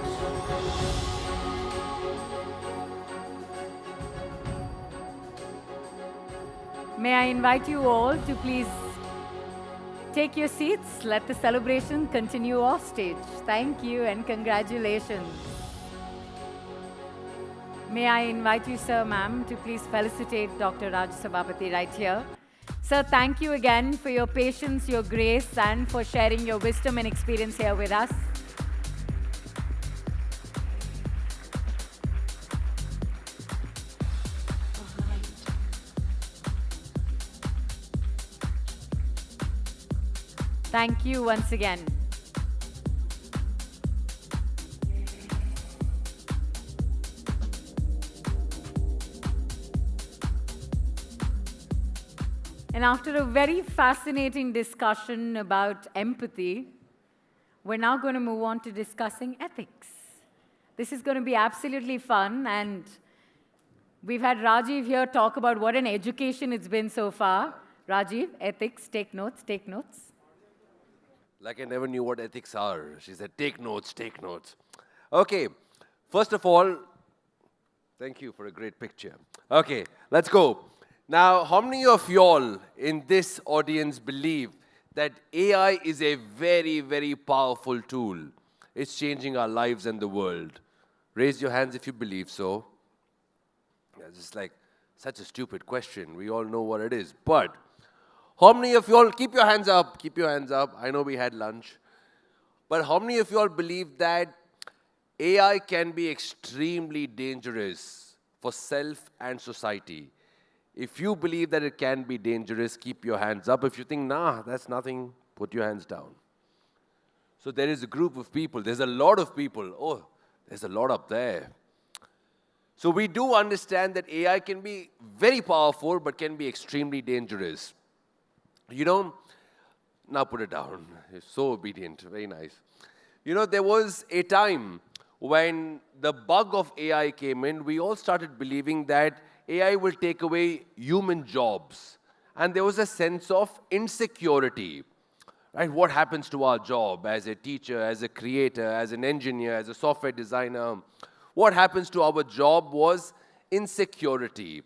May I invite you all to please take your seats. Let the celebration continue off stage. Thank you and congratulations. May I invite you, sir, ma'am, to please felicitate Dr. Raj Sabapathy right here. Sir, thank you again for your patience, your grace, and for sharing your wisdom and experience here with us. Thank you once again. And after a very fascinating discussion about empathy, we're now going to move on to discussing ethics. This is going to be absolutely fun, and we've had Rajiv here talk about what an education it's been so far. Rajiv, ethics, take notes, take notes. Like I never knew what ethics are. She said, take notes, take notes. Okay, first of all, thank you for a great picture. Okay, let's go. Now, how many of y'all in this audience believe that AI is a very, very powerful tool? It's changing our lives and the world. Raise your hands if you believe so. It's just like such a stupid question. We all know what it is. But how many of y'all, keep your hands up, keep your hands up. I know we had lunch. But how many of y'all believe that AI can be extremely dangerous for self and society? If you believe that it can be dangerous, keep your hands up. If you think, nah, that's nothing, put your hands down. So there is a group of people. There's a lot of people. Oh, there's a lot up there. So we do understand that AI can be very powerful, but can be extremely dangerous. You know, now put it down. You're so obedient. Very nice. You know, there was a time when the bug of AI came in, we all started believing that AI will take away human jobs. And there was a sense of insecurity. Right? What happens to our job as a teacher, as a creator, as an engineer, as a software designer? What happens to our job was insecurity.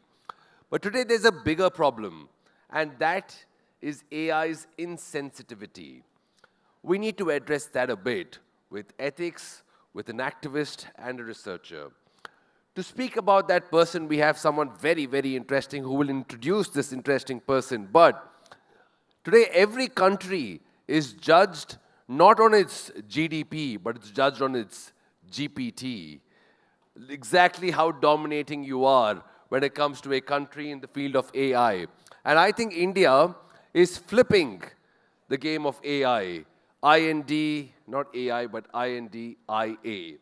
But today there's a bigger problem, and that is AI's insensitivity. We need to address that a bit with ethics, with an activist and a researcher. To speak about that person, we have someone very, very interesting who will introduce this interesting person. But today, every country is judged not on its GDP, but it's judged on its GPT. Exactly how dominating you are when it comes to a country in the field of AI. And I think India is flipping the game of AI. IND, not AI, but INDIA.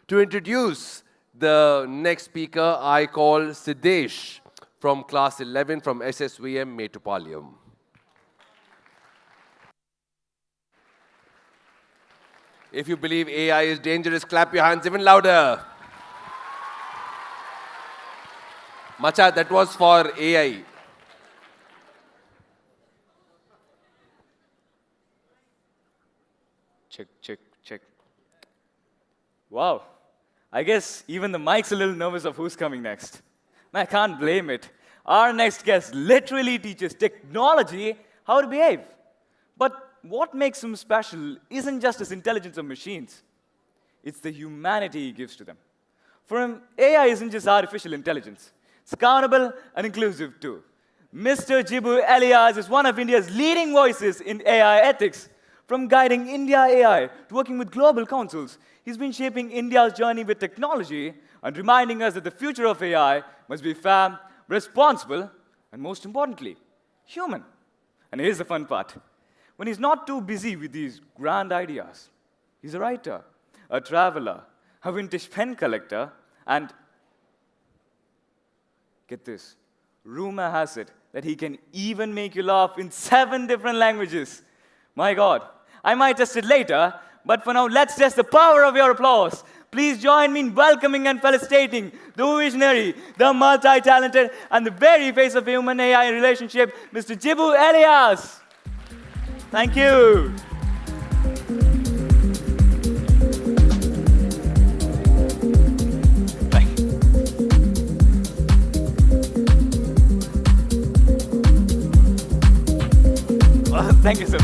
To introduce the next speaker, I call Siddesh from class 11 from SSVM, Metupalayam. If you believe AI is dangerous, clap your hands even louder. Macha, that was for AI. Check, check, check. Wow. I guess even the mic's a little nervous of who's coming next. And I can't blame it. Our next guest literally teaches technology how to behave. But what makes him special isn't just his intelligence of machines. It's the humanity he gives to them. For him, AI isn't just artificial intelligence. It's accountable and inclusive too. Mr. Jibu Elias is one of India's leading voices in AI ethics. From guiding India AI to working with global councils, he's been shaping India's journey with technology and reminding us that the future of AI must be fair, responsible, and most importantly, human. And here's the fun part. When he's not too busy with these grand ideas, he's a writer, a traveler, a vintage pen collector, and get this, rumor has it that he can even make you laugh in 7 different languages. My God, I might test it later, but for now, let's test the power of your applause. Please join me in welcoming and felicitating the visionary, the multi-talented, and the very face of human-AI relationship, Mr. Jibu Elias. Thank you. Thank you, sir.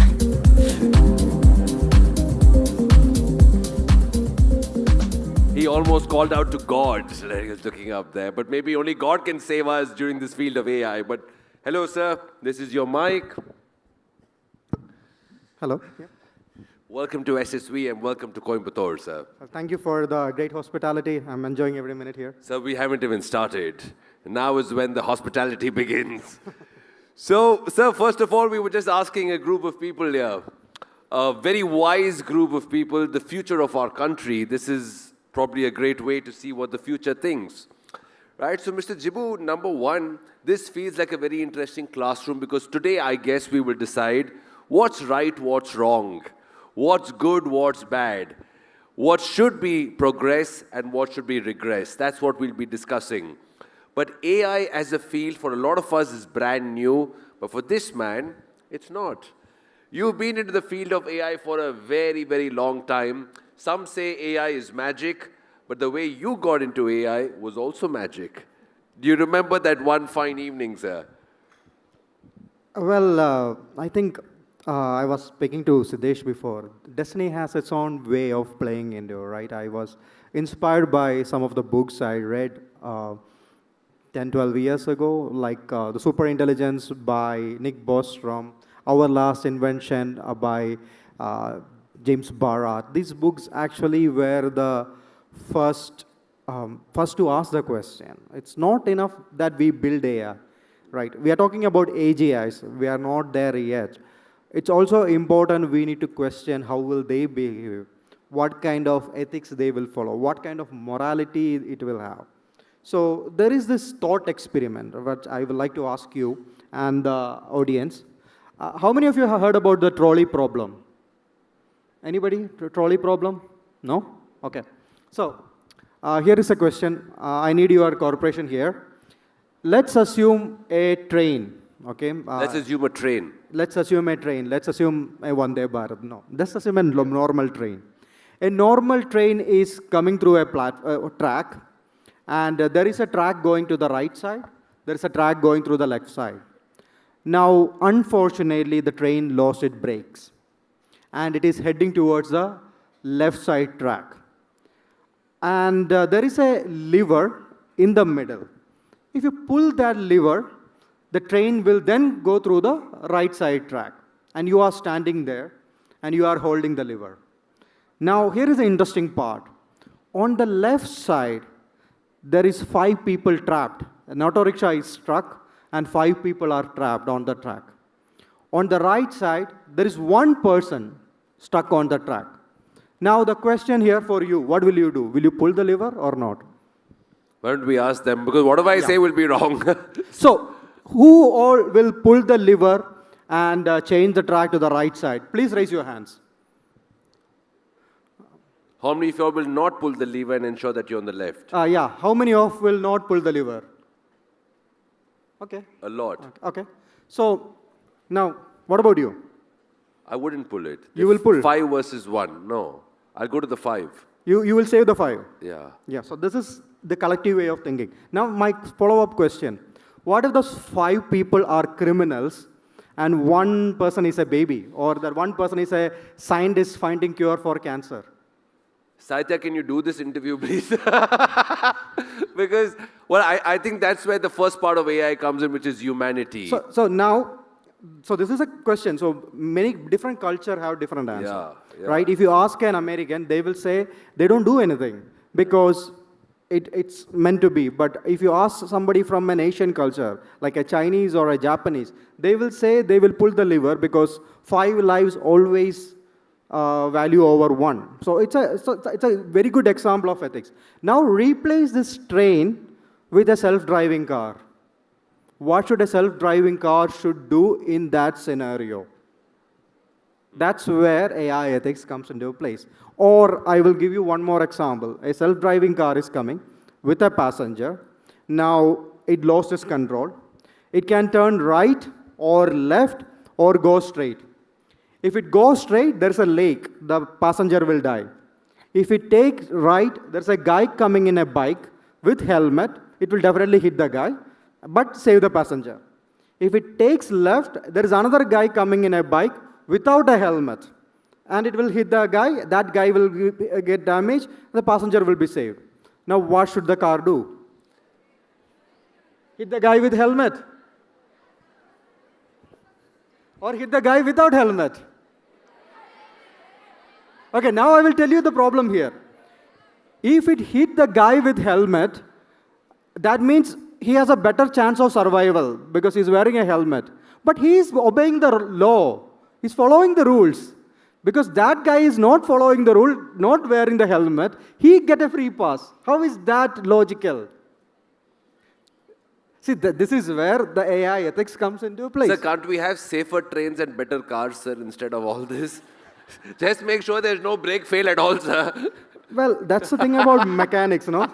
He almost called out to God. He was looking up there. But maybe only God can save us during this field of AI. But hello, sir. This is your mic. Hello. Yeah. Welcome to SSV and welcome to Coimbatore, sir. Thank you for the great hospitality. I'm enjoying every minute here. Sir, we haven't even started. Now is when the hospitality begins. So, sir, first of all, we were just asking a group of people here, a very wise group of people, the future of our country. This is probably a great way to see what the future thinks. Right? So, Mr. Jibu, number one, this feels like a very interesting classroom because today, I guess, we will decide what's right, what's wrong. What's good, what's bad, what should be progress and what should be regress. That's what we'll be discussing. But AI as a field for a lot of us is brand new, but for this man, it's not. You've been into the field of AI for a very, very long time. Some say AI is magic, but the way you got into AI was also magic. Do you remember that one fine evening, sir? Well, I think I was speaking to Siddesh before. Destiny has its own way of playing into, right? I was inspired by some of the books I read 10, 12 years ago, like The Superintelligence by Nick Bostrom, Our Last Invention by James Barat. These books actually were the first to ask the question. It's not enough that we build AI, right? We are talking about AGIs. We are not there yet. It's also important we need to question how will they behave, what kind of ethics they will follow, what kind of morality it will have. So there is this thought experiment which I would like to ask you and the audience. How many of you have heard about the trolley problem? Anybody? Trolley problem? No? Okay. So here is a question. I need your cooperation here. Let's assume a train. Okay. Let's assume a train. Let's assume a train. Let's assume a Vande Bharat. No. Let's assume a normal train. A normal train is coming through a track, and there is a track going to the right side. There is a track going through the left side. Now, unfortunately, the train lost its brakes, and it is heading towards the left side track. And there is a lever in the middle. If you pull that lever, the train will then go through the right side track. And you are standing there, and you are holding the lever. Now, here is the interesting part. On the left side, there is 5 people trapped. An auto rickshaw is struck, and 5 people are trapped on the track. On the right side, there is 1 person stuck on the track. Now, the question here for you, what will you do? Will you pull the lever or not? Why don't we ask them? Because whatever I say will be wrong. So, who all will pull the lever and change the track to the right side? Please raise your hands. How many of you will not pull the lever and ensure that you're on the left? Yeah. How many of will not pull the lever? Okay. A lot. Okay. So, now, what about you? I wouldn't pull it. You will pull? 5 versus 1. No. I'll go to the 5. You will save the 5? Yeah. Yeah. So, this is the collective way of thinking. Now, my follow-up question. What if those 5 people are criminals and 1 person is a baby, or that 1 person is a scientist finding cure for cancer? Saitya, can you do this interview, please? Because, well, I think that's where the first part of AI comes in, which is humanity. So now, this is a question. So many different cultures have different answers, yeah. right? If you ask an American, they will say they don't do anything because it's meant to be. But if you ask somebody from an Asian culture, like a Chinese or a Japanese, they will say they will pull the lever because 5 lives always value over 1. So it's a very good example of ethics. Now replace this train with a self-driving car. What should a self-driving car should do in that scenario? That's where AI ethics comes into place. Or I will give you one more example. A self-driving car is coming with a passenger. Now it lost its control. It can turn right or left or go straight. If it goes straight, there's a lake. The passenger will die. If it takes right, there's a guy coming in a bike with helmet. It will definitely hit the guy, but save the passenger. If it takes left, there is another guy coming in a bike without a helmet. And it will hit the guy, that guy will get damaged, the passenger will be saved. Now what should the car do? Hit the guy with helmet? Or hit the guy without helmet? Okay, now I will tell you the problem here. If it hit the guy with helmet, that means he has a better chance of survival because he's wearing a helmet. But he is obeying the law. He's following the rules. Because that guy is not following the rule, not wearing the helmet, he get a free pass. How is that logical? See, this is where the AI ethics comes into place. Sir, can't we have safer trains and better cars, sir, instead of all this? Just make sure there's no brake fail at all, sir. Well, that's the thing about mechanics, no?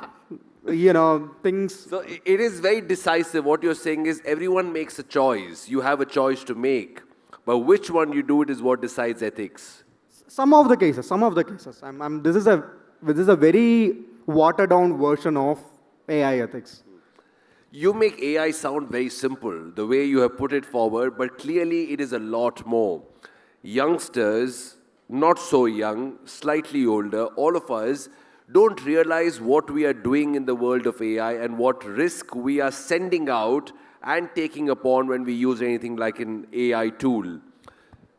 You know, things... So it is very decisive. What you're saying is everyone makes a choice. You have a choice to make. But which one you do it is what decides ethics. Some of the cases. This is a very watered down version of AI ethics. You make AI sound very simple, the way you have put it forward, but clearly it is a lot more. Youngsters, not so young, slightly older, all of us don't realize what we are doing in the world of AI and what risk we are sending out and taking upon when we use anything like an AI tool.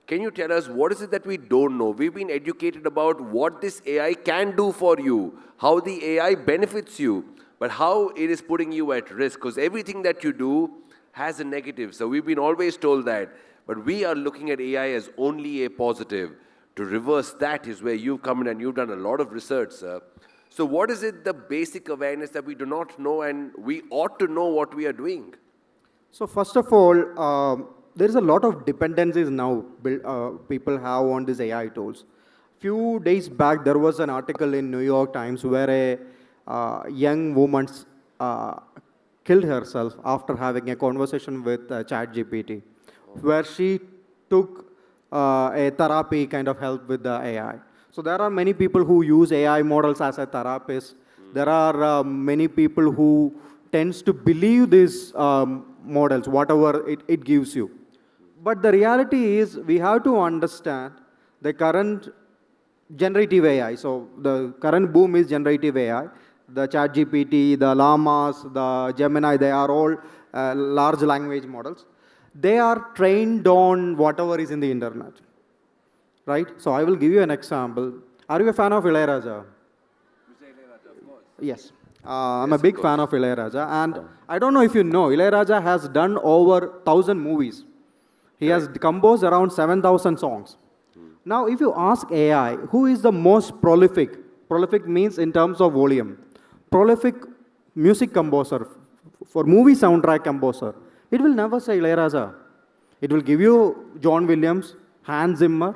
Can you tell us what is it that we don't know? We've been educated about what this AI can do for you, how the AI benefits you, but how it is putting you at risk, because everything that you do has a negative. So we've been always told that, but we are looking at AI as only a positive. To reverse that is where you've come in and you've done a lot of research, sir. So what is it, the basic awareness that we do not know and we ought to know what we are doing? So first of all, there is a lot of dependencies now people have on these AI tools. Few days back, there was an article in New York Times where a young woman killed herself after having a conversation with ChatGPT, where she took a therapy kind of help with the AI. So there are many people who use AI models as a therapist. There are many people who tends to believe these models, whatever it gives you. But the reality is we have to understand the current generative AI. So the current boom is generative AI. The ChatGPT, the Llamas, the Gemini, they are all large language models. They are trained on whatever is in the internet, right? So I will give you an example. Are you a fan of Ilayaraja? Yes. I'm a big fan of Ilayaraja. And I don't know if you know, Ilayaraja has done over 1,000 movies. He has composed around 7,000 songs. Now, if you ask AI, who is the most prolific? Prolific means in terms of volume. Prolific music composer, for movie soundtrack composer, it will never say Ilayaraja. It will give you John Williams, Hans Zimmer.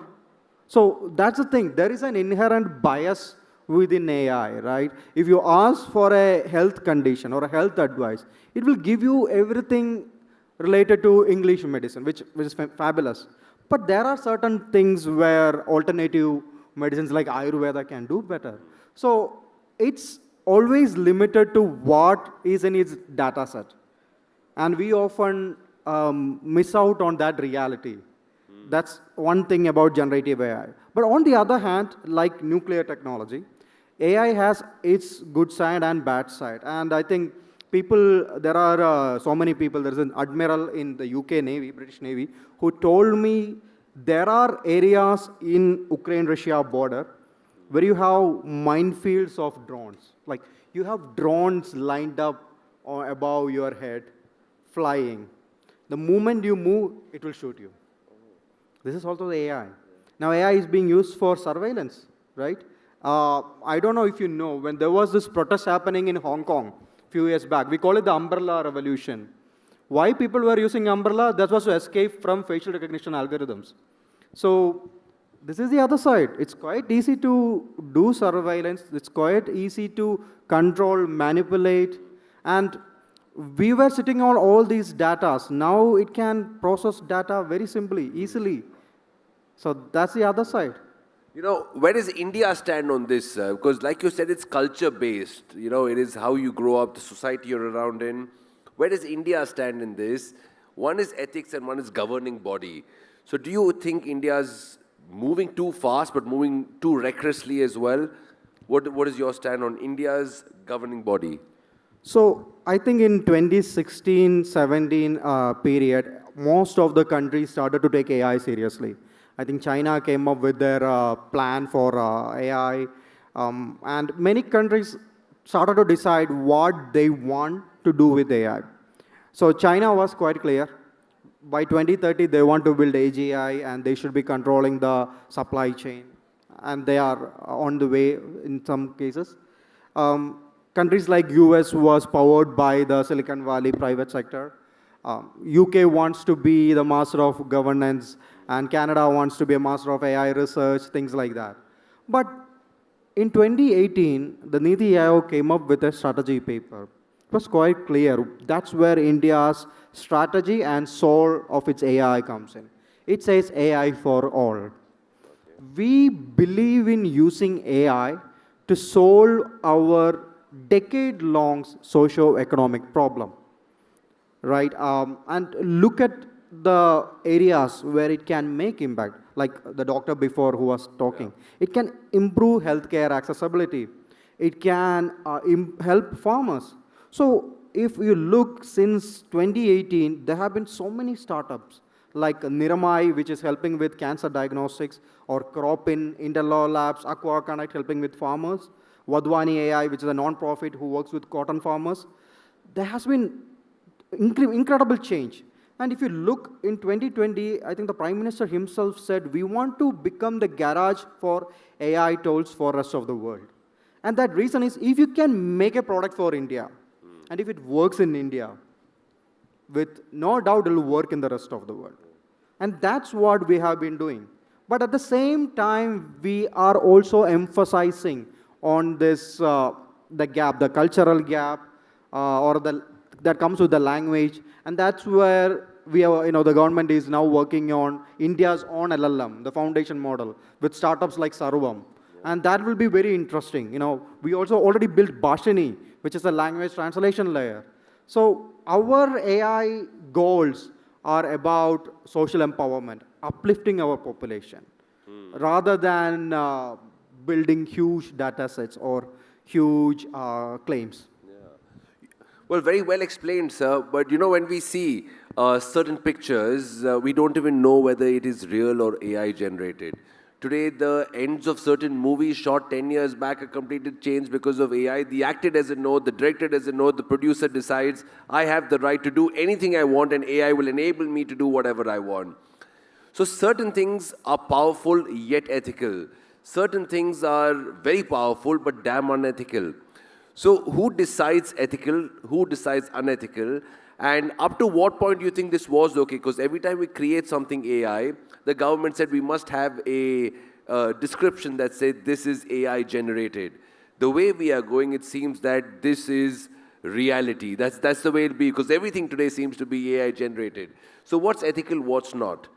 So that's the thing. There is an inherent bias within AI, right? If you ask for a health condition or a health advice, it will give you everything related to English medicine, which is fabulous. But there are certain things where alternative medicines like Ayurveda can do better. So it's always limited to what is in its data set. And we often miss out on that reality. That's one thing about generative AI. But on the other hand, like nuclear technology, AI has its good side and bad side. And I think there are so many people, there's an admiral in the UK Navy, British Navy, who told me there are areas in Ukraine-Russia border where you have minefields of drones. Like you have drones lined up above your head, flying. The moment you move, it will shoot you. This is also the AI. Now AI is being used for surveillance, right? I don't know if you know, when there was this protest happening in Hong Kong a few years back, we call it the umbrella revolution. Why people were using umbrella? That was to escape from facial recognition algorithms. So this is the other side. It's quite easy to do surveillance. It's quite easy to control, manipulate. And we were sitting on all these data. Now it can process data very simply, easily. So that's the other side. You know, where does India stand on this? Because like you said, it's culture-based. You know, it is how you grow up, the society you're around in. Where does India stand in this? One is ethics and one is governing body. So do you think India's moving too fast but moving too recklessly as well? What is your stand on India's governing body? So I think in 2016-17 period, most of the countries started to take AI seriously. I think China came up with their plan for AI, and many countries started to decide what they want to do with AI. So China was quite clear. By 2030, they want to build AGI, and they should be controlling the supply chain. And they are on the way in some cases. Countries like US was powered by the Silicon Valley private sector. UK wants to be the master of governance, and Canada wants to be a master of AI research, things like that. But in 2018, the Niti Aayog came up with a strategy paper. It was quite clear. That's where India's strategy and soul of its AI comes in. It says AI for all. We believe in using AI to solve our decade-long socio-economic problem, right? And look at the areas where it can make impact, like the doctor before who was talking. It can improve healthcare accessibility. It can help farmers. So if you look since 2018, there have been so many startups like Niramai, which is helping with cancer diagnostics, or Cropin, Interlaw Labs, Aqua Connect helping with farmers, Vadwani AI, which is a non-profit who works with cotton farmers. There has been incredible change. And if you look in 2020, I think the Prime Minister himself said, we want to become the garage for AI tools for the rest of the world. And that reason is, if you can make a product for India, and if it works in India, with no doubt it will work in the rest of the world. And that's what we have been doing. But at the same time, we are also emphasizing on this, the gap, the cultural gap, that comes with the language. And that's where we are, the government is now working on India's own LLM, the foundation model, with startups like Sarvam. And that will be very interesting. We also already built Bhashini, which is a language translation layer. So our AI goals are about social empowerment, uplifting our population, rather than building huge data sets or huge claims. Well, very well explained, sir. But when we see certain pictures, we don't even know whether it is real or AI generated. Today, the ends of certain movies shot 10 years back are completely changed because of AI. The actor doesn't know, the director doesn't know, the producer decides, I have the right to do anything I want and AI will enable me to do whatever I want. So certain things are powerful yet ethical. Certain things are very powerful but damn unethical. So who decides ethical, who decides unethical? And up to what point do you think this was okay? Because every time we create something AI, the government said we must have a description that said this is AI generated. The way we are going, it seems that this is reality. That's the way it'll be, because everything today seems to be AI generated. So what's ethical, what's not?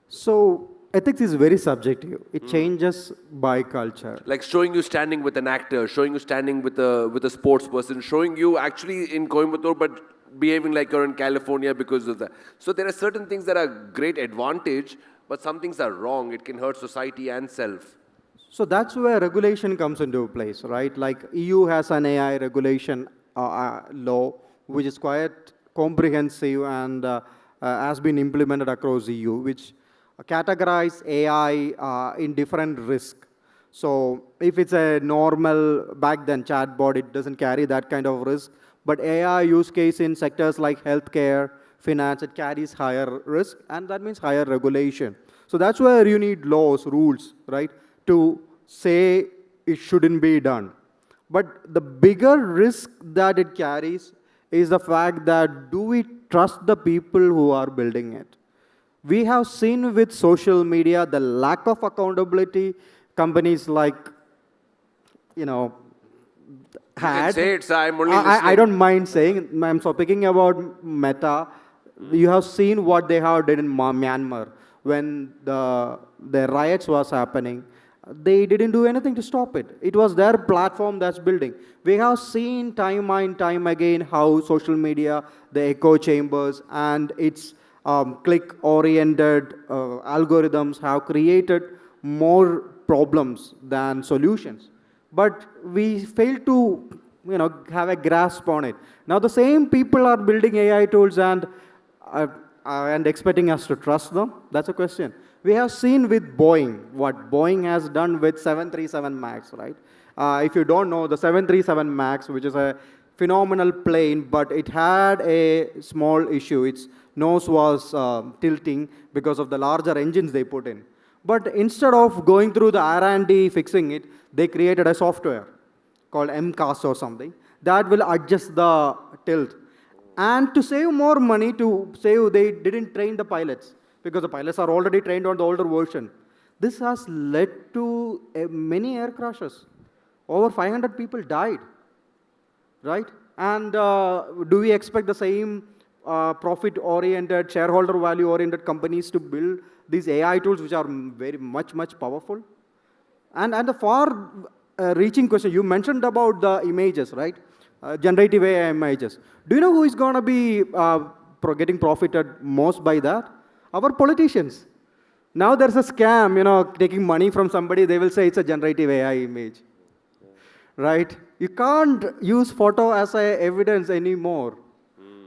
So ethics is very subjective. It changes by culture. Like showing you standing with an actor, showing you standing with a sports person, showing you actually in Coimbatore but behaving like you're in California because of that. So there are certain things that are great advantage, but some things are wrong. It can hurt society and self. So that's where regulation comes into place, right? Like EU has an AI regulation law, which is quite comprehensive and has been implemented across EU, which categorize AI in different risks. So if it's a normal back then chatbot, it doesn't carry that kind of risk. But AI use case in sectors like healthcare, finance, it carries higher risk, and that means higher regulation. So that's where you need laws, rules, right, to say it shouldn't be done. But the bigger risk that it carries is the fact that do we trust the people who are building it? We have seen with social media the lack of accountability. Companies like, had. You can say it, sir. I'm only listening. I don't mind saying. I'm speaking about Meta. You have seen what they have done in Myanmar when the riots was happening. They didn't do anything to stop it. It was their platform that's building. We have seen time and time again how social media, the echo chambers, and its click-oriented algorithms have created more problems than solutions. But we fail to have a grasp on it. Now the same people are building AI tools and expecting us to trust them. That's a question. We have seen with Boeing, what Boeing has done with 737 MAX, right? If you don't know, the 737 MAX, which is a phenomenal plane, but it had a small issue. Its nose was tilting because of the larger engines they put in. But instead of going through the R&D fixing it, they created a software called MCAS or something that will adjust the tilt. And to save more money, they didn't train the pilots because the pilots are already trained on the older version. This has led to many air crashes. Over 500 people died, right? And do we expect the same profit-oriented, shareholder value-oriented companies to build these AI tools which are very much powerful? And the far-reaching question, you mentioned about the images, right? Generative AI images. Do you know who is going to be getting profited most by that? Our politicians. Now there's a scam, taking money from somebody, they will say it's a generative AI image. Right? You can't use photo as evidence anymore,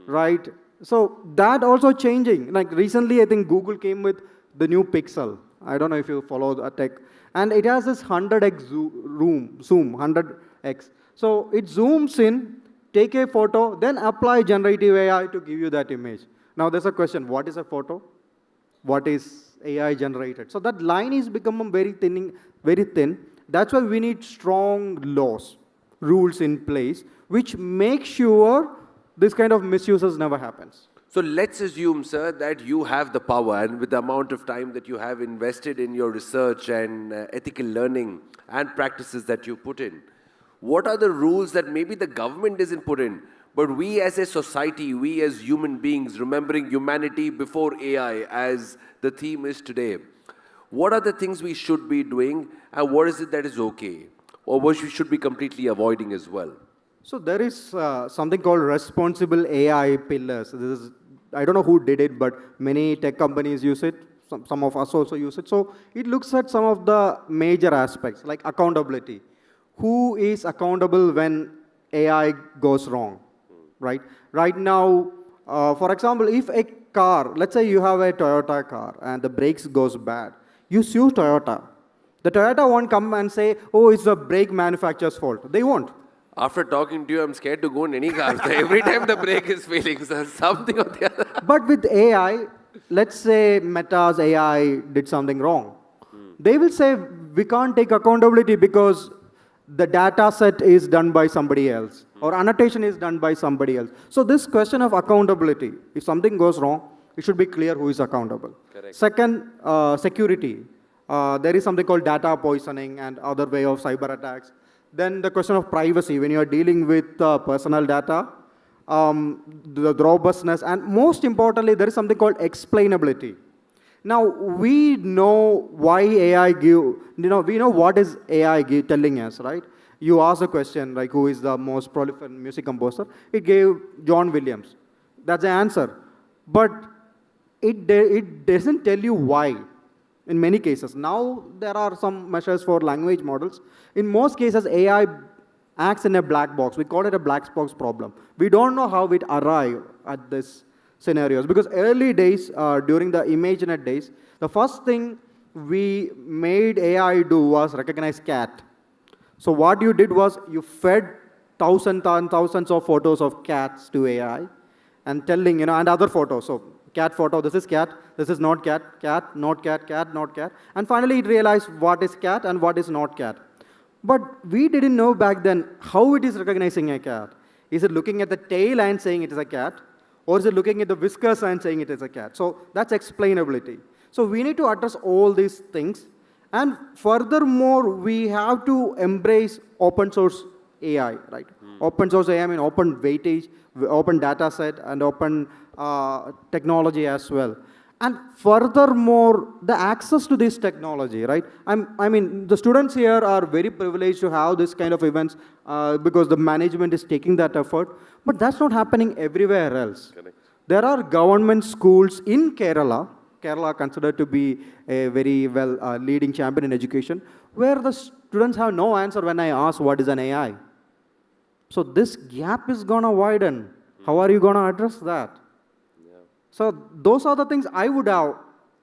right? So that also changing. Like recently, I think Google came with the new Pixel. I don't know if you follow the tech. And it has this 100x zoom, 100x. So it zooms in, take a photo, then apply generative AI to give you that image. Now there's a question, what is a photo? What is AI generated? So that line is becoming very thin. That's why we need strong laws, rules in place, which make sure this kind of misuses never happens. So let's assume, sir, that you have the power, and with the amount of time that you have invested in your research and ethical learning and practices that you put in, what are the rules that maybe the government isn't put in, but we as a society, we as human beings, remembering humanity before AI as the theme is today, what are the things we should be doing, and what is it that is okay, or what we should be completely avoiding as well? So there is something called responsible AI pillars. I don't know who did it, but many tech companies use it. Some of us also use it. So it looks at some of the major aspects, like accountability. Who is accountable when AI goes wrong, right? Right now, for example, if a car, let's say you have a Toyota car and the brakes goes bad, you sue Toyota. The Toyota won't come and say, oh, it's the brake manufacturer's fault. They won't. After talking to you, I'm scared to go in any car. Every time the brake is failing, so something or the other. But with AI, let's say Meta's AI did something wrong. They will say, we can't take accountability because the data set is done by somebody else, or annotation is done by somebody else. So this question of accountability, if something goes wrong, it should be clear who is accountable. Correct. Second, security. There is something called data poisoning and other way of cyber attacks. Then the question of privacy, when you are dealing with personal data, the robustness, and most importantly, there is something called explainability. Now, we know why AI we know what is AI telling us, right? You ask a question, like who is the most prolific music composer? It gave John Williams. That's the answer. But it doesn't tell you why. In many cases. Now, there are some measures for language models. In most cases, AI acts in a black box. We call it a black box problem. We don't know how it arrived at this scenarios. Because early days, during the ImageNet days, the first thing we made AI do was recognize cat. So what you did was you fed thousands and thousands of photos of cats to AI and telling, and other photos. So cat photo, this is cat, this is not cat, cat, not cat, cat, not cat. And finally, it realized what is cat and what is not cat. But we didn't know back then how it is recognizing a cat. Is it looking at the tail and saying it is a cat? Or is it looking at the whiskers and saying it is a cat? So that's explainability. So we need to address all these things. And furthermore, we have to embrace open source AI, right? Open source AI means open weightage, open data set, and open technology as well. And furthermore, the access to this technology, right? I mean, the students here are very privileged to have this kind of events because the management is taking that effort. But that's not happening everywhere else. Correct. There are government schools in Kerala, Kerala considered to be a very well leading champion in education, where the students have no answer when I ask what is an AI. So this gap is going to widen. How are you going to address that? So those are the things I would have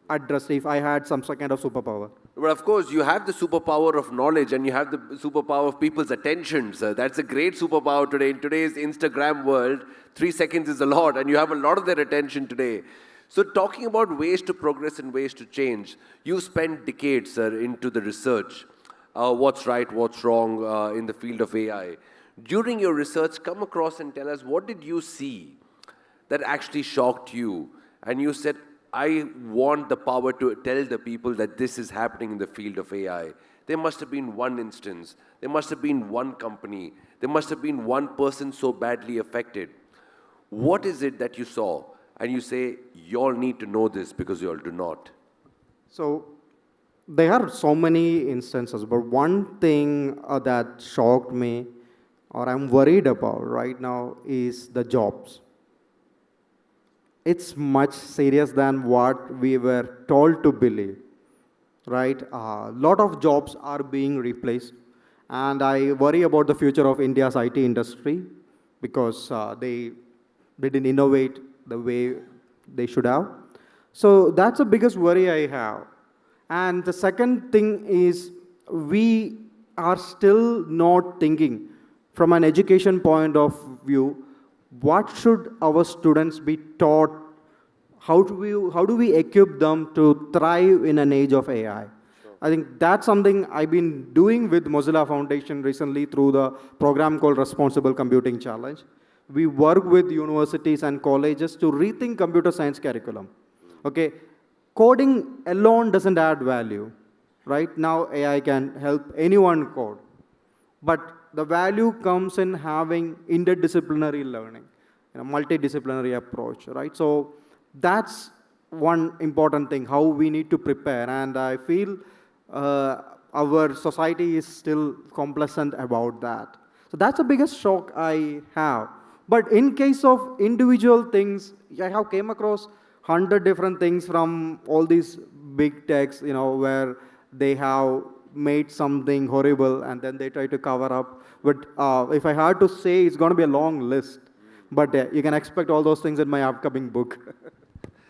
addressed if I had some kind of superpower. But of course, you have the superpower of knowledge and you have the superpower of people's attention, sir. That's a great superpower today. In today's Instagram world, 3 seconds is a lot, and you have a lot of their attention today. So talking about ways to progress and ways to change, you've spent decades, sir, into the research. What's right, what's wrong in the field of AI. During your research, come across and tell us, what did you see that actually shocked you? And you said, I want the power to tell the people that this is happening in the field of AI. There must have been one instance. There must have been one company. There must have been one person so badly affected. What is it that you saw? And you say, you all need to know this because you all do not. So there are so many instances, but one thing that shocked me or I'm worried about right now is the jobs. It's much serious than what we were told to believe, right? A lot of jobs are being replaced, and I worry about the future of India's IT industry because they didn't innovate the way they should have. So that's the biggest worry I have. And the second thing is we are still not thinking from an education point of view, what should our students be taught? How do we equip them to thrive in an age of AI? Sure. I think that's something I've been doing with Mozilla Foundation recently through the program called Responsible Computing Challenge. We work with universities and colleges to rethink computer science curriculum. Okay, coding alone doesn't add value. Right now, AI can help anyone code. But the value comes in having interdisciplinary learning, multidisciplinary approach, right? So that's one important thing, how we need to prepare. And I feel our society is still complacent about that. So that's the biggest shock I have. But in case of individual things, I have came across 100 different things from all these big techs, where they have made something horrible and then they try to cover up. But if I had to say, it's going to be a long list. But you can expect all those things in my upcoming book.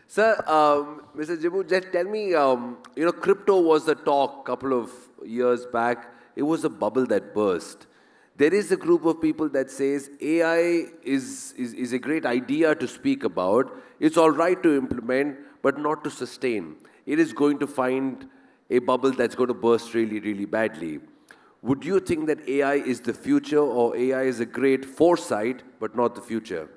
Sir, Mr. Jibu, just tell me, crypto was the talk a couple of years back. It was a bubble that burst. There is a group of people that says AI is a great idea to speak about. It's all right to implement, but not to sustain. It is going to find a bubble that's going to burst really, really badly. Would you think that AI is the future, or AI is a great foresight, but not the future?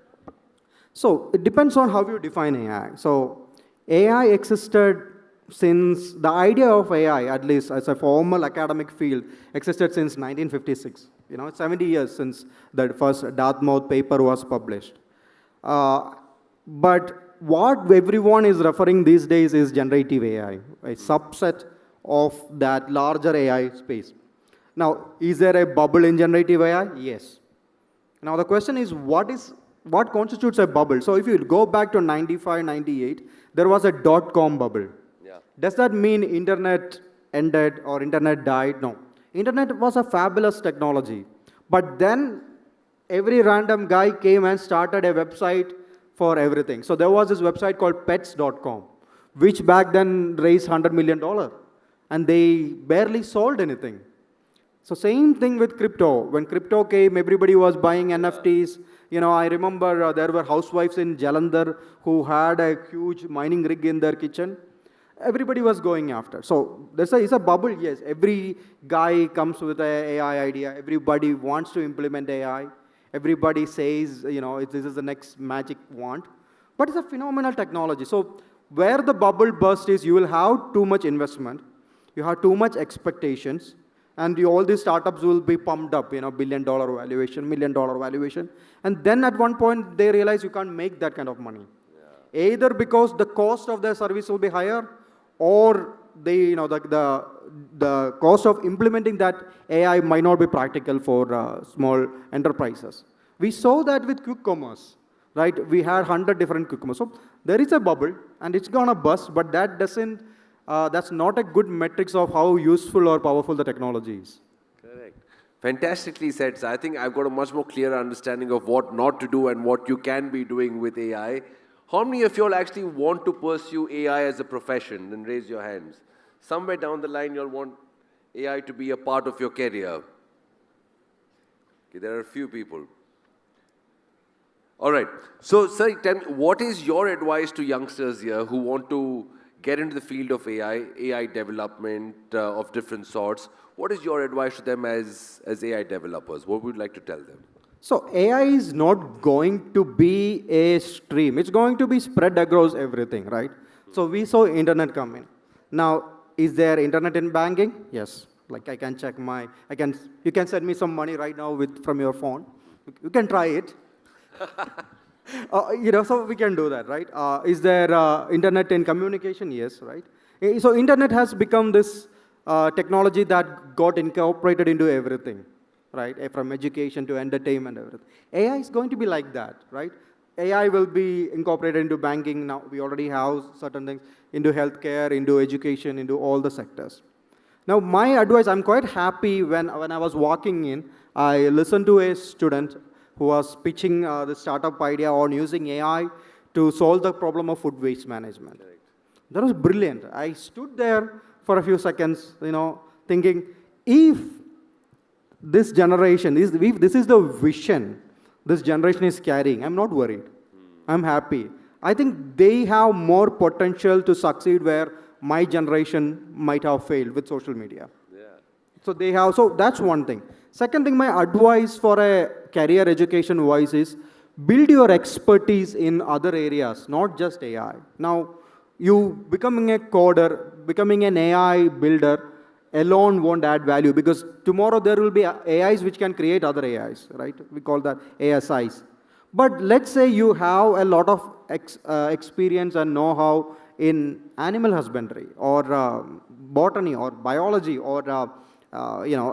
So it depends on how you define AI. So AI existed since, the idea of AI, at least as a formal academic field, existed since 1956. It's 70 years since the first Dartmouth paper was published. But what everyone is referring these days is generative AI, a subset of that larger AI space. Now, is there a bubble in generative AI? Yes. Now, the question is, what constitutes a bubble? So if you go back to 95, 98, there was a dot-com bubble. Yeah. Does that mean internet ended or internet died? No. Internet was a fabulous technology. But then every random guy came and started a website for everything. So there was this website called pets.com, which back then raised $100 million. And they barely sold anything. So same thing with crypto. When crypto came, everybody was buying NFTs. I remember there were housewives in Jalandhar who had a huge mining rig in their kitchen. Everybody was going after. So it's a bubble, yes. Every guy comes with an AI idea. Everybody wants to implement AI. Everybody says, this is the next magic wand. But it's a phenomenal technology. So where the bubble burst is, you will have too much investment. You have too much expectations. And all these startups will be pumped up, $1 billion valuation, $1 million valuation. And then at one point, they realize you can't make that kind of money. Yeah. Either because the cost of their service will be higher, or the cost of implementing that AI might not be practical for small enterprises. We saw that with quick commerce. right? We had 100 different cucumbers. So there is a bubble, and it's gonna burst, but that doesn't, that's not a good metrics of how useful or powerful the technology is. Correct. Fantastically said, sir. I think I've got a much more clearer understanding of what not to do and what you can be doing with AI. How many of you all actually want to pursue AI as a profession? Then raise your hands. Somewhere down the line, you'll want AI to be a part of your career. Okay, there are a few people. All right. So, sir, tell me, what is your advice to youngsters here who want to get into the field of AI development of different sorts? What is your advice to them as AI developers? What would you like to tell them? So AI is not going to be a stream. It's going to be spread across everything, right? So we saw internet come in. Now, is there internet in banking? Yes. Like I can check you can send me some money right now from your phone. You can try it. So we can do that, right? Is there internet in communication? Yes, right? So internet has become this technology that got incorporated into everything, right? From education to entertainment, everything. AI is going to be like that, right? AI will be incorporated into banking now. We already have certain things into healthcare, into education, into all the sectors. Now, my advice, I'm quite happy when I was walking in, I listened to a student who was pitching the startup idea on using AI to solve the problem of food waste management. That was brilliant. I stood there for a few seconds, thinking, if this generation, if this is the vision this generation is carrying, I'm not worried. I'm happy. I think they have more potential to succeed where my generation might have failed with social media. Yeah. So that's one thing. Second thing, my advice for a career education wise is build your expertise in other areas, not just AI. Now, you becoming a coder, becoming an AI builder alone won't add value because tomorrow there will be AIs which can create other AIs, right? We call that ASIs. But let's say you have a lot of experience and know-how in animal husbandry or botany or biology or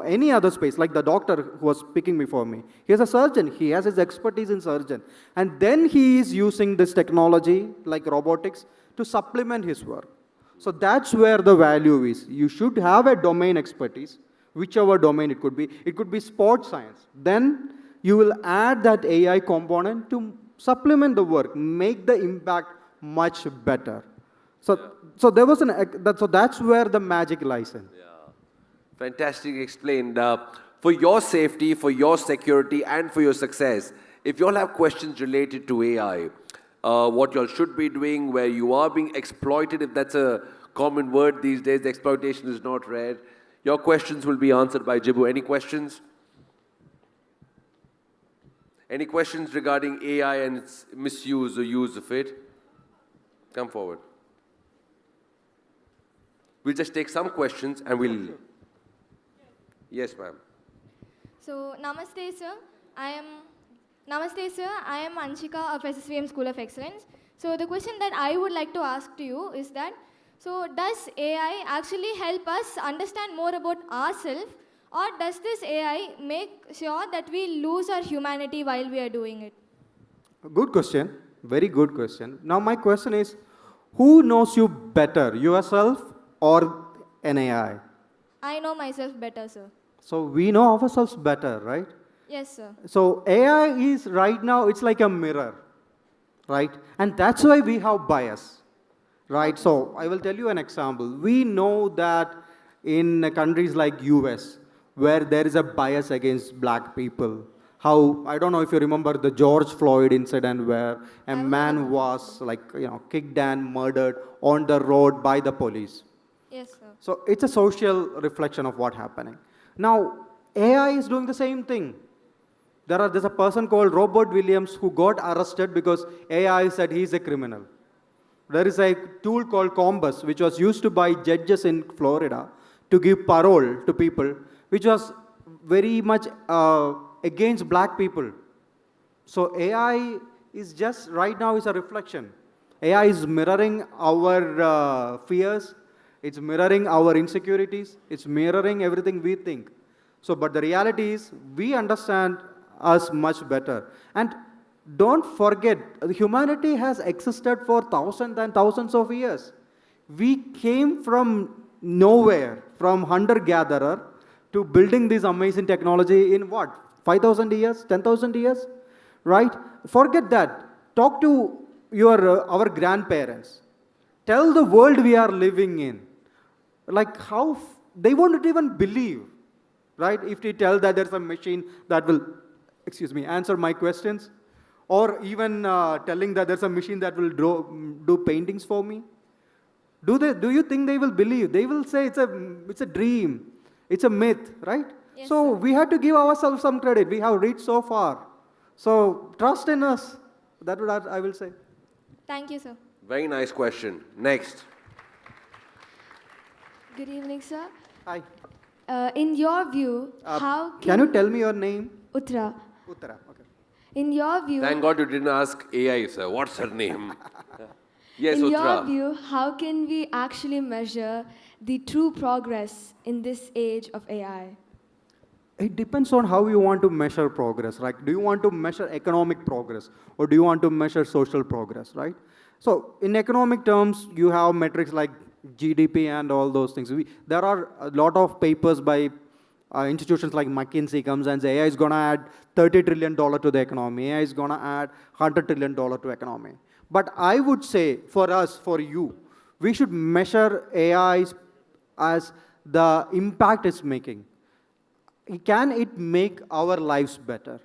any other space, like the doctor who was speaking before me. He is a surgeon. He has his expertise in surgeon. And then he is using this technology, like robotics, to supplement his work. So that's where the value is. You should have a domain expertise, whichever domain it could be. It could be sports science. Then you will add that AI component to supplement the work, make the impact much better. So there was so that's where the magic lies in. Yeah. Fantastic explained. For your safety, for your security, and for your success, if you all have questions related to AI, what you all should be doing, where you are being exploited, if that's a common word these days, the exploitation is not rare. Your questions will be answered by Jibu. Any questions? Any questions regarding AI and its misuse or use of it? Come forward. We'll just take some questions and we'll... Yes, ma'am. So, Namaste, sir. I am Anshika of SSVM School of Excellence. So, the question that I would like to ask to you is that, so does AI actually help us understand more about ourselves, or does this AI make sure that we lose our humanity while we are doing it? Good question. Very good question. Now, my question is, who knows you better, yourself or an AI? I know myself better, sir. So we know ourselves better, right? Yes, sir. So AI is right now, it's like a mirror, right? And that's why we have bias, right? So I will tell you an example. We know that in countries like US, where there is a bias against black people, how, I don't know if you remember the George Floyd incident where a man was kicked and murdered on the road by the police. Yes, sir. So it's a social reflection of what's happening. Now, AI is doing the same thing. There's a person called Robert Williams who got arrested because AI said he's a criminal. There is a tool called Compass, which was used by judges in Florida to give parole to people, which was very much against black people. So AI is just, right now, is a reflection. AI is mirroring our fears. It's mirroring our insecurities. It's mirroring everything we think. So, but the reality is, we understand us much better. And Don't forget, humanity has existed for thousands and thousands of years. We came from nowhere, from hunter-gatherer to building this amazing technology in what? 5,000 years? 10,000 years? Right? Forget that. Talk to our grandparents. Tell the world we are living in. Like how, they won't even believe, right? If we tell that there's a machine that will, answer my questions, or even telling that there's a machine that will do paintings for me. Do you think they will believe? They will say it's a dream, it's a myth, right? Yes, so sir. we have to give ourselves some credit. We have reached so far. So trust in us. That's what I will say. Thank you, sir. Very nice question. Next. Good evening, sir. Hi. In your view, how Can you tell me your name? Uttara. Uttara, okay. In your view, Thank God you didn't ask AI, sir. What's her name? Yes, in Uttara. your view, how can we actually measure the true progress in this age of AI? It depends on how you want to measure progress, right? Do you want to measure economic progress or do you want to measure social progress, right? So in economic terms, you have metrics like GDP and all those things. There are a lot of papers by institutions like McKinsey comes and say AI is going to add $30 trillion to the economy. AI is going to add $100 trillion to economy. But I would say for us, for you, we should measure AI as the impact it's making. Can it make our lives better?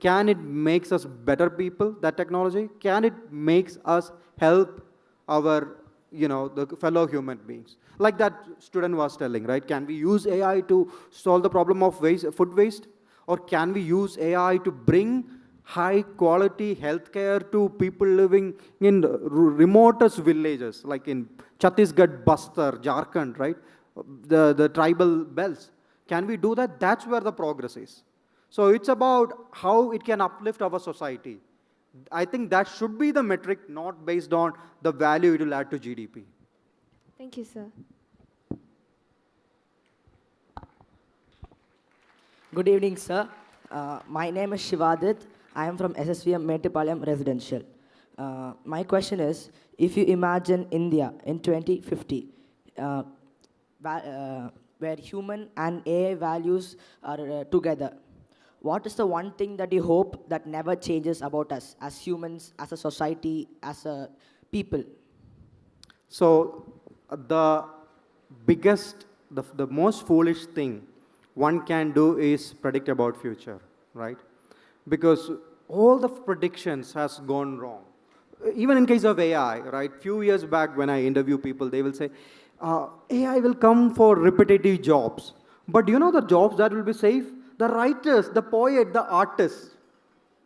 Can it make us better people, that technology? Can it make us help our, the fellow human beings? Like that student was telling, right? Can we use AI to solve the problem of food waste? Or can we use AI to bring high quality healthcare to people living in remotest villages, like in Chhattisgarh, Bastar, Jharkhand, right? The tribal belts. Can we do that? That's where the progress is. So it's about how it can uplift our society. I think that should be the metric, not based on the value it will add to GDP. Thank you, sir. Good evening, sir. My name is Shivadit. I am from SSVM Mettupalayam Residential. My question is, if you imagine India in 2050, where human and AI values are together, what is the one thing that you hope that never changes about us as humans, as a society, as a people? So the biggest, the most foolish thing one can do is predict about future, right? Because all the predictions has gone wrong. Even in case of AI, right? Few years back when I interview people, they will say, AI will come for repetitive jobs. But do you know the jobs that will be safe? The writers, the poet, the artists.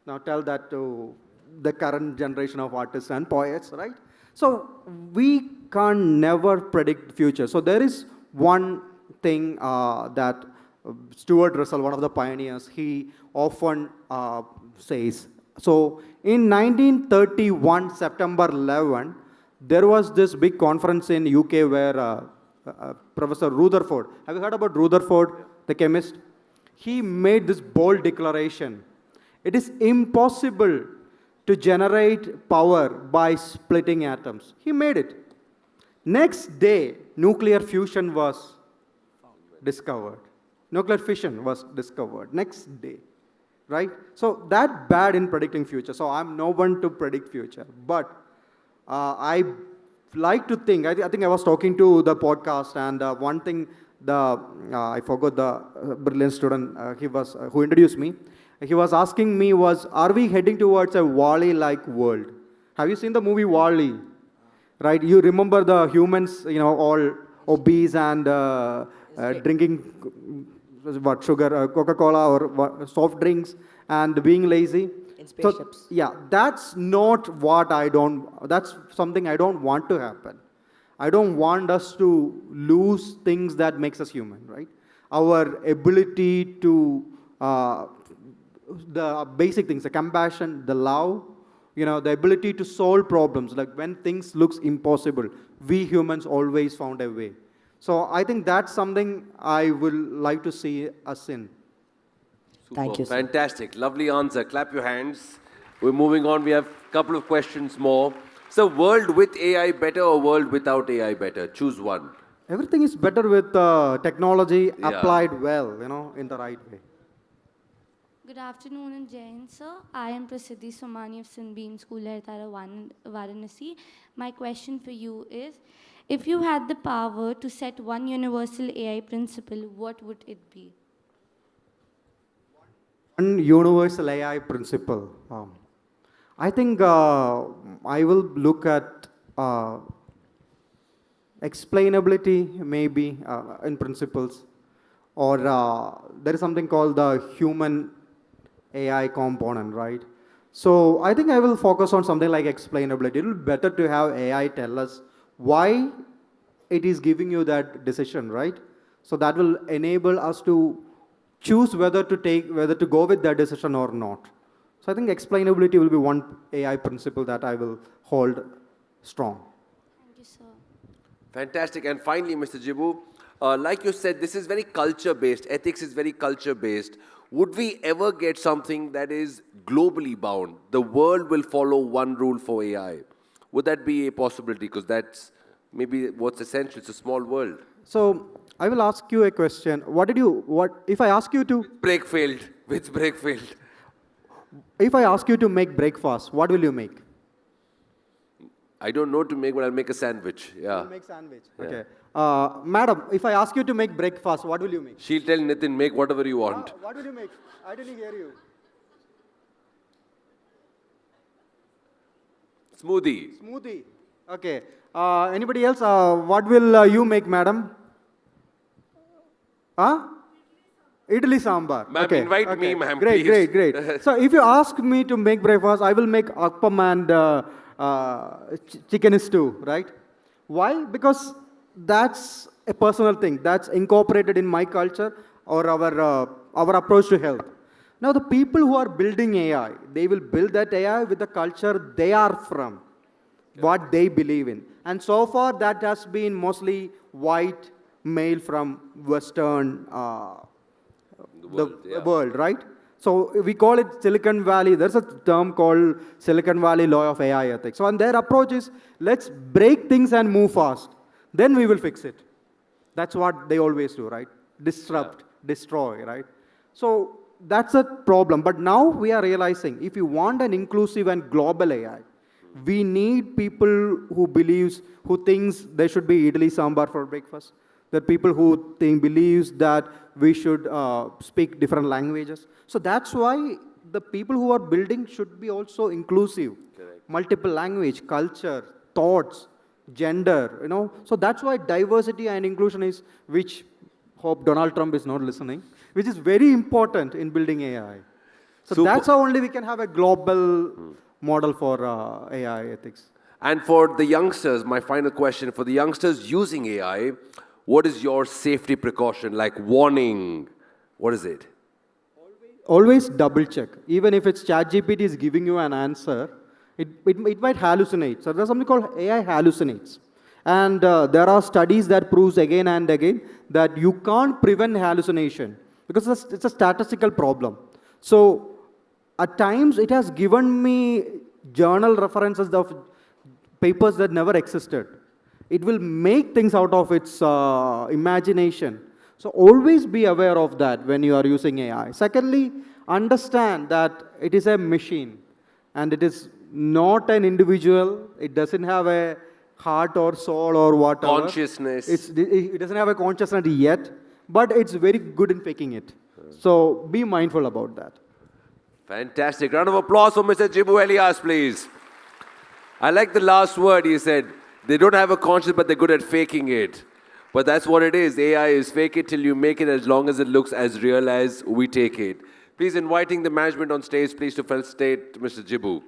Now tell that to the current generation of artists and poets, right? So we can never predict the future. So there is one thing that Stuart Russell, one of the pioneers, he often says. So in 1931, September 11, there was this big conference in UK where Professor Rutherford, have you heard about Rutherford, the chemist? He made this bold declaration. It is impossible to generate power by splitting atoms. He made it. Next day, nuclear fusion was discovered. Nuclear fission was discovered next day, right? So that bad in predicting future. So I'm no one to predict future. But I like to think, I think I was talking to the podcast and one thing, I forgot the brilliant student who introduced me. He was asking me are we heading towards a Wall-E-like world? Have you seen the movie Wall-E? Right? You remember the humans, all obese and drinking sugar, Coca-Cola or soft drinks and being lazy. In spaceships. So, yeah, that's not what that's something I don't want to happen. I don't want us to lose things that makes us human, right? Our ability to, the basic things, the compassion, the love, the ability to solve problems. Like when things looks impossible, we humans always found a way. So I think that's something I would like to see us in. Super. Fantastic. Lovely answer. Clap your hands. We're moving on. We have a couple of questions more. So, world with AI better or world without AI better? Choose one. Everything is better with technology Yeah. applied well, in the right way. Good afternoon and Jain sir. I am Prasiddhi Somani of Sunbeam School Haritara Varanasi. My question for you is, if you had the power to set one universal AI principle, what would it be? One universal AI principle. I think I will look at explainability maybe in principles, or there is something called the human AI component, right? So I think I will focus on something like explainability. It will be better to have AI tell us why it is giving you that decision, right? So that will enable us to choose whether to go with that decision or not. So I think explainability will be one AI principle that I will hold strong. Thank you, sir. Fantastic. And finally, Mr. Jibu, like you said, this is very culture-based. Ethics is very culture-based. Would we ever get something that is globally bound? The world will follow one rule for AI. Would that be a possibility? Because that's maybe what's essential. It's a small world. So I will ask you a question. If I ask you to... Break failed. Which break failed? If I ask you to make breakfast, what will you make? I don't know to make, but I'll make a sandwich. Yeah. You'll make sandwich. Yeah. Okay. Madam, if I ask you to make breakfast, what will you make? She'll tell Nitin, make whatever you want. What will you make? I didn't hear you. Smoothie. Smoothie. Okay. Anybody else? What will you make, madam? Idli sambar. Ma'am, okay. invite me, ma'am, Great, please. great. So if you ask me to make breakfast, I will make appam and chicken stew, right? Why? Because that's a personal thing. That's incorporated in my culture or our approach to health. Now, the people who are building AI, they will build that AI with the culture they are from, what they believe in. And so far, that has been mostly white, male from Western world, right? So we call it Silicon Valley. There's a term called Silicon Valley Law of AI Ethics. So and their approach is, let's break things and move fast. Then we will fix it. That's what they always do, right? Disrupt, destroy, right? So that's a problem. But now we are realizing, if you want an inclusive and global AI, we need people who thinks there should be idli sambar for breakfast. There are people who believes that we should speak different languages. So that's why the people who are building should be also inclusive. Correct. Multiple language, culture, thoughts, gender, So that's why diversity and inclusion is, which hope Donald Trump is not listening, which is very important in building AI. So that's how only we can have a global model for AI ethics. And for the youngsters, my final question, for the youngsters using AI, what is your safety precaution, like warning? What is it? Always double check. Even if it's ChatGPT is giving you an answer, it might hallucinate. So there's something called AI hallucinates. And there are studies that proves again and again that you can't prevent hallucination because it's a statistical problem. So at times it has given me journal references of papers that never existed. It will make things out of its imagination. So always be aware of that when you are using AI. Secondly, understand that it is a machine and it is not an individual. It doesn't have a heart or soul or whatever. Consciousness. It doesn't have a consciousness yet, but it's very good in faking it. So be mindful about that. Fantastic. Round of applause for Mr. Jibu Elias, please. I like the last word he said. They don't have a conscience, but they're good at faking it. But that's what it is. AI is fake it till you make it, as long as it looks as real as we take it. Please inviting the management on stage, please, to felicitate Mr. Jibu.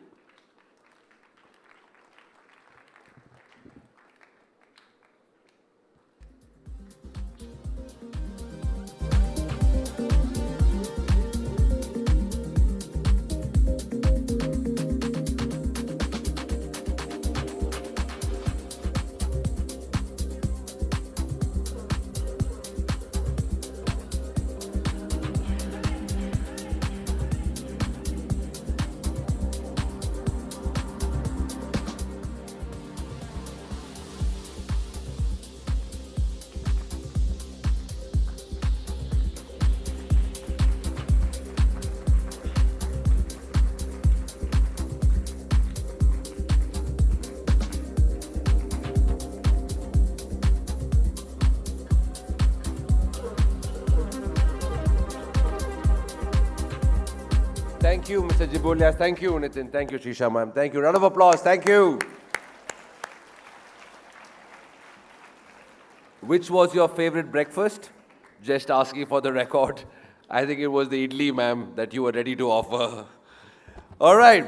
Thank you, Mr. Jibulias. Thank you, Nitin. Thank you, Shisha ma'am. Thank you. Round of applause. Thank you. Which was your favorite breakfast? Just asking for the record. I think it was the idli, ma'am, that you were ready to offer. All right.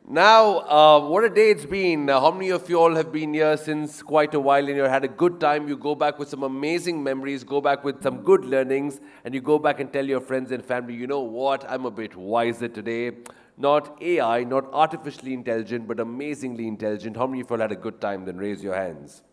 Now, what a day it's been. How many of you all have been here since quite a while and you had a good time? You go back with some amazing memories, go back with some good learnings, and you go back and tell your friends and family, you know what, I'm a bit wiser today. Not AI, not artificially intelligent, but amazingly intelligent. How many of you all had a good time? Then raise your hands.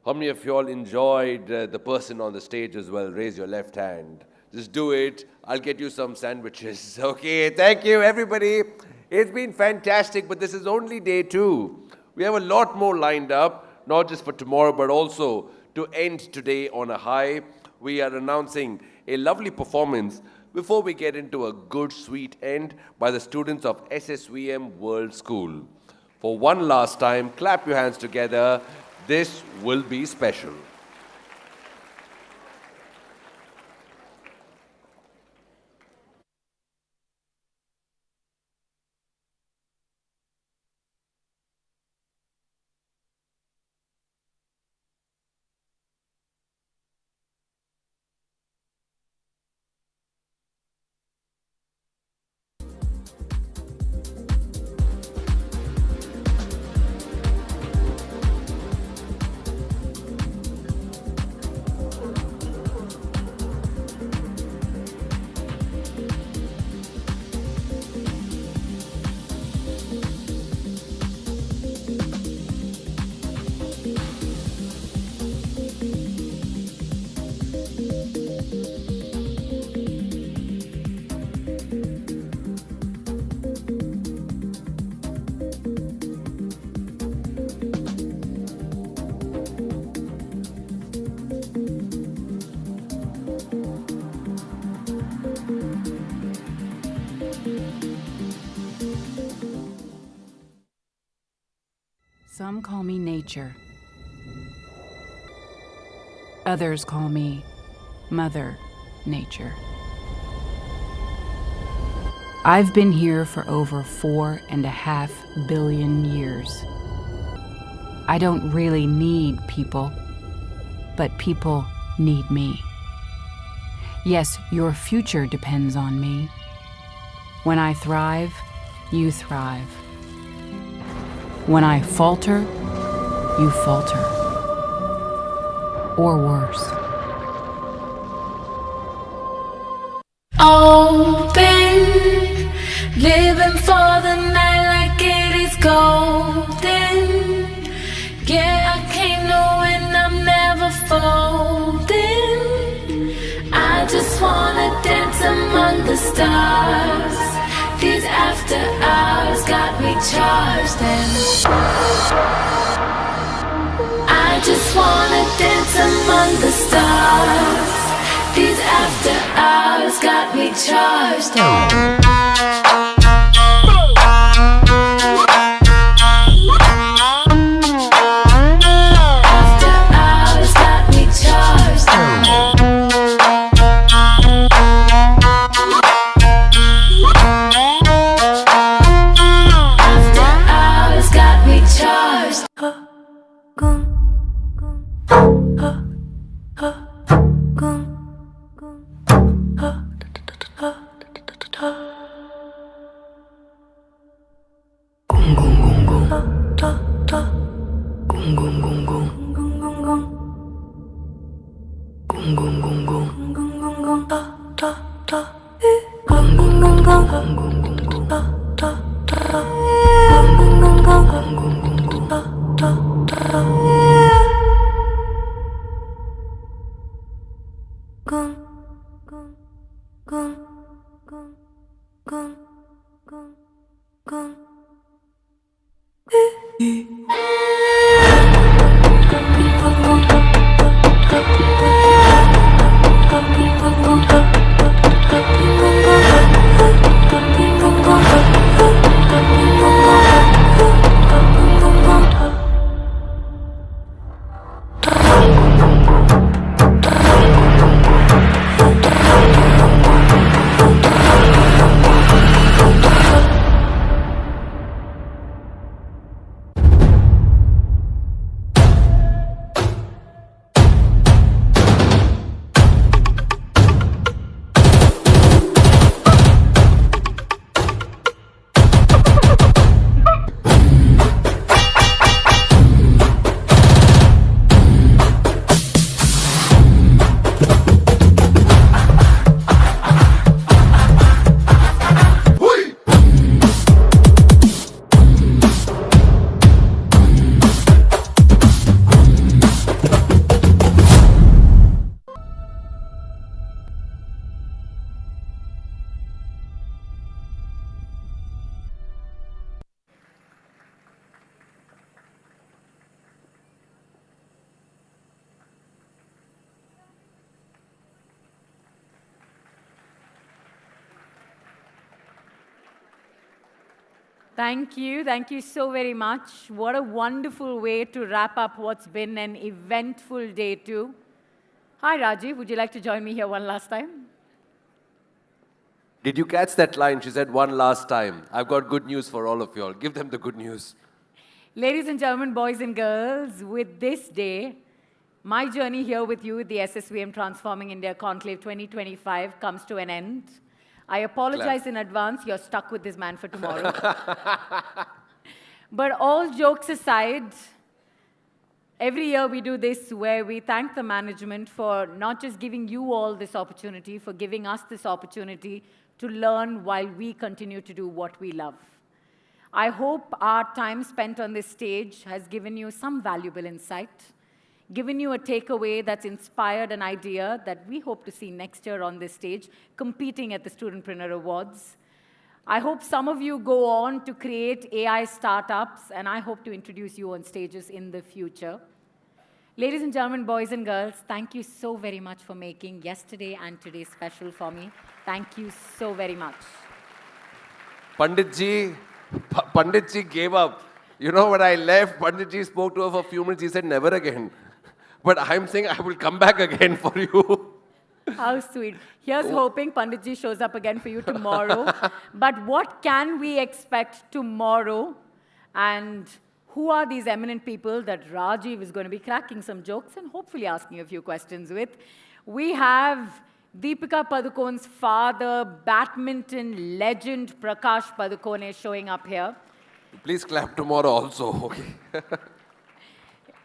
How many of you all enjoyed the person on the stage as well? Raise your left hand. Just do it. I'll get you some sandwiches. Okay, thank you, everybody. It's been fantastic, but this is only day 2. We have a lot more lined up, not just for tomorrow, but also to end today on a high. We are announcing a lovely performance before we get into a good, sweet end by the students of SSVM World School. For one last time, clap your hands together. This will be special. Some call me nature. Others call me Mother Nature. I've been here for over 4.5 billion years. I don't really need people, but people need me. Yes, your future depends on me. When I thrive, you thrive. When I falter, you falter. Or worse. Open, living for the night like it is golden. Yeah, I came knowing I'm never folding. I just wanna dance among the stars. These after hours got me charged and I just wanna dance among the stars. These after hours got me charged and Thank you. Thank you so very much. What a wonderful way to wrap up what's been an eventful day too. Hi, Rajiv. Would you like to join me here one last time? Did you catch that line? She said one last time. I've got good news for all of you all. Give them the good news. Ladies and gentlemen, boys and girls, with this day, my journey here with you at the SSVM Transforming India Conclave 2025 comes to an end. I apologize in advance. You're stuck with this man for tomorrow. But all jokes aside, every year we do this where we thank the management for not just giving you all this opportunity, for giving us this opportunity to learn while we continue to do what we love. I hope our time spent on this stage has given you some valuable insight, given you a takeaway that's inspired an idea that we hope to see next year on this stage, competing at the Studentpreneur Awards. I hope some of you go on to create AI startups, and I hope to introduce you on stages in the future. Ladies and gentlemen, boys and girls, thank you so very much for making yesterday and today special for me. Thank you so very much. Panditji gave up. You know, when I left, Panditji spoke to her for a few minutes. He said, never again. But I'm saying I will come back again for you. How sweet. Here's hoping Panditji shows up again for you tomorrow. But what can we expect tomorrow? And who are these eminent people that Rajiv is going to be cracking some jokes and hopefully asking a few questions with? We have Deepika Padukone's father, badminton legend Prakash Padukone showing up here. Please clap tomorrow also, okay?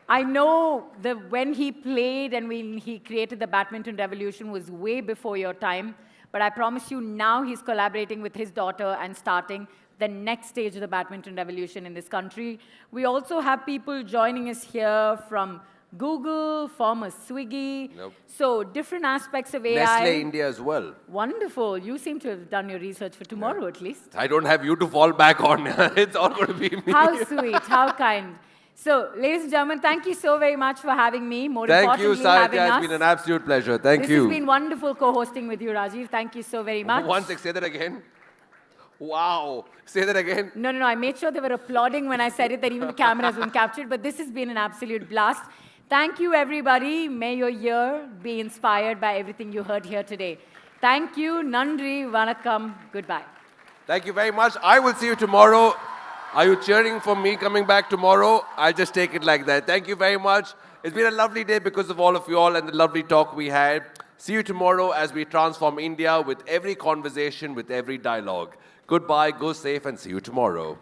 I know that when he played and when he created the badminton revolution was way before your time, but I promise you now he's collaborating with his daughter and starting the next stage of the badminton revolution in this country. We also have people joining us here from Google, former Swiggy, so different aspects of AI. Nestle India as well. Wonderful. You seem to have done your research for tomorrow at least. I don't have you to fall back on. It's all going to be me. How sweet, how kind. So, ladies and gentlemen, thank you so very much for having me. More Thank you, importantly, having Saitya. us. It's been an absolute pleasure. Thank you. This has been wonderful co-hosting with you, Rajiv. Thank you so very much. One sec, say that again. Wow. Say that again. No, I made sure they were applauding when I said it, that even the cameras weren't captured. But this has been an absolute blast. Thank you, everybody. May your year be inspired by everything you heard here today. Thank you. Nandri, Vanakkam. Goodbye. Thank you very much. I will see you tomorrow. Are you cheering for me coming back tomorrow? I'll just take it like that. Thank you very much. It's been a lovely day because of all of you all and the lovely talk we had. See you tomorrow as we transform India with every conversation, with every dialogue. Goodbye, go safe, and see you tomorrow.